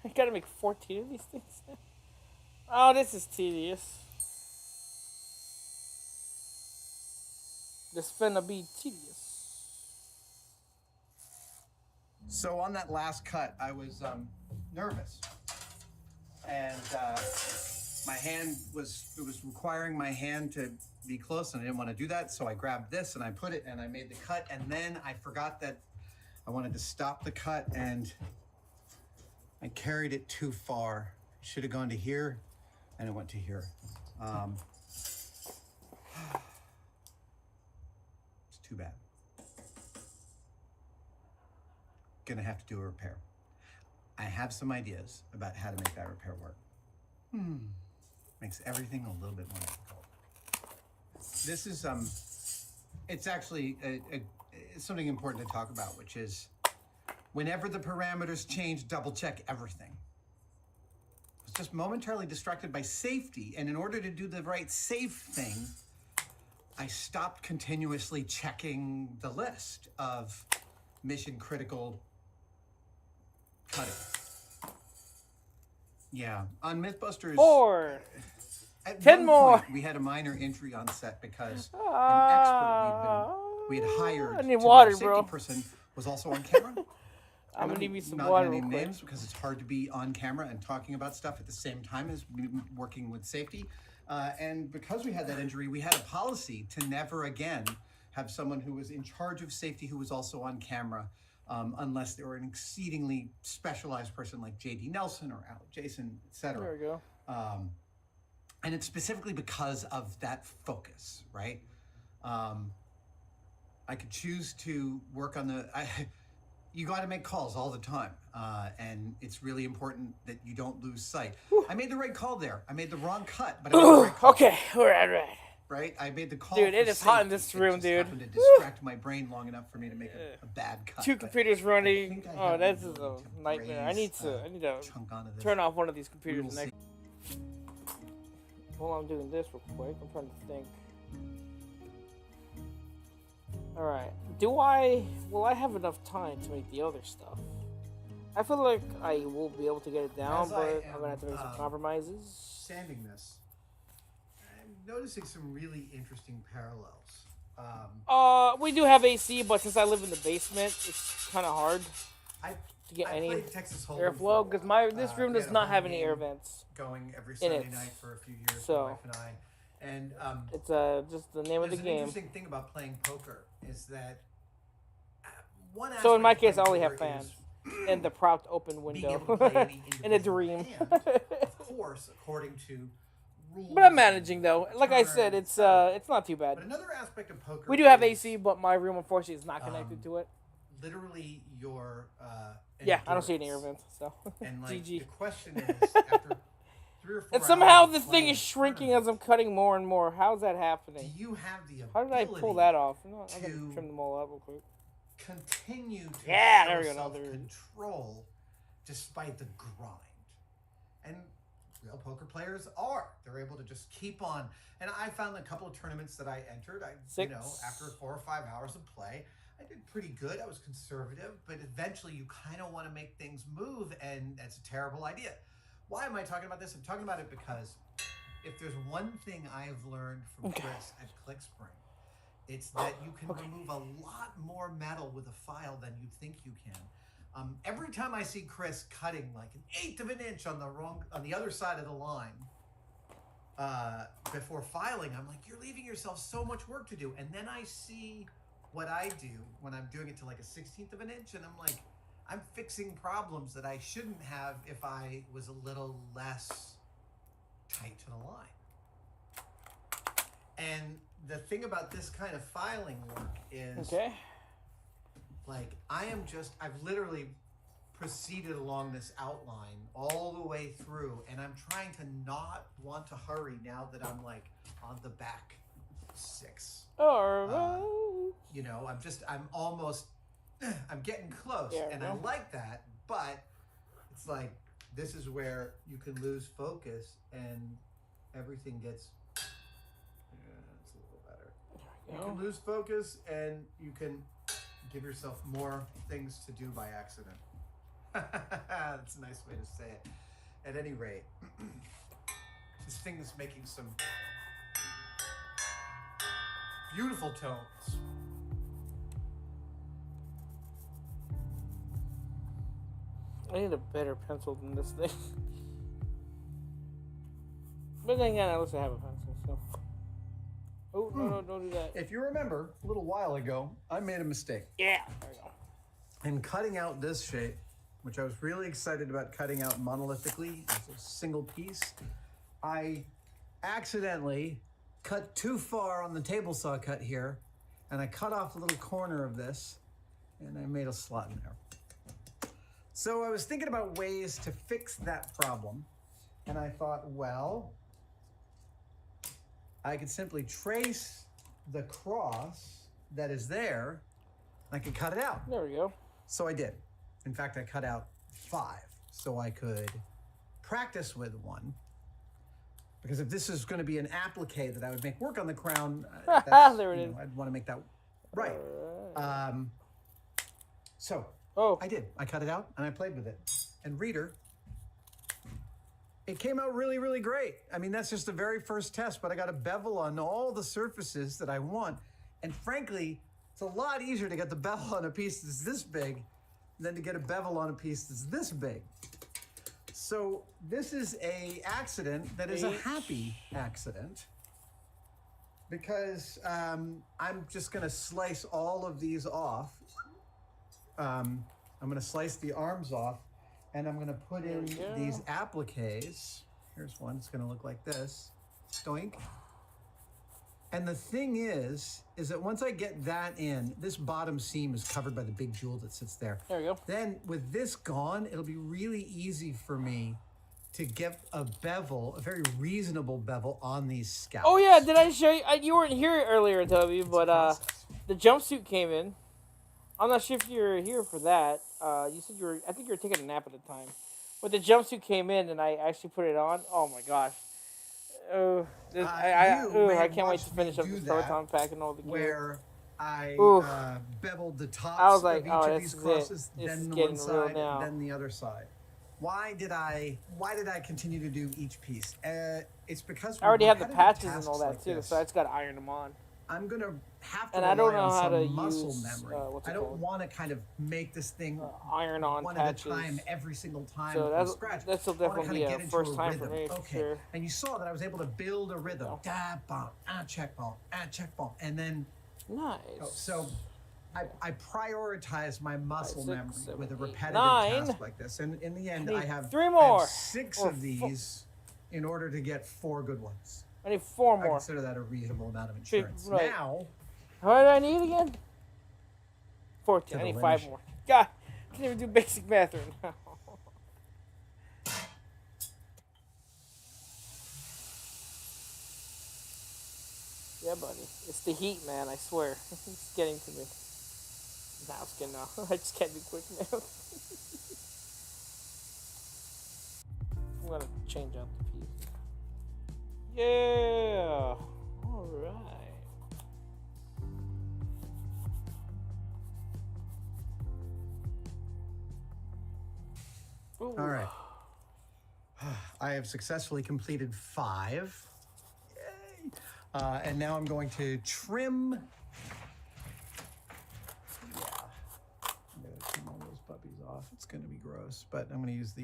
A: I gotta make 14 of these things now. Oh, this is tedious. This finna be tedious.
D: So on that last cut, I was nervous, and my hand was requiring my hand to be close, and I didn't want to do that. So I grabbed this and I put it and I made the cut, and then I forgot that I wanted to stop the cut, and I carried it too far. Should have gone to here, and it went to here. It's too bad. Gonna have to do a repair. I have some ideas about how to make that repair work. Makes everything a little bit more difficult. This is it's actually something important to talk about, which is whenever the parameters change, double check everything. I was just momentarily distracted by safety, and in order to do the right safe thing, I stopped continuously checking the list of mission critical cutting. Yeah, on Mythbusters.
A: 4.
D: At
A: 10
D: one
A: more.
D: point, we had a minor injury on set because an
A: Ah,
D: expert we had hired
A: I
D: to
A: need
D: be
A: water,
D: a safety
A: bro.
D: person was also on camera.
A: I'm gonna need me some
D: not
A: water
D: gonna
A: real
D: name
A: quick.
D: names because it's hard to be on camera and talking about stuff at the same time as working with safety. And because we had that injury, we had a policy to never again have someone who was in charge of safety who was also on camera, unless they were an exceedingly specialized person like J.D. Nelson or Alec Jason, etc.
A: There we go.
D: And it's specifically because of that focus, right? I could choose to work on you got to make calls all the time. And it's really important that you don't lose sight. I made the right call there. I made the wrong cut, but I made the right call.
A: Okay, all right.
D: Right? I made the call.
A: Dude, it
D: for
A: is hot in
D: safety.
A: this
D: It
A: room,
D: just
A: dude.
D: happened to distract my brain long enough for me to make a bad cut.
A: 2
D: but
A: computers
D: I
A: running.
D: think I
A: Oh,
D: have
A: that's
D: the
A: a
D: ability to
A: nightmare. I
D: raise
A: need to
D: a chunk onto this.
A: turn off one of these
D: We
A: computers
D: will
A: next. While I'm doing this real quick, I'm trying to think. Alright. Will I have enough time to make the other stuff? I feel like I will be able to get it down,
D: As I
A: but
D: am,
A: I'm gonna have to make some compromises.
D: Sanding this, I'm noticing some really interesting parallels.
A: We do have AC, but since I live in the basement, it's kind of hard to get any
D: played Texas Hold'em
A: airflow because this room
D: we
A: does
D: had a
A: not
D: home
A: have any air
D: game
A: vents.
D: going every
A: in
D: Sunday
A: it.
D: night for a few years,
A: So,
D: my wife and I. And
A: it's just the name of the
D: there's an
A: game.
D: interesting thing about playing poker is that one
A: So in my
D: aspect of
A: case, I only
D: playing
A: have
D: poker
A: fans
D: is
A: and the propped open
D: being
A: window
D: able to play any
A: in a
D: individual
A: dream.
D: hand, of course, according to rules.
A: But I'm managing though. Like I said,
D: turns,
A: it's not too bad.
D: But another aspect of poker,
A: We do have
D: is,
A: AC, but my room unfortunately is not connected to it.
D: literally your
A: Yeah, I don't see any air
D: endurance.
A: vents. So
D: And like
A: GG.
D: the question is, after 3 or 4
A: And somehow
D: hours
A: the
D: of
A: thing
D: playing
A: is shrinking
D: tournaments,
A: as I'm cutting more and more. How's that
D: do
A: happening?
D: you have the
A: How did I
D: ability
A: pull that off? I gotta
D: to
A: trim them all up real quick.
D: continue to
A: Yeah,
D: show
A: there we go, now there-
D: self-control despite the grind? And real poker players are. They're able to just keep on. And I found a couple of tournaments that I entered, after 4 or 5 hours of play, I did pretty good. I was conservative, but eventually you kind of want to make things move, and that's a terrible idea. Why am I talking about this? I'm talking about it because if there's one thing I've learned from Chris at ClickSpring, it's that you can remove a lot more metal with a file than you think you can. Every time I see Chris cutting like 1/8 of an inch on the other side of the line before filing, I'm like, you're leaving yourself so much work to do. And then I see what I do when I'm doing it to like 1/16 of an inch, and I'm like, I'm fixing problems that I shouldn't have if I was a little less tight to the line. And the thing about this kind of filing work is, like, I've literally proceeded along this outline all the way through, and I'm trying to not want to hurry now that I'm like on the back 6. I'm getting close, and I like that, but it's like, this is where you can lose focus and everything gets, it's a little better. You can lose focus and you can give yourself more things to do by accident. That's a nice way to say it. At any rate, this thing is making some beautiful tones.
A: I need a better pencil than this thing. But then again, at least I have a pencil, so. Oh, no, don't do that.
D: If you remember, a little while ago, I made a mistake.
A: Yeah, there we go.
D: In cutting out this shape, which I was really excited about cutting out monolithically as a single piece, I accidentally cut too far on the table saw cut here, and I cut off a little corner of this, and I made a slot in there. So I was thinking about ways to fix that problem, and I thought, well, I could simply trace the cross that is there, and I could cut it out.
A: There we go.
D: So I did. In fact, I cut out 5 so I could practice with 1. Because if this is going to be an applique that I would make work on the crown,
A: there it is.
D: I'd want to make that right. So I did. I cut it out and I played with it. And reader, it came out really, really great. I mean, that's just the very first test, but I got a bevel on all the surfaces that I want. And frankly, it's a lot easier to get the bevel on a piece that's this big than to get a bevel on a piece that's this big. So this is a accident that is a happy accident, because I'm just gonna slice all of these off. I'm gonna slice the arms off, and I'm gonna put in these appliques. Here's one, it's gonna look like this, doink. And the thing is that once I get that in, this bottom seam is covered by the big jewel that sits there.
A: There we go.
D: Then with this gone, it'll be really easy for me to get a bevel, a very reasonable bevel on these scalps.
A: Oh yeah, did I show you? You weren't here earlier, Toby, but the jumpsuit came in. I'm not sure if you're here for that. You said I think you were taking a nap at the time. But the jumpsuit came in and I actually put it on. Oh my gosh. I can't wait to finish up this Proton pack and all the gear.
D: Where I beveled the tops
A: I was like,
D: of each of these crosses,
A: This
D: then
A: is
D: the
A: getting
D: one
A: real
D: side,
A: now.
D: and then the other side. why did I continue to do each piece? It's because
A: I already have the
D: repetitive
A: patches and
D: tasks
A: all that
D: like
A: too,
D: this,
A: so I just gotta iron them on.
D: I'm gonna have to
A: And I don't
D: rely
A: know
D: on
A: how to
D: some muscle
A: use,
D: memory.
A: what's it
D: I don't
A: called?
D: want to kind of make this thing
A: Iron on
D: one
A: patches.
D: at a time every single time
A: So
D: from scratch.
A: this will
D: I wanna
A: definitely
D: kinda
A: be
D: get
A: a
D: into
A: first time for
D: rhythm.
A: me, for
D: Okay,
A: sure.
D: and you saw that I was able to build a rhythm.
A: Oh.
D: Da bump, check bump, check bump, and then
A: Nice.
D: so I prioritize my muscle
A: 5, 6,
D: memory
A: 7,
D: with a
A: 8,
D: repetitive
A: 9.
D: task like this. And in the end,
A: I
D: I
A: need
D: have
A: 3
D: I
A: more,
D: have 6
A: or
D: of these in order to get 4 good ones.
A: I need 4
D: I
A: more.
D: consider that a reasonable amount of insurance.
A: Right.
D: Now,
A: What do I need again? 14.
D: To
A: I
D: the
A: need 5
D: finish.
A: more. God, I can't even do basic math right now. Yeah, buddy. It's the heat, man. I swear. It's getting to me. Now it's getting out. I just can't do quick math. I'm gonna change out the pieces. Yeah. All right. Ooh.
D: all right. I have successfully completed 5. Yay! And now I'm going to trim. Yeah. I'm going to trim all those puppies off. It's going to be gross, but I'm going to use the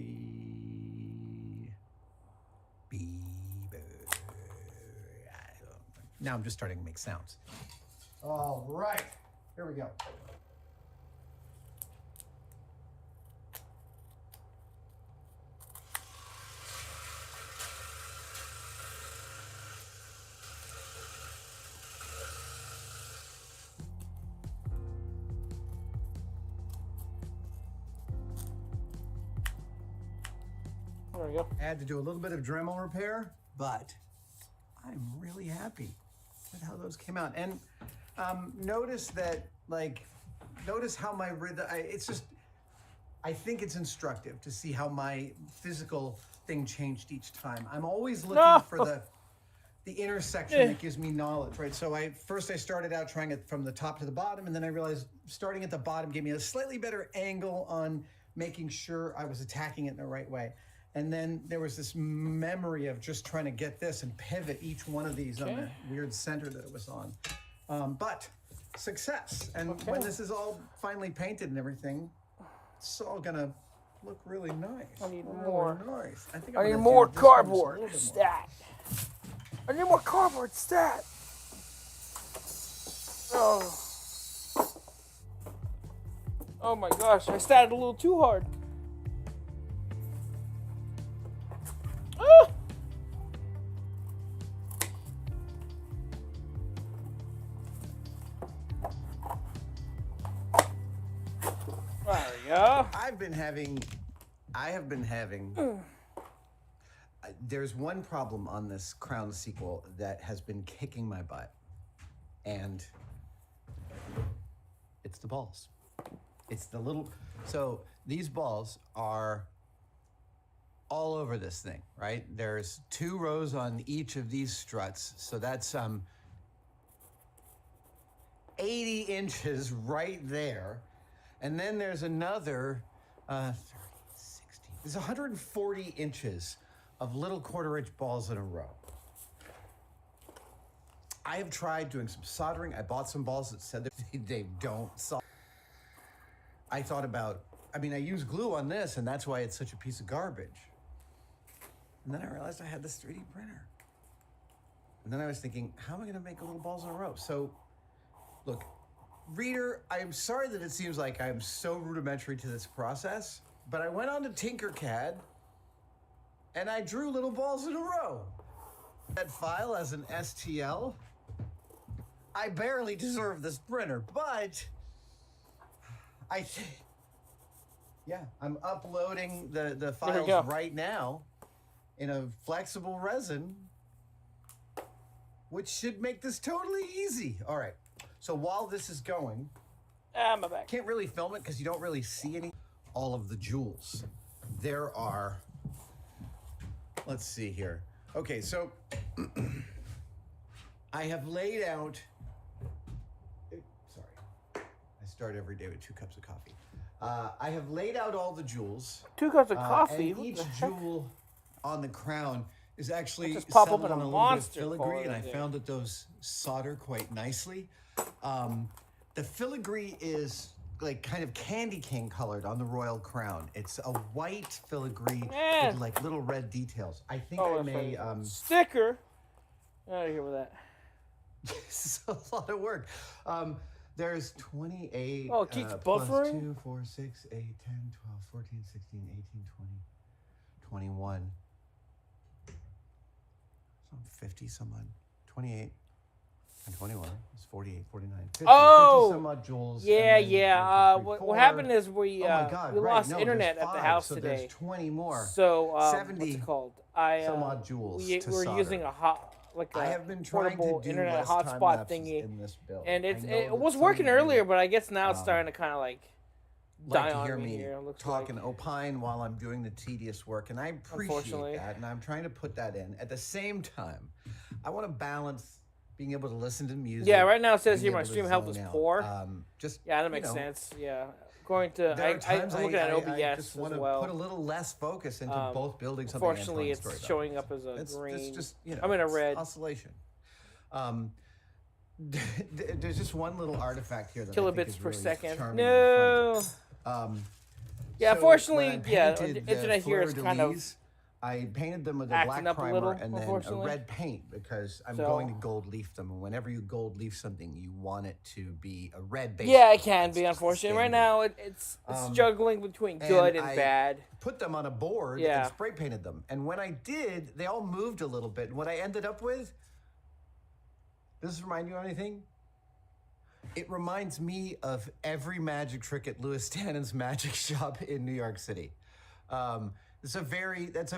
D: Now I'm just starting to make sounds. All right. Here we go.
A: There we go.
D: I had to do a little bit of Dremel repair, but I'm really happy with how those came out. And notice that, notice how my rhythm, I think it's instructive to see how my physical thing changed each time. I'm always looking for the intersection that gives me knowledge, right? So I started out trying it from the top to the bottom, and then I realized starting at the bottom gave me a slightly better angle on making sure I was attacking it in the right way. And then there was this memory of just trying to get this and pivot each one of these on the weird center that it was on. But success. And when this is all finally painted and everything, it's all gonna look really nice.
A: I need more.
D: Nice. I think
A: I need
D: I'm gonna
A: more
D: do this one just a
A: cardboard
D: little bit more.
A: stat. I need more cardboard stat. Oh. Oh my gosh, I statted a little too hard. Ah! There we go.
D: I have been having. There's one problem on this Crown sequel that has been kicking my butt, and it's the balls. It's the little. So these balls are all over this thing, right? There's 2 rows on each of these struts, so that's 80 inches right there. And then there's another 30, 60. There's 140 inches of little 1/4-inch balls in a row. I have tried doing some soldering. I bought some balls that said that they don't solder. I thought about, I use glue on this, and that's why it's such a piece of garbage. And then I realized I had this 3D printer. And then I was thinking, how am I gonna make little balls in a row? So, look, reader, I'm sorry that it seems like I'm so rudimentary to this process, but I went on to Tinkercad and I drew little balls in a row. That file as an STL. I barely deserve this printer, but I'm uploading the files right now in a flexible resin, which should make this totally easy. All right. So while this is going,
A: my back.
D: Can't really film it because you don't really see any. All of the jewels. There are, let's see here. Okay, so I have laid out, sorry, I start every day with 2 cups of coffee.
F: I have laid out all the jewels.
A: 2 cups of coffee.
F: And
A: What
F: each
A: the heck?
F: jewel on the crown is actually
A: Just pop
F: settled
A: open
F: on
A: a
F: a little bit of
A: monster
F: filigree, and I
A: for it.
F: found that those solder quite nicely. The filigree is like kind of candy cane colored on the royal crown. It's a white filigree
A: Man.
F: with like little red details. I think
A: Oh,
F: I may.
A: sticker. Out of here with that.
F: This is a lot of work. There's 28.
A: Oh, it keeps
F: plus
A: buffering?
F: 2, 4, 6, 8, 10, 12, 14, 16, 18, 20, 21. So 50 some odd. 28 and 21. It's 48, 49, 50.
A: Oh!
F: 50 some odd jewels.
A: Yeah,
F: and then
A: yeah.
F: 1, 2, 3,
A: What
F: 4.
A: happened is we
F: Oh my God,
A: we
F: right.
A: lost
F: No,
A: internet
F: there's
A: at the
F: 5,
A: house
F: so
A: today.
F: There's 20 more.
A: So what's
F: 70
A: it called?
F: some odd jewels to
A: we're
F: solder.
A: using a
F: I have been trying to
A: portable
F: do
A: internet
F: less
A: hotspot
F: time-lapses
A: thingy,
F: in this build.
A: and
F: I
A: it
F: know
A: was
F: that
A: working
F: some of you
A: earlier, but I guess now it's starting to kind of
F: like
A: die
F: to
A: on
F: hear
A: me
F: me
A: here. It looks
F: talk and
A: like.
F: opine while I'm doing the tedious work, and I
A: Unfortunately.
F: appreciate that, and I'm trying to put that in. At the same time, I want to balance being able to listen to music.
A: Yeah, right now it says
F: being
A: here my
F: able to
A: stream health is
F: zone out.
A: poor.
F: Just
A: Yeah, that makes
F: you know,
A: sense. Yeah, going to
F: There are times
A: I'm looking at OBS
F: I just want
A: as
F: to
A: well.
F: put a little less focus into both building something.
A: Unfortunately,
F: and telling a
A: it's
F: story
A: showing
F: about
A: up as a
F: It's
A: green.
F: just you know,
A: I'm in a
F: it's
A: red.
F: oscillation. There's just one little artifact here that I think
A: Kilobits
F: is
A: per
F: really
A: second.
F: charming
A: No.
F: and fun.
A: Yeah,
F: So
A: unfortunately,
F: when I
A: yeah,
F: painted
A: the internet here is kind of
F: fleur-de-lis, I painted them with a
A: acting
F: black
A: up a
F: primer
A: little,
F: and then a
A: unfortunately.
F: red paint because I'm
A: So-
F: going to gold leaf them. And whenever you gold leaf something, you want it to be a red base.
A: Yeah, it can
F: That's
A: be.
F: just
A: Unfortunately, right
F: standard.
A: now it's juggling between good and
F: I
A: bad.
F: put them on a board
A: Yeah.
F: and spray painted them. And when I did, they all moved a little bit. And what I ended up with, does this remind you of anything? It reminds me of every magic trick at Louis Tannen's magic shop in New York City. That's a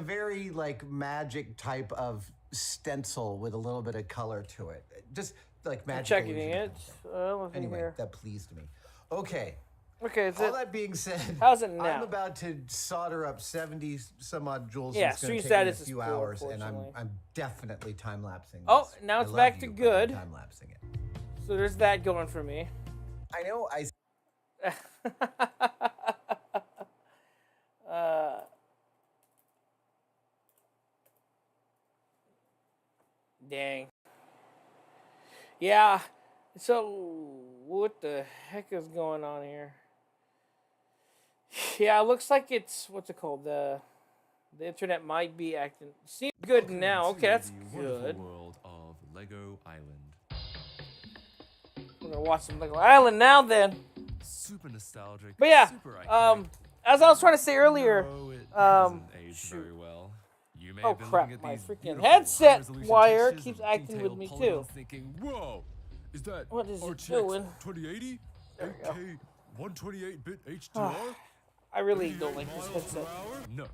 F: very like magic type of stencil with a little bit of color to it. Just like magic.
A: Checking it. Nothing
F: Anyway,
A: here.
F: that pleased me. Okay.
A: Okay, is
F: All
A: it?
F: that being said,
A: How's it now?
F: I'm about to solder up 70 some odd jewels.
A: Yeah,
F: and it's going
A: stream
F: to take me
A: status
F: a
A: is
F: few
A: poor,
F: hours, and
A: unfortunately.
F: I'm definitely time lapsing.
A: Oh, now it's back to good.
F: Time lapsing it.
A: So there's that going for me.
F: I know.
A: Dang. Yeah. So what the heck is going on here? Yeah, it looks like it's what's it called? The internet might be acting seems good now. Okay, that's good.
J: World of Lego Island.
A: We're gonna watch some Lego Island now then.
J: Super nostalgic.
A: But yeah,
J: super iconic.
A: as I was trying to say earlier,
J: No, it hasn't aged very well. You may
A: oh
J: have been
A: crap,
J: looking at
A: my
J: these
A: freaking
J: beautiful
A: headset
J: high-resolution
A: wire
J: textures
A: keeps
J: and
A: acting with
J: detailed
A: me too.
J: polygons thinking, whoa, is that
A: What is it
J: RTX
A: doing?
J: 2080?
A: There we go.
J: 8K 128-bit HDR?
A: I really don't
J: 88
A: like this
J: miles per
A: headset.
J: hour? No,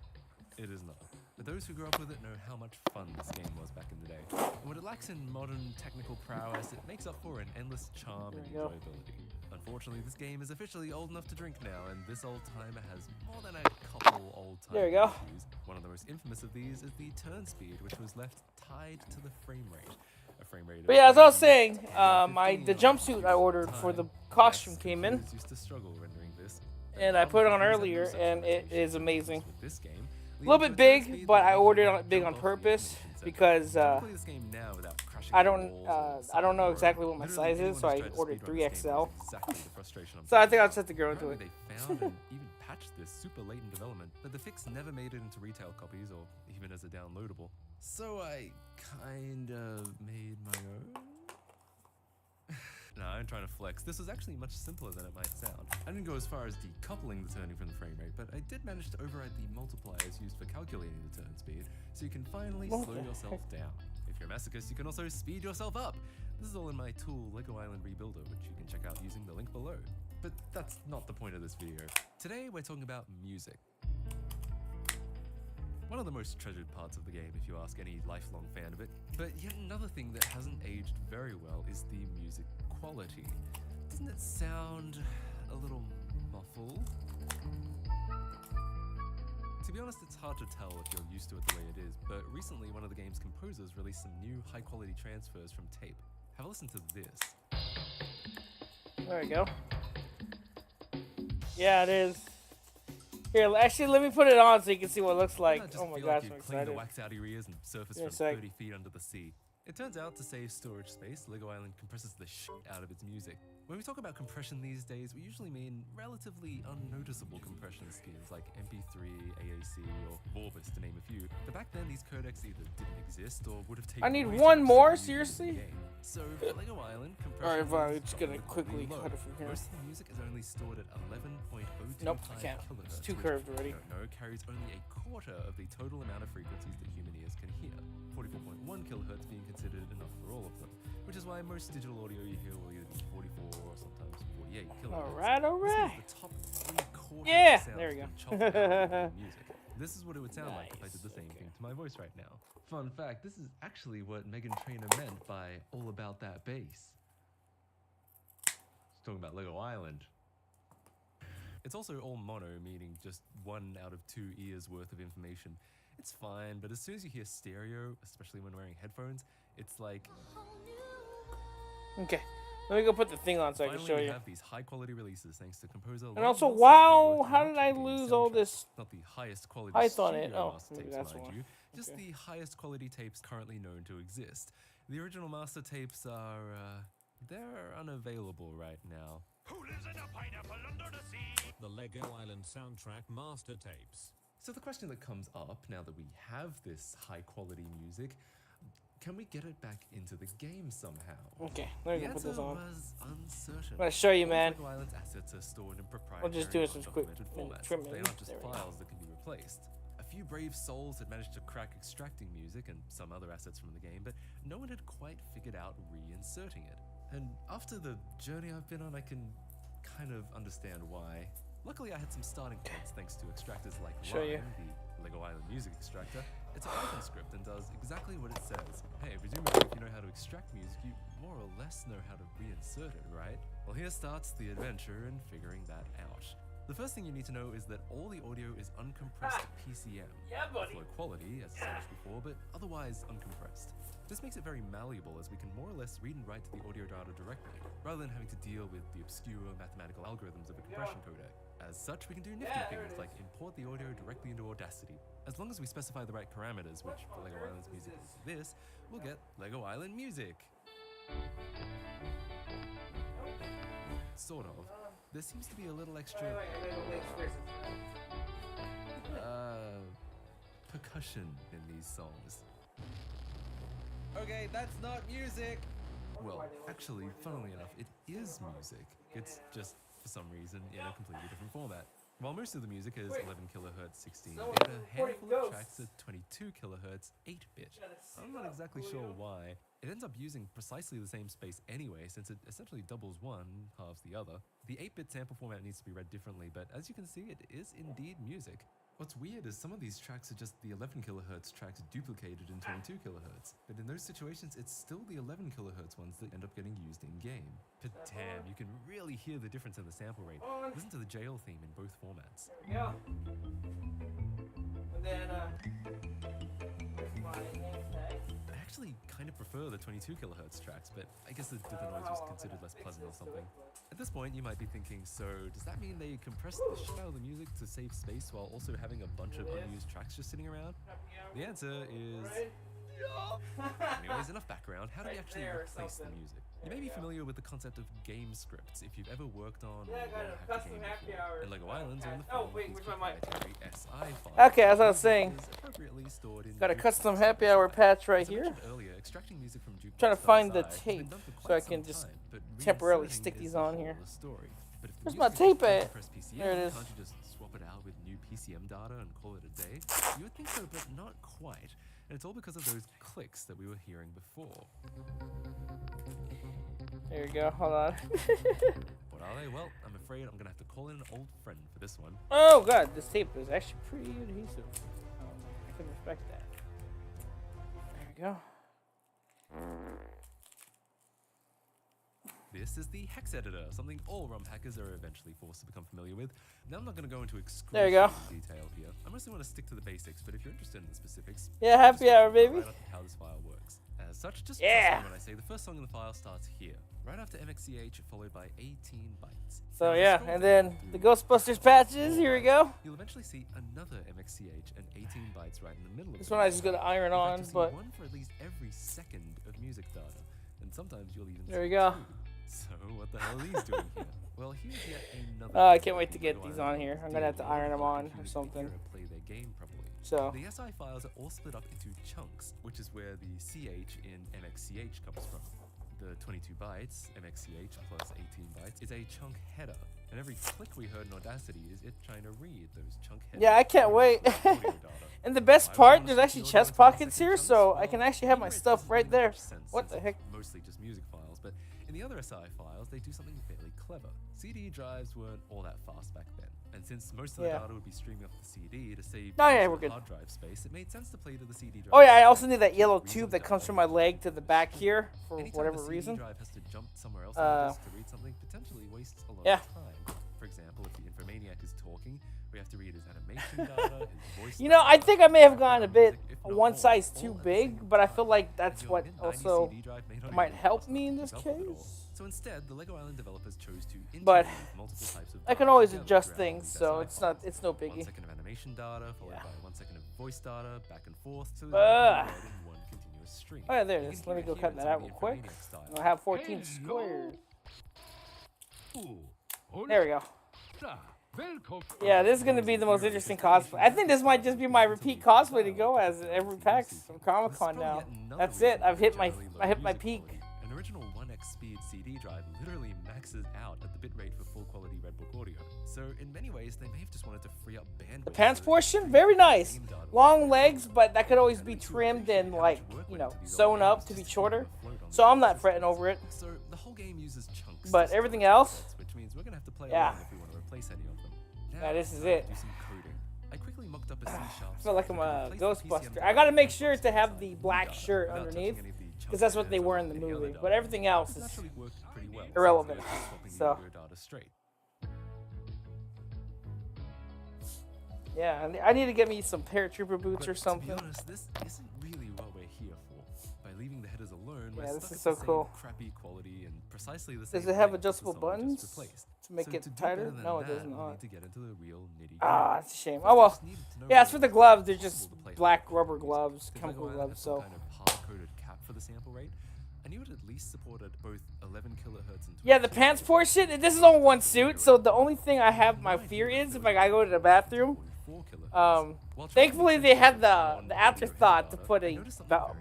J: it is not. But those who grew up with it know how much fun this game was back in the day. And what it lacks in modern technical prowess, it makes up for in endless charm and
A: There we go.
J: enjoyability. Unfortunately, this game is officially old enough to drink now, and this old timer has more than a couple old time
A: There we go.
J: issues. One of the most infamous of these is the turn speed, which was left tied to the frame rate. A frame rate
A: But yeah, as I was saying,
J: 15
A: the jumpsuit I ordered for the costume came in,
J: Used to struggle rendering this.
A: and I put it on earlier, and it is amazing.
J: With this game,
A: A little bit big, but I ordered it big on purpose because I don't know exactly what my size is, so I ordered 3XL. So I think I'll set the girl into it.
J: They found and even patched this super late in development, but the fix never made it into retail copies or even as a downloadable. So I kind of made my own. No, I'm trying to flex. This was actually much simpler than it might sound. I didn't go as far as decoupling the turning from the frame rate, but I did manage to override the multipliers used for calculating the turn speed, so you can finally
A: What
J: slow
A: the
J: yourself down. If you're a masochist, you can also speed yourself up. This is all in my tool, Lego Island Rebuilder, which you can check out using the link below. But that's not the point of this video. Today, we're talking about music. One of the most treasured parts of the game, if you ask any lifelong fan of it. But yet another thing that hasn't aged very well is the music quality. Doesn't it sound a little muffled? To be honest, it's hard to tell if you're used to it the way it is, but recently one of the game's composers released some new high-quality transfers from tape. Have a listen to this.
A: There we go. Yeah, it is. Here, actually, let me put it on so you can see what it looks like.
J: Just
A: Oh my
J: feel
A: gosh,
J: like
A: I'm
J: you clean the
A: excited.
J: wax out of your ears and surface
A: Give me
J: from
A: a sec.
J: 30 feet under the sea. It turns out to save storage space, Lego Island compresses the shit out of its music. When we talk about compression these days, we usually mean relatively unnoticeable compression schemes like MP3, AAC, or Vorbis to name a few. But back then, these codecs either didn't exist or would have taken
A: I need
J: way too
A: one
J: much
A: more,
J: to use in the
A: seriously?
J: game. So for Lego Island,
A: Alright,
J: compression
A: fine,
J: is
A: I'm just gonna
J: relatively
A: quickly
J: low.
A: cut it from here.
J: Most of the music is only stored at 11.025
A: Nope, I can't.
J: kilohertz.
A: It's too
J: which,
A: curved already.
J: if you don't know, carries only a quarter of the total amount of frequencies that human ears can hear. 44.1 kilohertz being considered enough for all of them, which is why most digital audio you hear will either be 44 or sometimes 48 kilohertz.
A: Alright.
J: This is the top 3/4
A: Yeah,
J: of the
A: there we
J: sounds
A: go.
J: been chopped out of music. This is what it would sound like if I did the same
A: Nice,
J: thing to my voice right now. Fun fact, this is actually what Megan Trainor meant by all about that bass. She's talking about Lego Island. It's also all mono, meaning just 1 out of 2 ears worth of information. It's fine, but as soon as you hear stereo, especially when wearing headphones, it's like...
A: Okay, let me go put the thing on so I can
J: Finally,
A: show
J: we
A: you.
J: have these high-quality releases thanks to composer.
A: And also, wow, how did I lose all this
J: Not the highest quality
A: height on it?
J: studio
A: Oh,
J: master
A: maybe
J: tapes,
A: that's
J: mind
A: why.
J: you. Just
A: Okay.
J: the highest quality tapes currently known to exist. The original master tapes are, they're unavailable right now.
K: Who lives in a pineapple under the sea? The Lego Island soundtrack master tapes.
J: So the question that comes up now that we have this high-quality music, can we get it back into the game somehow?
A: Okay, let me
J: The
A: go put this
J: answer
A: on.
J: was uncertain.
A: I'm gonna show you,
J: All
A: man.
J: Lego Island's assets are stored in proprietary,
A: I'll just do some quick
J: undocumented formats.
A: trimming.
J: They aren't just
A: There we go.
J: files that can be replaced. A few brave souls had managed to crack extracting music and some other assets from the game, but no one had quite figured out reinserting it. And after the journey I've been on, I can kind of understand why. Luckily, I had some starting points thanks to extractors like
A: Show you.
J: Rhyme, the Lego Island music extractor. It's a Python script and does exactly what it says. Hey, presumably if you know how to extract music, you more or less know how to reinsert it, right? Well, here starts the adventure in figuring that out. The first thing you need to know is that all the audio is uncompressed PCM.
A: Yeah, buddy.
J: Low quality, as I said before, but otherwise uncompressed. This makes it very malleable as we can more or less read and write to the audio data directly, rather than having to deal with the obscure mathematical algorithms of a compression codec. As such, we can do nifty things like import the audio directly into Audacity. As long as we specify the right parameters, which for Lego Island's music is this, we'll get Lego Island music. Sort of. There seems to be a little extra percussion in these songs. Okay, that's not music! Well, actually, funnily enough, it is music. It's just, for some reason, in a completely different format. While most of the music is 11 kilohertz 16-bit, a handful of tracks are 22 kilohertz 8-bit. I'm not exactly sure why. It ends up using precisely the same space anyway, since it essentially doubles one, halves the other. The 8-bit sample format needs to be read differently, but as you can see, it is indeed music. What's weird is some of these tracks are just the 11 kilohertz tracks duplicated in 22 kilohertz, but in those situations, it's still the 11 kilohertz ones that end up getting used in game. But damn, you can really hear the difference in the sample rate. Listen to the jail theme in both formats.
A: Yeah. And then, where's my name tag?
J: I actually kind of prefer the 22 kilohertz tracks, but I guess the noise was considered less pleasant or something. At this point, you might be thinking, so does that mean they compressed the shit out of the music to save space while also having a bunch of unused tracks just sitting around? The answer is... Anyways, enough background. How do we actually replace the music? You may be familiar with the concept of game scripts if you've ever worked on or hacked a game before. And Lego Islands are in the form of these proprietary SI files.
A: Okay, as I was saying,
J: Is appropriately stored in
A: got a
J: jukebox
A: custom
J: files.
A: happy hour patch right
J: As I
A: here.
J: mentioned earlier, extracting music from jukebox
A: Trying to find the
J: has been
A: tape
J: done for
A: so
J: quite
A: I can
J: some
A: just
J: time, but
A: temporarily
J: reinserting
A: stick
J: is
A: these
J: the
A: on
J: whole
A: here.
J: other story. But if the
A: Where's my
J: music is
A: tape at?
J: compressed PCM,
A: There it is.
J: can't you just swap it out with new PCM data and call it a day? You would think so, but not quite. And it's all because of those clicks that we were hearing before.
A: There you go. Hold on.
J: What are they? Well, I'm afraid I'm gonna have to call in an old friend for this one.
A: Oh god, this tape is actually pretty adhesive. I can respect that. There we go.
J: This is the hex editor, something all ROM hackers are eventually forced to become familiar with. Now I'm not going to go into
A: There you go.
J: excruciating detail here. I mostly want to stick to the basics, but if you're interested in the specifics,
A: Yeah, happy
J: just
A: hour,
J: right
A: baby.
J: up how this file works. As such, just
A: Yeah.
J: trust me when I say the first song in the file starts here. right after MXCH, followed by 18 bytes.
A: So
J: Now,
A: yeah,
J: scroll
A: and
J: down
A: then
J: through
A: the Ghostbusters patches. Here we go.
J: You'll eventually see another MXCH and 18 bytes right in the middle of
A: This
J: the
A: one I just
J: video.
A: gotta iron
J: In fact,
A: on,
J: you'll see
A: but
J: one for at least every second of music data, and sometimes you'll even
A: there we
J: see
A: go.
J: two. So what the hell are these doing here? Well, here's yet another.
A: I
J: thing
A: can't wait
J: that
A: to get
J: Lego
A: these
J: Island
A: on here.
J: developers
A: I'm gonna have
J: did
A: to
J: in order
A: iron them
J: for
A: on or
J: computers to
A: something.
J: hear and play their game properly.
A: So
J: The SI files are all split up into chunks, which is where the CH in MXCH comes from. The 22 bytes, MXCH plus 18 bytes, is a chunk header. And every click we heard in Audacity is it trying to read those chunk headers.
A: yeah, I can't wait. And the best part, there's actually chest pockets here, so I can actually have my stuff right there. What the heck?
J: Mostly just music files, but in the other SI files, they do something fairly clever. CD drives weren't all that fast back then, and since most of the data would be streaming off the CD to save
A: we're good.
J: hard drive space, it made sense to play to the CD drive.
A: Oh yeah, I also need that yellow tube that comes from my leg to the back here for
J: Anytime
A: whatever
J: the CD
A: reason.
J: drive has to jump somewhere else on the disk to read something, potentially wastes a lot of time. For example, if the Infomaniac is talking, we have to read his animation data, his voice.
A: You know, I think I may have gone a bit one size too big, but I feel like that's what also might help me in this case.
J: So instead, the Lego Island developers chose to
A: But
J: integrate multiple types of
A: I can
J: data
A: always
J: together
A: adjust
J: throughout
A: things,
J: these
A: so
J: SI
A: it's no
J: files. 1
A: biggie.
J: second of animation data, followed by 1 second of voice data, back and forth, so that
A: Ugh.
J: you can read in one continuous stream.
A: Oh yeah, there
J: You
A: it is.
J: can
A: Let me
J: hear
A: go
J: it
A: cut
J: here
A: that
J: in
A: out
J: some
A: real
J: of the
A: quick.
J: Infomaniac style.
A: I'll have 14 squares. There we go. Yeah, this is gonna be the most interesting cosplay. I think this might just be my repeat cosplay to go as at every PAX from Comic Con now. That's it. I've hit my peak.
J: An original 1x speed CD drive literally maxes out at the bitrate for full quality Red Book audio. So in many ways, they may have just wanted to free up bandwidth.
A: The pants portion, very nice. Long legs, but that could always be trimmed and like, you know, sewn up to be shorter. So I'm not fretting over it.
J: So the whole game uses chunks.
A: But everything else,
J: which means we're gonna have to play
A: yeah.
J: along if we want to replace any of them.
A: Yeah, this is it.
J: Do some coding. I quickly mocked up a C#
A: I feel like I'm a Ghostbuster. I gotta make sure to have the black shirt underneath, because that's what they were in the movie. But everything else is irrelevant. So yeah, I need to get me some paratrooper boots or something.
J: To be honest, this isn't really what we're here for. By leaving the headers alone,
A: Yeah,
J: we're
A: this
J: stuck
A: is
J: at the
A: so
J: same
A: cool.
J: crappy quality and precisely the same.
A: Does it have
J: length as the
A: adjustable
J: song we just
A: buttons
J: replaced.
A: to make
J: So
A: it
J: to do
A: tighter?
J: better than
A: No, it
J: that,
A: does
J: we'll
A: not.
J: need to get into the real nitty-gritty.
A: Ah, it's a shame.
J: First,
A: Oh
J: I
A: well.
J: just needed to know
A: Yeah, as for
J: whether
A: the gloves, they're
J: it's
A: just
J: possible to play
A: black
J: high
A: rubber
J: quality
A: gloves,
J: music. If
A: chemical
J: Lego Island
A: gloves.
J: had some
A: So
J: kind of hard-coded cap for the sample rate, I knew it at least supported both 11 kilohertz and
A: yeah, the pants portion. This is on one suit, so the only thing I have my fear is if I gotta go to the bathroom. Thankfully they had the afterthought to put a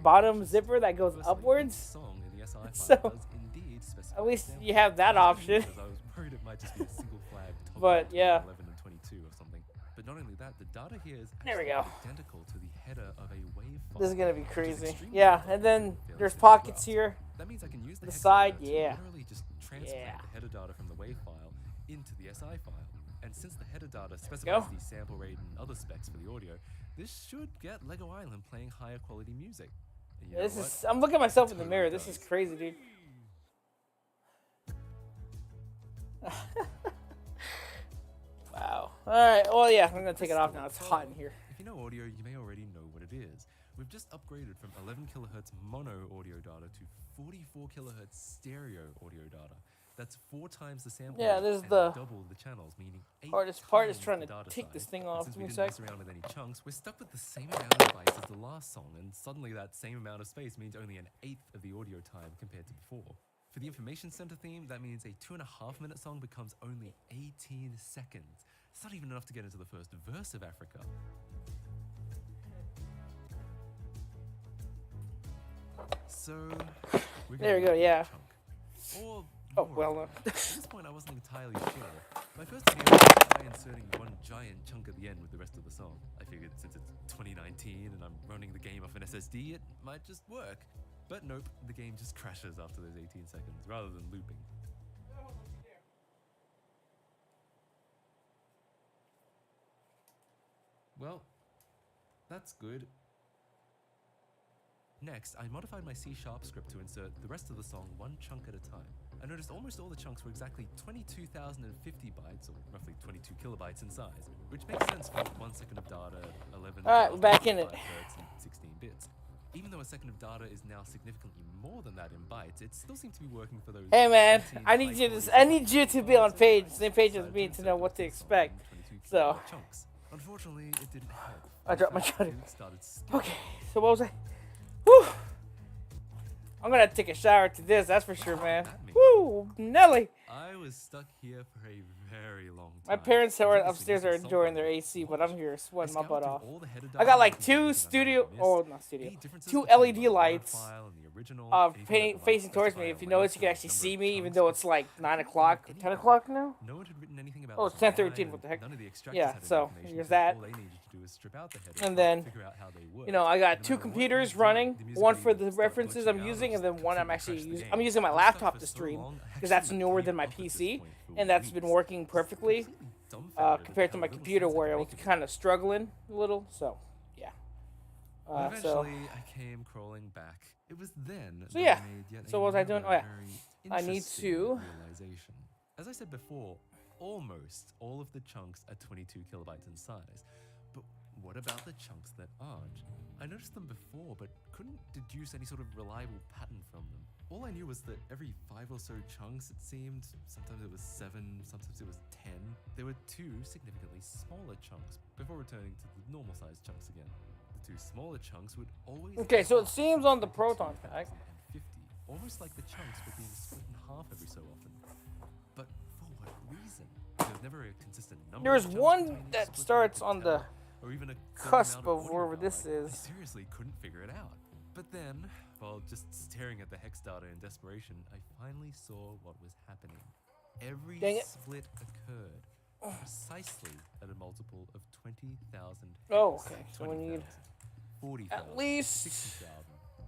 A: bottom zipper that goes upwards. So at least you have that option. But yeah.
J: But not only that, the data here is
A: There we go.
J: identical to the header of a wave file.
A: This is gonna be crazy. Yeah, and then there's pockets here.
J: That means I can use
A: the side. Yeah.
J: literally just transplant the header data from the wave file into the SI file. And since the header data specifies the sample rate and other specs for the audio, this should get Lego Island playing higher quality music. And you know
A: This
J: what?
A: is. I'm looking at myself in the mirror. This is crazy, dude. Wow. All right. Well, yeah. I'm gonna take it off now. It's hot in here.
J: If you know audio, you may already know what it is. We've just upgraded from 11 kilohertz mono audio data to 44 kilohertz stereo audio data. That's 4 times the sample
A: Yeah,
J: rate
A: this is
J: and
A: the
J: double the channels, meaning 8
A: hardest part is
J: times
A: trying
J: the
A: to
J: data
A: take this
J: size.
A: thing
J: And
A: off.
J: since
A: Give
J: we
A: me a
J: didn't
A: sec.
J: mess around with any chunks, we're stuck with the same amount of bytes as the last song, and suddenly that same amount of space means only an eighth of the audio time compared to before. For the information center theme, that means a 2.5-minute song becomes only 18 seconds. It's not even enough to get into the first verse of Africa. So, we're
A: There we
J: gonna
A: go. Yeah.
J: chunk. Or
A: Oh
J: more.
A: well.
J: At this point, I wasn't entirely sure. My first idea was to try inserting one giant chunk at the end with the rest of the song. I figured since it's 2019 and I'm running the game off an SSD, it might just work. But nope, the game just crashes after those 18 seconds, rather than looping. Well, that's good. Next, I modified my C# script to insert the rest of the song one chunk at a time. I noticed almost all the chunks were exactly 22,050 bytes, or roughly 22 kilobytes in size, which makes sense for 1 second of data, 11
A: All right, we're back in it.
J: hertz, and 16 bits. Even though a second of data is now significantly more than that in bytes, it still seems to be working for those.
A: Hey man,
J: 18
A: I need you
J: high-quality
A: to be on
J: bytes
A: same page as
J: inside
A: me
J: of
A: to know what to
J: 22
A: expect. So
J: kilobyte chunks. Unfortunately, it didn't help.
A: I dropped my
J: In fact,
A: shutter.
J: Duke started skipping.
A: okay, so what was I? Whew. I'm gonna take a shower to this, that's for sure, man. Woo, Nelly.
J: I was stuck here for a very long time.
A: My parents
J: There's
A: are
J: obviously
A: upstairs are
J: nothing
A: enjoying their
J: solvable.
A: AC, but I'm here sweating my
J: I
A: butt
J: scoured
A: off.
J: through all the header
A: I got like
J: data,
A: two
J: anything I might
A: studio,
J: have missed,
A: oh not studio,
J: any differences
A: two
J: between
A: LED
J: my
A: lights
J: file and the original, anything that
A: facing
J: might
A: towards me.
J: specify
A: If you
J: a
A: notice, you
J: length
A: can
J: or
A: actually
J: number
A: see
J: of
A: me, even
J: chunks,
A: though
J: but
A: it's like 9
J: couldn't
A: o'clock,
J: find
A: 10
J: any
A: o'clock
J: data.
A: now.
J: No one had written anything about
A: Oh,
J: the
A: it's
J: design,
A: 10:13.
J: and
A: What the heck?
J: none of the extractors
A: Yeah,
J: had
A: so
J: information,
A: here's
J: so
A: that.
J: all they needed to do was strip out the headers
A: And then,
J: figure out how they work.
A: you know, I got
J: No
A: two
J: matter what
A: computers
J: you do,
A: running.
J: the music
A: One
J: would
A: for
J: either
A: the
J: start
A: references
J: glitching
A: I'm
J: out or
A: using, and
J: just
A: then one I'm
J: completely
A: actually
J: crash the
A: using.
J: game.
A: I'm using my
J: I've been stuck
A: laptop
J: for
A: to
J: so
A: stream
J: long, I
A: because that's
J: actually
A: newer
J: gave
A: than my
J: up at this
A: PC,
J: point for
A: and that's been
J: weeks.
A: working perfectly
J: Completely dumbfounded
A: compared to
J: at
A: my
J: how little
A: computer
J: sense I
A: where
J: could
A: I was
J: make of it.
A: kind of struggling a little. So, yeah.
J: But
A: So
J: eventually, I came crawling back. It was then
A: So
J: that
A: yeah.
J: I made yet
A: So what was I doing? Oh, yeah.
J: very
A: I need
J: interesting
A: to-
J: realization. As I said before, almost all of the chunks are 22 kilobytes in size. But what about the chunks that aren't? I noticed them before, but couldn't deduce any sort of reliable pattern from them. All I knew was that every 5 or so chunks, it seemed, sometimes it was 7, sometimes it was 10, there were 2 significantly smaller chunks before returning to the normal sized chunks again. The 2 smaller chunks would always
A: Okay, so it
J: add up
A: seems
J: to
A: on the Proton pack.
J: 2050, almost like the chunks were being split in half every so often. But for what reason? There was never a consistent number.
A: There's
J: of chunks
A: one
J: between each
A: that
J: split
A: starts
J: I
A: on
J: could
A: the
J: tell, or even a certain
A: cusp
J: amount
A: of
J: audio
A: wherever
J: dial.
A: this
J: I
A: is.
J: seriously couldn't figure it out. But then, while just staring at the hex data in desperation, I finally saw what was happening. Every
A: Dang it.
J: split occurred precisely at a multiple of 20,000.
A: Oh,
J: hex.
A: okay, so we need
J: 40,000,
A: at least
J: 60,000,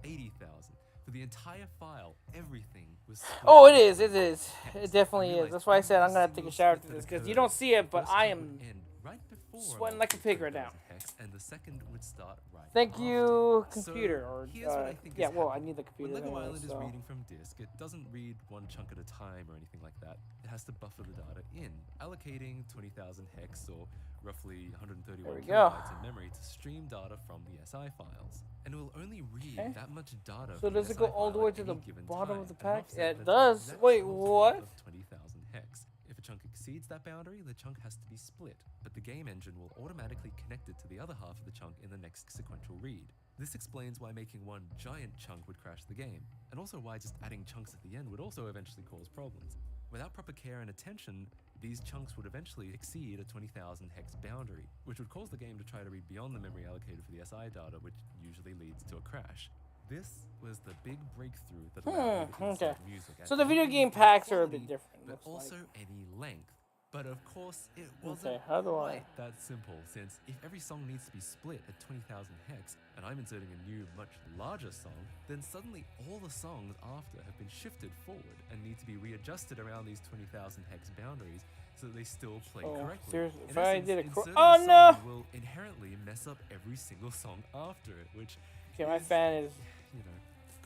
J: 80,000. For the entire file, everything was split
A: Oh, it
J: into
A: is. It is.
J: hex.
A: It definitely is.
J: realized
A: That's why I said I'm
J: every
A: gonna take a
J: single
A: shower
J: split
A: to
J: that
A: this because you
J: occurred,
A: don't see it,
J: the
A: but
J: first
A: I
J: one would
A: am
J: end right before a
A: sweating like a
J: multiple
A: pig right now.
J: 20,000 hex, and the second would start right
A: Thank
J: after.
A: you,
J: So,
A: computer. Or
J: here's what I think
A: yeah,
J: is
A: well, I
J: happening.
A: need the computer.
J: When Lego
A: anyway,
J: Island
A: so.
J: is reading from disk, it doesn't read one chunk at a time or anything like that. It has to buffer the data in, allocating 20,000 hex or roughly 131
A: There we go.
J: kilobytes in memory to stream data from the SI files. And it will only read
A: Okay.
J: that much data
A: So
J: from
A: does
J: an
A: it go
J: SI
A: all the
J: file
A: way
J: at
A: to the
J: any given
A: bottom
J: time,
A: of the
J: an
A: pack?
J: offset
A: It
J: that's the
A: does.
J: exact
A: Wait,
J: multiple
A: what?
J: of 20,000 hex. If a chunk exceeds that boundary, the chunk has to be split, but the game engine will automatically connect it to the other half of the chunk in the next sequential read. This explains why making one giant chunk would crash the game, and also why just adding chunks at the end would also eventually cause problems. Without proper care and attention, these chunks would eventually exceed a 20,000 hex boundary, which would cause the game to try to read beyond the memory allocated for the SI data, which usually leads to a crash. This was the big breakthrough that allowed me to
A: okay.
J: insert music at
A: So the video
J: any
A: game
J: good
A: packs are a bit
J: quality,
A: different,
J: but
A: looks
J: also
A: like.
J: any length. But of course, it wasn't
A: Okay, how do I-
J: quite that simple, since if every song needs to be split at 20,000 hex, and I'm inserting a new, much larger song, then suddenly all the songs after have been shifted forward and need to be readjusted around these 20,000 hex boundaries so that they still play
A: Oh,
J: correctly.
A: seriously,
J: In
A: if I
J: essence,
A: did a
J: inserting
A: oh,
J: a song
A: no!
J: will inherently mess up every single song after it, which
A: Okay, my
J: is,
A: fan is
J: you know,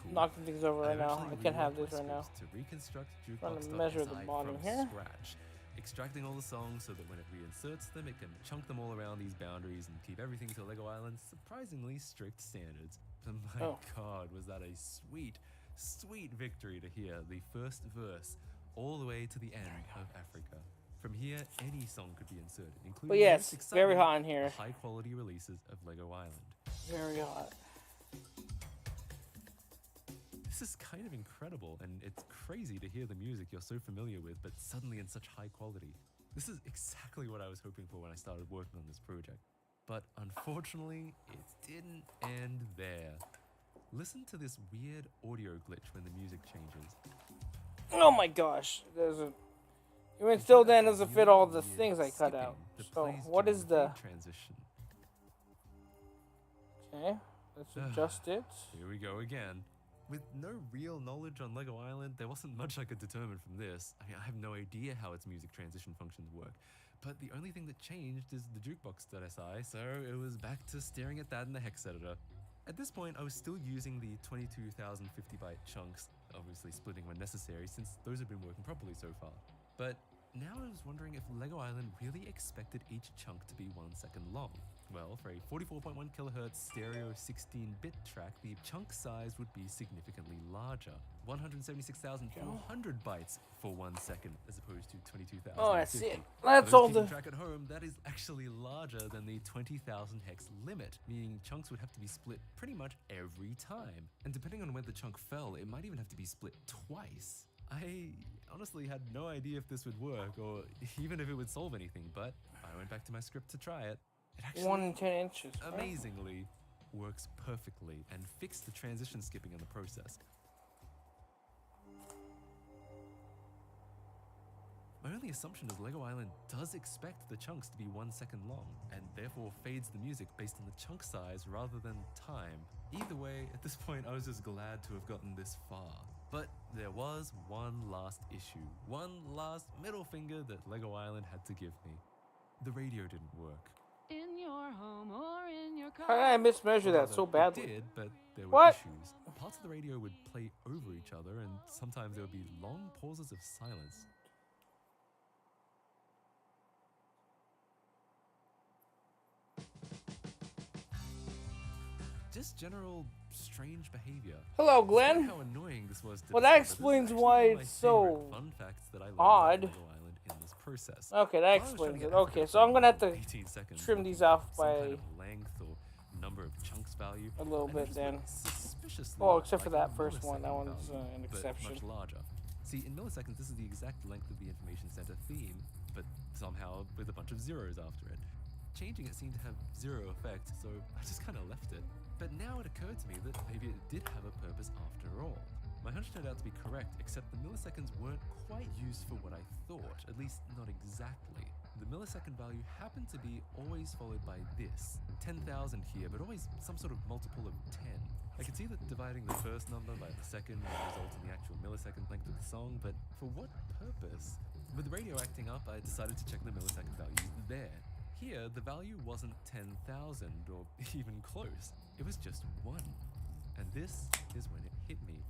J: cool.
A: knocking things over right now.
J: eventually
A: I can't have
J: reworked
A: this
J: my
A: right now.
J: scripts to reconstruct
A: Trying to
J: jukebox.si
A: measure the bottom
J: from
A: here.
J: scratch, extracting all the songs so that when it reinserts them, it can chunk them all around these boundaries and keep everything to Lego Island's surprisingly strict standards. But my
A: Oh.
J: god, was that a sweet, sweet victory to hear the first verse all the way to the end of Africa. From here, any song could be inserted, including
A: But yes,
J: the most
A: very
J: exciting,
A: hot in here.
J: high-quality releases of Lego Island.
A: Very hot.
J: This is kind of incredible, and it's crazy to hear the music you're so familiar with, but suddenly in such high quality. This is exactly what I was hoping for when I started working on this project. But unfortunately, it didn't end there. Listen to this weird audio glitch when the music changes.
A: Oh my gosh, there's a. Even still, then doesn't fit all the
J: Weird
A: things I cut
J: skipping
A: out.
J: that
A: So
J: plays
A: what
J: during
A: is the?
J: transition?
A: Okay, let's adjust it.
J: Here we go again. With no real knowledge on Lego Island, there wasn't much I could determine from this. I mean, I have no idea how its music transition functions work. But the only thing that changed is the jukebox.si, so it was back to staring at that in the hex editor. At this point, I was still using the 22,050 byte chunks, obviously splitting when necessary, since those have been working properly so far. But now I was wondering if Lego Island really expected each chunk to be 1 second long. Well, for a 44.1 kilohertz stereo 16-bit track, the chunk size would be significantly larger. 176,400 bytes for 1 second, as opposed to 22,000.
A: Oh, I see it.
J: For
A: That's
J: those
A: all
J: keeping
A: the...
J: track at home, that is actually larger than the 20,000 hex limit, meaning chunks would have to be split pretty much every time. And depending on where the chunk fell, it might even have to be split twice. I honestly had no idea if this would work, or even if it would solve anything, but I went back to my script to try it. It actually,
A: 1 in 10 inches.
J: amazingly, works perfectly and fixed the transition skipping in the process. My only assumption is Lego Island does expect the chunks to be 1 second long, and therefore fades the music based on the chunk size rather than time. Either way, at this point I was just glad to have gotten this far. But there was one last issue, one last middle finger that Lego Island had to give me. The radio didn't work.
E: In your home or in your car.
A: How did I mismeasure that
J: Rather,
A: so badly?
J: It did, but there were
A: What?
J: issues. Parts of the radio would play over each other, and sometimes there would be long pauses of silence. Just general strange behavior.
A: Hello,
J: Despite
A: Glenn.
J: how annoying this was to
A: Well, that
J: discover, this is
A: explains
J: actually
A: why
J: one of my
A: it's so
J: favorite fun facts that I learned
A: odd.
J: about Lego Island in this process.
A: Okay, that
J: While I was trying
A: explains
J: to
A: it.
J: get
A: Okay,
J: Africa
A: so I'm gonna have
J: for
A: to
J: 18 seconds,
A: trim
J: looking
A: these
J: for
A: off
J: some kind
A: by
J: of length or number of chunks value.
A: a little
J: I
A: bit
J: noticed
A: then.
J: what suspiciously
A: Oh,
J: looked
A: except for
J: like a
A: that first one. That
J: millisecond
A: one's
J: value,
A: an
J: but
A: exception.
J: much larger. See, in milliseconds, this is the exact length of the information center theme, but somehow with a bunch of zeros after it. Changing it seemed to have zero effect, so I just kind of left it. But now it occurred to me that maybe it did have a purpose after all. My hunch turned out to be correct, except the milliseconds weren't quite used for what I thought, at least not exactly. The millisecond value happened to be always followed by this, 10,000 here, but always some sort of multiple of 10. I could see that dividing the first number by the second would result in the actual millisecond length of the song, but for what purpose? With the radio acting up, I decided to check the millisecond values there. Here, the value wasn't 10,000 or even close. It was just 1. And this is when it hit me.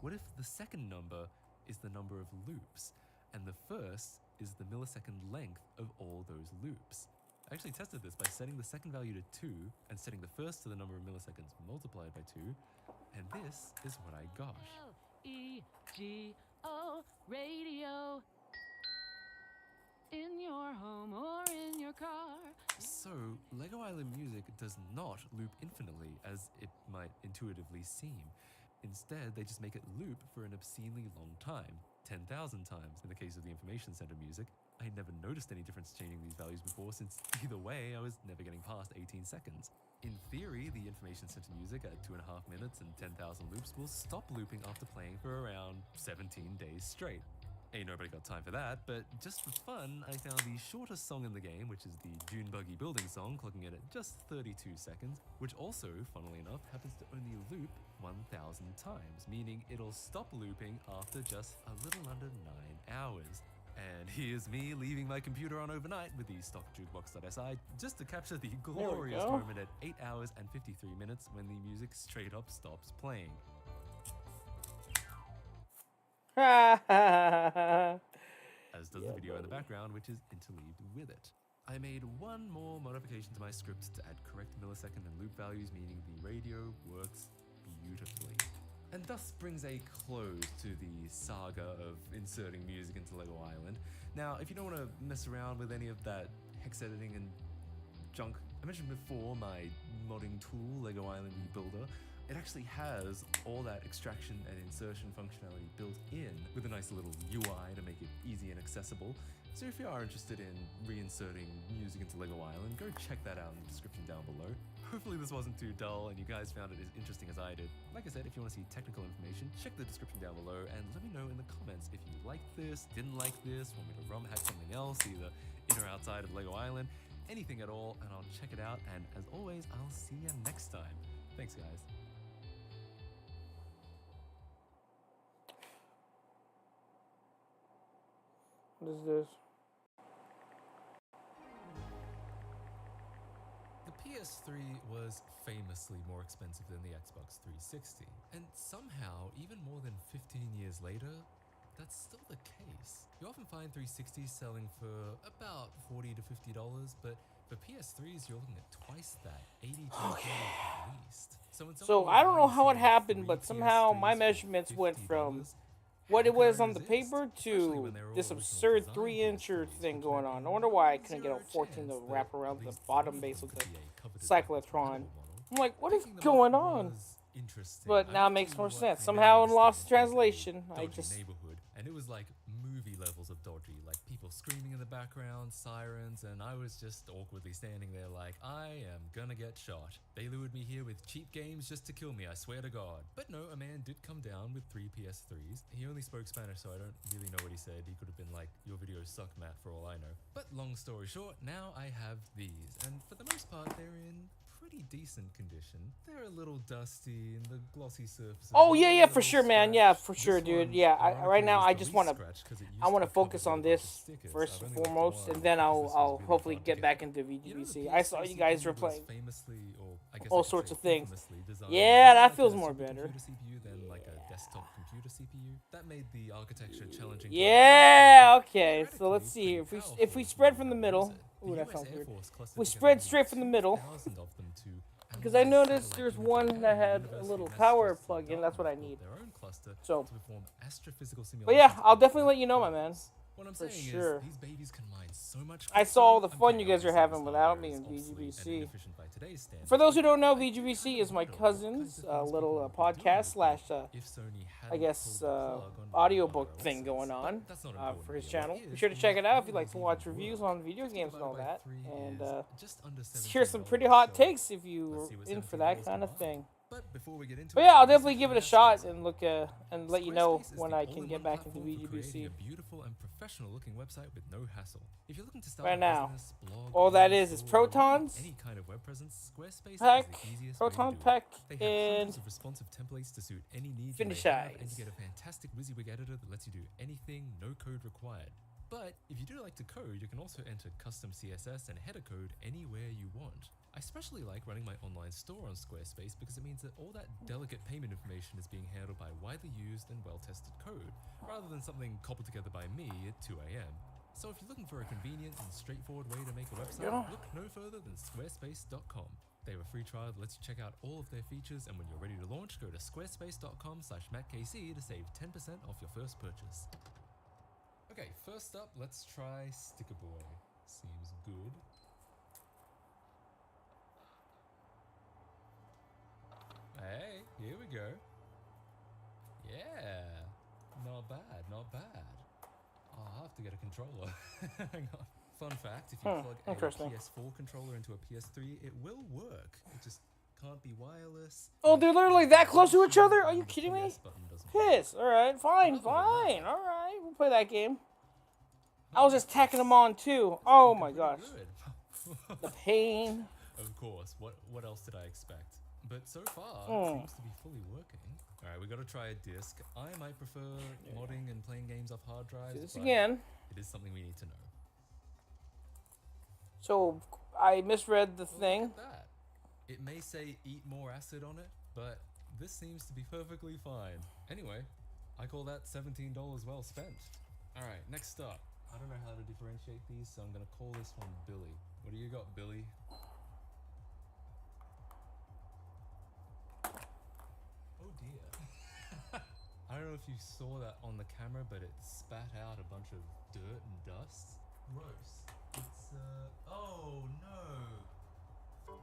J: What if the second number is the number of loops, and the first is the millisecond length of all those loops? I actually tested this by setting the second value to 2 and setting the first to the number of milliseconds multiplied by 2, and this is what I got.
E: L-E-G-O radio. In your home or in your car.
J: So, Lego Island music does not loop infinitely, as it might intuitively seem. Instead, they just make it loop for an obscenely long time, 10,000 times in the case of the Information Center music. I had never noticed any difference changing these values before, since either way, I was never getting past 18 seconds. In theory, the Information Center music at 2.5 minutes and 10,000 loops will stop looping after playing for around 17 days straight. Ain't nobody got time for that, but just for fun, I found the shortest song in the game, which is the Dune Buggy building song, clocking it at just 32 seconds, which also, funnily enough, happens to only loop 1,000 times, meaning it'll stop looping after just a little under 9 hours. And here's me leaving my computer on overnight with the stock jukebox.si just to capture the glorious
A: go.
J: moment at 8 hours and 53 minutes when the music straight up stops playing. As does the video in the background, which is interleaved with it. I made one more modification to my script to add correct millisecond and loop values, meaning the radio works beautifully. And thus brings a close to the saga of inserting music into Lego Island. Now, if you don't want to mess around with any of that hex editing and junk, I mentioned before my modding tool, Lego Island Rebuilder. It actually has all that extraction and insertion functionality built in with a nice little UI to make it easy and accessible. So if you are interested in reinserting music into Lego Island, go check that out in the description down below. Hopefully this wasn't too dull and you guys found it as interesting as I did. Like I said, if you want to see technical information, check the description down below and let me know in the comments if you liked this, didn't like this, want me to ROM hack something else, either in or outside of Lego Island, anything at all, and I'll check it out. And as always, I'll see you next time. Thanks, guys.
A: What is this?
J: The PS3 was famously more expensive than the Xbox 360, and somehow, even more than 15 years later, that's still the case. You often find 360s selling for about $40 to $50, but for PS3s, you're looking at twice that, 80 to 100 at least.
A: So I don't know how it happened, but somehow my measurements went from what it was on the paper to this absurd 3-incher thing going on. I wonder why I couldn't get a 14 to wrap around the bottom base with the cyclotron. I'm like, what is going on? But now it makes more sense. Somehow in lost translation, I just...
J: neighborhood, and it was like movie levels of dodgy, like people screaming in the background, sirens, and I was just awkwardly standing there like, I am gonna get shot. They lured me here with cheap games just to kill me, I swear to God. But no, a man did come down with 3 PS3s. He only spoke Spanish, so I don't really know what he said. He could have been like, your videos suck, Matt, for all I know. But long story short, now I have these, and for the most part, they're in pretty decent condition. They're a little dusty and the glossy surfaces.
A: Oh yeah, for sure, man. Yeah, for sure, dude. Yeah, right now I just want to focus on this first and foremost, and then I'll hopefully get back into VGBC. I saw you guys were playing all sorts of things. Yeah, that feels more better.
J: Like a desktop computer CPU. That made the architecture challenging.
A: Yeah, okay. So let's see here. If we spread from the middle. Ooh, that sounds weird. We spread straight from the middle. Because I noticed there's one that had a little power plug-in. That's what I need. So, but yeah, I'll definitely let you know, my man.
J: What I'm
A: for
J: saying
A: sure.
J: Is, these babies can mine so much.
A: I saw all the fun you guys are having without me in VGBC. For those who don't know, VGBC is my cousin's little podcast slash, I guess, audiobook thing going on for his channel. Be sure to check it out if you'd like to watch reviews on video games and all that. And here's some pretty hot takes if you're in for that kind of thing. But yeah, I'll definitely give it a shot and look and let you know when I can get back into VGBC.
J: A beautiful and professional-looking website with no hassle. If you're looking to start
A: right now,
J: business, blog,
A: all that is Protons,
J: any kind of web presence, Squarespace
A: Pack,
J: is the easiest
A: Proton
J: way to do it.
A: Pack,
J: They have
A: and
J: tons of responsive templates to suit any needs
A: Finish
J: you may have,
A: Eyes.
J: and you get a fantastic WYSIWYG editor that lets you do anything, no code required. But if you do like to code, you can also enter custom CSS and header code anywhere you want. I especially like running my online store on Squarespace because it means that all that delicate payment information is being handled by widely used and well-tested code, rather than something cobbled together by me at 2 AM. So if you're looking for a convenient and straightforward way to make a website, look no further than squarespace.com. They have a free trial that lets you check out all of their features, and when you're ready to launch, go to squarespace.com/MattKC to save 10% off your first purchase. Okay, first up, let's try Sticker Boy. Seems good. Hey, here we go. Yeah, not bad, not bad. I'll have to get a controller. Hang on. Fun fact, if you plug a PS4 controller into a PS3, it will work. It just can't be wireless.
A: Oh, they're literally that close to each other? Are you kidding me? Piss. Alright, fine. Alright, we'll play that game. I was just tacking them on too. Oh my gosh. The pain.
J: Of course, what else did I expect? But so far, it seems to be fully working. Alright, we gotta try a disc. I might prefer modding and playing games off hard drives.
A: Do this again.
J: It is something we need to know.
A: So, I misread the thing.
J: Look at that. It may say eat more acid on it, but this seems to be perfectly fine. Anyway, I call that $17 well spent. Alright, next up. I don't know how to differentiate these, so I'm gonna call this one Billy. What do you got, Billy? Oh dear. I don't know if you saw that on the camera, but it spat out a bunch of dirt and dust. Gross. It's, oh no. Fuck.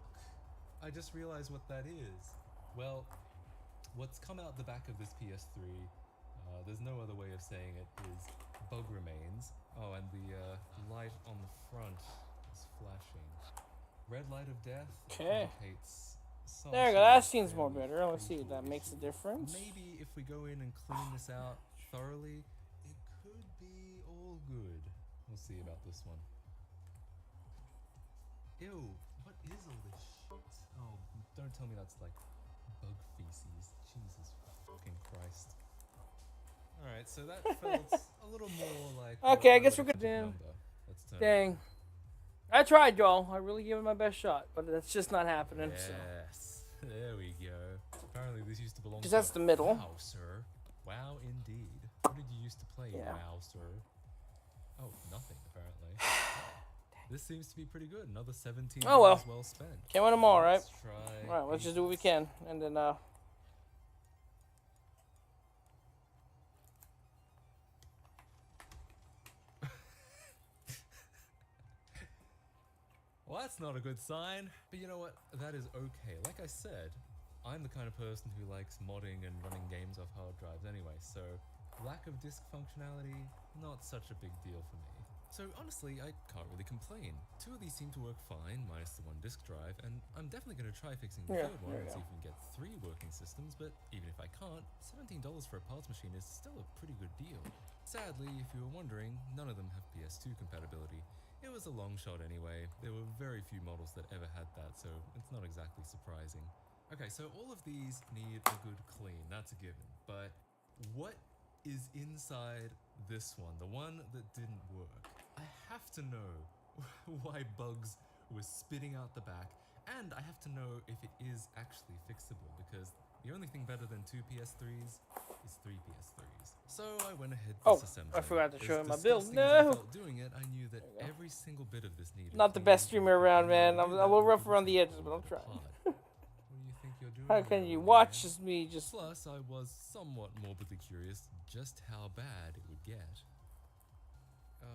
J: I just realized what that is. Well, what's come out the back of this PS3, there's no other way of saying it, is bug remains. Oh, and the light on the front is flashing. Red light of death indicates some
A: there you go, that seems more better. Let's see if that makes a difference.
J: Maybe if we go in and clean this out thoroughly, it could be all good. We'll see about this one. Ew, what is all this shit? Oh, don't tell me that's like bug feces. Jesus fucking Christ. Alright, so that felt a little more like...
A: Okay, I guess we're good. Dang. I tried, y'all. I really gave it my best shot, but that's just not happening.
J: Yes, there we go. Apparently this used to belong to...
A: Because that's the middle.
J: Wow, sir. Wow, indeed. did you used to play,
A: Yeah.
J: WoW, sir? Oh, nothing, apparently. This seems to be pretty good. Another 17
A: Oh, well.
J: hours well spent.
A: Can't win them all, right?
J: Let's try...
A: All right, let's just do what we can, and then
J: Well, that's not a good sign. But you know what? That is okay. Like I said, I'm the kind of person who likes modding and running games off hard drives anyway, so lack of disk functionality, not such a big deal for me. So honestly, I can't really complain. 2 of these seem to work fine, minus the 1 disk drive, and I'm definitely going to try fixing the 3rd one and see if we can get 3 working systems, but even if I can't, $17 for a parts machine is still a pretty good deal. Sadly, if you were wondering, none of them have PS2 compatibility. It was a long shot anyway. There were very few models that ever had that, so it's not exactly surprising. Okay, so all of these need a good clean, that's a given, but what is inside this one, the one that didn't work? I have to know why bugs were spitting out the back, and I have to know if it is actually fixable, because the only thing better than 2 PS3s is 3 PS3s. So I went ahead disassembling.
A: I forgot to show
J: As
A: him my build.
J: disgusting as I
A: No!
J: felt doing it, I knew that every single bit of this needed
A: Not the
J: cleaning,
A: best streamer around, man. I'm a little rough around the edges, but I'm
J: What
A: trying.
J: do you think you're doing?
A: How can
J: here,
A: you
J: old
A: watch
J: man?
A: as me just...
J: Plus, I was somewhat morbidly curious just how bad it would get. Oh,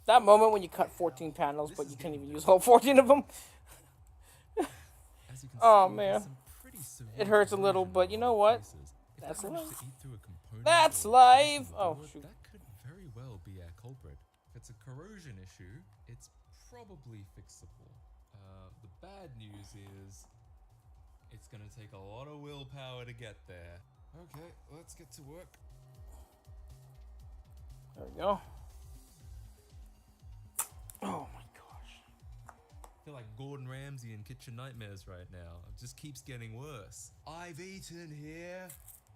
A: That moment when you cut 14 panels, but you can't even use all 14 of them.
J: as you can
A: Oh,
J: see,
A: man.
J: there's some pretty severe
A: It hurts a little,
J: corrosion
A: but
J: in
A: you
J: a
A: know
J: lot
A: what?
J: of cases. If
A: That's
J: that managed
A: life.
J: to eat through a component
A: That's
J: or
A: life.
J: piece of the
A: Oh,
J: board,
A: shoot.
J: that could very well be our culprit. If it's a corrosion issue, it's probably fixable. The bad news is it's gonna take a lot of willpower to get there. Okay, let's get to work.
A: There we go. Oh my gosh.
J: I feel like Gordon Ramsay in Kitchen Nightmares right now. It just keeps getting worse. I've eaten here.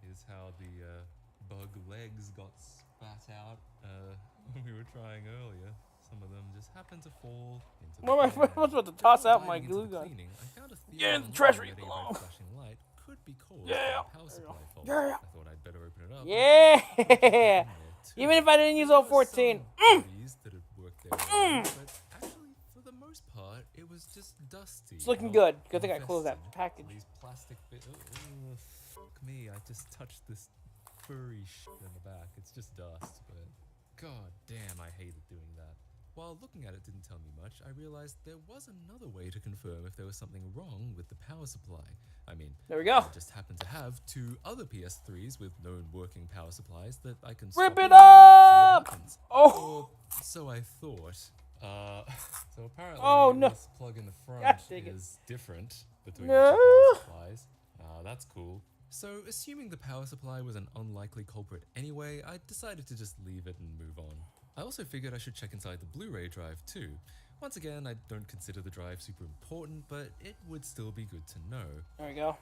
J: Is how the bug legs got spat out when we were trying earlier. Some of them just happened to fall into the
A: What am I
J: pan.
A: supposed to toss out my
J: Diving into
A: glue
J: the
A: gun?
J: cleaning, I found a theory
A: Get in the
J: online
A: trash where you
J: that a
A: belong.
J: red flashing light could be caused
A: Yeah.
J: by a power supply fault.
A: Yeah.
J: I thought I'd better open it up.
A: Yeah. Even if I didn't use all 14.
J: That had worked their way in, but actually, for the most part, it was just dusty.
A: It's looking
J: not
A: good. Good thing I closed that
J: infested.
A: package.
J: These plastic bits. Fuck me! I just touched this furry shit in the back. It's just dust, but god damn, I hated doing that. While looking at it didn't tell me much, I realized there was another way to confirm if there was something wrong with the power supply. I mean,
A: There we go.
J: I just happen to have 2 other PS3s with known working power supplies that I can
A: Rip
J: swap
A: it
J: in and see what
A: up!
J: happens.
A: Oh.
J: Or so I thought. So apparently
A: Oh, no.
J: this plug in the front
A: Gosh, dang it.
J: is different between
A: No.
J: the 2 power supplies. That's cool. So assuming the power supply was an unlikely culprit anyway, I decided to just leave it and move on. I also figured I should check inside the Blu-ray drive too. Once again, I don't consider the drive super important, but it would still be good to know.
A: There we go.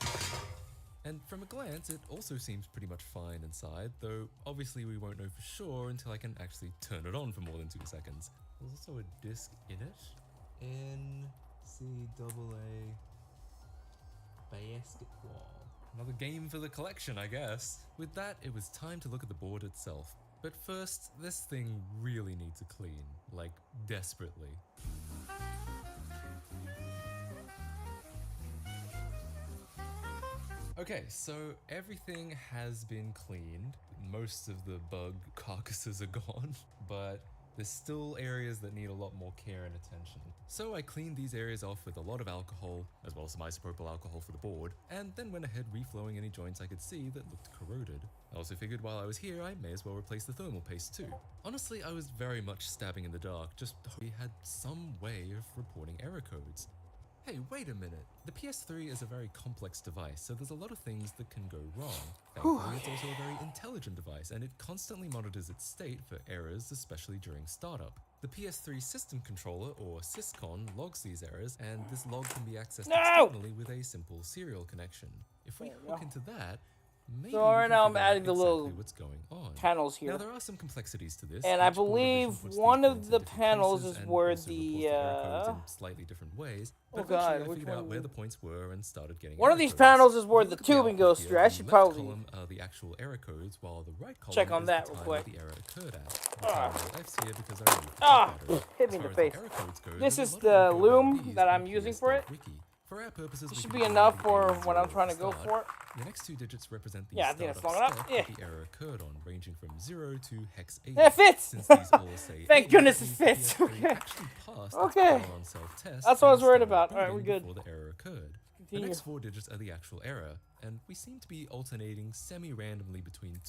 J: And from a glance, it also seems pretty much fine inside, though obviously we won't know for sure until I can actually turn it on for more than 2 seconds. There's also a disc in it. NCAA Basketball. Another game for the collection, I guess. With that, it was time to look at the board itself. But first, this thing really needs a clean. Like, desperately. Okay, so everything has been cleaned. Most of the bug carcasses are gone, but there's still areas that need a lot more care and attention. So I cleaned these areas off with a lot of alcohol, as well as some isopropyl alcohol for the board, and then went ahead reflowing any joints I could see that looked corroded. I also figured while I was here, I may as well replace the thermal paste too. Honestly, I was very much stabbing in the dark, just we had some way of reporting error codes. Hey, wait a minute. The PS3 is a very complex device, so there's a lot of things that can go wrong. Thankfully, it's also a very intelligent device, and it constantly monitors its state for errors, especially during startup. The PS3 system controller, or syscon, logs these errors, and this log can be accessed externally with a simple serial connection. If we hook into that, maybe
A: So right
J: we can
A: now I'm
J: figure out
A: adding the little
J: exactly what's going on.
A: panels here.
J: Now there are some complexities to this.
A: And I
J: Each board
A: believe
J: division puts these
A: one of
J: points in
A: the
J: different
A: panels
J: places
A: is
J: and
A: where
J: also
A: the,
J: reports error codes in slightly different ways. But
A: oh
J: eventually
A: God,
J: I
A: which
J: figured out
A: one
J: where
A: is
J: the
A: it?
J: points were and started getting
A: One of
J: error
A: these
J: codes.
A: panels is where
J: If you
A: the
J: look at
A: tubing
J: output
A: goes
J: here,
A: through. I
J: the
A: should
J: left
A: probably
J: column are the actual error codes, while the right column
A: check on
J: is
A: that
J: the
A: real
J: time
A: quick.
J: the error occurred at. The
A: Ah.
J: time F's here because I removed the
A: Ah,
J: battery.
A: hit
J: As
A: me in
J: far
A: the
J: as
A: face.
J: error codes go,
A: This
J: there's
A: is
J: a lot
A: the
J: of info about
A: loom
J: these
A: that
J: in
A: I'm
J: the
A: using
J: PS
A: for
J: Dev
A: it.
J: Wiki. For our purposes,
A: This
J: we
A: should
J: can
A: be
J: ignore
A: enough
J: the
A: for
J: A0
A: what I'm
J: at
A: trying
J: the
A: to go
J: start.
A: for.
J: The next two digits represent the
A: Yeah, I think it's
J: startup
A: long enough.
J: step
A: Yeah.
J: that the error occurred on, ranging from 0 to hex 8.
A: Yeah, it fits.
J: Since these all say
A: Thank
J: 8,
A: goodness
J: that
A: it
J: means
A: fits.
J: the PS3
A: Okay.
J: actually passed
A: Okay.
J: its power on self-test.
A: That's what I was
J: and
A: worried
J: started
A: about. All right,
J: booting
A: we're good.
J: Before the error occurred. The
A: Continue.
J: next four digits are the actual error, and we seem to be alternating semi-randomly between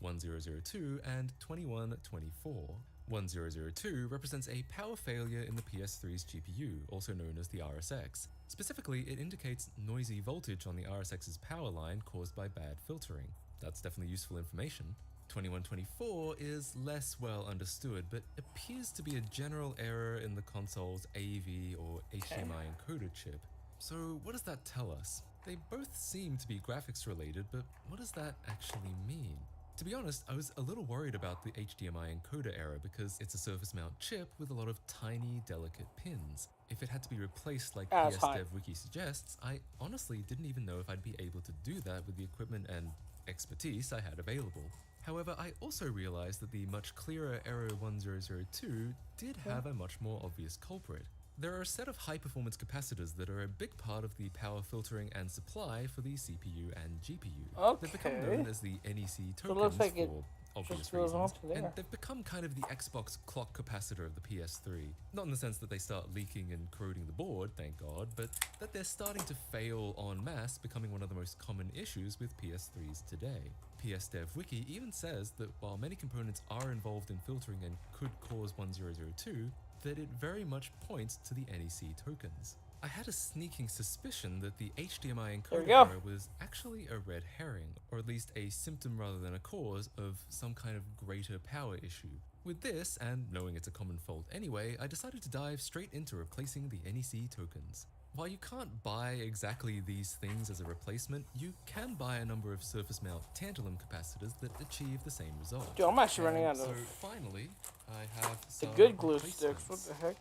J: 1002 and 2124. 1002 represents a power failure in the PS3's GPU, also known as the RSX. Specifically, it indicates noisy voltage on the RSX's power line caused by bad filtering. That's definitely useful information. 2124 is less well understood, but appears to be a general error in the console's AV or HDMI encoder chip. So what does that tell us? They both seem to be graphics related, but what does that actually mean? To be honest, I was a little worried about the HDMI encoder error because it's a surface mount chip with a lot of tiny, delicate pins. If it had to be replaced like PS Dev Wiki suggests, I honestly didn't even know if I'd be able to do that with the equipment and expertise I had available. However, I also realized that the much clearer error 1002 did have a much more obvious culprit. There are a set of high-performance capacitors that are a big part of the power filtering and supply for the CPU and GPU. They've become known as the NEC tokens
A: like it
J: for obvious
A: just goes
J: reasons,
A: on to there.
J: and they've become kind of the Xbox clock capacitor of the PS3. Not in the sense that they start leaking and corroding the board, thank God, but that they're starting to fail en masse, becoming one of the most common issues with PS3s today. PS Dev Wiki even says that while many components are involved in filtering and could cause 1002, that it very much points to the NEC tokens. I had a sneaking suspicion that the HDMI encoder error was actually a red herring, or at least a symptom rather than a cause of some kind of greater power issue. With this, and knowing it's a common fault anyway, I decided to dive straight into replacing the NEC tokens. While you can't buy exactly these things as a replacement, you can buy a number of surface mount tantalum capacitors that achieve the same result.
A: Dude, I'm actually running out of...
J: So finally, I have
A: the
J: some
A: good glue sticks. What the heck?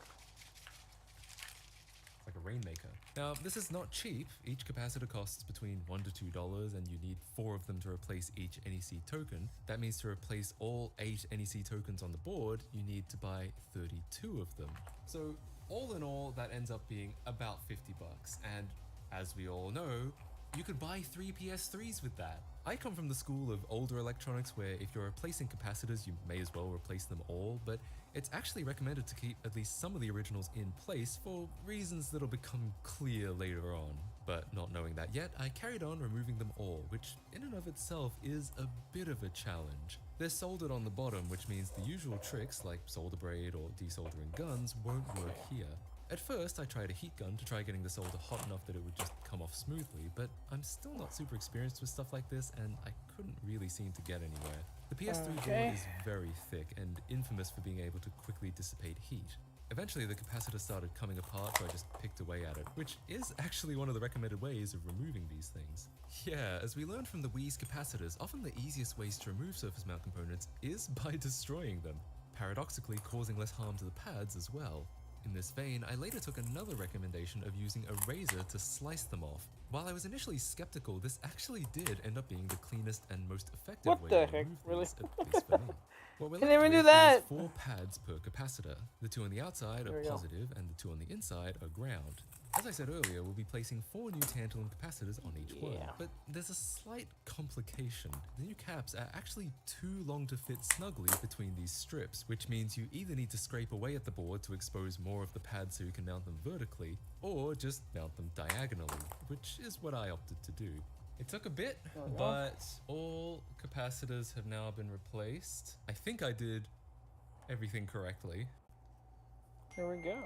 J: Like a rainmaker. Now, this is not cheap. Each capacitor costs between $1 to $2, and you need 4 of them to replace each NEC token. That means to replace all 8 NEC tokens on the board, you need to buy 32 of them. So all in all, that ends up being about $50. And as we all know, you could buy 3 PS3s with that. I come from the school of older electronics where if you're replacing capacitors, you may as well replace them all, but it's actually recommended to keep at least some of the originals in place for reasons that'll become clear later on. But not knowing that yet, I carried on removing them all, which in and of itself is a bit of a challenge. They're soldered on the bottom, which means the usual tricks like solder braid or desoldering guns won't work here. At first, I tried a heat gun to try getting the solder hot enough that it would just come off smoothly, but I'm still not super experienced with stuff like this, and I couldn't really seem to get anywhere. The PS3 board is very thick and infamous for being able to quickly dissipate heat. Eventually, the capacitor started coming apart, so I just picked away at it, which is actually one of the recommended ways of removing these things. Yeah, as we learned from the Wii's capacitors, often the easiest ways to remove surface mount components is by destroying them, paradoxically causing less harm to the pads as well. In this vein, I later took another recommendation of using a razor to slice them off. While I was initially skeptical, this actually did end up being the cleanest and most effective way to remove these, at least for me. What we're left with is 4 pads per capacitor. The 2 on the outside are positive and the 2 on the inside are ground. As I said earlier, we'll be placing 4 new tantalum capacitors on each one, but there's a slight complication. The new caps are actually too long to fit snugly between these strips, which means you either need to scrape away at the board to expose more of the pads so you can mount them vertically, or just mount them diagonally, which is what I opted to do. It took a bit, but all capacitors have now been replaced. I think I did everything correctly.
A: Here we go.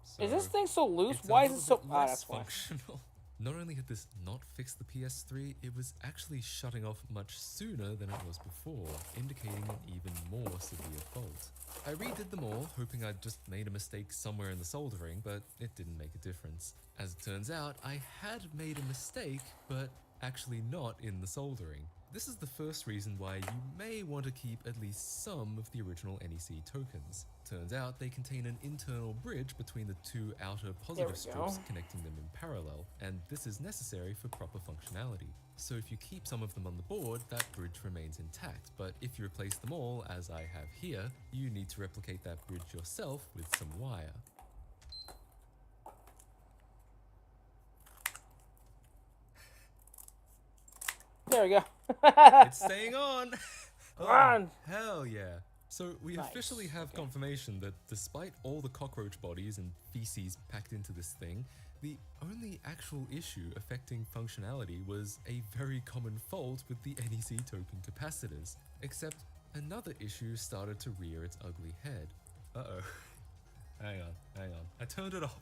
J: So
A: is this thing so loose? Why is it so...
J: less functional. Not only had this not fixed the PS3, it was actually shutting off much sooner than it was before, indicating an even more severe fault. I redid them all, hoping I'd just made a mistake somewhere in the soldering, but it didn't make a difference. As it turns out, I had made a mistake, but actually not in the soldering. This is the first reason why you may want to keep at least some of the original NEC tokens. Turns out they contain an internal bridge between the two outer positive strips connecting them in parallel, and this is necessary for proper functionality. So if you keep some of them on the board, that bridge remains intact, but if you replace them all, as I have here, you need to replicate that bridge yourself with some wire.
A: There we go.
J: It's staying on!
A: Come on!
J: Hell yeah. So we
A: Nice.
J: officially have confirmation that despite all the cockroach bodies and feces packed into this thing, the only actual issue affecting functionality was a very common fault with the NEC token capacitors. Except another issue started to rear its ugly head. Uh-oh. Hang on. I turned it off.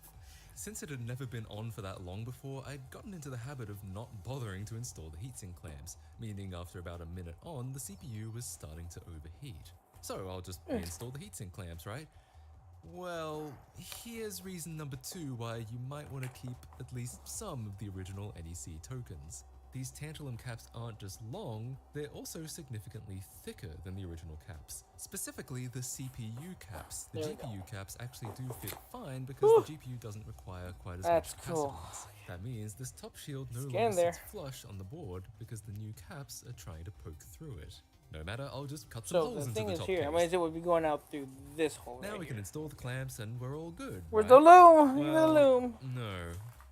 J: Since it had never been on for that long before, I'd gotten into the habit of not bothering to install the heatsink clamps, meaning after about a minute on, the CPU was starting to overheat. So I'll just reinstall the heatsink clamps, right? Well, here's reason number 2 why you might want to keep at least some of the original NEC tokens. These tantalum caps aren't just long, they're also significantly thicker than the original caps. Specifically, the CPU caps. The GPU caps actually do fit fine because the GPU doesn't require quite as much capacitance.
A: Cool.
J: That means this top shield no
A: Scan
J: longer
A: there.
J: sits flush on the board because the new caps are trying to poke through it. No matter, I'll just cut some
A: So
J: holes
A: the
J: into
A: thing
J: the
A: is
J: top
A: here.
J: case.
A: I mean, it would be going out through this hole.
J: Now
A: right
J: we can
A: here.
J: install the clamps and we're all good.
A: Where's
J: right?
A: the loom? Give me the
J: Well,
A: loom.
J: No.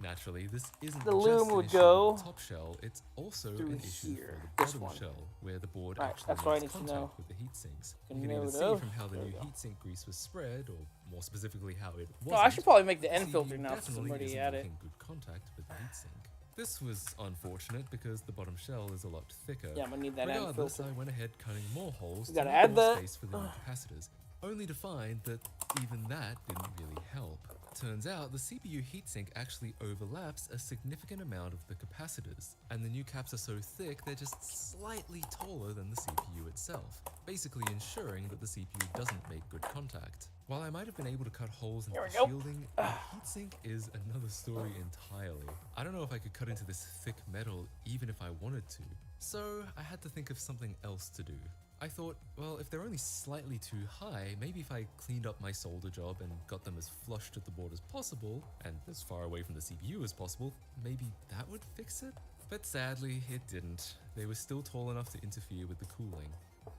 J: Naturally, this isn't
A: The
J: just
A: loom
J: an
A: would
J: issue
A: go
J: with the top shell, it's also
A: through
J: an issue
A: here,
J: for the
A: this
J: bottom
A: one.
J: shell, where the board
A: Right,
J: actually
A: that's what I
J: makes
A: need to
J: contact
A: know.
J: with the heat sinks. You
A: Can
J: can even
A: know
J: see
A: those.
J: from how the
A: There
J: new
A: we go.
J: heat sink grease was spread, or more specifically how it wasn't.
A: No, I should probably make the
J: the
A: end
J: CPU
A: filter now since I'm
J: definitely
A: already
J: isn't
A: at it.
J: making good contact with the heat sink. This was unfortunate because the bottom shell is a lot thicker.
A: Yeah, I'm gonna need that end
J: Regardless,
A: filter.
J: I went ahead cutting more holes
A: We
J: to
A: gotta
J: make
A: add
J: more
A: the-
J: space for the new capacitors, only to find that even that didn't really help. Turns out the CPU heatsink actually overlaps a significant amount of the capacitors, and the new caps are so thick they're just slightly taller than the CPU itself, basically ensuring that the CPU doesn't make good contact. While I might have been able to cut holes into
A: Here
J: the
A: we go.
J: shielding, the heatsink is another story entirely. I don't know if I could cut into this thick metal even if I wanted to, so I had to think of something else to do. I thought, well, if they're only slightly too high, maybe if I cleaned up my solder job and got them as flush to the board as possible, and as far away from the CPU as possible, maybe that would fix it? But sadly, it didn't. They were still tall enough to interfere with the cooling.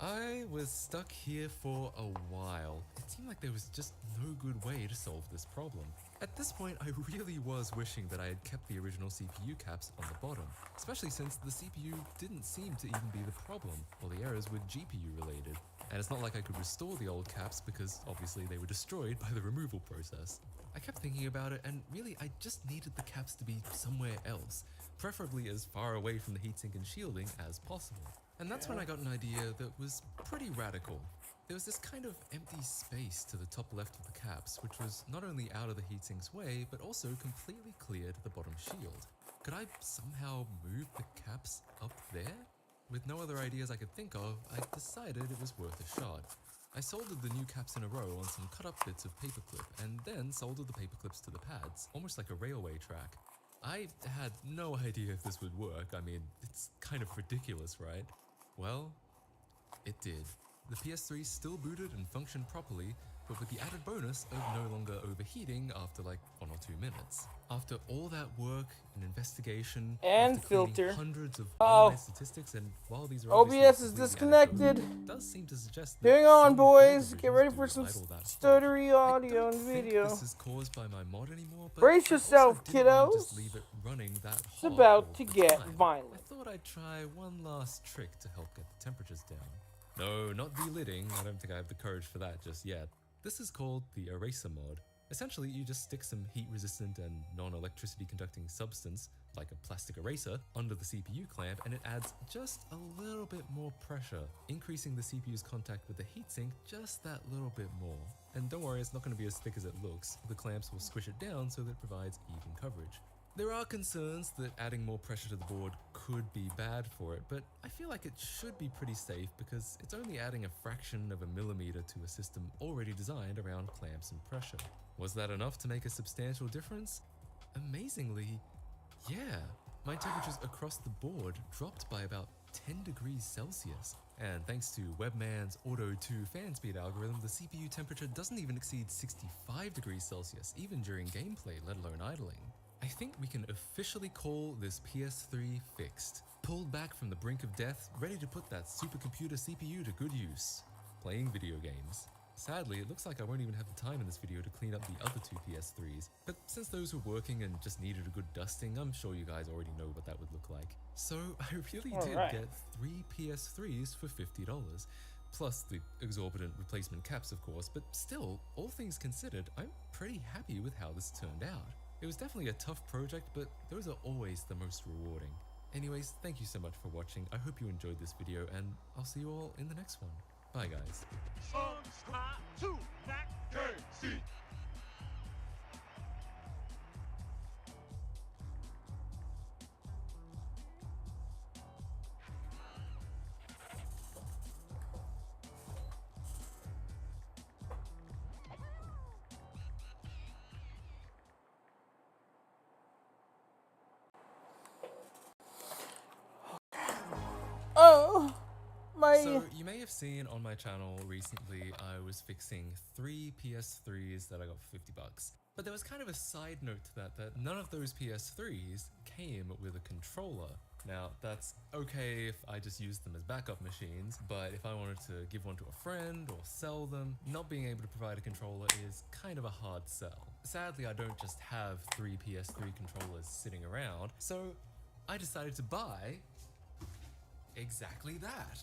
J: I was stuck here for a while. It seemed like there was just no good way to solve this problem. At this point, I really was wishing that I had kept the original CPU caps on the bottom, especially since the CPU didn't seem to even be the problem. All the errors were GPU related. And it's not like I could restore the old caps because obviously they were destroyed by the removal process. I kept thinking about it, and really I just needed the caps to be somewhere else, preferably as far away from the heatsink and shielding as possible. And that's when I got an idea that was pretty radical. There was this kind of empty space to the top left of the caps, which was not only out of the heatsink's way, but also completely clear to the bottom shield. Could I somehow move the caps up there? With no other ideas I could think of, I decided it was worth a shot. I soldered the new caps in a row on some cut-up bits of paperclip, and then soldered the paperclips to the pads, almost like a railway track. I had no idea if this would work. I mean, it's kind of ridiculous, right? Well, it did. The PS3 still booted and functioned properly, but with the added bonus of no longer overheating after like 1 or 2 minutes. After all that work and investigation,
A: And
J: after cleaning
A: filter.
J: hundreds of
A: Oh.
J: online statistics, and while these are obviously
A: OBS is
J: completely
A: disconnected.
J: anecdotal, it does seem to suggest that
A: Hang on,
J: some
A: boys.
J: code
A: Get ready
J: revisions
A: for
J: do
A: some
J: idle that
A: stuttery
J: fault. I
A: audio
J: don't
A: and
J: think
A: video.
J: this is caused by my mod anymore, but
A: Brace
J: I
A: yourself,
J: also didn't wanna
A: kiddos.
J: just leave it running that
A: It's
J: hot
A: about
J: all
A: to
J: the
A: get
J: time.
A: violent.
J: I thought I'd try one last trick to help get the temperatures down. No, not delidding. I don't think I have the courage for that just yet. This is called the eraser mod. Essentially, you just stick some heat-resistant and non-electricity conducting substance, like a plastic eraser, under the CPU clamp, and it adds just a little bit more pressure, increasing the CPU's contact with the heatsink just that little bit more. And don't worry, it's not going to be as thick as it looks. The clamps will squish it down so that it provides even coverage. There are concerns that adding more pressure to the board could be bad for it, but I feel like it should be pretty safe because it's only adding a fraction of a millimeter to a system already designed around clamps and pressure. Was that enough to make a substantial difference? Amazingly, yeah. My temperatures across the board dropped by about 10 degrees Celsius. And thanks to Webman's Auto 2 fan speed algorithm, the CPU temperature doesn't even exceed 65 degrees Celsius, even during gameplay, let alone idling. I think we can officially call this PS3 fixed. Pulled back from the brink of death, ready to put that supercomputer CPU to good use. Playing video games. Sadly, it looks like I won't even have the time in this video to clean up the other two PS3s, but since those were working and just needed a good dusting, I'm sure you guys already know what that would look like. So I really did get 3 PS3s for $50, plus the exorbitant replacement caps of course, but still, all things considered, I'm pretty happy with how this turned out. It was definitely a tough project, but those are always the most rewarding. Anyways, thank you so much for watching, I hope you enjoyed this video, and I'll see you all in the next one. Bye guys.
K: Subscribe to that KC.
A: Oh, my.
J: So you may have seen on my channel recently I was fixing 3 PS3s that I got for $50. But there was kind of a side note to that none of those PS3s came with a controller. Now that's okay if I just used them as backup machines, but if I wanted to give one to a friend or sell them, not being able to provide a controller is kind of a hard sell. Sadly, I don't just have 3 PS3 controllers sitting around, so I decided to buy exactly that.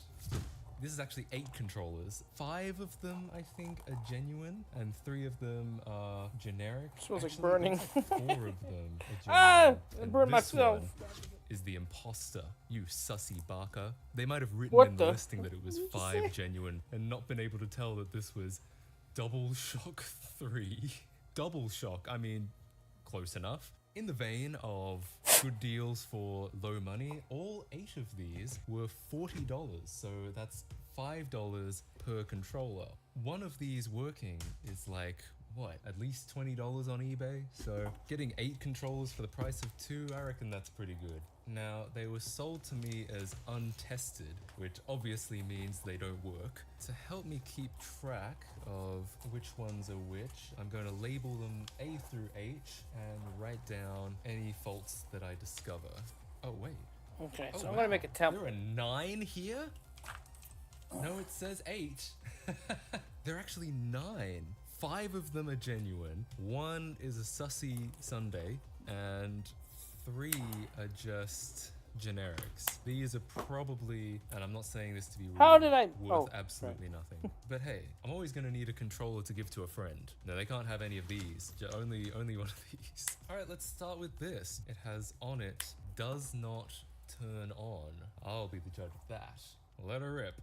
J: This is actually 8 controllers. 5 of them, I think, are genuine, and 3 of them are generic.
A: Smells like
J: Actually,
A: burning.
J: it looks like 4 of them are genuine.
A: Ah! I
J: And
A: burned
J: this
A: myself.
J: one is the imposter, you sussy barker. They might have written
A: What
J: in the
A: the-
J: listing that it was
A: what did you
J: 5
A: say?
J: genuine and not been able to tell that this was Double Shock 3. Double Shock, I mean, close enough. In the vein of good deals for low money, all 8 of these were $40, so that's $5 per controller. One of these working is like, what, at least $20 on eBay? So getting 8 controllers for the price of 2, I reckon that's pretty good. Now, they were sold to me as untested, which obviously means they don't work. To help me keep track of which ones are which, I'm going to label them A through H and write down any faults that I discover. Oh, wait.
A: Okay, so
J: Oh,
A: I'm gonna make a template.
J: There are 9 here? No, it says 8. There are actually 9. 5 of them are genuine. 1 is a sussy sundae, and 3 are just generics. These are probably, and I'm not saying this to be rude,
A: How did I-
J: worth
A: oh,
J: absolutely nothing. But hey, I'm always going to need a controller to give to a friend. No, they can't have any of these. Only one of these. All right, let's start with this. It has on it, does not turn on. I'll be the judge of that. Let her rip.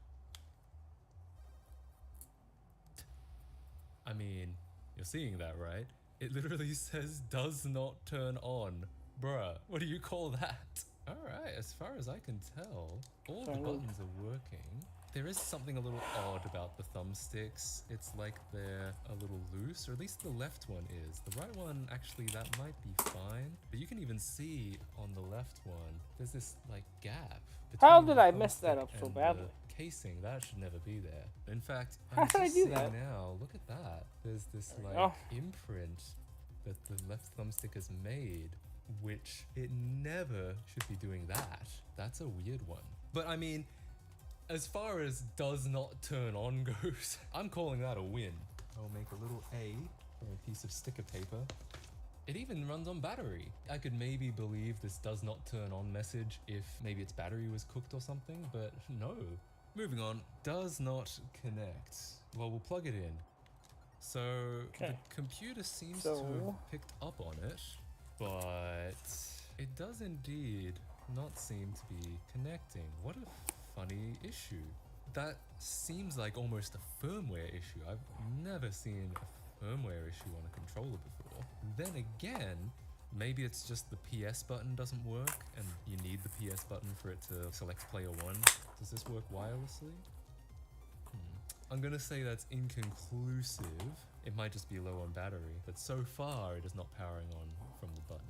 J: I mean, you're seeing that, right? It literally says does not turn on. Bruh, what do you call that? Alright, as far as I can tell, all the buttons are working. There is something a little odd about the thumbsticks. It's like they're a little loose, or at least the left one is. The right one, actually, that might be fine. But you can even see on the left one, there's this, like, gap.
A: How
J: between
A: did
J: the
A: I mess that
J: thumbstick
A: up so
J: and
A: badly?
J: the casing. That should never be there. In fact,
A: How
J: I'm
A: did I
J: just
A: do
J: seeing
A: that?
J: now, look at that. There's this, like,
A: go.
J: imprint that the left thumbstick has made, which it never should be doing that. That's a weird one. But I mean, as far as does not turn on goes, I'm calling that a win. I'll make a little A from a piece of sticker paper. It even runs on battery. I could maybe believe this does not turn on message if maybe its battery was cooked or something, but no. Moving on, does not connect. Well, we'll plug it in. So the computer seems to have picked up on it, but it does indeed not seem to be connecting. What a funny issue. That seems like almost a firmware issue. I've never seen a firmware issue on a controller before. Then again, Maybe it's just the PS button doesn't work and you need the PS button for it to select player 1. Does this work wirelessly? I'm gonna say that's inconclusive. It might just be low on battery, but so far it is not powering on from the button.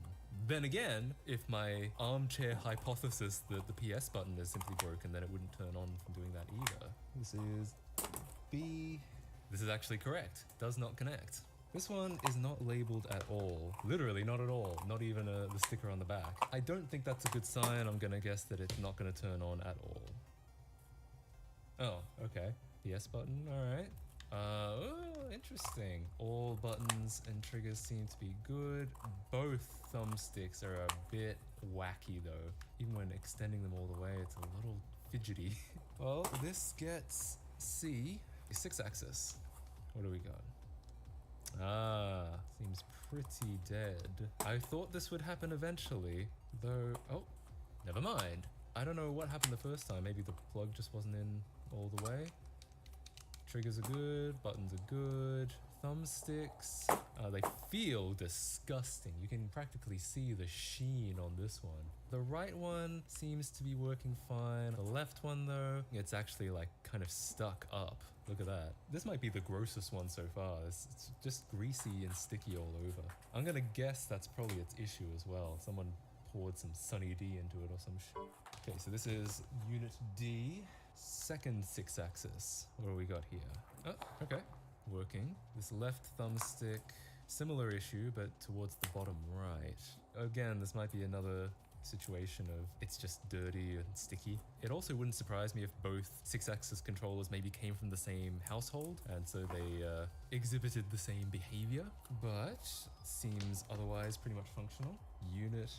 J: Then again, if my armchair hypothesis that the PS button is simply broken, then it wouldn't turn on from doing that either. This is B. This is actually correct. Does not connect. This one is not labeled at all. Literally not at all. Not even the sticker on the back. I don't think that's a good sign. I'm gonna guess that it's not gonna turn on at all. Oh, okay. PS button, alright. Oh, interesting. All buttons and triggers seem to be good. Both thumbsticks are a bit wacky though. Even when extending them all the way, it's a little fidgety. Well, this gets C, 6-axis. What do we got? Ah, seems pretty dead. I thought this would happen eventually, though. Oh, never mind. I don't know what happened the first time. Maybe the plug just wasn't in all the way. Triggers are good, buttons are good. Thumbsticks, they feel disgusting. You can practically see the sheen on this one. The right one seems to be working fine. The left one though, it's actually like kind of stuck up. Look at that. This might be the grossest one so far. It's just greasy and sticky all over. I'm gonna guess that's probably its issue as well. Someone poured some Sunny D into it or some shit. Okay, so this is Unit D, second 6-axis. What do we got here? Oh, okay. Working. This left thumbstick, similar issue, but towards the bottom right. Again, this might be another situation of it's just dirty and sticky. It also wouldn't surprise me if both 6-axis controllers maybe came from the same household, and so they exhibited the same behavior, but seems otherwise pretty much functional. Unit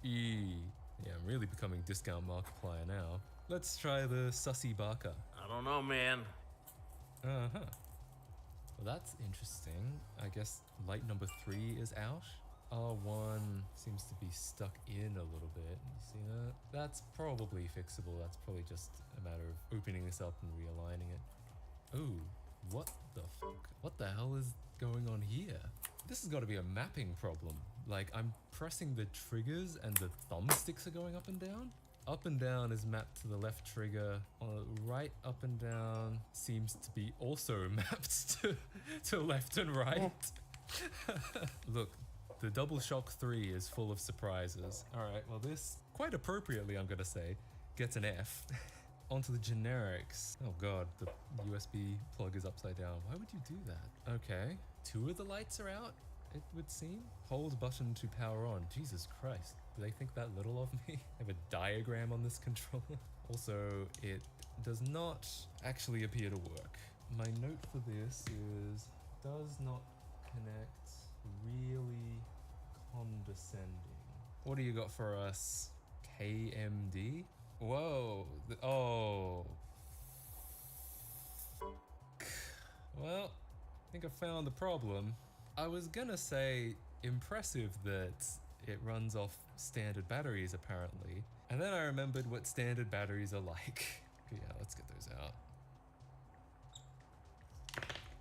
J: E. Yeah, I'm really becoming discount Markiplier now. Let's try the Sussy Barker.
L: I don't know, man.
J: Uh-huh. Well, that's interesting. I guess light number 3 is out. R1 seems to be stuck in a little bit. You see that? That's probably fixable. That's probably just a matter of opening this up and realigning it. Ooh, what the fuck? What the hell is going on here? This has got to be a mapping problem. Like, I'm pressing the triggers and the thumbsticks are going up and down? Up and down is mapped to the left trigger. Right up and down seems to be also mapped to left and right. Look, the Double Shock 3 is full of surprises. Alright, well this, quite appropriately I'm gonna say, gets an F. Onto the generics. Oh god, the USB plug is upside down. Why would you do that? Okay, 2 of the lights are out, it would seem. Hold button to power on. Jesus Christ. Do they think that little of me? I have a diagram on this controller. Also, it does not actually appear to work. My note for this is, does not connect, really condescending. What do you got for us? KMD? Whoa, oh. Well, I think I found the problem. I was gonna say impressive that it runs off standard batteries apparently. And then I remembered what standard batteries are like. Yeah, let's get those out.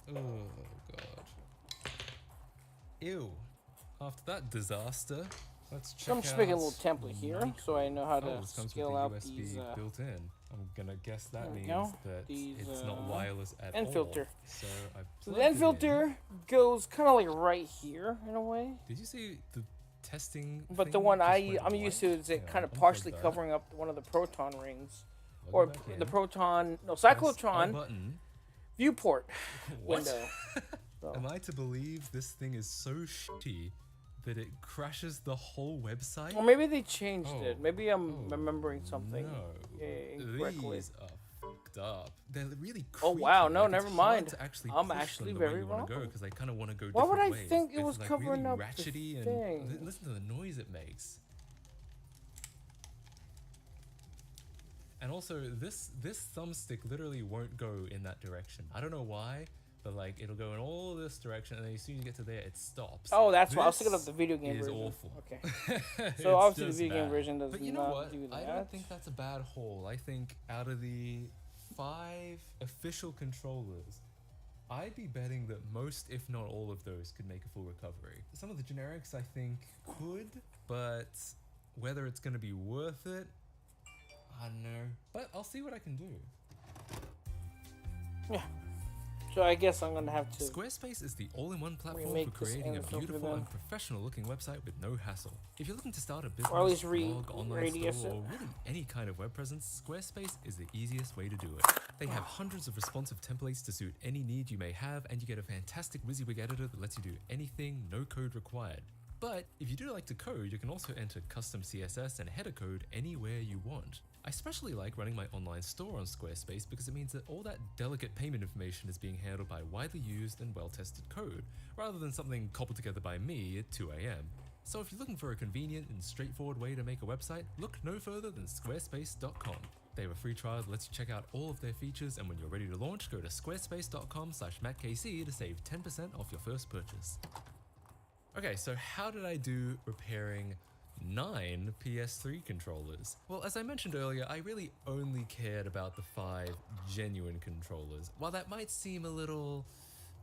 J: Oh god. Ew. After that disaster, let's check
A: So I'm just making a little
J: out
A: template here so I know how to
J: this comes
A: scale
J: with
A: out
J: the USB
A: these
J: built in. I'm gonna guess that
A: there we
J: means
A: go.
J: that
A: These,
J: it's not wireless at
A: end
J: all.
A: filter.
J: So I
A: So the
J: plugged
A: end
J: it
A: filter
J: in.
A: goes kind of like right here in a way.
J: Did you see the testing
A: But the
J: thing
A: one
J: just
A: I
J: went
A: I'm used to
J: white?
A: is it
J: Yeah,
A: kind of
J: unplug
A: partially
J: that.
A: covering up one of the Proton rings,
J: Plug
A: or
J: it back
A: the
J: in.
A: Proton
J: Press
A: cyclotron
J: button.
A: viewport
J: What?
A: window. So.
J: Am I to believe this thing is so shitty that it crashes the whole website?
A: Or maybe they changed
J: Oh.
A: it. Maybe I'm
J: Oh,
A: remembering something
J: no.
A: incorrectly.
J: These are fucked up. They're really creepy.
A: Oh wow, no,
J: Like,
A: never
J: it's hard
A: mind.
J: to actually
A: I'm
J: push
A: actually
J: them the way
A: very
J: you wanna
A: wrong.
J: go because they kind of want to go
A: Why would
J: different
A: I
J: ways.
A: think it
J: It's
A: was
J: like
A: covering
J: really
A: up the
J: ratchety and
A: thing?
J: listen to the noise it makes. And also, this thumbstick literally won't go in that direction. I don't know why, but like it'll go in all this direction, and then as soon as you get to there, it stops.
A: Oh, that's why I was thinking of
J: This
A: the video game
J: is
A: version.
J: awful.
A: Okay.
J: It's
A: So obviously the
J: just
A: video game
J: bad.
A: version does
J: But you know
A: not
J: what?
A: do that.
J: I don't think that's a bad haul. I think out of the 5 official controllers, I'd be betting that most, if not all of those, could make a full recovery. Some of the generics I think could, but whether it's going to be worth it, I don't know. But I'll see what I can do.
A: Yeah. So I guess I'm gonna have to.
J: Squarespace is the all-in-one platform for
A: remake this
J: creating a
A: and filter
J: beautiful
A: them.
J: and professional-looking website with no hassle. If you're looking to start a business,
A: Or at least
J: blog, online
A: radius
J: store,
A: it.
J: or really any kind of web presence, Squarespace is the easiest way to do it. They have hundreds of responsive templates to suit any need you may have, and you get a fantastic WYSIWYG editor that lets you do anything, no code required. But if you do like to code, you can also enter custom CSS and header code anywhere you want. I especially like running my online store on Squarespace because it means that all that delicate payment information is being handled by widely used and well-tested code, rather than something cobbled together by me at 2 AM. So if you're looking for a convenient and straightforward way to make a website, look no further than squarespace.com. They have a free trial that lets you check out all of their features, and when you're ready to launch, go to squarespace.com/MattKC to save 10% off your first purchase. Okay, so how did I do repairing 9 PS3 controllers? Well, as I mentioned earlier, I really only cared about the 5 genuine controllers. While that might seem a little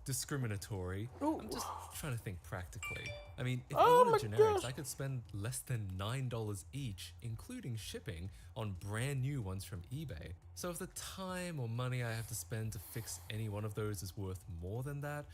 J: discriminatory, I'm just trying to think practically. I mean, if I wanted generics, I could spend less than $9 each, including shipping, on brand new ones from eBay. So if the time or money I have to spend to fix any one of those is worth more than that,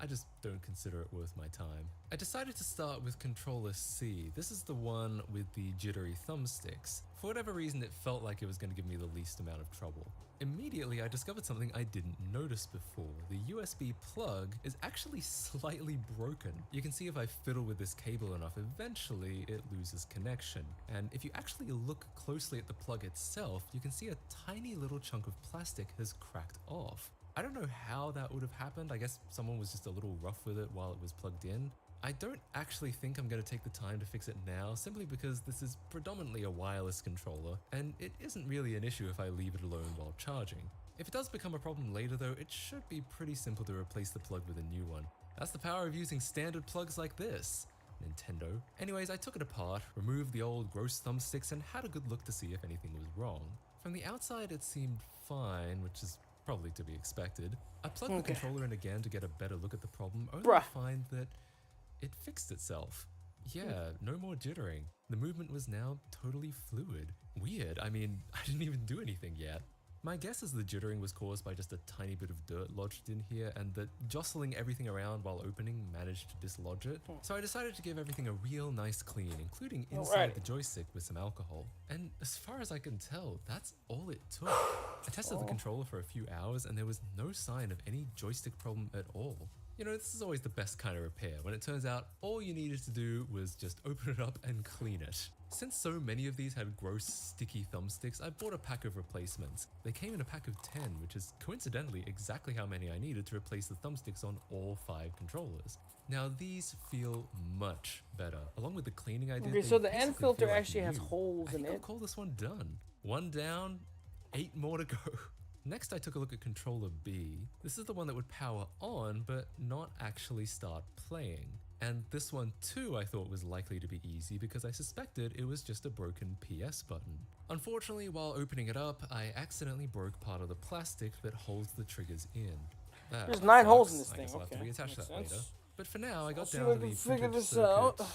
J: I just don't consider it worth my time. I decided to start with controller C. This is the one with the jittery thumbsticks. For whatever reason, it felt like it was going to give me the least amount of trouble. Immediately, I discovered something I didn't notice before. The USB plug is actually slightly broken. You can see if I fiddle with this cable enough, eventually it loses connection. And if you actually look closely at the plug itself, you can see a tiny little chunk of plastic has cracked off. I don't know how that would have happened. I guess someone was just a little rough with it while it was plugged in. I don't actually think I'm going to take the time to fix it now, simply because this is predominantly a wireless controller, and it isn't really an issue if I leave it alone while charging. If it does become a problem later though, it should be pretty simple to replace the plug with a new one. That's the power of using standard plugs like this. Nintendo. Anyways, I took it apart, removed the old gross thumbsticks, and had a good look to see if anything was wrong. From the outside it seemed fine, which is probably to be expected. I plugged the controller in again to get a better look at the problem, only to find that it fixed itself. Yeah, no more jittering. The movement was now totally fluid. Weird, I mean, I didn't even do anything yet. My guess is the jittering was caused by just a tiny bit of dirt lodged in here, and that jostling everything around while opening managed to dislodge it. So I decided to give everything a real nice clean, including inside the joystick with some alcohol. And as far as I can tell, that's all it took. I tested the controller for a few hours and there was no sign of any joystick problem at all. You know, this is always the best kind of repair, when it turns out all you needed to do was just open it up and clean it. Since so many of these had gross, sticky thumbsticks, I bought a pack of replacements. They came in a pack of 10, which is coincidentally exactly how many I needed to replace the thumbsticks on all 5 controllers. Now these feel much better. Along with the cleaning I did,
A: okay, so the end filter actually has holes in it.
J: I'll call this one done. 1 down, 8 more to go. Next, I took a look at controller B. This is the one that would power on, but not actually start playing. And this one too I thought was likely to be easy because I suspected it was just a broken PS button. Unfortunately, while opening it up, I accidentally broke part of the plastic that holds the triggers in.
A: There's 9 holes in this thing.
J: I guess I'll have to reattach that
A: sense.
J: later. But for now, I got
A: See
J: down
A: if
J: to
A: I
J: the
A: can figure
J: printed
A: this
J: circuit
A: out.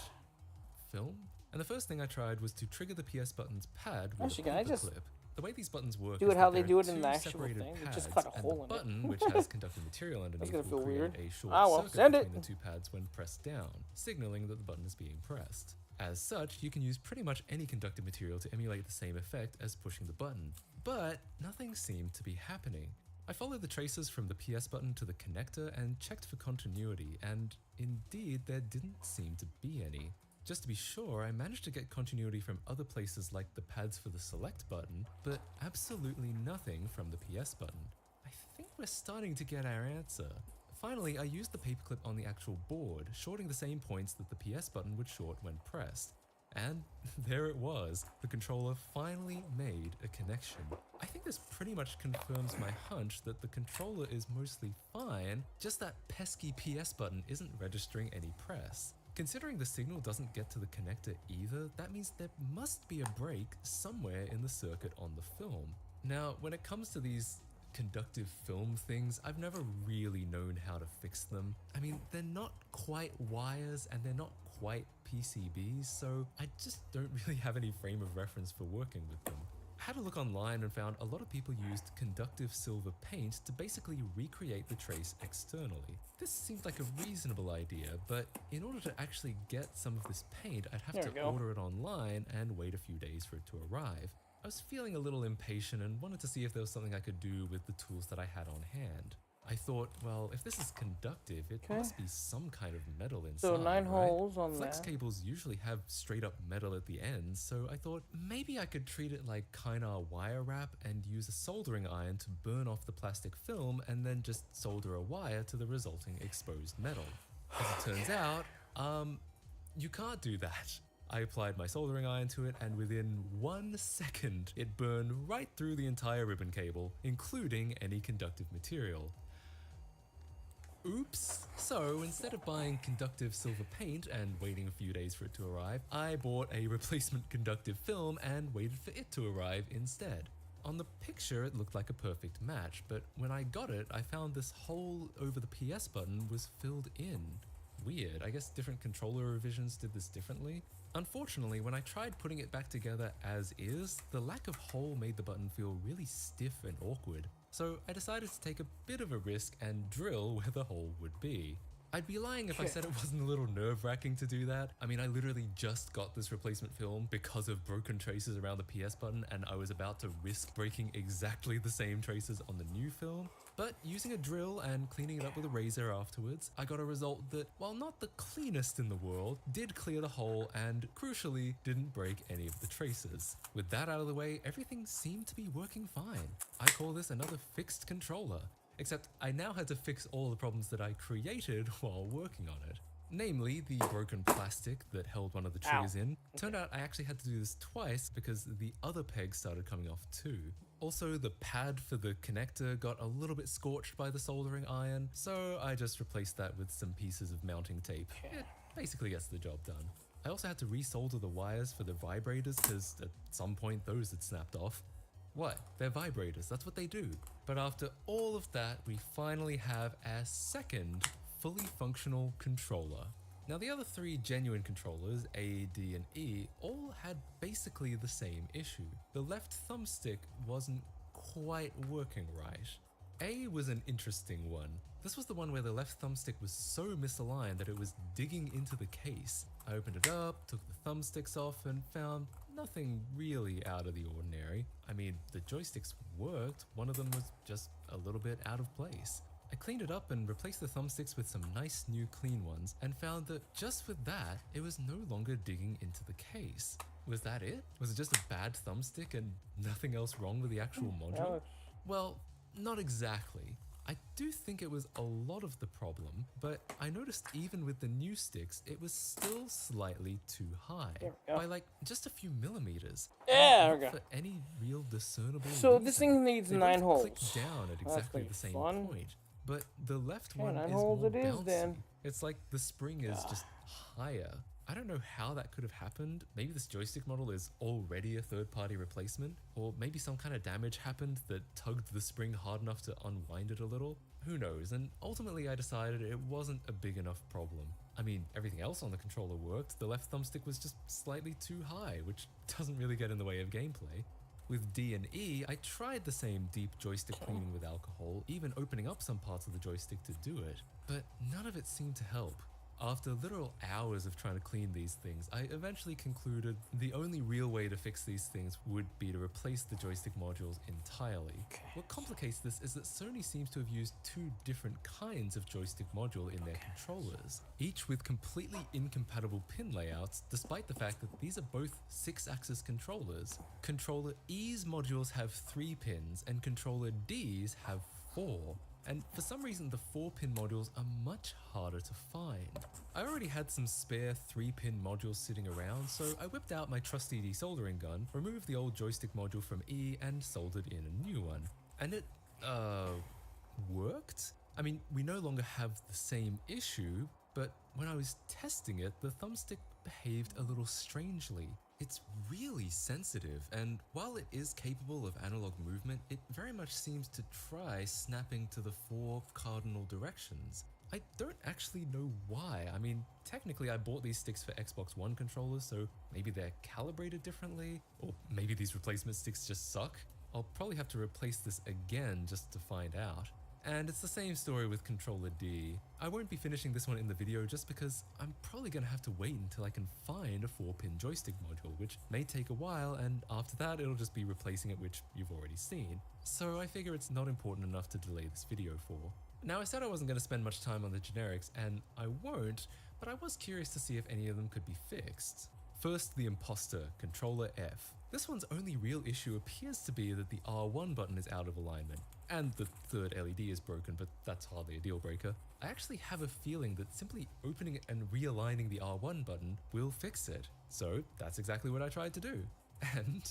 J: film. And the first thing I tried was to trigger the PS button's pad with
A: Actually,
J: a
A: can I
J: paper
A: just
J: clip. The way these buttons work
A: do it
J: is
A: how
J: that
A: they
J: there
A: do
J: are
A: it in the
J: 2
A: actual
J: separated
A: thing? It
J: pads,
A: just cut a
J: and
A: hole
J: the
A: in
J: button,
A: it.
J: which has conductive material underneath,
A: gonna
J: will
A: feel
J: create
A: weird.
J: a short
A: Well,
J: circuit
A: send
J: between
A: it.
J: the 2 pads when pressed down, signaling that the button is being pressed. As such, you can use pretty much any conductive material to emulate the same effect as pushing the button, but nothing seemed to be happening. I followed the traces from the PS button to the connector and checked for continuity, and indeed there didn't seem to be any. Just to be sure, I managed to get continuity from other places like the pads for the select button, but absolutely nothing from the PS button. I think we're starting to get our answer. Finally, I used the paperclip on the actual board, shorting the same points that the PS button would short when pressed. And there it was. The controller finally made a connection. I think this pretty much confirms my hunch that the controller is mostly fine, just that pesky PS button isn't registering any press. Considering the signal doesn't get to the connector either, that means there must be a break somewhere in the circuit on the film. Now, when it comes to these conductive film things, I've never really known how to fix them. I mean, they're not quite wires and they're not quite PCBs, so I just don't really have any frame of reference for working with them. I had a look online and found a lot of people used conductive silver paint to basically recreate the trace externally. This seemed like a reasonable idea, but in order to actually get some of this paint, I'd have to order it online and wait a few days for it to arrive. I was feeling a little impatient and wanted to see if there was something I could do with the tools that I had on hand. I thought, well, if this is conductive, it must be some kind of metal inside,
A: So 9 holes on
J: Flex
A: that.
J: cables usually have straight up metal at the end, so I thought maybe I could treat it like Kynar wire wrap and use a soldering iron to burn off the plastic film and then just solder a wire to the resulting exposed metal. As it turns out, you can't do that. I applied my soldering iron to it, and within 1 second, it burned right through the entire ribbon cable, including any conductive material. Oops! So instead of buying conductive silver paint and waiting a few days for it to arrive, I bought a replacement conductive film and waited for it to arrive instead. On the picture, it looked like a perfect match, but when I got it, I found this hole over the PS button was filled in. Weird, I guess different controller revisions did this differently. Unfortunately, when I tried putting it back together as is, the lack of hole made the button feel really stiff and awkward. So I decided to take a bit of a risk and drill where the hole would be. I'd be lying if I said it wasn't a little nerve-wracking to do that. I mean, I literally just got this replacement film because of broken traces around the PS button, and I was about to risk breaking exactly the same traces on the new film. But using a drill and cleaning it up with a razor afterwards, I got a result that, while not the cleanest in the world, did clear the hole and, crucially, didn't break any of the traces. With that out of the way, everything seemed to be working fine. I call this another fixed controller. Except I now had to fix all the problems that I created while working on it. Namely, the broken plastic that held one of the triggers in. Turned out I actually had to do this twice because the other pegs started coming off too. Also, the pad for the connector got a little bit scorched by the soldering iron, so I just replaced that with some pieces of mounting tape. It basically gets the job done. I also had to resolder the wires for the vibrators because at some point those had snapped off. What? They're vibrators, that's what they do. But after all of that, we finally have our second fully functional controller. Now the other 3 genuine controllers, A, D, and E, all had basically the same issue. The left thumbstick wasn't quite working right. A was an interesting one. This was the one where the left thumbstick was so misaligned that it was digging into the case. I opened it up, took the thumbsticks off, and found nothing really out of the ordinary. I mean, the joysticks worked, one of them was just a little bit out of place. I cleaned it up and replaced the thumbsticks with some nice new clean ones and found that just with that, it was no longer digging into the case. Was that it? Was it just a bad thumbstick and nothing else wrong with the actual module? Well, not exactly. I do think it was a lot of the problem, but I noticed even with the new sticks, it was still slightly too high. By like just a few millimeters.
A: Yeah, there we go.
J: For any real discernible
A: So
J: reason.
A: this thing needs
J: They
A: 9
J: both
A: holes.
J: clicked down at
A: That's
J: exactly
A: gonna
J: the
A: be
J: same
A: fun.
J: point. But the left
A: Okay,
J: one
A: 9
J: is
A: holes
J: more
A: it is
J: bouncy.
A: then.
J: It's like the spring is just higher. I don't know how that could have happened. Maybe this joystick model is already a third-party replacement, or maybe some kind of damage happened that tugged the spring hard enough to unwind it a little. Who knows? And ultimately I decided it wasn't a big enough problem. I mean, everything else on the controller worked. The left thumbstick was just slightly too high, which doesn't really get in the way of gameplay. With D and E, I tried the same deep joystick cleaning with alcohol, even opening up some parts of the joystick to do it, but none of it seemed to help. After literal hours of trying to clean these things, I eventually concluded the only real way to fix these things would be to replace the joystick modules entirely. What complicates this is that Sony seems to have used 2 different kinds of joystick module in their controllers, each with completely incompatible pin layouts, despite the fact that these are both 6-axis controllers. Controller E's modules have 3 pins, and Controller D's have 4. And for some reason, the 4-pin modules are much harder to find. I already had some spare 3-pin modules sitting around, so I whipped out my trusty desoldering gun, removed the old joystick module from E, and soldered in a new one. And it, worked? I mean, we no longer have the same issue, but when I was testing it, the thumbstick behaved a little strangely. It's really sensitive, and while it is capable of analog movement, it very much seems to try snapping to the 4 cardinal directions. I don't actually know why. I mean, technically I bought these sticks for Xbox One controllers, so maybe they're calibrated differently, or maybe these replacement sticks just suck. I'll probably have to replace this again just to find out. And it's the same story with controller D. I won't be finishing this one in the video just because I'm probably gonna have to wait until I can find a 4-pin joystick module, which may take a while, and after that it'll just be replacing it, which you've already seen. So I figure it's not important enough to delay this video for. Now, I said I wasn't gonna spend much time on the generics, and I won't, but I was curious to see if any of them could be fixed. First, the imposter, controller F. This one's only real issue appears to be that the R1 button is out of alignment, and the third LED is broken, but that's hardly a deal breaker. I actually have a feeling that simply opening and realigning the R1 button will fix it. So that's exactly what I tried to do. And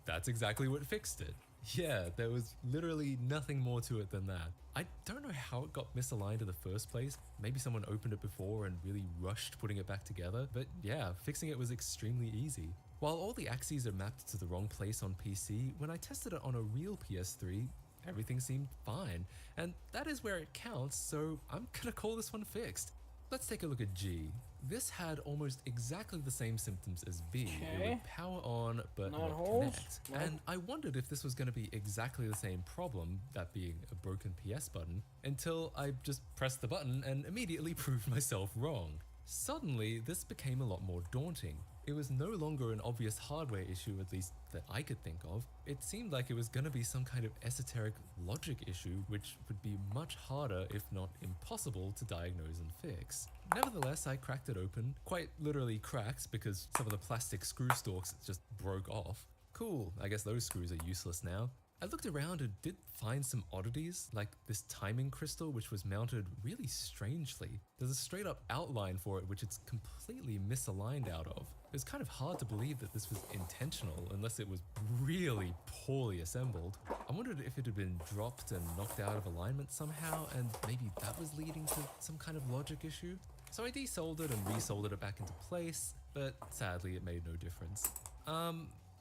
J: that's exactly what fixed it. Yeah, there was literally nothing more to it than that. I don't know how it got misaligned in the first place. Maybe someone opened it before and really rushed putting it back together, but yeah, fixing it was extremely easy. While all the axes are mapped to the wrong place on PC, when I tested it on a real PS3, everything seemed fine, and that is where it counts, so I'm gonna call this one fixed. Let's take a look at G. This had almost exactly the same symptoms as B. It would power on but not connect. And I wondered if this was going to be exactly the same problem, that being a broken PS button, until I just pressed the button and immediately proved myself wrong. Suddenly, this became a lot more daunting. It was no longer an obvious hardware issue, at least that I could think of. It seemed like it was going to be some kind of esoteric logic issue, which would be much harder, if not impossible, to diagnose and fix. Nevertheless, I cracked it open, quite literally cracked because some of the plastic screw stalks just broke off. Cool, I guess those screws are useless now. I looked around and did find some oddities, like this timing crystal which was mounted really strangely. There's a straight up outline for it which it's completely misaligned out of. It was kind of hard to believe that this was intentional unless it was really poorly assembled. I wondered if it had been dropped and knocked out of alignment somehow, and maybe that was leading to some kind of logic issue. So I desoldered and resoldered it back into place, but sadly it made no difference.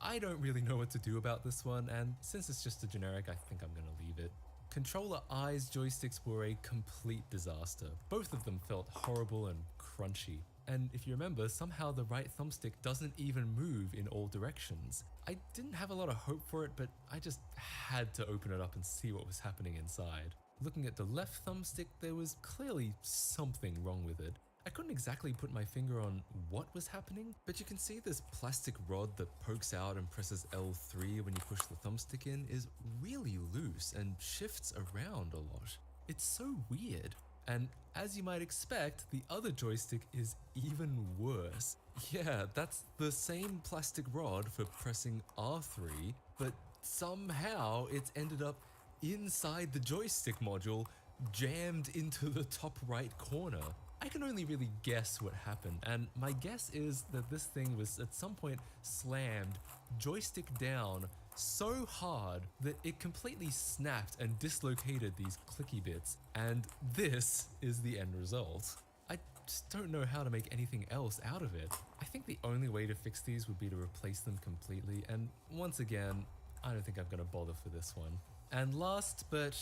J: I don't really know what to do about this one, and since it's just a generic, I think I'm gonna leave it. Controller I's joysticks were a complete disaster. Both of them felt horrible and crunchy. And if you remember, somehow the right thumbstick doesn't even move in all directions. I didn't have a lot of hope for it, but I just had to open it up and see what was happening inside. Looking at the left thumbstick, there was clearly something wrong with it. I couldn't exactly put my finger on what was happening, but you can see this plastic rod that pokes out and presses L3 when you push the thumbstick in is really loose and shifts around a lot. It's so weird. And as you might expect, the other joystick is even worse. Yeah, that's the same plastic rod for pressing R3, but somehow it's ended up inside the joystick module, jammed into the top right corner. I can only really guess what happened, and my guess is that this thing was at some point slammed, joystick down, so hard that it completely snapped and dislocated these clicky bits, and this is the end result. I just don't know how to make anything else out of it. I think the only way to fix these would be to replace them completely, and once again, I don't think I'm gonna bother for this one. And last, but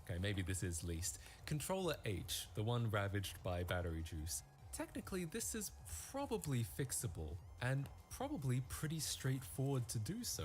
J: okay, maybe this is least. Controller H, the one ravaged by battery juice. Technically, this is probably fixable, and probably pretty straightforward to do so.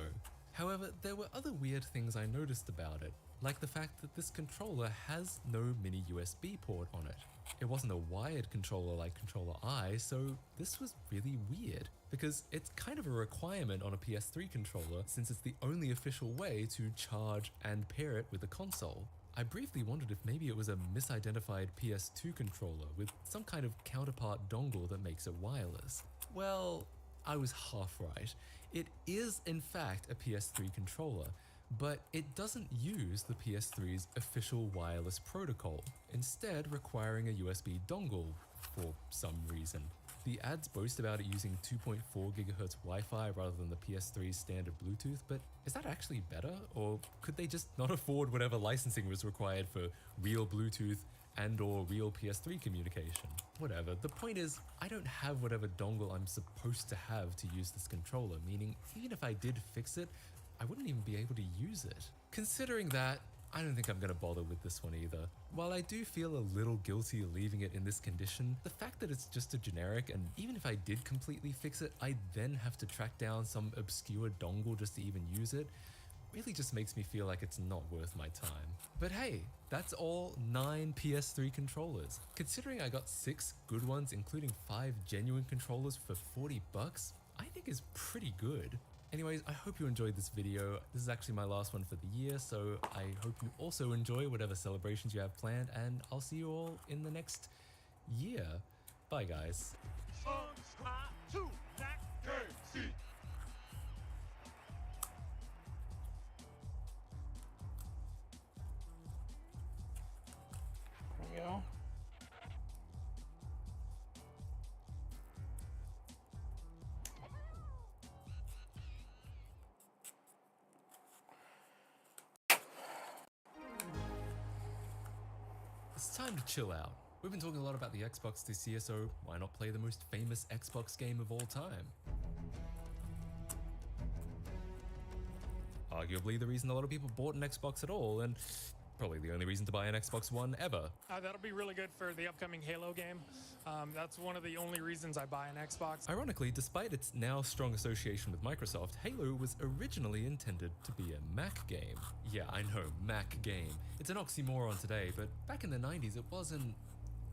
J: However, there were other weird things I noticed about it, like the fact that this controller has no mini USB port on it. It wasn't a wired controller like controller I, so this was really weird, because it's kind of a requirement on a PS3 controller since it's the only official way to charge and pair it with a console. I briefly wondered if maybe it was a misidentified PS2 controller with some kind of counterpart dongle that makes it wireless. Well, I was half right. It is in fact a PS3 controller, but it doesn't use the PS3's official wireless protocol, instead requiring a USB dongle for some reason. The ads boast about it using 2.4 GHz Wi-Fi rather than the PS3's standard Bluetooth, but is that actually better? Or could they just not afford whatever licensing was required for real Bluetooth and or real PS3 communication. Whatever, the point is, I don't have whatever dongle I'm supposed to have to use this controller, meaning even if I did fix it, I wouldn't even be able to use it. Considering that, I don't think I'm gonna bother with this one either. While I do feel a little guilty leaving it in this condition, the fact that it's just a generic, and even if I did completely fix it, I then have to track down some obscure dongle just to even use it, really just makes me feel like it's not worth my time. But hey, that's all 9 PS3 controllers. Considering I got 6 good ones, including 5 genuine controllers for 40 bucks, I think is pretty good. Anyways, I hope you enjoyed this video. This is actually my last one for the year, so I hope you also enjoy whatever celebrations you have planned, and I'll see you all in the next year. Bye, guys.
A: There you go.
J: It's time to chill out. We've been talking a lot about the Xbox this year, so why not play the most famous Xbox game of all time? Arguably the reason a lot of people bought an Xbox at all, and probably the only reason to buy an Xbox One ever.
L: That'll be really good for the upcoming Halo game. That's one of the only reasons I buy an Xbox.
J: Ironically, despite its now strong association with Microsoft, Halo was originally intended to be a Mac game. Yeah, I know, Mac game. It's an oxymoron today, but back in the 90s it wasn't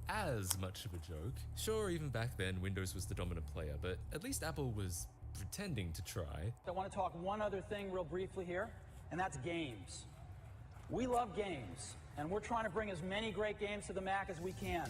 J: as much of a joke. Sure, even back then Windows was the dominant player, but at least Apple was pretending to try.
M: I want to talk one other thing real briefly here, and that's games. We love games, and we're trying to bring as many great games to the Mac as we can.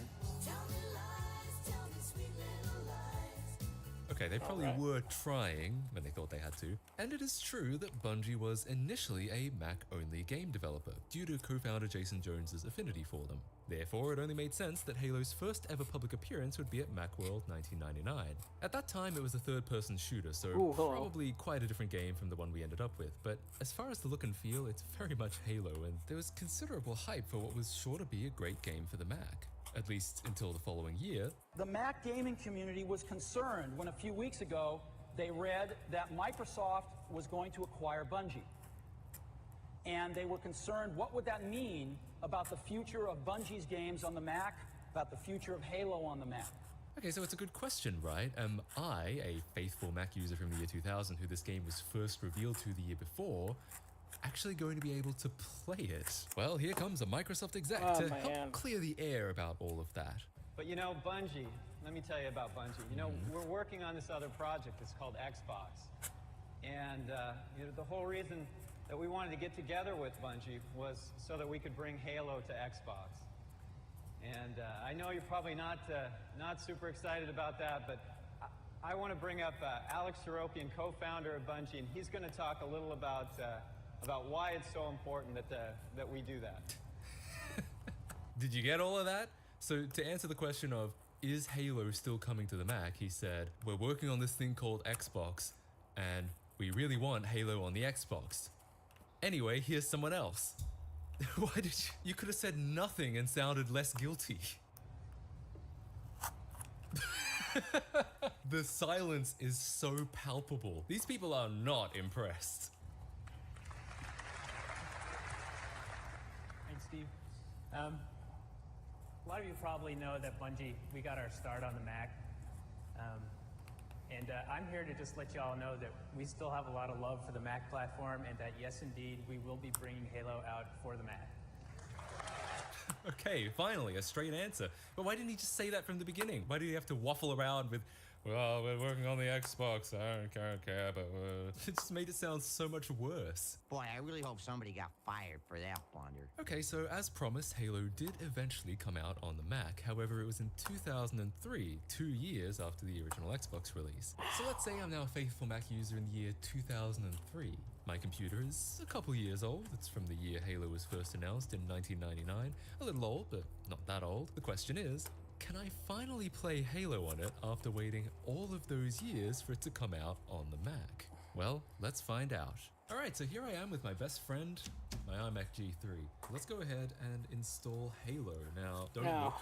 J: Okay, they probably were trying when they thought they had to. And it is true that Bungie was initially a Mac-only game developer, due to co-founder Jason Jones's affinity for them. Therefore, it only made sense that Halo's first ever public appearance would be at Macworld 1999. At that time, it was a third-person shooter, so probably quite a different game from the one we ended up with. But as far as the look and feel, it's very much Halo, and there was considerable hype for what was sure to be a great game for the Mac. At least until the following year.
M: The Mac gaming community was concerned when a few weeks ago they read that Microsoft was going to acquire Bungie. And they were concerned, what would that mean about the future of Bungie's games on the Mac, about the future of Halo on the Mac?
J: Okay, so it's a good question, right? Am I, a faithful Mac user from the year 2000 who this game was first revealed to the year before, actually going to be able to play it? Well, here comes a Microsoft exec to help clear the air about all of that.
N: But you know, Bungie, let me tell you about Bungie. You know, we're working on this other project. It's called Xbox. And you know, the whole reason that we wanted to get together with Bungie was so that we could bring Halo to Xbox. And I know you're probably not super excited about that, but I want to bring up Alex Sorokian, co-founder of Bungie, and he's going to talk a little about why it's so important that we do that.
J: Did you get all of that? So to answer the question of, is Halo still coming to the Mac, he said, we're working on this thing called Xbox, and we really want Halo on the Xbox. Anyway, here's someone else. Why did you could have said nothing and sounded less guilty. The silence is so palpable. These people are not impressed.
O: Thanks, Steve. A lot of you probably know that Bungie, we got our start on the Mac. And I'm here to just let you all know that we still have a lot of love for the Mac platform, and that yes, indeed, we will be bringing Halo out for the Mac.
J: Okay, finally, a straight answer. But why didn't he just say that from the beginning? Why did he have to waffle around with, well, we're working on the Xbox, I don't care, but it just made it sound so much worse.
P: Boy, I really hope somebody got fired for that blunder.
J: Okay, so as promised, Halo did eventually come out on the Mac. However, it was in 2003, 2 years after the original Xbox release. So let's say I'm now a faithful Mac user in the year 2003. My computer is a couple years old. It's from the year Halo was first announced in 1999. A little old, but not that old. The question is, can I finally play Halo on it after waiting all of those years for it to come out on the Mac? Well, let's find out. Alright, so here I am with my best friend, my iMac G3. Let's go ahead and install Halo. Now, don't look,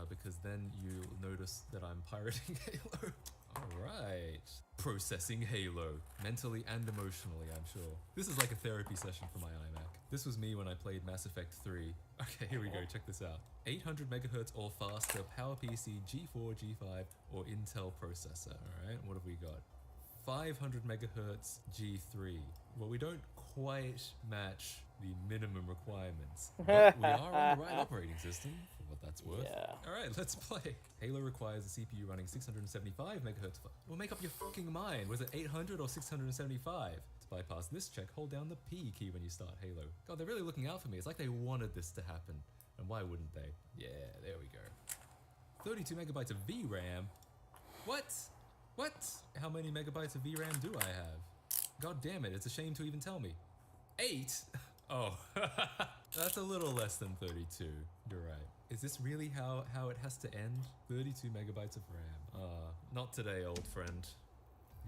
J: because then you'll notice that I'm pirating Halo. Alright. Processing Halo. Mentally and emotionally, I'm sure. This is like a therapy session for my iMac. This was me when I played Mass Effect 3. Okay, here we go, check this out. 800 megahertz or faster PowerPC G4, G5, or Intel processor, alright? What have we got? 500 megahertz G3. Well, we don't quite match the minimum requirements, but we are on the right operating system, for what that's worth.
A: Yeah.
J: Alright, let's play. Halo requires a CPU running 675 megahertz. Well, make up your fucking mind. Was it 800 or 675? To bypass this check, hold down the P key when you start Halo. God, they're really looking out for me. It's like they wanted this to happen. And why wouldn't they? Yeah, there we go. 32 megabytes of VRAM. What? What? How many megabytes of VRAM do I have? God damn it, it's a shame to even tell me. 8? Oh, that's a little less than 32. You're right. Is this really how it has to end? 32 megabytes of RAM. Not today, old friend.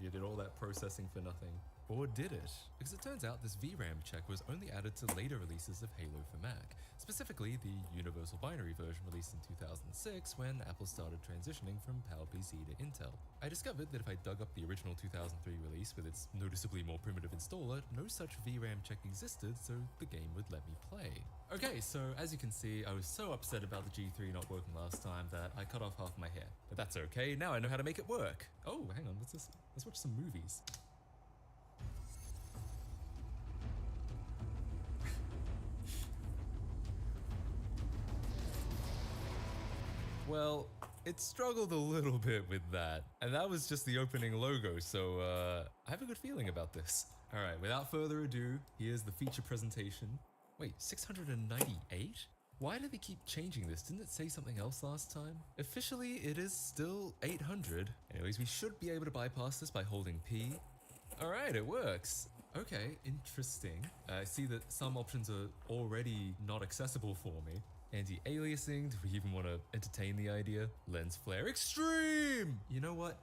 J: You did all that processing for nothing. Or did it? Because it turns out this VRAM check was only added to later releases of Halo for Mac, specifically the Universal Binary version released in 2006 when Apple started transitioning from PowerPC to Intel. I discovered that if I dug up the original 2003 release with its noticeably more primitive installer, no such VRAM check existed, so the game would let me play. Okay, so as you can see, I was so upset about the G3 not working last time that I cut off half my hair. But that's okay, now I know how to make it work. Oh, hang on, what's this? Let's watch some movies. Well, it struggled a little bit with that, and that was just the opening logo, so I have a good feeling about this. Alright, without further ado, here's the feature presentation. Wait, 698? Why do they keep changing this? Didn't it say something else last time? Officially, it is still 800. Anyways, we should be able to bypass this by holding P. Alright, it works. Okay, interesting. I see that some options are already not accessible for me. Anti-aliasing, do we even want to entertain the idea? Lens flare extreme! You know what?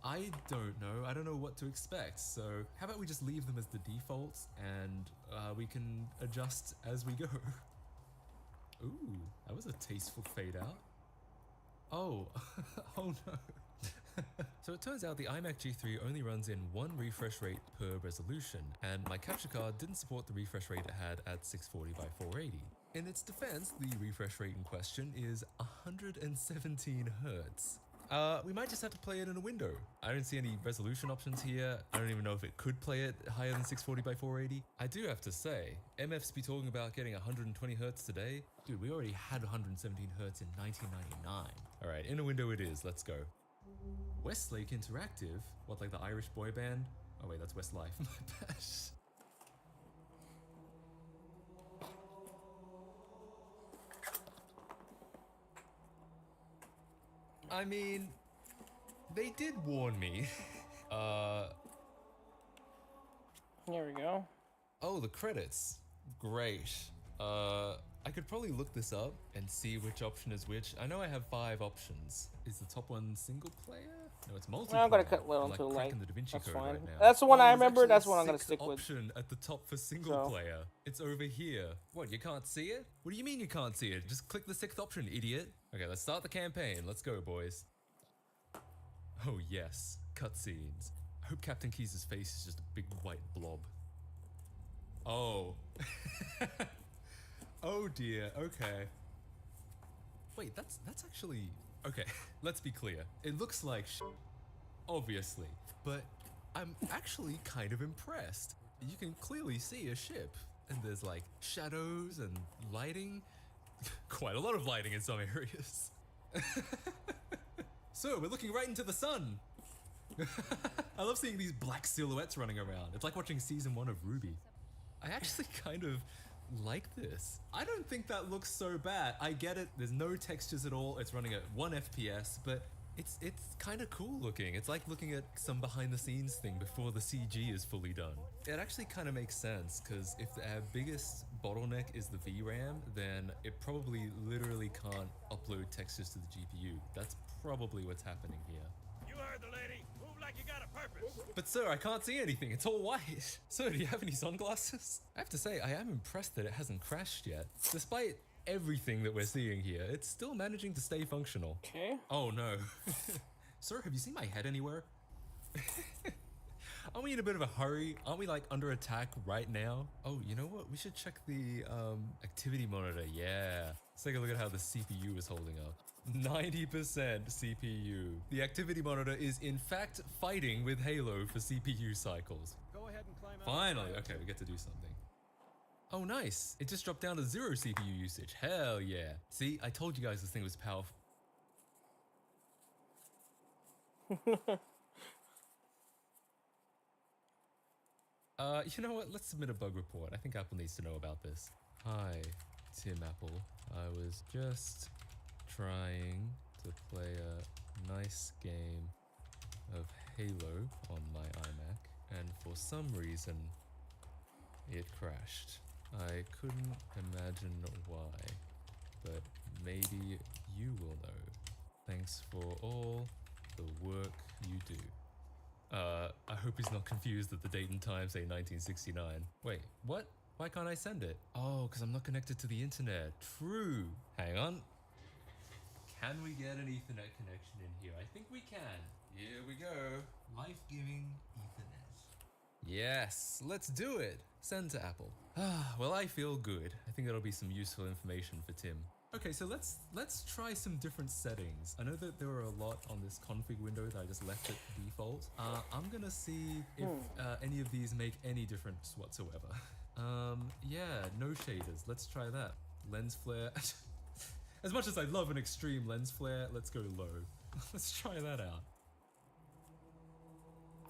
J: I don't know. I don't know what to expect. So how about we just leave them as the defaults and we can adjust as we go. Ooh, that was a tasteful fade out. Oh, oh no. So it turns out the iMac G3 only runs in 1 refresh rate per resolution, and my capture card didn't support the refresh rate it had at 640 by 480. In its defense, the refresh rate in question is 117 Hertz. We might just have to play it in a window. I don't see any resolution options here. I don't even know if it could play it higher than 640 by 480. I do have to say, MFs be talking about getting 120 Hertz today. Dude, we already had 117 Hertz in 1999. All right, in a window it is, let's go. Westlake Interactive? What, like the Irish boy band? Oh wait, that's Westlife, my bad. I mean, they did warn me.
A: Here we go.
J: Oh, the credits. Great. I could probably look this up and see which option is which. I know I have 5 options. Is the top one single player? No, it's multiplayer.
A: I'm gonna cut well into
J: like
A: like.
J: the Da Vinci
A: That's
J: Code
A: fine.
J: right now.
A: That's the one I remember.
J: There's
A: That's what I'm
J: actually
A: gonna
J: a
A: stick
J: 6th
A: with.
J: option at the top for single player. It's over here. What? You can't see it? What do you mean you can't see it? Just click the 6th option, idiot. Okay, let's start the campaign. Let's go, boys. Oh yes, cutscenes. I hope Captain Keyes' face is just a big white blob. Oh. Oh dear, okay. Wait, that's actually... Okay, let's be clear. It looks like obviously, but I'm actually kind of impressed. You can clearly see a ship, and there's like shadows and lighting. Quite a lot of lighting in some areas. So, we're looking right into the sun. I love seeing these black silhouettes running around. It's like watching season 1 of Ruby. I actually kind of like this. I don't think that looks so bad. I get it, there's no textures at all. It's running at 1 FPS, but it's kind of cool looking. It's like looking at some behind the scenes thing before the CG is fully done. It actually kind of makes sense, because if our biggest bottleneck is the VRAM, then it probably literally can't upload textures to the GPU. That's probably what's happening here.
K: You heard the lady. Move like you got a purpose.
J: But sir, I can't see anything. It's all white. Sir, do you have any sunglasses? I have to say, I am impressed that it hasn't crashed yet. Despite everything that we're seeing here, it's still managing to stay functional.
A: Okay.
J: Oh no. Sir, have you seen my head anywhere? Aren't we in a bit of a hurry? Aren't we like under attack right now? Oh, you know what? We should check the activity monitor. Yeah. Let's take a look at how the CPU is holding up. 90% CPU. The activity monitor is in fact fighting with Halo for CPU cycles.
K: Go ahead and climb out.
J: Finally, okay, we get to do something. Oh, nice. It just dropped down to 0 CPU usage. Hell yeah. See, I told you guys this thing was powerful. You know what? Let's submit a bug report. I think Apple needs to know about this. Hi, Tim Apple. I was just trying to play a nice game of Halo on my iMac, and for some reason, it crashed. I couldn't imagine why, but maybe you will know. Thanks for all the work you do. I hope he's not confused that the date and time say 1969. Wait, what? Why can't I send it? Oh, because I'm not connected to the internet. True. Hang on. Can we get an Ethernet connection in here? I think we can. Here we go. Life-giving Ethernet. Yes, let's do it. Send to Apple. Well, I feel good. I think that'll be some useful information for Tim. Okay, so let's try some different settings. I know that there are a lot on this config window that I just left at default. I'm gonna see if any of these make any difference whatsoever. Yeah, no shaders. Let's try that. Lens flare. As much as I love an extreme lens flare, let's go low. Let's try that out.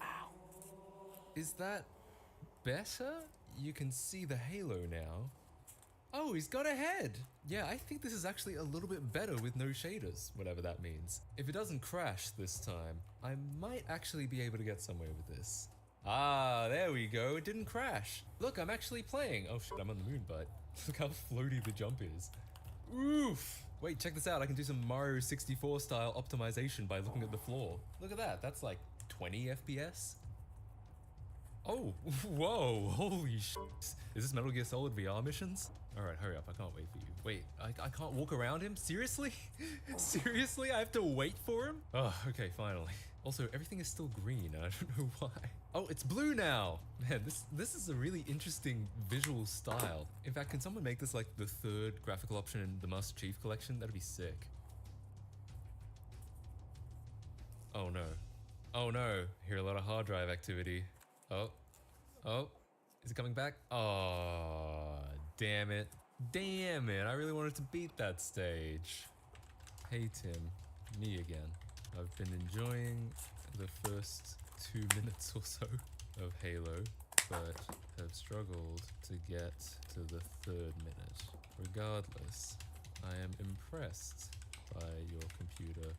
J: Ow. Is that better? You can see the halo now. Oh, he's got a head! Yeah, I think this is actually a little bit better with no shaders, whatever that means. If it doesn't crash this time, I might actually be able to get somewhere with this. Ah, there we go, it didn't crash. Look, I'm actually playing. Oh shit, I'm on the moon, but look how floaty the jump is. Oof! Wait, check this out, I can do some Mario 64 style optimization by looking at the floor. Look at that, that's like 20 FPS? Oh, whoa, holy shit. Is this Metal Gear Solid VR missions? Alright, hurry up, I can't wait for you. Wait, I can't walk around him? Seriously? Seriously? I have to wait for him? Oh, okay, finally. Also, everything is still green, and I don't know why. Oh, it's blue now! Man, this is a really interesting visual style. In fact, can someone make this like the 3rd graphical option in the Master Chief Collection? That'd be sick. Oh no. Oh no, hear a lot of hard drive activity. Oh, is it coming back? Oh, damn it. Damn it, I really wanted to beat that stage. Hey Tim, me again. I've been enjoying the first 2 minutes or so of Halo, but have struggled to get to the 3rd minute. Regardless, I am impressed by your computer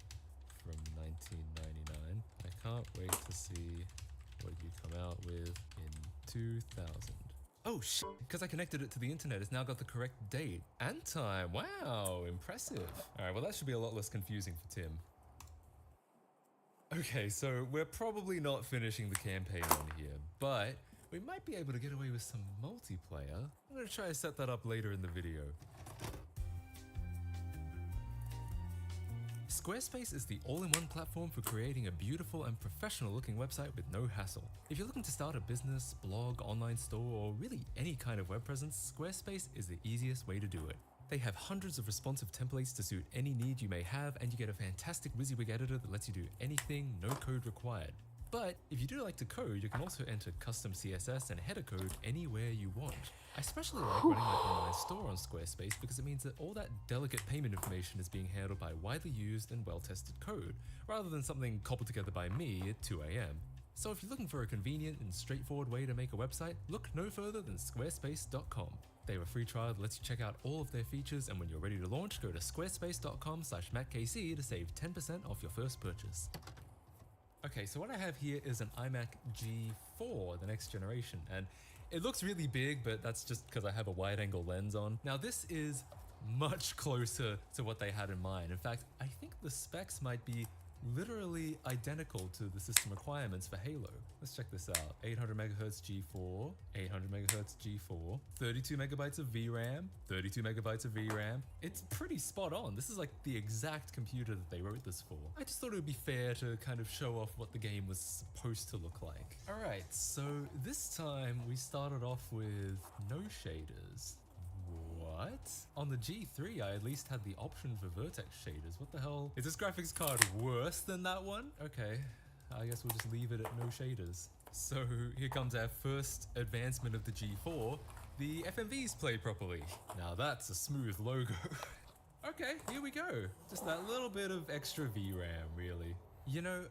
J: from 1999. I can't wait to see what you come out with in 2000. Oh shit, because I connected it to the internet, it's now got the correct date and time. Wow, impressive. All right, well that should be a lot less confusing for Tim. Okay, so we're probably not finishing the campaign on here, but we might be able to get away with some multiplayer. I'm gonna try to set that up later in the video. Squarespace is the all-in-one platform for creating a beautiful and professional-looking website with no hassle. If you're looking to start a business, blog, online store, or really any kind of web presence, Squarespace is the easiest way to do it. They have hundreds of responsive templates to suit any need you may have, and you get a fantastic WYSIWYG editor that lets you do anything, no code required. But if you do like to code, you can also enter custom CSS and header code anywhere you want. I especially like running my online store on Squarespace because it means that all that delicate payment information is being handled by widely used and well-tested code, rather than something cobbled together by me at 2 AM. So if you're looking for a convenient and straightforward way to make a website, look no further than squarespace.com. They have a free trial that lets you check out all of their features, and when you're ready to launch, go to squarespace.com/MattKC to save 10% off your first purchase. Okay, so what I have here is an iMac G4, the next generation, and it looks really big, but that's just because I have a wide-angle lens on. Now this is much closer to what they had in mind. In fact, I think the specs might be literally identical to the system requirements for Halo. Let's check this out. 800 megahertz G4, 800 megahertz G4, 32 megabytes of VRAM, 32 megabytes of VRAM. It's pretty spot on. This is like the exact computer that they wrote this for. I just thought it would be fair to kind of show off what the game was supposed to look like. All right, so this time we started off with no shaders. What? On the G3, I at least had the option for vertex shaders. What the hell? Is this graphics card worse than that one? Okay, I guess we'll just leave it at no shaders. So here comes our first advancement of the G4. The FMVs play properly. Now that's a smooth logo. Okay, here we go. Just that little bit of extra VRAM, really. You know,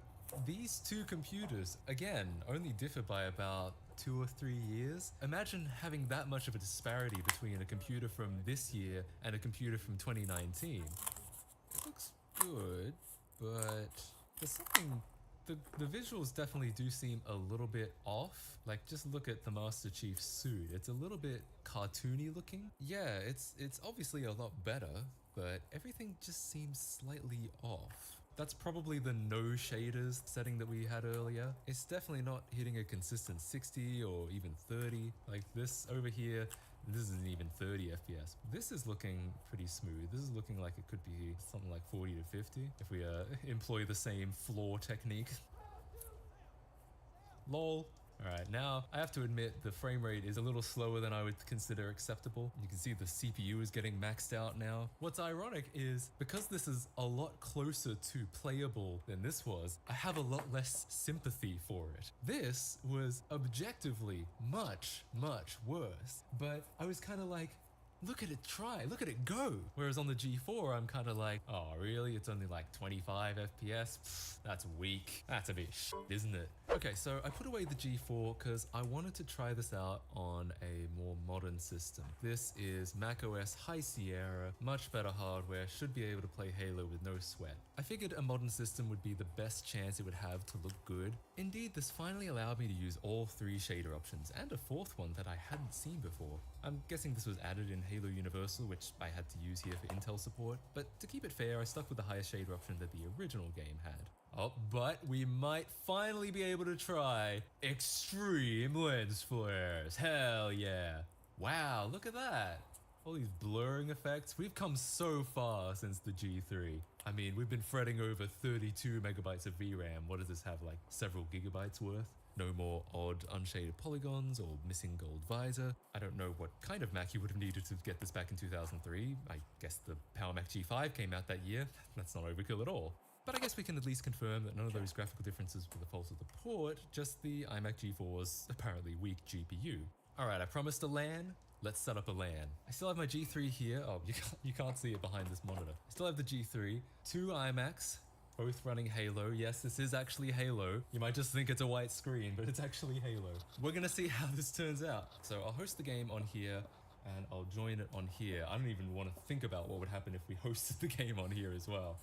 J: these two computers, again, only differ by about 2 or 3 years. Imagine having that much of a disparity between a computer from this year and a computer from 2019. It looks good, but there's something... The visuals definitely do seem a little bit off. Like, just look at the Master Chief's suit. It's a little bit cartoony looking. Yeah, it's obviously a lot better, but everything just seems slightly off. That's probably the no shaders setting that we had earlier. It's definitely not hitting a consistent 60 or even 30. Like this over here, this isn't even 30 FPS. This is looking pretty smooth. This is looking like it could be something like 40 to 50 if we employ the same floor technique. LOL. Alright, now I have to admit the frame rate is a little slower than I would consider acceptable. You can see the CPU is getting maxed out now. What's ironic is because this is a lot closer to playable than this was, I have a lot less sympathy for it. This was objectively much, much worse, but I was kind of like, look at it try, look at it go. Whereas on the G4, I'm kind of like, oh really? It's only like 25 FPS? Pfft, that's weak. That's a bit shit, isn't it? Okay, so I put away the G4 because I wanted to try this out on a more modern system. This is macOS High Sierra, much better hardware, should be able to play Halo with no sweat. I figured a modern system would be the best chance it would have to look good. Indeed, this finally allowed me to use all 3 shader options and a 4th one that I hadn't seen before. I'm guessing this was added in Halo Universal, which I had to use here for Intel support, but to keep it fair, I stuck with the highest shader option that the original game had. Oh, but we might finally be able to try extreme lens flares. Hell yeah. Wow, look at that. All these blurring effects. We've come so far since the G3. I mean, we've been fretting over 32 megabytes of VRAM. What does this have, like several gigabytes worth? No more odd unshaded polygons or missing gold visor. I don't know what kind of Mac you would have needed to get this back in 2003. I guess the Power Mac G5 came out that year. That's not overkill at all. But I guess we can at least confirm that none of those graphical differences were the fault of the port, just the iMac G4's apparently weak GPU. Alright, I promised a LAN. Let's set up a LAN. I still have my G3 here. Oh, you can't see it behind this monitor. I still have the G3, 2 iMacs, both running Halo. Yes, this is actually Halo. You might just think it's a white screen, but it's actually Halo. We're gonna see how this turns out. So I'll host the game on here, and I'll join it on here. I don't even want to think about what would happen if we hosted the game on here as well.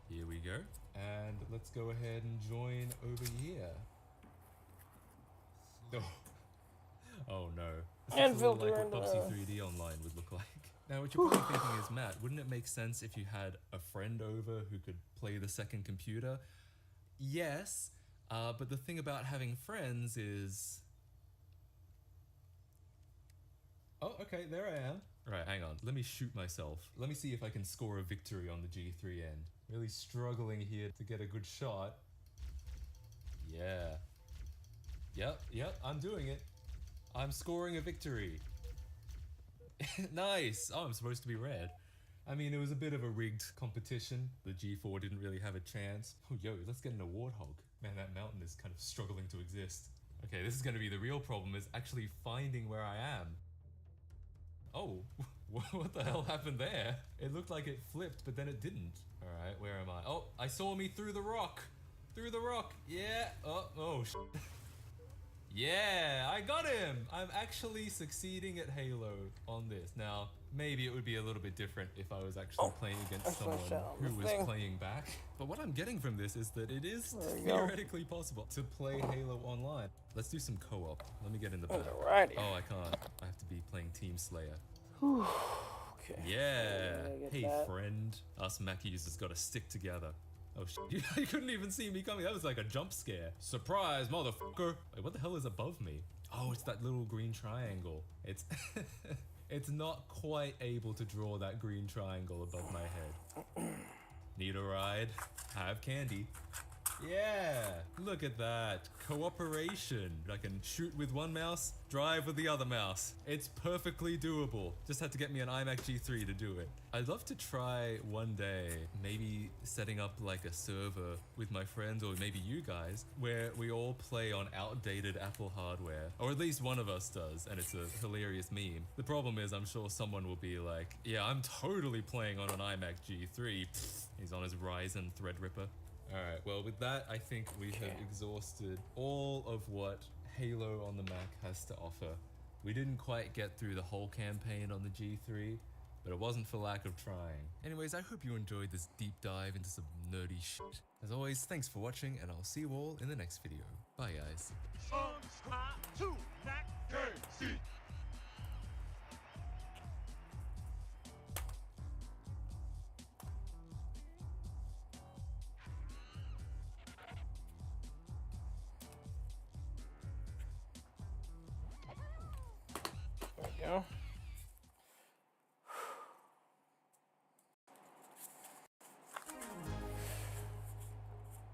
J: Here we go. And let's go ahead and join over here. Oh no. This is like what Bubsy 3D Online would look like. Now what you're probably thinking is, Matt, wouldn't it make sense if you had a friend over who could play the second computer? Yes, but the thing about having friends is... Oh, okay, there I am. Right, hang on, let me shoot myself. Let me see if I can score a victory on the G3 end. Really struggling here to get a good shot. Yeah. Yep, I'm doing it. I'm scoring a victory. Nice! Oh, I'm supposed to be red. I mean, it was a bit of a rigged competition. The G4 didn't really have a chance. Oh, yo, let's get an warthog. Man, that mountain is kind of struggling to exist. Okay, this is going to be the real problem, is actually finding where I am. Oh, what the hell happened there? It looked like it flipped, but then it didn't. Alright, where am I? Oh, I saw me through the rock! Through the rock! Yeah! Oh, shit. Yeah, I got him! I'm actually succeeding at Halo on this. Now, maybe it would be a little bit different if I was actually playing against someone who was playing back. But what I'm getting from this is that it is theoretically possible to play Halo online. Let's do some co-op. Let me get in the back.
A: Alrighty.
J: Oh, I can't. I have to be playing Team Slayer.
A: Okay.
J: Yeah. Hey,
A: that.
J: friend. Us Mac users gotta stick together. Oh shit, you couldn't even see me coming. That was like a jump scare. Surprise, motherfucker. Wait, what the hell is above me? Oh, it's that little green triangle. It's it's not quite able to draw that green triangle above my head. Need a ride? I have candy. Yeah, look at that. Cooperation. I can shoot with one mouse, drive with the other mouse. It's perfectly doable. Just had to get me an iMac G3 to do it. I'd love to try one day, maybe setting up like a server with my friends or maybe you guys, where we all play on outdated Apple hardware, or at least one of us does, and it's a hilarious meme. The problem is I'm sure someone will be like, yeah, I'm totally playing on an iMac G3. Pfft, he's on his Ryzen Threadripper. Alright, well with that, I think we have exhausted all of what Halo on the Mac has to offer. We didn't quite get through the whole campaign on the G3, but it wasn't for lack of trying. Anyways, I hope you enjoyed this deep dive into some nerdy shit. As always, thanks for watching, and I'll see you all in the next video. Bye guys.
A: There we go.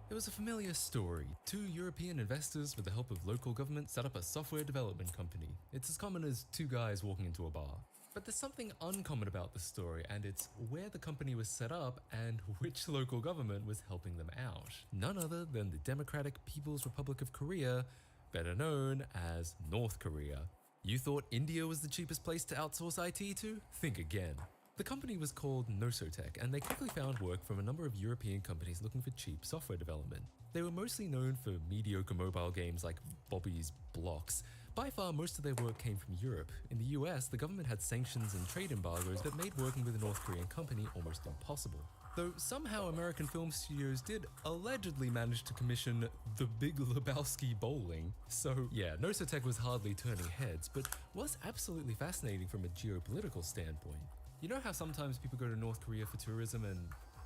J: It was a familiar story. Two European investors, with the help of local government, set up a software development company. It's as common as two guys walking into a bar. But there's something uncommon about the story, and it's where the company was set up and which local government was helping them out. None other than the Democratic People's Republic of Korea, better known as North Korea. You thought India was the cheapest place to outsource IT to? Think again. The company was called Ghostbusters, and they quickly found work from a number of European companies looking for cheap software development. They were mostly known for mediocre mobile games like Bobby's Blocks. By far, most of their work came from Europe. In the US, the government had sanctions and trade embargoes that made working with a North Korean company almost impossible. Though somehow American film studios did allegedly manage to commission The Big Lebowski Bowling. So yeah, Ghostbusters was hardly turning heads, but was absolutely fascinating from a geopolitical standpoint. You know how sometimes people go to North Korea for tourism and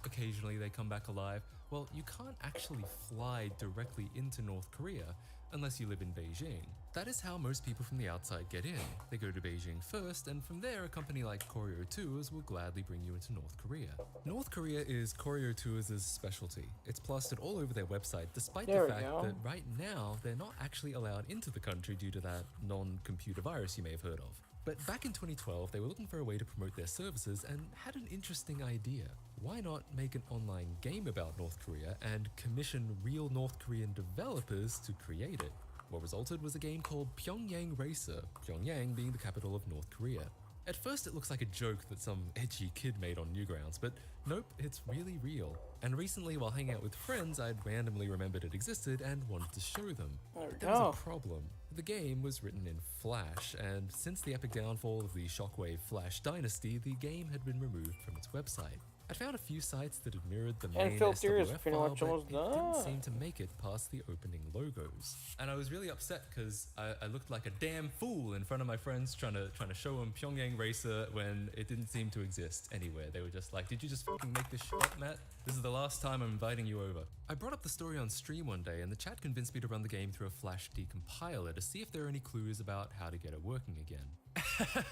J: occasionally they come back alive? Well, you can't actually fly directly into North Korea unless you live in Beijing. That is how most people from the outside get in. They go to Beijing first, and from there a company like Koryo Tours will gladly bring you into North Korea. North Korea is Koryo Tours' specialty. It's plastered all over their website, despite the fact that right now they're not actually allowed into the country due to that non-computer virus you may have heard of. But back in 2012, they were looking for a way to promote their services and had an interesting idea. Why not make an online game about North Korea and commission real North Korean developers to create it? What resulted was a game called Pyongyang Racer, Pyongyang being the capital of North Korea. At first it looks like a joke that some edgy kid made on Newgrounds, but nope, it's really real. And recently while hanging out with friends, I'd randomly remembered it existed and wanted to show them. There was a problem. The game was written in Flash, and since the epic downfall of the Shockwave Flash dynasty, the game had been removed from its website. I found a few sites that had mirrored the main SWF file, but it didn't seem to make it past the opening logos. And I was really upset because I looked like a damn fool in front of my friends trying to show them Pyongyang Racer when it didn't seem to exist anywhere. They were just like, did you just fucking make this shit up, Matt? This is the last time I'm inviting you over. I brought up the story on stream one day and the chat convinced me to run the game through a Flash decompiler to see if there are any clues about how to get it working again.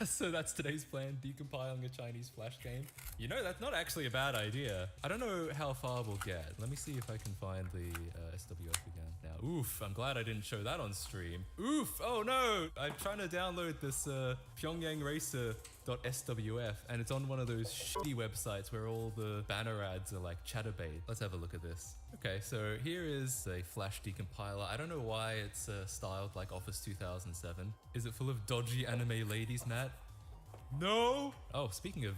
J: So that's today's plan, decompiling a Chinese Flash game. You know, that's not actually a bad idea. I don't know how far we'll get. Let me see if I can find the SWF again. Now, oof, I'm glad I didn't show that on stream. Oof, oh no! I'm trying to download this Pyongyang Racer.swf, and it's on one of those shitty websites where all the banner ads are like chatterbait. Let's have a look at this. Okay, so here is a Flash decompiler. I don't know why it's styled like Office 2007. Is it full of dodgy anime ladies, Matt? No! Oh, speaking of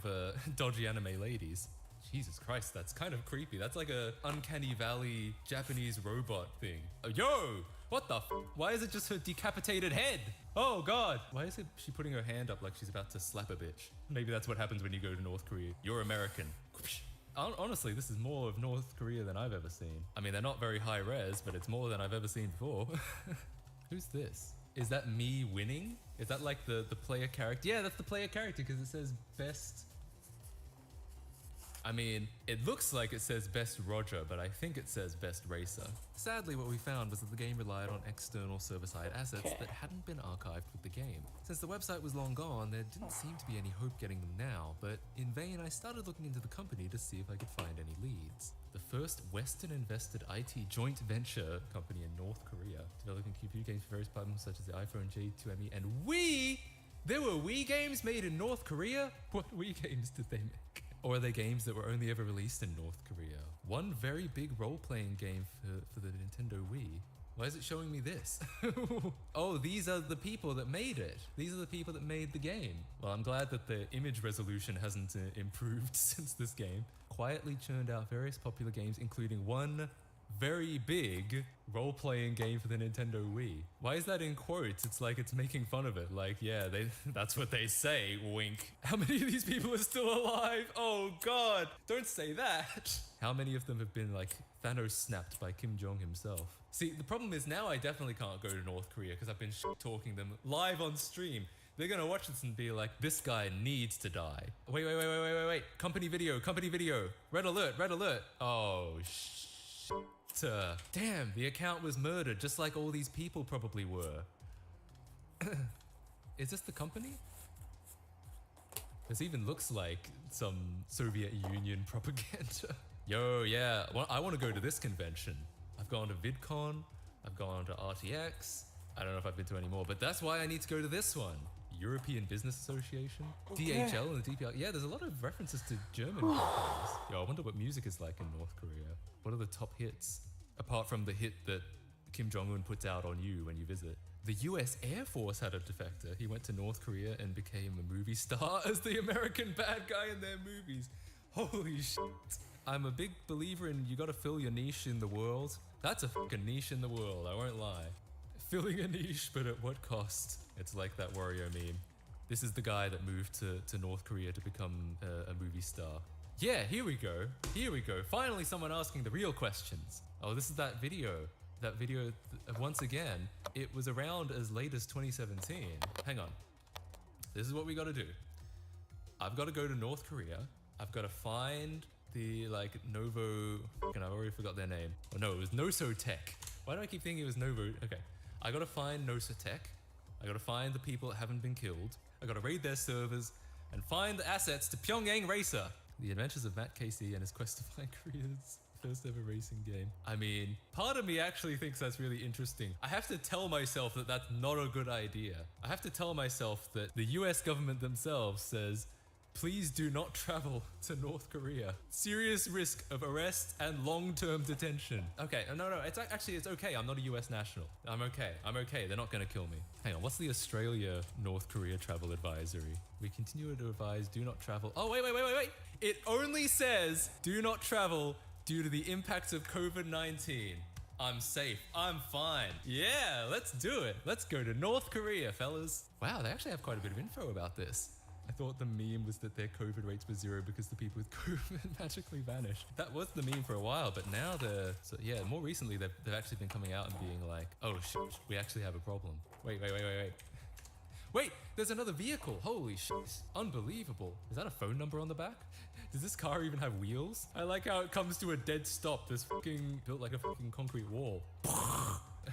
J: dodgy anime ladies. Jesus Christ, that's kind of creepy. That's like a Uncanny Valley Japanese robot thing. Yo! What the f? Why is it just her decapitated head? Oh god! Why is she putting her hand up like she's about to slap a bitch? Maybe that's what happens when you go to North Korea. You're American. Honestly, this is more of North Korea than I've ever seen. I mean, they're not very high res, but it's more than I've ever seen before. Who's this? Is that me winning? Is that like the player character? Yeah, that's the player character because it says best I mean, it looks like it says Best Roger, but I think it says Best Racer. Sadly, what we found was that the game relied on external server-side assets that hadn't been archived with the game. Since the website was long gone, there didn't seem to be any hope getting them now, but in vain I started looking into the company to see if I could find any leads. The first Western-invested IT joint venture company in North Korea, developing computer games for various platforms such as the iPhone, J2ME, and Wii! There were Wii games made in North Korea? What Wii games did they make? Or are they games that were only ever released in North Korea? One very big role-playing game for the Nintendo Wii. Why is it showing me this? Oh, these are the people that made it. These are the people that made the game. Well, I'm glad that the image resolution hasn't improved since this game. Quietly churned out various popular games, including one very big role-playing game for the Nintendo Wii. Why is that in quotes? It's like it's making fun of it. Like, yeah, that's what they say, wink. How many of these people are still alive? Oh God, don't say that. How many of them have been like Thanos snapped by Kim Jong himself? See, the problem is now I definitely can't go to North Korea because I've been talking them live on stream. They're gonna watch this and be like, this guy needs to die. Wait. Company video. Red alert. Oh, damn, the account was murdered just like all these people probably were. Is this the company? This even looks like some Soviet Union propaganda. Yo, yeah, I want to go to this convention. I've gone to VidCon, I've gone to RTX, I don't know if I've been to any more, but that's why I need to go to this one. European Business Association, DHL and the DPR. Yeah, there's a lot of references to German companies. Yo, I wonder what music is like in North Korea. What are the top hits? Apart from the hit that Kim Jong-un puts out on you when you visit. The US Air Force had a defector. He went to North Korea and became a movie star as the American bad guy in their movies. Holy shit. I'm a big believer in you gotta fill your niche in the world. That's a fucking niche in the world, I won't lie. Filling a niche, but at what cost? It's like that Wario meme. This is the guy that moved to North Korea to become a movie star. Yeah, here we go. Finally someone asking the real questions. Oh, this is that video. Once again, it was around as late as 2017. Hang on. This is what we gotta do. I've gotta go to North Korea. I've gotta find the Novo, and I've already forgot their name. Oh no, it was Nosotech. Why do I keep thinking it was Novo? Okay. I gotta find Nosotech. I gotta find the people that haven't been killed. I gotta raid their servers and find the assets to Pyongyang Racer. The Adventures of Matt Casey and his quest to find Korea's first ever racing game. I mean, part of me actually thinks that's really interesting. I have to tell myself that that's not a good idea. I have to tell myself that the US government themselves says, please do not travel to North Korea. Serious risk of arrest and long-term detention. Okay, no, it's okay. I'm not a US national. I'm okay. They're not gonna kill me. Hang on, what's the Australia-North Korea travel advisory? We continue to advise do not travel. Oh, wait. It only says do not travel due to the impacts of COVID-19. I'm safe. I'm fine. Yeah, let's do it. Let's go to North Korea, fellas. Wow, they actually have quite a bit of info about this. I thought the meme was that their COVID rates were 0 because the people with COVID magically vanished. That was the meme for a while, but now more recently they've actually been coming out and being like, oh shit, we actually have a problem. Wait, there's another vehicle. Holy shit, unbelievable. Is that a phone number on the back? Does this car even have wheels? I like how it comes to a dead stop. This built like a fucking concrete wall.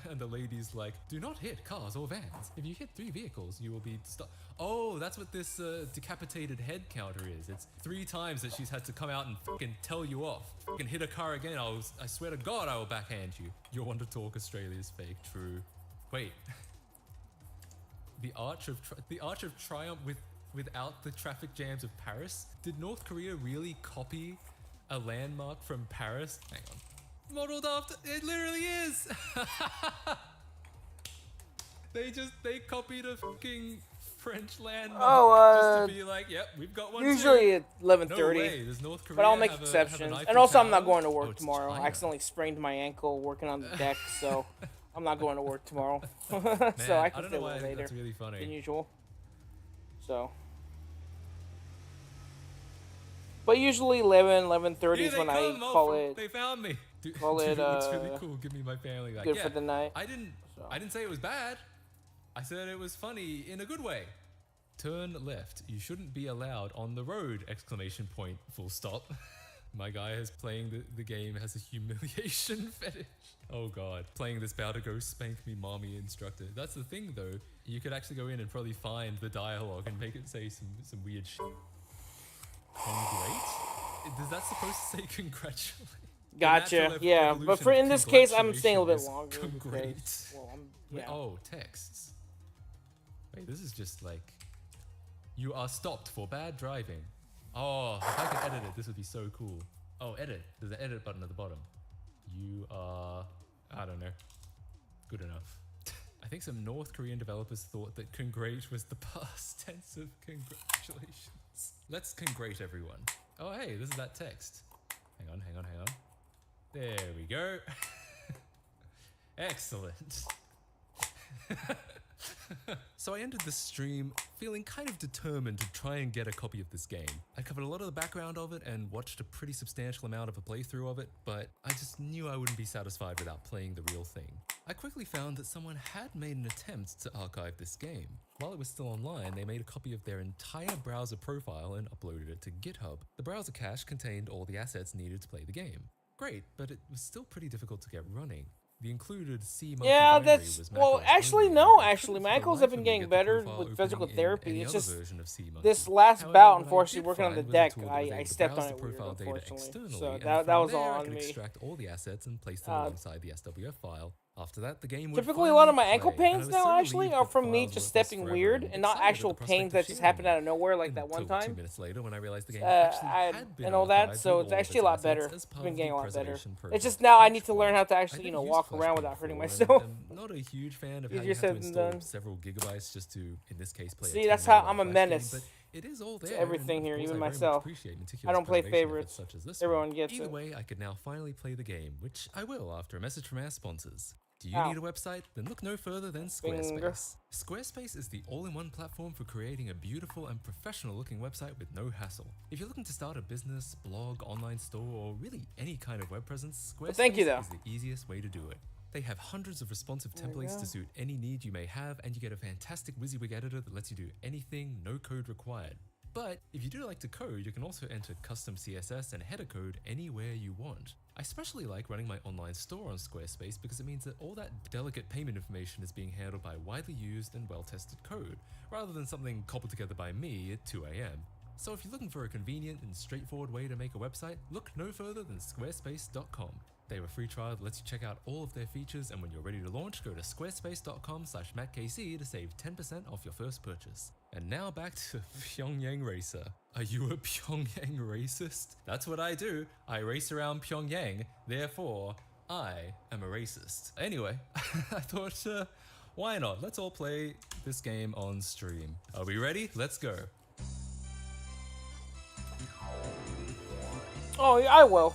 J: And the lady's like, do not hit cars or vans. If you hit 3 vehicles, you will be stopped. Oh, that's what this decapitated head counter is. It's 3 times that she's had to come out and fucking tell you off. Fucking hit a car again, I swear to God, I will backhand you. Your one to talk Australia's fake, true. Wait. The Arch of Triumph without the traffic jams of Paris? Did North Korea really copy a landmark from Paris? Hang on. Modeled after, it literally is. They copied a fucking French landmark just to be like, yep, we've got one.
A: Usually at 11:30.
J: No way. Does North Korea
A: but I'll make
J: have
A: exceptions.
J: an
A: And also, I'm not
J: Eiffel
A: going to
J: Tower?
A: work tomorrow. I accidentally sprained my ankle working on the deck, so I'm not going to work tomorrow. So I can
J: don't
A: stay
J: know why I think
A: later
J: that's really funny.
A: than usual. So. But usually 11:30 is when I call it.
J: They found me.
A: Call it.
J: It's really cool. Give me my family. Like,
A: good for the night.
J: I didn't say it was bad. I said it was funny in a good way. Turn left. You shouldn't be allowed on the road! Exclamation point. Full stop. My guy is playing the game has a humiliation fetish. Oh god, playing this bout to go spank me mommy instructor. That's the thing though, you could actually go in and probably find the dialogue and make it say some weird shit. Congrate? Is that supposed to say congratulate?
A: Gotcha, yeah, but for in this case, I'm staying a little bit longer.
J: Congrate.
A: Because, well, yeah.
J: Oh, texts. Wait, this is just like, you are stopped for bad driving. Oh, if I could edit it, this would be so cool. Oh, edit. There's an edit button at the bottom. You are, I don't know, good enough. I think some North Korean developers thought that congrate was the past tense of congratulations. Let's congrate everyone. Oh, hey, this is that text. Hang on. There we go. Excellent. So I ended the stream feeling kind of determined to try and get a copy of this game. I covered a lot of the background of it and watched a pretty substantial amount of a playthrough of it, but I just knew I wouldn't be satisfied without playing the real thing. I quickly found that someone had made an attempt to archive this game. While it was still online, they made a copy of their entire browser profile and uploaded it to GitHub. The browser cache contained all the assets needed to play the game. Great, but it was still pretty difficult to get running. The included C monkey
A: yeah,
J: binary
A: that's
J: was
A: well.
J: macOS
A: Actually,
J: only,
A: no.
J: and I
A: Actually,
J: couldn't
A: my
J: for the
A: ankles
J: life
A: have
J: of
A: been
J: me
A: getting
J: get the
A: better
J: profile
A: with
J: opening
A: physical
J: in
A: therapy.
J: any
A: It's
J: other
A: just
J: version of C monkey.
A: this last
J: However,
A: bout,
J: what I
A: unfortunately,
J: did
A: working on the
J: find was a
A: deck,
J: tool that
A: I
J: was able to
A: stepped
J: browse
A: on
J: the
A: it weird,
J: profile data
A: unfortunately.
J: externally,
A: So
J: and
A: that
J: from
A: was
J: there,
A: all
J: I
A: on
J: could
A: me.
J: extract all the assets and place them alongside the SWF file. After that, the game would
A: Typically, a lot of my
J: finally
A: ankle
J: play, and I
A: pains
J: was
A: now
J: so
A: actually
J: relieved
A: are
J: that the
A: from me
J: files
A: just
J: weren't lost
A: stepping
J: forever
A: weird
J: and
A: and not
J: excited at
A: actual
J: the prospect
A: pains
J: of
A: that just
J: sharing
A: happened
J: it.
A: out of nowhere like that one
J: Until
A: time.
J: 2 minutes later, when I realized the game actually had been
A: And all that,
J: archived
A: so
J: with
A: it's
J: all of
A: actually a lot
J: assets
A: better.
J: as
A: It's
J: part
A: been
J: of
A: getting
J: the
A: a lot better.
J: preservation
A: It's
J: process.
A: just now I need to
J: Which
A: learn how to
J: I
A: actually,
J: never used
A: walk
J: Flashpoint
A: around without
J: before,
A: hurting
J: and
A: myself.
J: I'm not a huge fan of how
A: Easier
J: you have
A: said
J: to
A: than
J: install
A: done.
J: several gigabytes just to, in this case, play
A: See,
J: a
A: that's
J: 10
A: how I'm a
J: megabyte
A: menace
J: Flash game, but it is all there,
A: to everything
J: and
A: here,
J: of course
A: even
J: I very much
A: myself.
J: appreciate
A: I
J: meticulous
A: don't play
J: preservation
A: favorites.
J: efforts such as this
A: Everyone
J: one.
A: gets
J: Either
A: it.
J: way, I could now finally play the game, which I will after a message from our sponsors. Do you
A: Ow.
J: need a website? Then look no further than
A: Finger.
J: Squarespace. Squarespace is the all-in-one platform for creating a beautiful and professional-looking website with no hassle. If you're looking to start a business, blog, online store, or really any kind of web presence, Squarespace
A: thank you, though.
J: is the easiest way to do it. They have hundreds of responsive
A: There you
J: templates
A: go.
J: to suit any need you may have, and you get a fantastic WYSIWYG editor that lets you do anything, no code required. But if you do like to code, you can also enter custom CSS and header code anywhere you want. I especially like running my online store on Squarespace because it means that all that delicate payment information is being handled by widely used and well-tested code, rather than something cobbled together by me at 2 AM. So if you're looking for a convenient and straightforward way to make a website, look no further than squarespace.com. They have a free trial that lets you check out all of their features, and when you're ready to launch, go to squarespace.com/MattKC to save 10% off your first purchase. And now back to Pyongyang Racer. Are you a Pyongyang racist? That's what I do. I race around Pyongyang, therefore, I am a racist. Anyway, I thought, why not? Let's all play this game on stream. Are we ready? Let's go.
A: Oh, yeah, I will.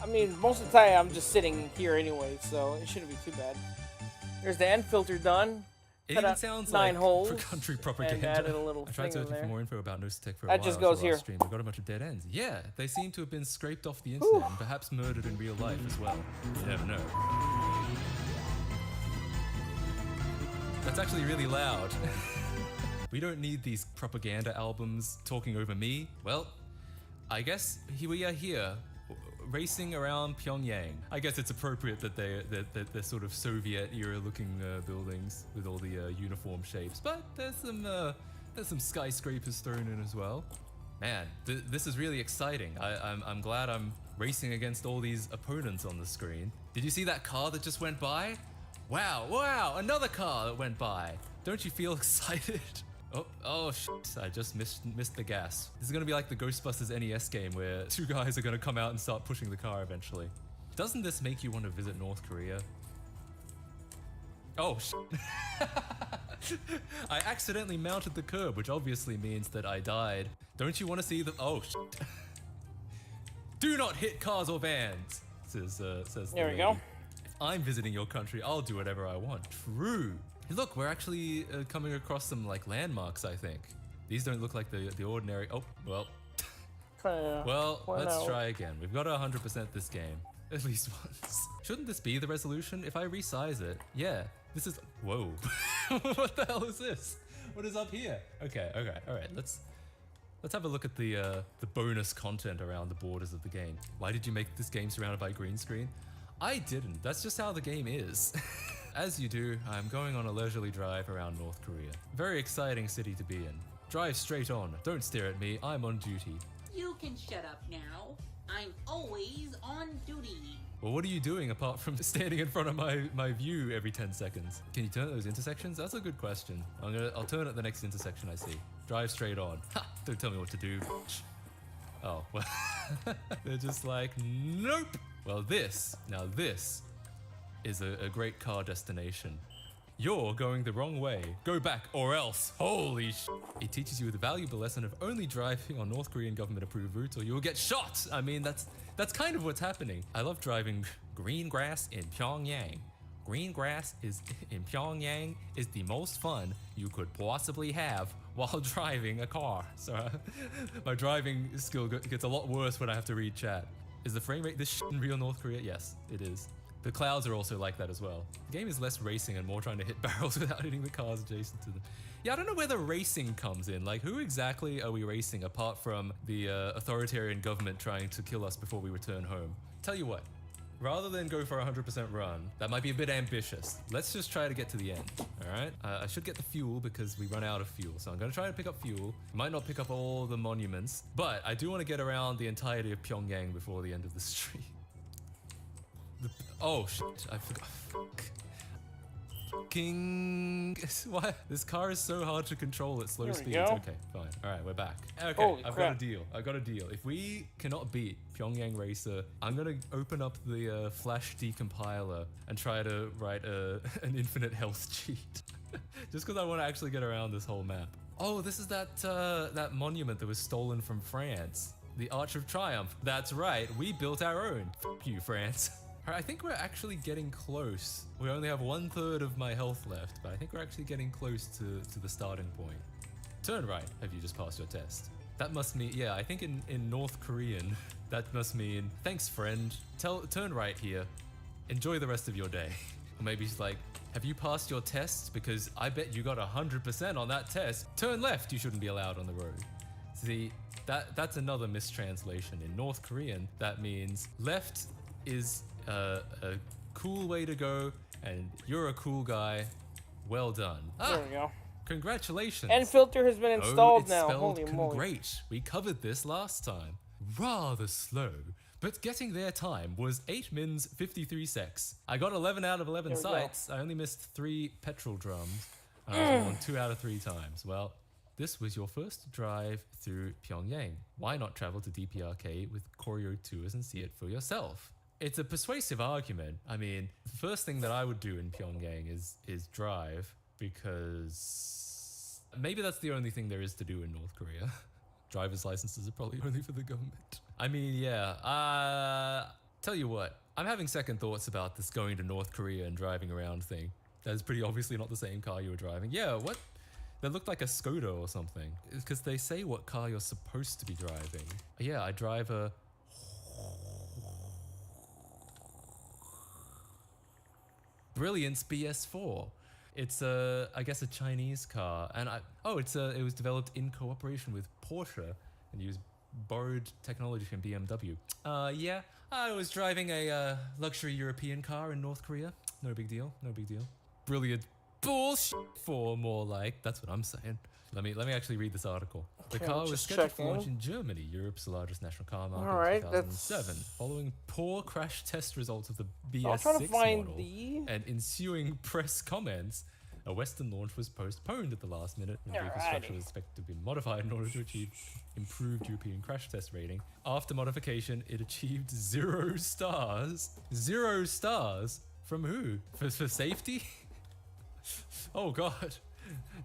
A: I mean, most of the time I'm just sitting here anyway, so it shouldn't be too bad. There's the end filter done.
J: It
A: Cut
J: even
A: out
J: sounds
A: 9
J: like
A: holes
J: country propaganda.
A: and added a little
J: I tried
A: thing in
J: searching
A: there.
J: for more info about Ghostbusters for a
A: That
J: while
A: just
J: after
A: goes
J: the
A: here.
J: last stream, but got a bunch of dead ends. Yeah, they seem to have been scraped off the internet and perhaps murdered in real life as well. You never know. That's actually really loud. We don't need these propaganda albums talking over me. Well, I guess we are here, racing around Pyongyang. I guess it's appropriate that they're sort of Soviet-era-looking buildings with all the uniform shapes, but there's some skyscrapers thrown in as well. Man, this is really exciting. I'm glad I'm racing against all these opponents on the screen. Did you see that car that just went by? Wow, another car that went by. Don't you feel excited? Oh shit, I just missed the gas. This is gonna be like the Ghostbusters NES game where two guys are gonna come out and start pushing the car eventually. Doesn't this make you want to visit North Korea? Oh shit. I accidentally mounted the curb, which obviously means that I died. Don't you want to see the— oh shit. Do not hit cars or vans, says the
A: There we
J: lady.
A: go.
J: If I'm visiting your country, I'll do whatever I want. True. Hey, look, we're actually coming across some like landmarks, I think. These don't look like the ordinary— oh, well. Well, let's try again. We've got to 100% this game. At least once. Shouldn't this be the resolution? If I resize it, yeah. This is— whoa. What the hell is this? What is up here? Okay, alright, let's Let's have a look at the bonus content around the borders of the game. Why did you make this game surrounded by green screen? I didn't. That's just how the game is. As you do, I'm going on a leisurely drive around North Korea. Very exciting city to be in. Drive straight on. Don't stare at me. I'm on duty.
Q: You can shut up now. I'm always on duty.
J: Well, what are you doing apart from standing in front of my view every 10 seconds? Can you turn at those intersections? That's a good question. I'll turn at the next intersection I see. Drive straight on. Ha! Don't tell me what to do. Oh, well. They're just like, nope. Well, this is a great car destination. You're going the wrong way. Go back or else. Holy sh! It teaches you the valuable lesson of only driving on North Korean government approved routes or you'll get shot. I mean, that's kind of what's happening. I love driving green grass in Pyongyang. Green grass in Pyongyang is the most fun you could possibly have while driving a car. So my driving skill gets a lot worse when I have to read chat. Is the frame rate this shit in real North Korea? Yes, it is. The clouds are also like that as well. The game is less racing and more trying to hit barrels without hitting the cars adjacent to them. Yeah, I don't know where the racing comes in. Like, who exactly are we racing apart from the authoritarian government trying to kill us before we return home? Tell you what, rather than go for a 100% run, that might be a bit ambitious. Let's just try to get to the end, all right? I should get the fuel because we run out of fuel. So I'm gonna try to pick up fuel. Might not pick up all the monuments, but I do want to get around the entirety of Pyongyang before the end of the stream. Oh shit, I forgot. King. Why? This car is so hard to control at slow speeds. Okay, fine. All right, we're back. Okay,
A: Holy
J: I've
A: crap.
J: got a deal. I've got a deal. If we cannot beat Pyongyang Racer, I'm gonna open up the Flash decompiler and try to write an infinite health cheat. Just because I want to actually get around this whole map. Oh, this is that monument that was stolen from France. The Arch of Triumph. That's right, we built our own. F you, France. I think we're actually getting close. We only have 1/3 of my health left, but I think we're actually getting close to the starting point. Turn right, have you just passed your test? That must mean, yeah, I think in North Korean, that must mean, thanks friend, turn right here, enjoy the rest of your day. Or maybe it's like, have you passed your test? Because I bet you got 100% on that test. Turn left, you shouldn't be allowed on the road. See, that's another mistranslation. In North Korean, that means left is a cool way to go, and you're a cool guy. Well done.
A: There we go.
J: Congratulations.
A: And filter has been installed
J: it's
A: now.
J: Spelled
A: Holy moly.
J: great. We covered this last time. Rather slow, but getting there time was 8 mins 53 secs. I got 11 out of 11
A: There we go.
J: sites. I only missed 3 petrol drums. I was on 2 out of 3 times. Well, this was your first drive through Pyongyang. Why not travel to DPRK with Koryo Tours and see it for yourself? It's a persuasive argument. I mean, the first thing that I would do in Pyongyang is drive, because maybe that's the only thing there is to do in North Korea. Driver's licenses are probably only for the government. I mean, yeah, tell you what, I'm having second thoughts about this going to North Korea and driving around thing. That is pretty obviously not the same car you were driving. Yeah, what? That looked like a Skoda or something. Because they say what car you're supposed to be driving. Yeah, I drive a... Brilliance BS4. It's I guess a Chinese car, and it was developed in cooperation with Porsche and used borrowed technology from BMW. Yeah, I was driving a luxury European car in North Korea. No big deal, no big deal. Brilliant bullshit for more like, that's what I'm saying. Let me actually read this article. The
A: Okay,
J: car was
A: just
J: scheduled for
A: checking.
J: launch in Germany, Europe's largest national car market,
A: Alright,
J: in 2007. Following poor crash test results of the
A: I'm trying to
J: BS6
A: find
J: model
A: the-
J: and ensuing press comments, a Western launch was postponed at the last minute, and the vehicle structure
A: Alrighty.
J: was expected to be modified in order to achieve improved European crash test rating. After modification, it achieved 0 stars. 0 stars? From who? For safety? Oh god.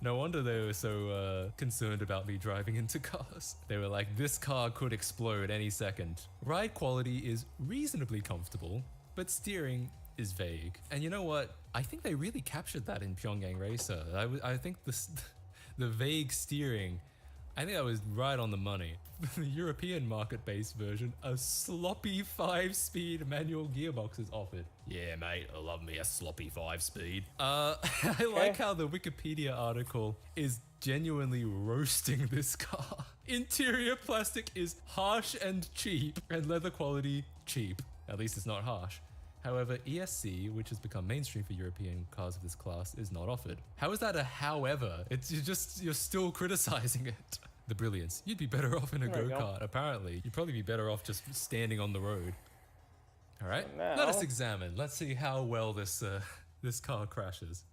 J: No wonder they were so concerned about me driving into cars. They were like, this car could explode any second. Ride quality is reasonably comfortable, but steering is vague. And you know what? I think they really captured that in Pyongyang Racer. I think the vague steering, I think I was right on the money. The European market-based version, a sloppy 5-speed manual gearbox is offered. Yeah, mate, I love me a sloppy 5-speed. I like how the Wikipedia article is genuinely roasting this car. Interior plastic is harsh and cheap, and leather quality cheap. At least it's not harsh. However, ESC, which has become mainstream for European cars of this class, is not offered. How is that a however? You're still criticizing it. The brilliance. You'd be better off in a go-kart, apparently. You'd probably be better off just standing on the road. All right, let us examine. Let's see how well this this car crashes.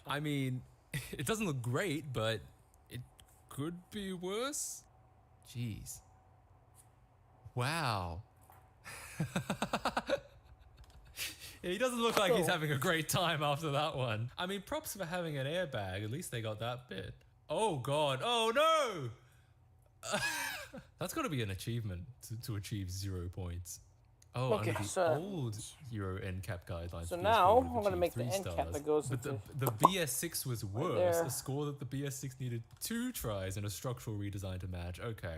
J: I mean, it doesn't look great, but it could be worse. Jeez. Wow. He doesn't look like he's having a great time after that one. I mean, props for having an airbag. At least they got that bit. Oh, God. Oh, no. That's got to be an achievement to achieve 0 points. Oh,
A: okay,
J: under the old Euro NCAP guidelines.
A: So now I'm going to make the NCAP that goes
J: But
A: into...
J: the BS6 was worse.
A: Right
J: A score that the BS6 needed 2 tries and a structural redesign to match. Okay.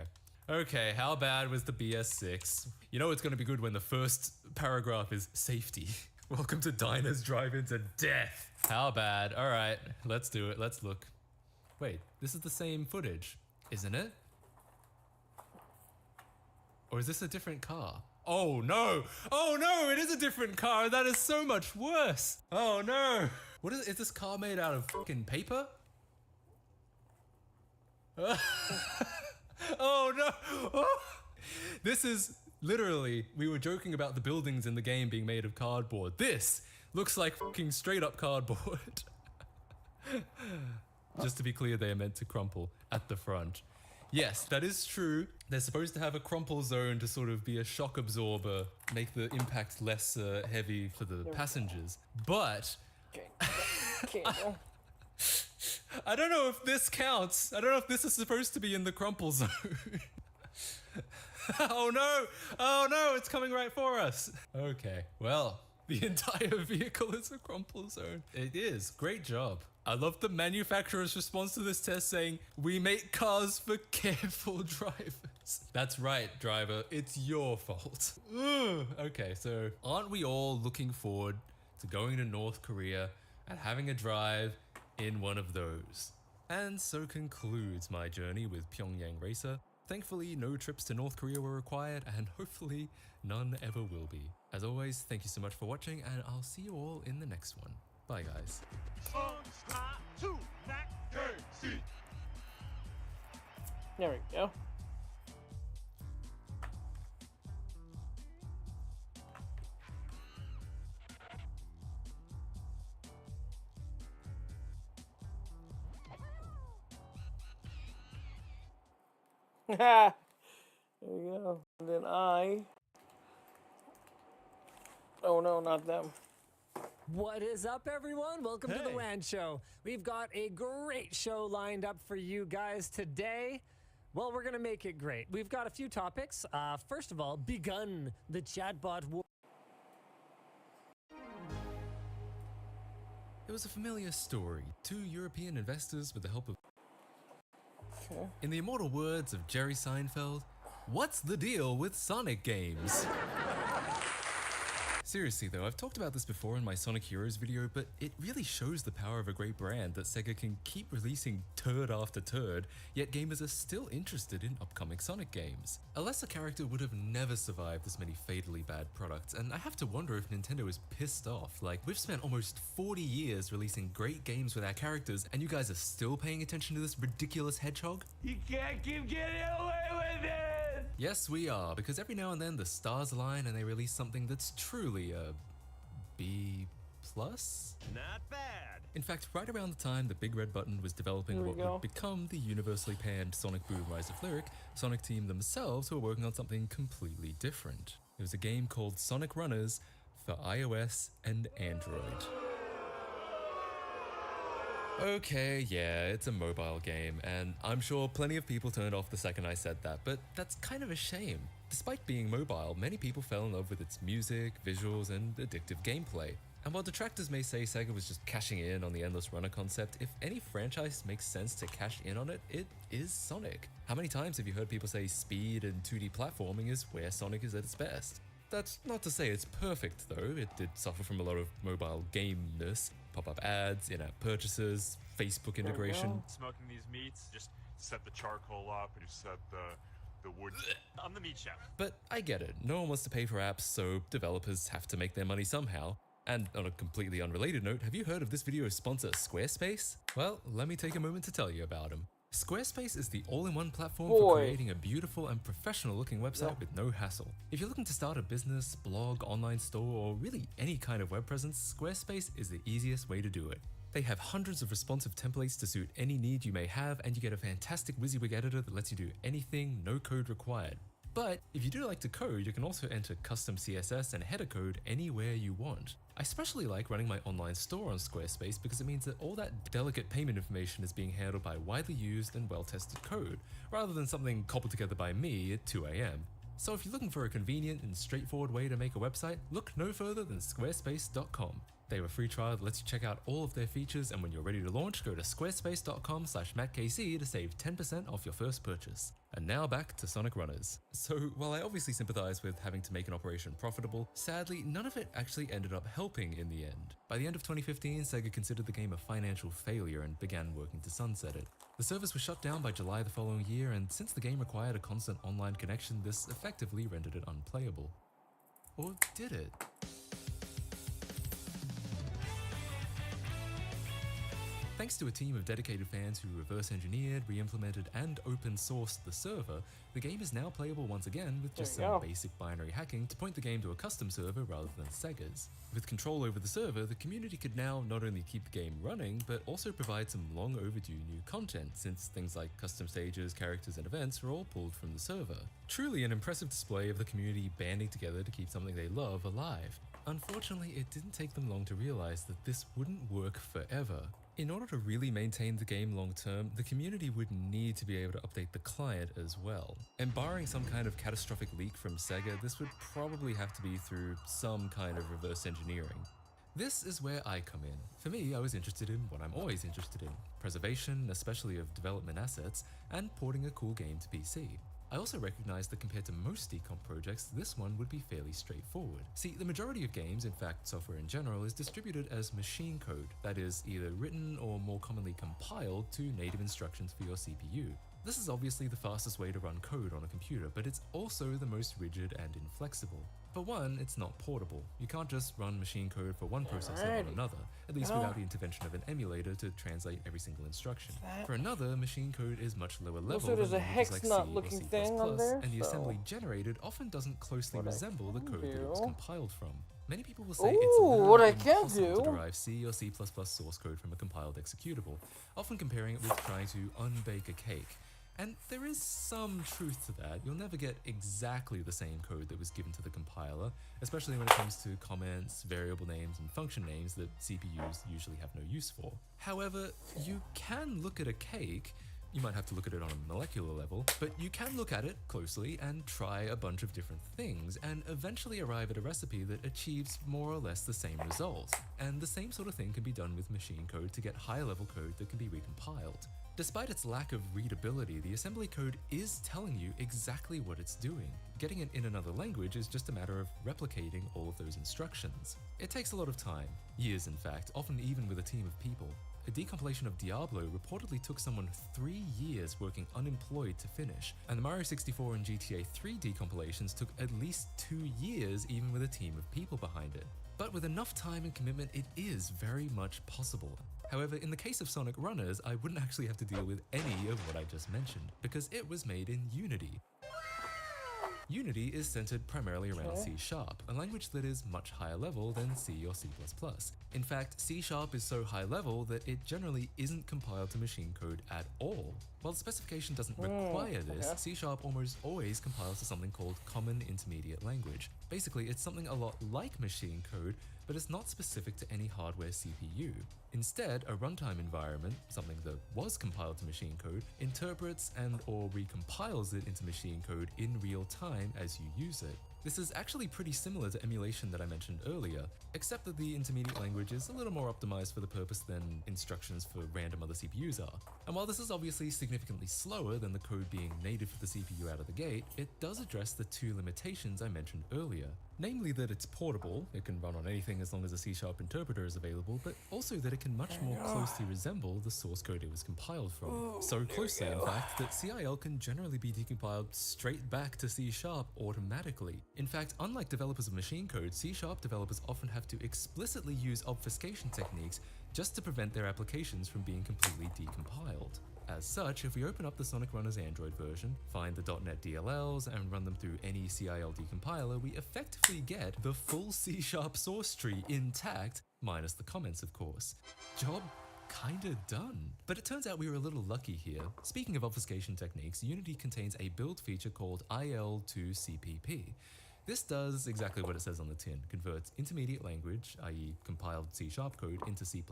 J: Okay, how bad was the BS6? You know it's going to be good when the first paragraph is safety. Welcome to diners, drive-ins, and death. How bad? All right, let's do it. Let's look. Wait, this is the same footage, isn't it? Or is this a different car? Oh no! Oh no! It is a different car. That is so much worse. Oh no! What is this car made out of fucking paper? Oh no! Oh. This is literally, we were joking about the buildings in the game being made of cardboard. This looks like fucking straight up cardboard. Just to be clear, they are meant to crumple at the front. Yes, that is true. They're supposed to have a crumple zone to sort of be a shock absorber, make the impact less heavy for the passengers. But I don't know if this counts. I don't know if this is supposed to be in the crumple zone. Oh no! Oh no! It's coming right for us. Okay, well, the entire vehicle is a crumple zone. It is. Great job. I love the manufacturer's response to this test saying, "We make cars for careful drivers." That's right, driver. It's your fault. Ugh. Okay, so aren't we all looking forward to going to North Korea and having a drive in one of those? And so concludes my journey with Pyongyang Racer. Thankfully, no trips to North Korea were required, and hopefully none ever will be. As always, thank you so much for watching, and I'll see you all in the next one. Bye, guys.
A: There we go. There we go. And then oh no, not them.
R: What is up, everyone? Welcome to the WAN Show. We've got a great show lined up for you guys today. Well, we're going to make it great. We've got a few topics. First of all, begun the chatbot war.
J: It was a familiar story. 2 European investors, with the help of... In the immortal words of Jerry Seinfeld, what's the deal with Sonic games? Seriously though, I've talked about this before in my Sonic Heroes video, but it really shows the power of a great brand that Sega can keep releasing turd after turd, yet gamers are still interested in upcoming Sonic games. A lesser character would have never survived this many fatally bad products, and I have to wonder if Nintendo is pissed off. Like, we've spent almost 40 years releasing great games with our characters, and you guys are still paying attention to this ridiculous hedgehog?
S: You can't keep getting away with it!
J: Yes, we are, because every now and then the stars align and they release something that's truly a B+?
S: Not bad.
J: In fact, right around the time the Big Red Button was developing what would become the universally panned Sonic Boom Rise of Lyric, Sonic Team themselves were working on something completely different. It was a game called Sonic Runners for iOS and Android. Okay, yeah, it's a mobile game, and I'm sure plenty of people turned off the second I said that, but that's kind of a shame. Despite being mobile, many people fell in love with its music, visuals, and addictive gameplay. And while detractors may say Sega was just cashing in on the endless runner concept, if any franchise makes sense to cash in on it, it is Sonic. How many times have you heard people say speed and 2D platforming is where Sonic is at its best? That's not to say it's perfect though, it did suffer from a lot of mobile gameness, pop-up ads, in-app purchases, Facebook integration.
T: Smoking these meats, just set the charcoal up and you set the wood. I'm the meat chef.
J: But I get it, no one wants to pay for apps, so developers have to make their money somehow. And on a completely unrelated note, have you heard of this video's sponsor, Squarespace? Well, let me take a moment to tell you about them. Squarespace is the all-in-one platform for creating a beautiful and professional-looking website with no hassle. If you're looking to start a business, blog, online store, or really any kind of web presence, Squarespace is the easiest way to do it. They have hundreds of responsive templates to suit any need you may have, and you get a fantastic WYSIWYG editor that lets you do anything, no code required. But if you do like to code, you can also enter custom CSS and header code anywhere you want. I especially like running my online store on Squarespace because it means that all that delicate payment information is being handled by widely used and well-tested code, rather than something cobbled together by me at 2 AM. So if you're looking for a convenient and straightforward way to make a website, look no further than squarespace.com. They have a free trial that lets you check out all of their features, and when you're ready to launch, go to squarespace.com/MattKC to save 10% off your first purchase. And now back to Sonic Runners. So while I obviously sympathize with having to make an operation profitable, sadly none of it actually ended up helping in the end. By the end of 2015, Sega considered the game a financial failure and began working to sunset it. The servers were shut down by July the following year, and since the game required a constant online connection, this effectively rendered it unplayable. Or did it? Thanks to a team of dedicated fans who reverse engineered, re-implemented, and open-sourced the server, the game is now playable once again with just some basic binary hacking to point the game to a custom server rather than Sega's. With control over the server, the community could now not only keep the game running, but also provide some long overdue new content, since things like custom stages, characters, and events were all pulled from the server. Truly an impressive display of the community banding together to keep something they love alive. Unfortunately, it didn't take them long to realize that this wouldn't work forever. In order to really maintain the game long term, the community would need to be able to update the client as well. And barring some kind of catastrophic leak from Sega, this would probably have to be through some kind of reverse engineering. This is where I come in. For me, I was interested in what I'm always interested in: preservation, especially of development assets, and porting a cool game to PC. I also recognized that compared to most decomp projects, this one would be fairly straightforward. See, the majority of games, in fact software in general, is distributed as machine code, that is, either written or more commonly compiled to native instructions for your CPU. This is obviously the fastest way to run code on a computer, but it's also the most rigid and inflexible. For one, it's not portable. You can't just run machine code for one processor on another, at least without the intervention of an emulator to translate every single instruction. For another, machine code is much lower level
A: Also, there's a
J: than languages like C
A: hex-nut
J: or
A: looking
J: C++,
A: thing on there,
J: and the
A: so
J: assembly generated often doesn't closely
A: what I
J: resemble the
A: can
J: code that it was
A: do-
J: compiled from. Many people will say
A: Ooh,
J: it's
A: what I can
J: impossible to
A: do-
J: derive C or C++ source code from a compiled executable, often comparing it with trying to unbake a cake. And there is some truth to that. You'll never get exactly the same code that was given to the compiler, especially when it comes to comments, variable names, and function names that CPUs usually have no use for. However, you can look at a cake. You might have to look at it on a molecular level, but you can look at it closely and try a bunch of different things and eventually arrive at a recipe that achieves more or less the same results. And the same sort of thing can be done with machine code to get higher level code that can be recompiled. Despite its lack of readability, the assembly code is telling you exactly what it's doing. Getting it in another language is just a matter of replicating all of those instructions. It takes a lot of time, years in fact, often even with a team of people. A decompilation of Diablo reportedly took someone 3 years working unemployed to finish, and the Mario 64 and GTA 3 decompilations took at least 2 years even with a team of people behind it. But with enough time and commitment, it is very much possible. However, in the case of Sonic Runners, I wouldn't actually have to deal with any of what I just mentioned, because it was made in Unity. Unity is centered primarily around C#, a language that is much higher level than C or C++. In fact, C# is so high level that it generally isn't compiled to machine code at all. While the specification doesn't require this, C# almost always compiles to something called Common Intermediate Language. Basically, it's something a lot like machine code, but it's not specific to any hardware CPU. Instead, a runtime environment, something that was compiled to machine code, interprets and or recompiles it into machine code in real time as you use it. This is actually pretty similar to emulation that I mentioned earlier, except that the intermediate language is a little more optimized for the purpose than instructions for random other CPUs are. And while this is obviously significantly slower than the code being native for the CPU out of the gate, it does address the two limitations I mentioned earlier. Namely that it's portable, it can run on anything as long as a C# interpreter is available, but also that it can much more closely resemble the source code it was compiled from. So closely, in fact, that CIL can generally be decompiled straight back to C# automatically. In fact, unlike developers of machine code, C# developers often have to explicitly use obfuscation techniques just to prevent their applications from being completely decompiled. As such, if we open up the Sonic Runners Android version, find the .NET DLLs, and run them through any CIL decompiler, we effectively get the full C# source tree intact, minus the comments of course. Job kinda done. But it turns out we were a little lucky here. Speaking of obfuscation techniques, Unity contains a build feature called IL2CPP. This does exactly what it says on the tin, converts intermediate language, i.e. compiled C# code, into C++,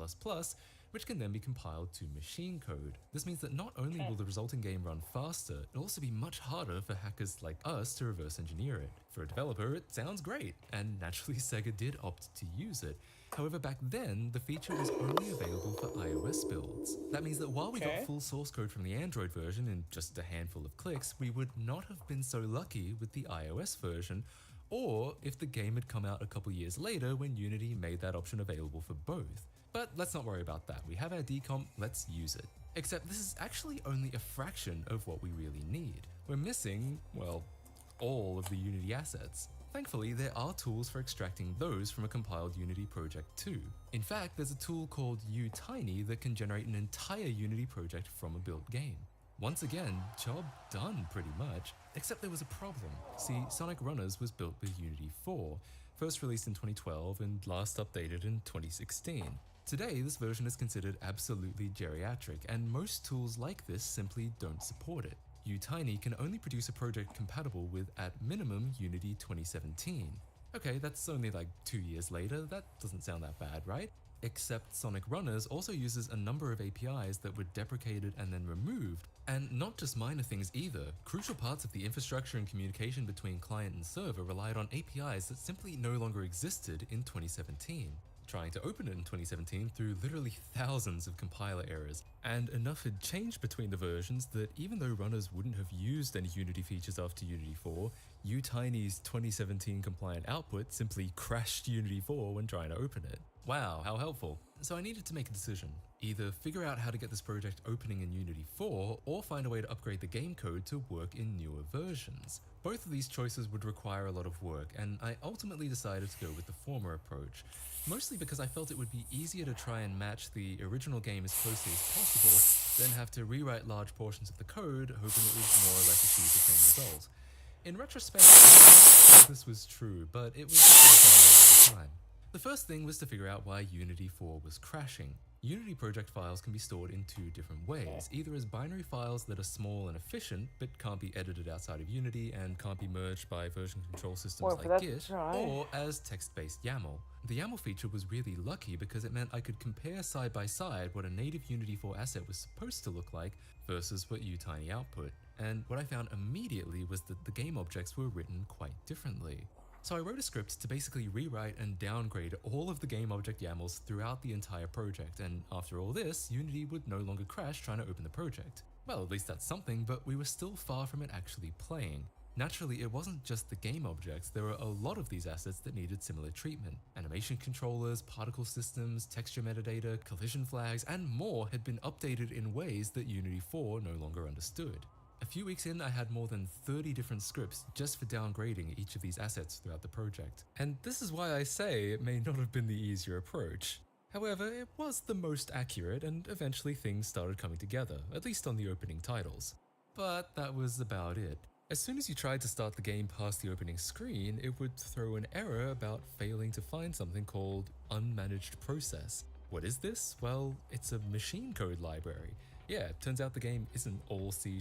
J: which can then be compiled to machine code. This means that not only will the resulting game run faster, it'll also be much harder for hackers like us to reverse engineer it. For a developer, it sounds great, and naturally Sega did opt to use it. However, back then, the feature was only available for iOS builds. That means that while we got full source code from the Android version in just a handful of clicks, we would not have been so lucky with the iOS version, or if the game had come out a couple years later when Unity made that option available for both. But let's not worry about that. We have our decomp, let's use it. Except this is actually only a fraction of what we really need. We're missing, well, all of the Unity assets. Thankfully, there are tools for extracting those from a compiled Unity project too. In fact, there's a tool called uTiny that can generate an entire Unity project from a built game. Once again, job done pretty much, except there was a problem. See, Sonic Runners was built with Unity 4, first released in 2012 and last updated in 2016. Today, this version is considered absolutely geriatric, and most tools like this simply don't support it. uTiny can only produce a project compatible with, at minimum, Unity 2017. Okay, that's only like 2 years later, that doesn't sound that bad, right? Except Sonic Runners also uses a number of APIs that were deprecated and then removed, and not just minor things either. Crucial parts of the infrastructure and communication between client and server relied on APIs that simply no longer existed in 2017. Trying to open it in 2017 threw literally thousands of compiler errors, and enough had changed between the versions that even though runners wouldn't have used any Unity features after Unity 4, uTiny's 2017 compliant output simply crashed Unity 4 when trying to open it. Wow, how helpful. So I needed to make a decision. Either figure out how to get this project opening in Unity 4, or find a way to upgrade the game code to work in newer versions. Both of these choices would require a lot of work, and I ultimately decided to go with the former approach. Mostly because I felt it would be easier to try and match the original game as closely as possible, than have to rewrite large portions of the code, hoping it would more or less achieve the same result. In retrospect, I don't think this was true, but it was just at the time. The first thing was to figure out why Unity 4 was crashing. Unity project files can be stored in two different ways, either as binary files that are small and efficient, but can't be edited outside of Unity and can't be merged by version control systems like Git, or as text-based YAML. The YAML feature was really lucky because it meant I could compare side by side what a native Unity 4 asset was supposed to look like versus what uTiny output. And what I found immediately was that the game objects were written quite differently. So I wrote a script to basically rewrite and downgrade all of the game object YAMLs throughout the entire project, and after all this, Unity would no longer crash trying to open the project. Well, at least that's something, but we were still far from it actually playing. Naturally, it wasn't just the game objects, there were a lot of these assets that needed similar treatment. Animation controllers, particle systems, texture metadata, collision flags, and more had been updated in ways that Unity 4 no longer understood. A few weeks in, I had more than 30 different scripts just for downgrading each of these assets throughout the project. And this is why I say it may not have been the easier approach. However, it was the most accurate, and eventually things started coming together, at least on the opening titles. But that was about it. As soon as you tried to start the game past the opening screen, it would throw an error about failing to find something called unmanaged process. What is this? Well, it's a machine code library. Yeah, it turns out the game isn't all C#,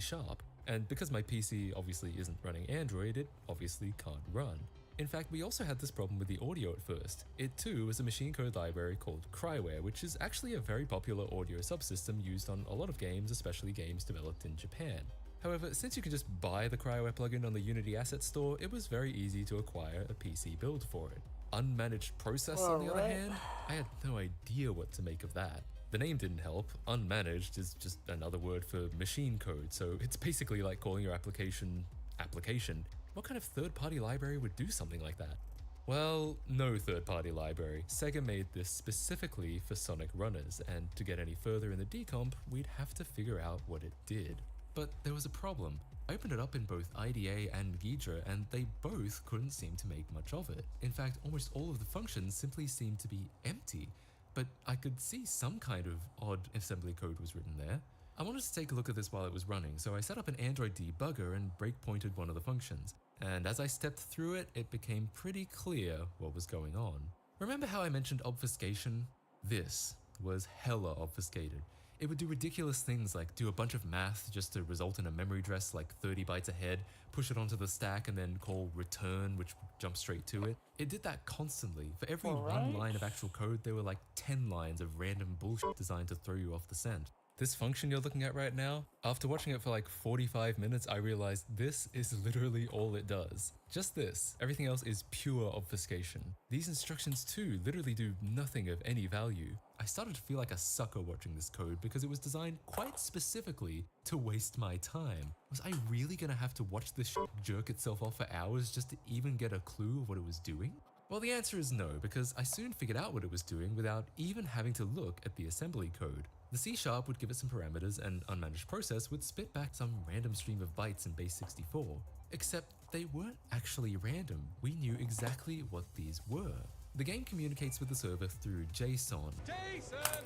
J: and because my PC obviously isn't running Android, it obviously can't run. In fact, we also had this problem with the audio at first. It too was a machine code library called Cryware, which is actually a very popular audio subsystem used on a lot of games, especially games developed in Japan. However, since you can just buy the Cryware plugin on the Unity Asset Store, it was very easy to acquire a PC build for it. Unmanaged process, on the other hand, I had no idea what to make of that. The name didn't help. Unmanaged is just another word for machine code, so it's basically like calling your application. What kind of third-party library would do something like that? Well, no third-party library. Sega made this specifically for Sonic runners, and to get any further in the decomp, we'd have to figure out what it did. But there was a problem. I opened it up in both IDA and Ghidra, and they both couldn't seem to make much of it. In fact, almost all of the functions simply seemed to be empty, but I could see some kind of odd assembly code was written there. I wanted to take a look at this while it was running, so I set up an Android debugger and breakpointed one of the functions. And as I stepped through it, it became pretty clear what was going on. Remember how I mentioned obfuscation? This was hella obfuscated. It would do ridiculous things like do a bunch of math just to result in a memory address like 30 bytes ahead, push it onto the stack and then call return, which would jump straight to it. It did that constantly. For every one line of actual code, there were like 10 lines of random bullshit designed to throw you off the scent. This function you're looking at right now, after watching it for like 45 minutes, I realized this is literally all it does. Just this. Everything else is pure obfuscation. These instructions too literally do nothing of any value. I started to feel like a sucker watching this code because it was designed quite specifically to waste my time. Was I really gonna have to watch this shit jerk itself off for hours just to even get a clue of what it was doing? Well, the answer is no, because I soon figured out what it was doing without even having to look at the assembly code. The C# would give it some parameters and unmanaged process would spit back some random stream of bytes in base 64. Except they weren't actually random. We knew exactly what these were. The game communicates with the server through JSON,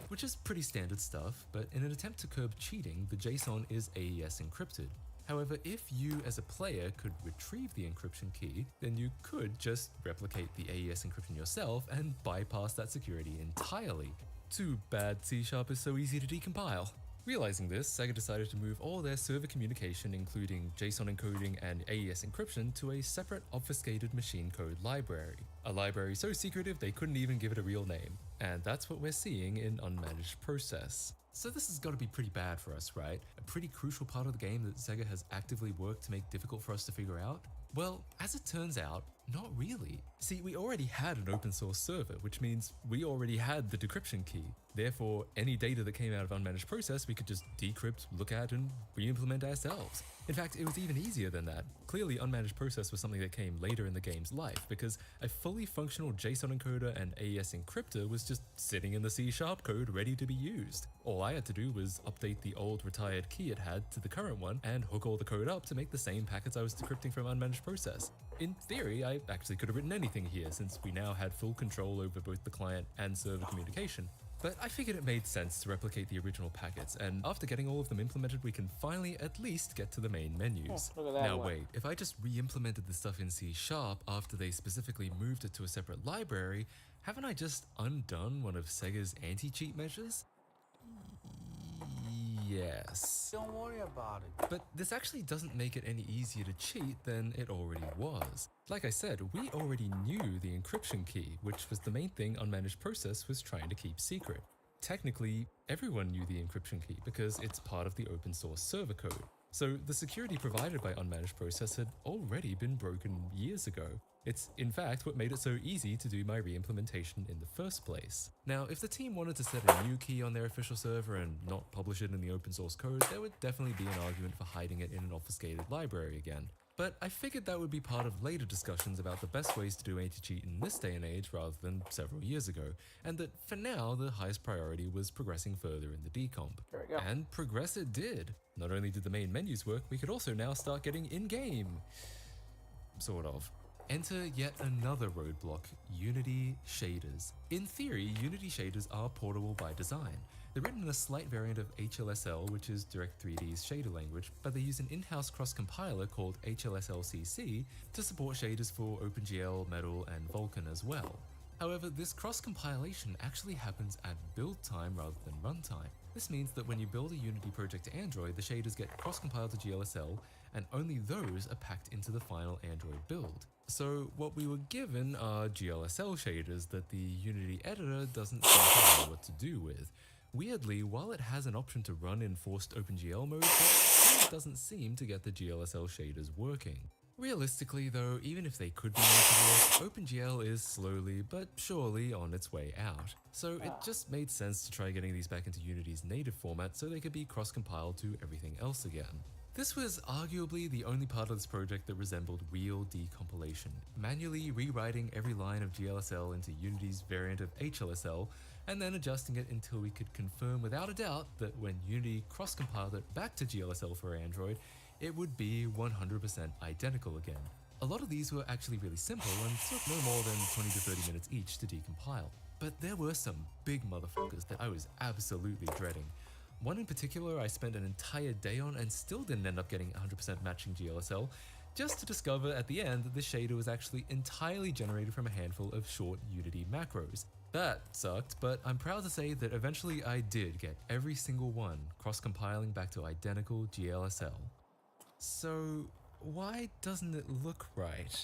J: which is pretty standard stuff, but in an attempt to curb cheating, the JSON is AES encrypted. However, if you as a player could retrieve the encryption key, then you could just replicate the AES encryption yourself and bypass that security entirely. Too bad C# is so easy to decompile. Realizing this, Sega decided to move all their server communication, including JSON encoding and AES encryption, to a separate obfuscated machine code library. A library so secretive they couldn't even give it a real name. And that's what we're seeing in Unmanaged Process. So this has got to be pretty bad for us, right? A pretty crucial part of the game that Sega has actively worked to make difficult for us to figure out? Well, as it turns out, not really. See, we already had an open source server, which means we already had the decryption key. Therefore, any data that came out of Unmanaged Process, we could just decrypt, look at, and re-implement ourselves. In fact, it was even easier than that. Clearly, Unmanaged Process was something that came later in the game's life, because a fully functional JSON encoder and AES encryptor was just sitting in the C# code ready to be used. All I had to do was update the old retired key it had to the current one and hook all the code up to make the same packets I was decrypting from Unmanaged Process. In theory, I actually could have written anything here since we now had full control over both the client and server communication. But I figured it made sense to replicate the original packets, and after getting all of them implemented, we can finally at least get to the main menus.
A: Look at that
J: Now
A: one.
J: wait, if I just re-implemented the stuff in C# after they specifically moved it to a separate library, haven't I just undone one of Sega's anti-cheat measures? Yes.
P: Don't worry about it.
J: But this actually doesn't make it any easier to cheat than it already was. Like I said, we already knew the encryption key, which was the main thing Unmanaged Process was trying to keep secret. Technically, everyone knew the encryption key because it's part of the open source server code. So the security provided by Unmanaged Process had already been broken years ago. It's in fact what made it so easy to do my re-implementation in the first place. Now, if the team wanted to set a new key on their official server and not publish it in the open source code, there would definitely be an argument for hiding it in an obfuscated library again. But I figured that would be part of later discussions about the best ways to do anti-cheat in this day and age rather than several years ago, and that for now the highest priority was progressing further in the decomp.
A: There we go.
J: And progress it did. Not only did the main menus work, we could also now start getting in-game. Sort of. Enter yet another roadblock, Unity shaders. In theory, Unity shaders are portable by design. They're written in a slight variant of HLSL, which is Direct3D's shader language, but they use an in-house cross-compiler called HLSLCC to support shaders for OpenGL, Metal, and Vulkan as well. However, this cross-compilation actually happens at build time rather than runtime. This means that when you build a Unity project to Android, the shaders get cross-compiled to GLSL, and only those are packed into the final Android build. So what we were given are GLSL shaders that the Unity editor doesn't seem to know what to do with. Weirdly, while it has an option to run in forced OpenGL mode, it doesn't seem to get the GLSL shaders working. Realistically though, even if they could be made to work, OpenGL is slowly but surely on its way out. So it just made sense to try getting these back into Unity's native format so they could be cross-compiled to everything else again. This was arguably the only part of this project that resembled real decompilation, manually rewriting every line of GLSL into Unity's variant of HLSL, and then adjusting it until we could confirm without a doubt that when Unity cross-compiled it back to GLSL for Android, it would be 100% identical again. A lot of these were actually really simple and took no more than 20 to 30 minutes each to decompile. But there were some big motherfuckers that I was absolutely dreading. One in particular I spent an entire day on and still didn't end up getting 100% matching GLSL, just to discover at the end that the shader was actually entirely generated from a handful of short Unity macros. That sucked, but I'm proud to say that eventually I did get every single one cross-compiling back to identical GLSL. So why doesn't it look right?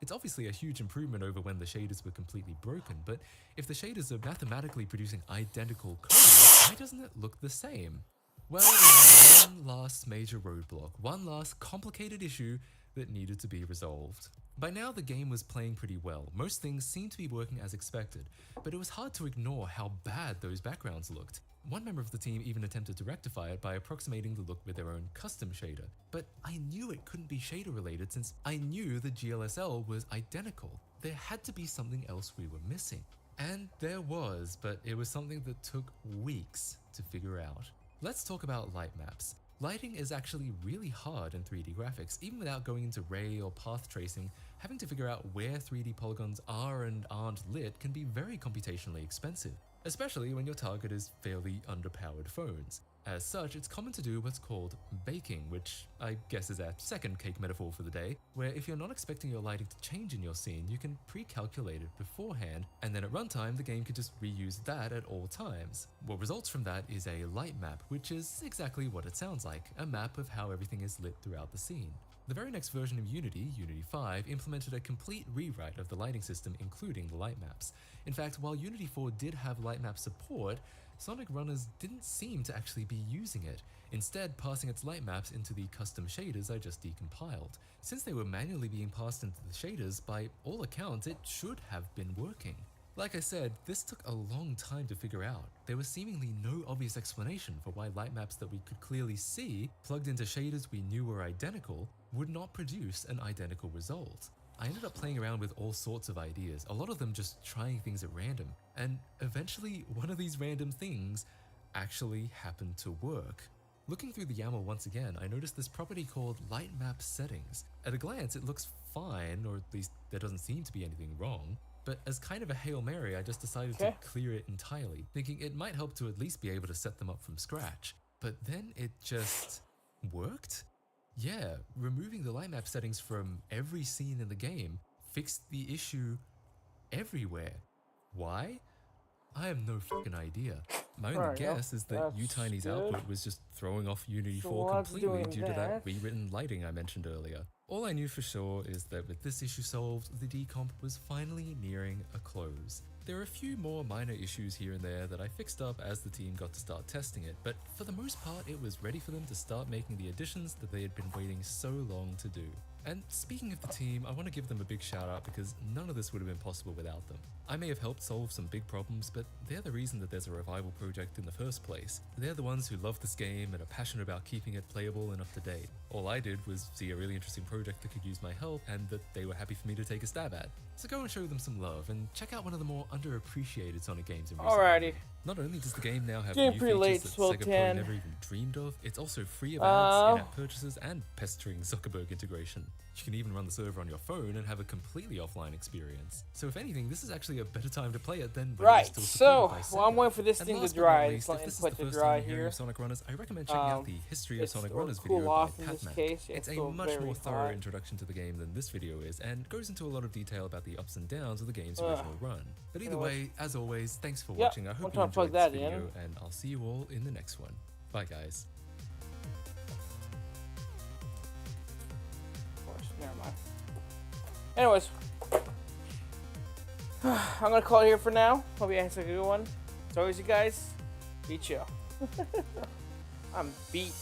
J: It's obviously a huge improvement over when the shaders were completely broken, but if the shaders are mathematically producing identical code, why doesn't it look the same? Well, we had one last major roadblock, one last complicated issue that needed to be resolved. By now the game was playing pretty well, most things seemed to be working as expected, but it was hard to ignore how bad those backgrounds looked. One member of the team even attempted to rectify it by approximating the look with their own custom shader, but I knew it couldn't be shader related since I knew the GLSL was identical. There had to be something else we were missing. And there was, but it was something that took weeks to figure out. Let's talk about light maps. Lighting is actually really hard in 3D graphics. Even without going into ray or path tracing, having to figure out where 3D polygons are and aren't lit can be very computationally expensive, especially when your target is fairly underpowered phones. As such, it's common to do what's called baking, which I guess is our second cake metaphor for the day, where if you're not expecting your lighting to change in your scene, you can pre-calculate it beforehand, and then at runtime the game can just reuse that at all times. What results from that is a light map, which is exactly what it sounds like, a map of how everything is lit throughout the scene. The very next version of Unity, Unity 5, implemented a complete rewrite of the lighting system, including the light maps. In fact, while Unity 4 did have light map support, Sonic Runners didn't seem to actually be using it, instead passing its light maps into the custom shaders I just decompiled. Since they were manually being passed into the shaders, by all accounts it should have been working. Like I said, this took a long time to figure out. There was seemingly no obvious explanation for why light maps that we could clearly see, plugged into shaders we knew were identical, would not produce an identical result. I ended up playing around with all sorts of ideas, a lot of them just trying things at random, and eventually one of these random things actually happened to work. Looking through the YAML once again, I noticed this property called Light Map Settings. At a glance it looks fine, or at least there doesn't seem to be anything wrong, but as kind of a Hail Mary I just decided to clear it entirely, thinking it might help to at least be able to set them up from scratch. But then it just worked? Yeah, removing the light map settings from every scene in the game fixed the issue everywhere. Why? I have no fucking idea. My only guess is that UTiny's output was just throwing off Unity 4 completely due to that rewritten lighting I mentioned earlier. All I knew for sure is that with this issue solved, the decomp was finally nearing a close. There are a few more minor issues here and there that I fixed up as the team got to start testing it, but for the most part it was ready for them to start making the additions that they had been waiting so long to do. And speaking of the team, I want to give them a big shout out because none of this would have been possible without them. I may have helped solve some big problems, but they're the reason that there's a revival project in the first place. They're the ones who love this game and are passionate about keeping it playable and up to date. All I did was see a really interesting project that could use my help and that they were happy for me to take a stab at. So go and show them some love and check out one of the more underappreciated Sonic games in recent memory. Not only does the game now have new features that Sega probably never even dreamed of, it's also free of ads, in-app purchases, and pestering Zuckerberg integration. You can even run the server on your phone and have a completely offline experience. So if anything, this is actually a better time to play it than when it's still supported by Sega.
A: Well, I'm waiting for this
J: And
A: thing
J: last
A: to
J: but not
A: dry.
J: least, if this is the first time you're hearing of Sonic Runners, I recommend checking out the History of Sonic Runners video by Patman. It's a much more thorough introduction to the game than this video is, and goes into a lot of detail about the ups and downs of the game's original run. But either way, as always, thanks for watching. I hope you enjoyed
A: plug
J: this
A: that in.
J: video, and I'll see you all in the next one. Bye, guys.
A: Of course, never mind. Anyways, I'm gonna call it here for now. Hope you guys had a good one. As always, you guys, be chill. I'm beat.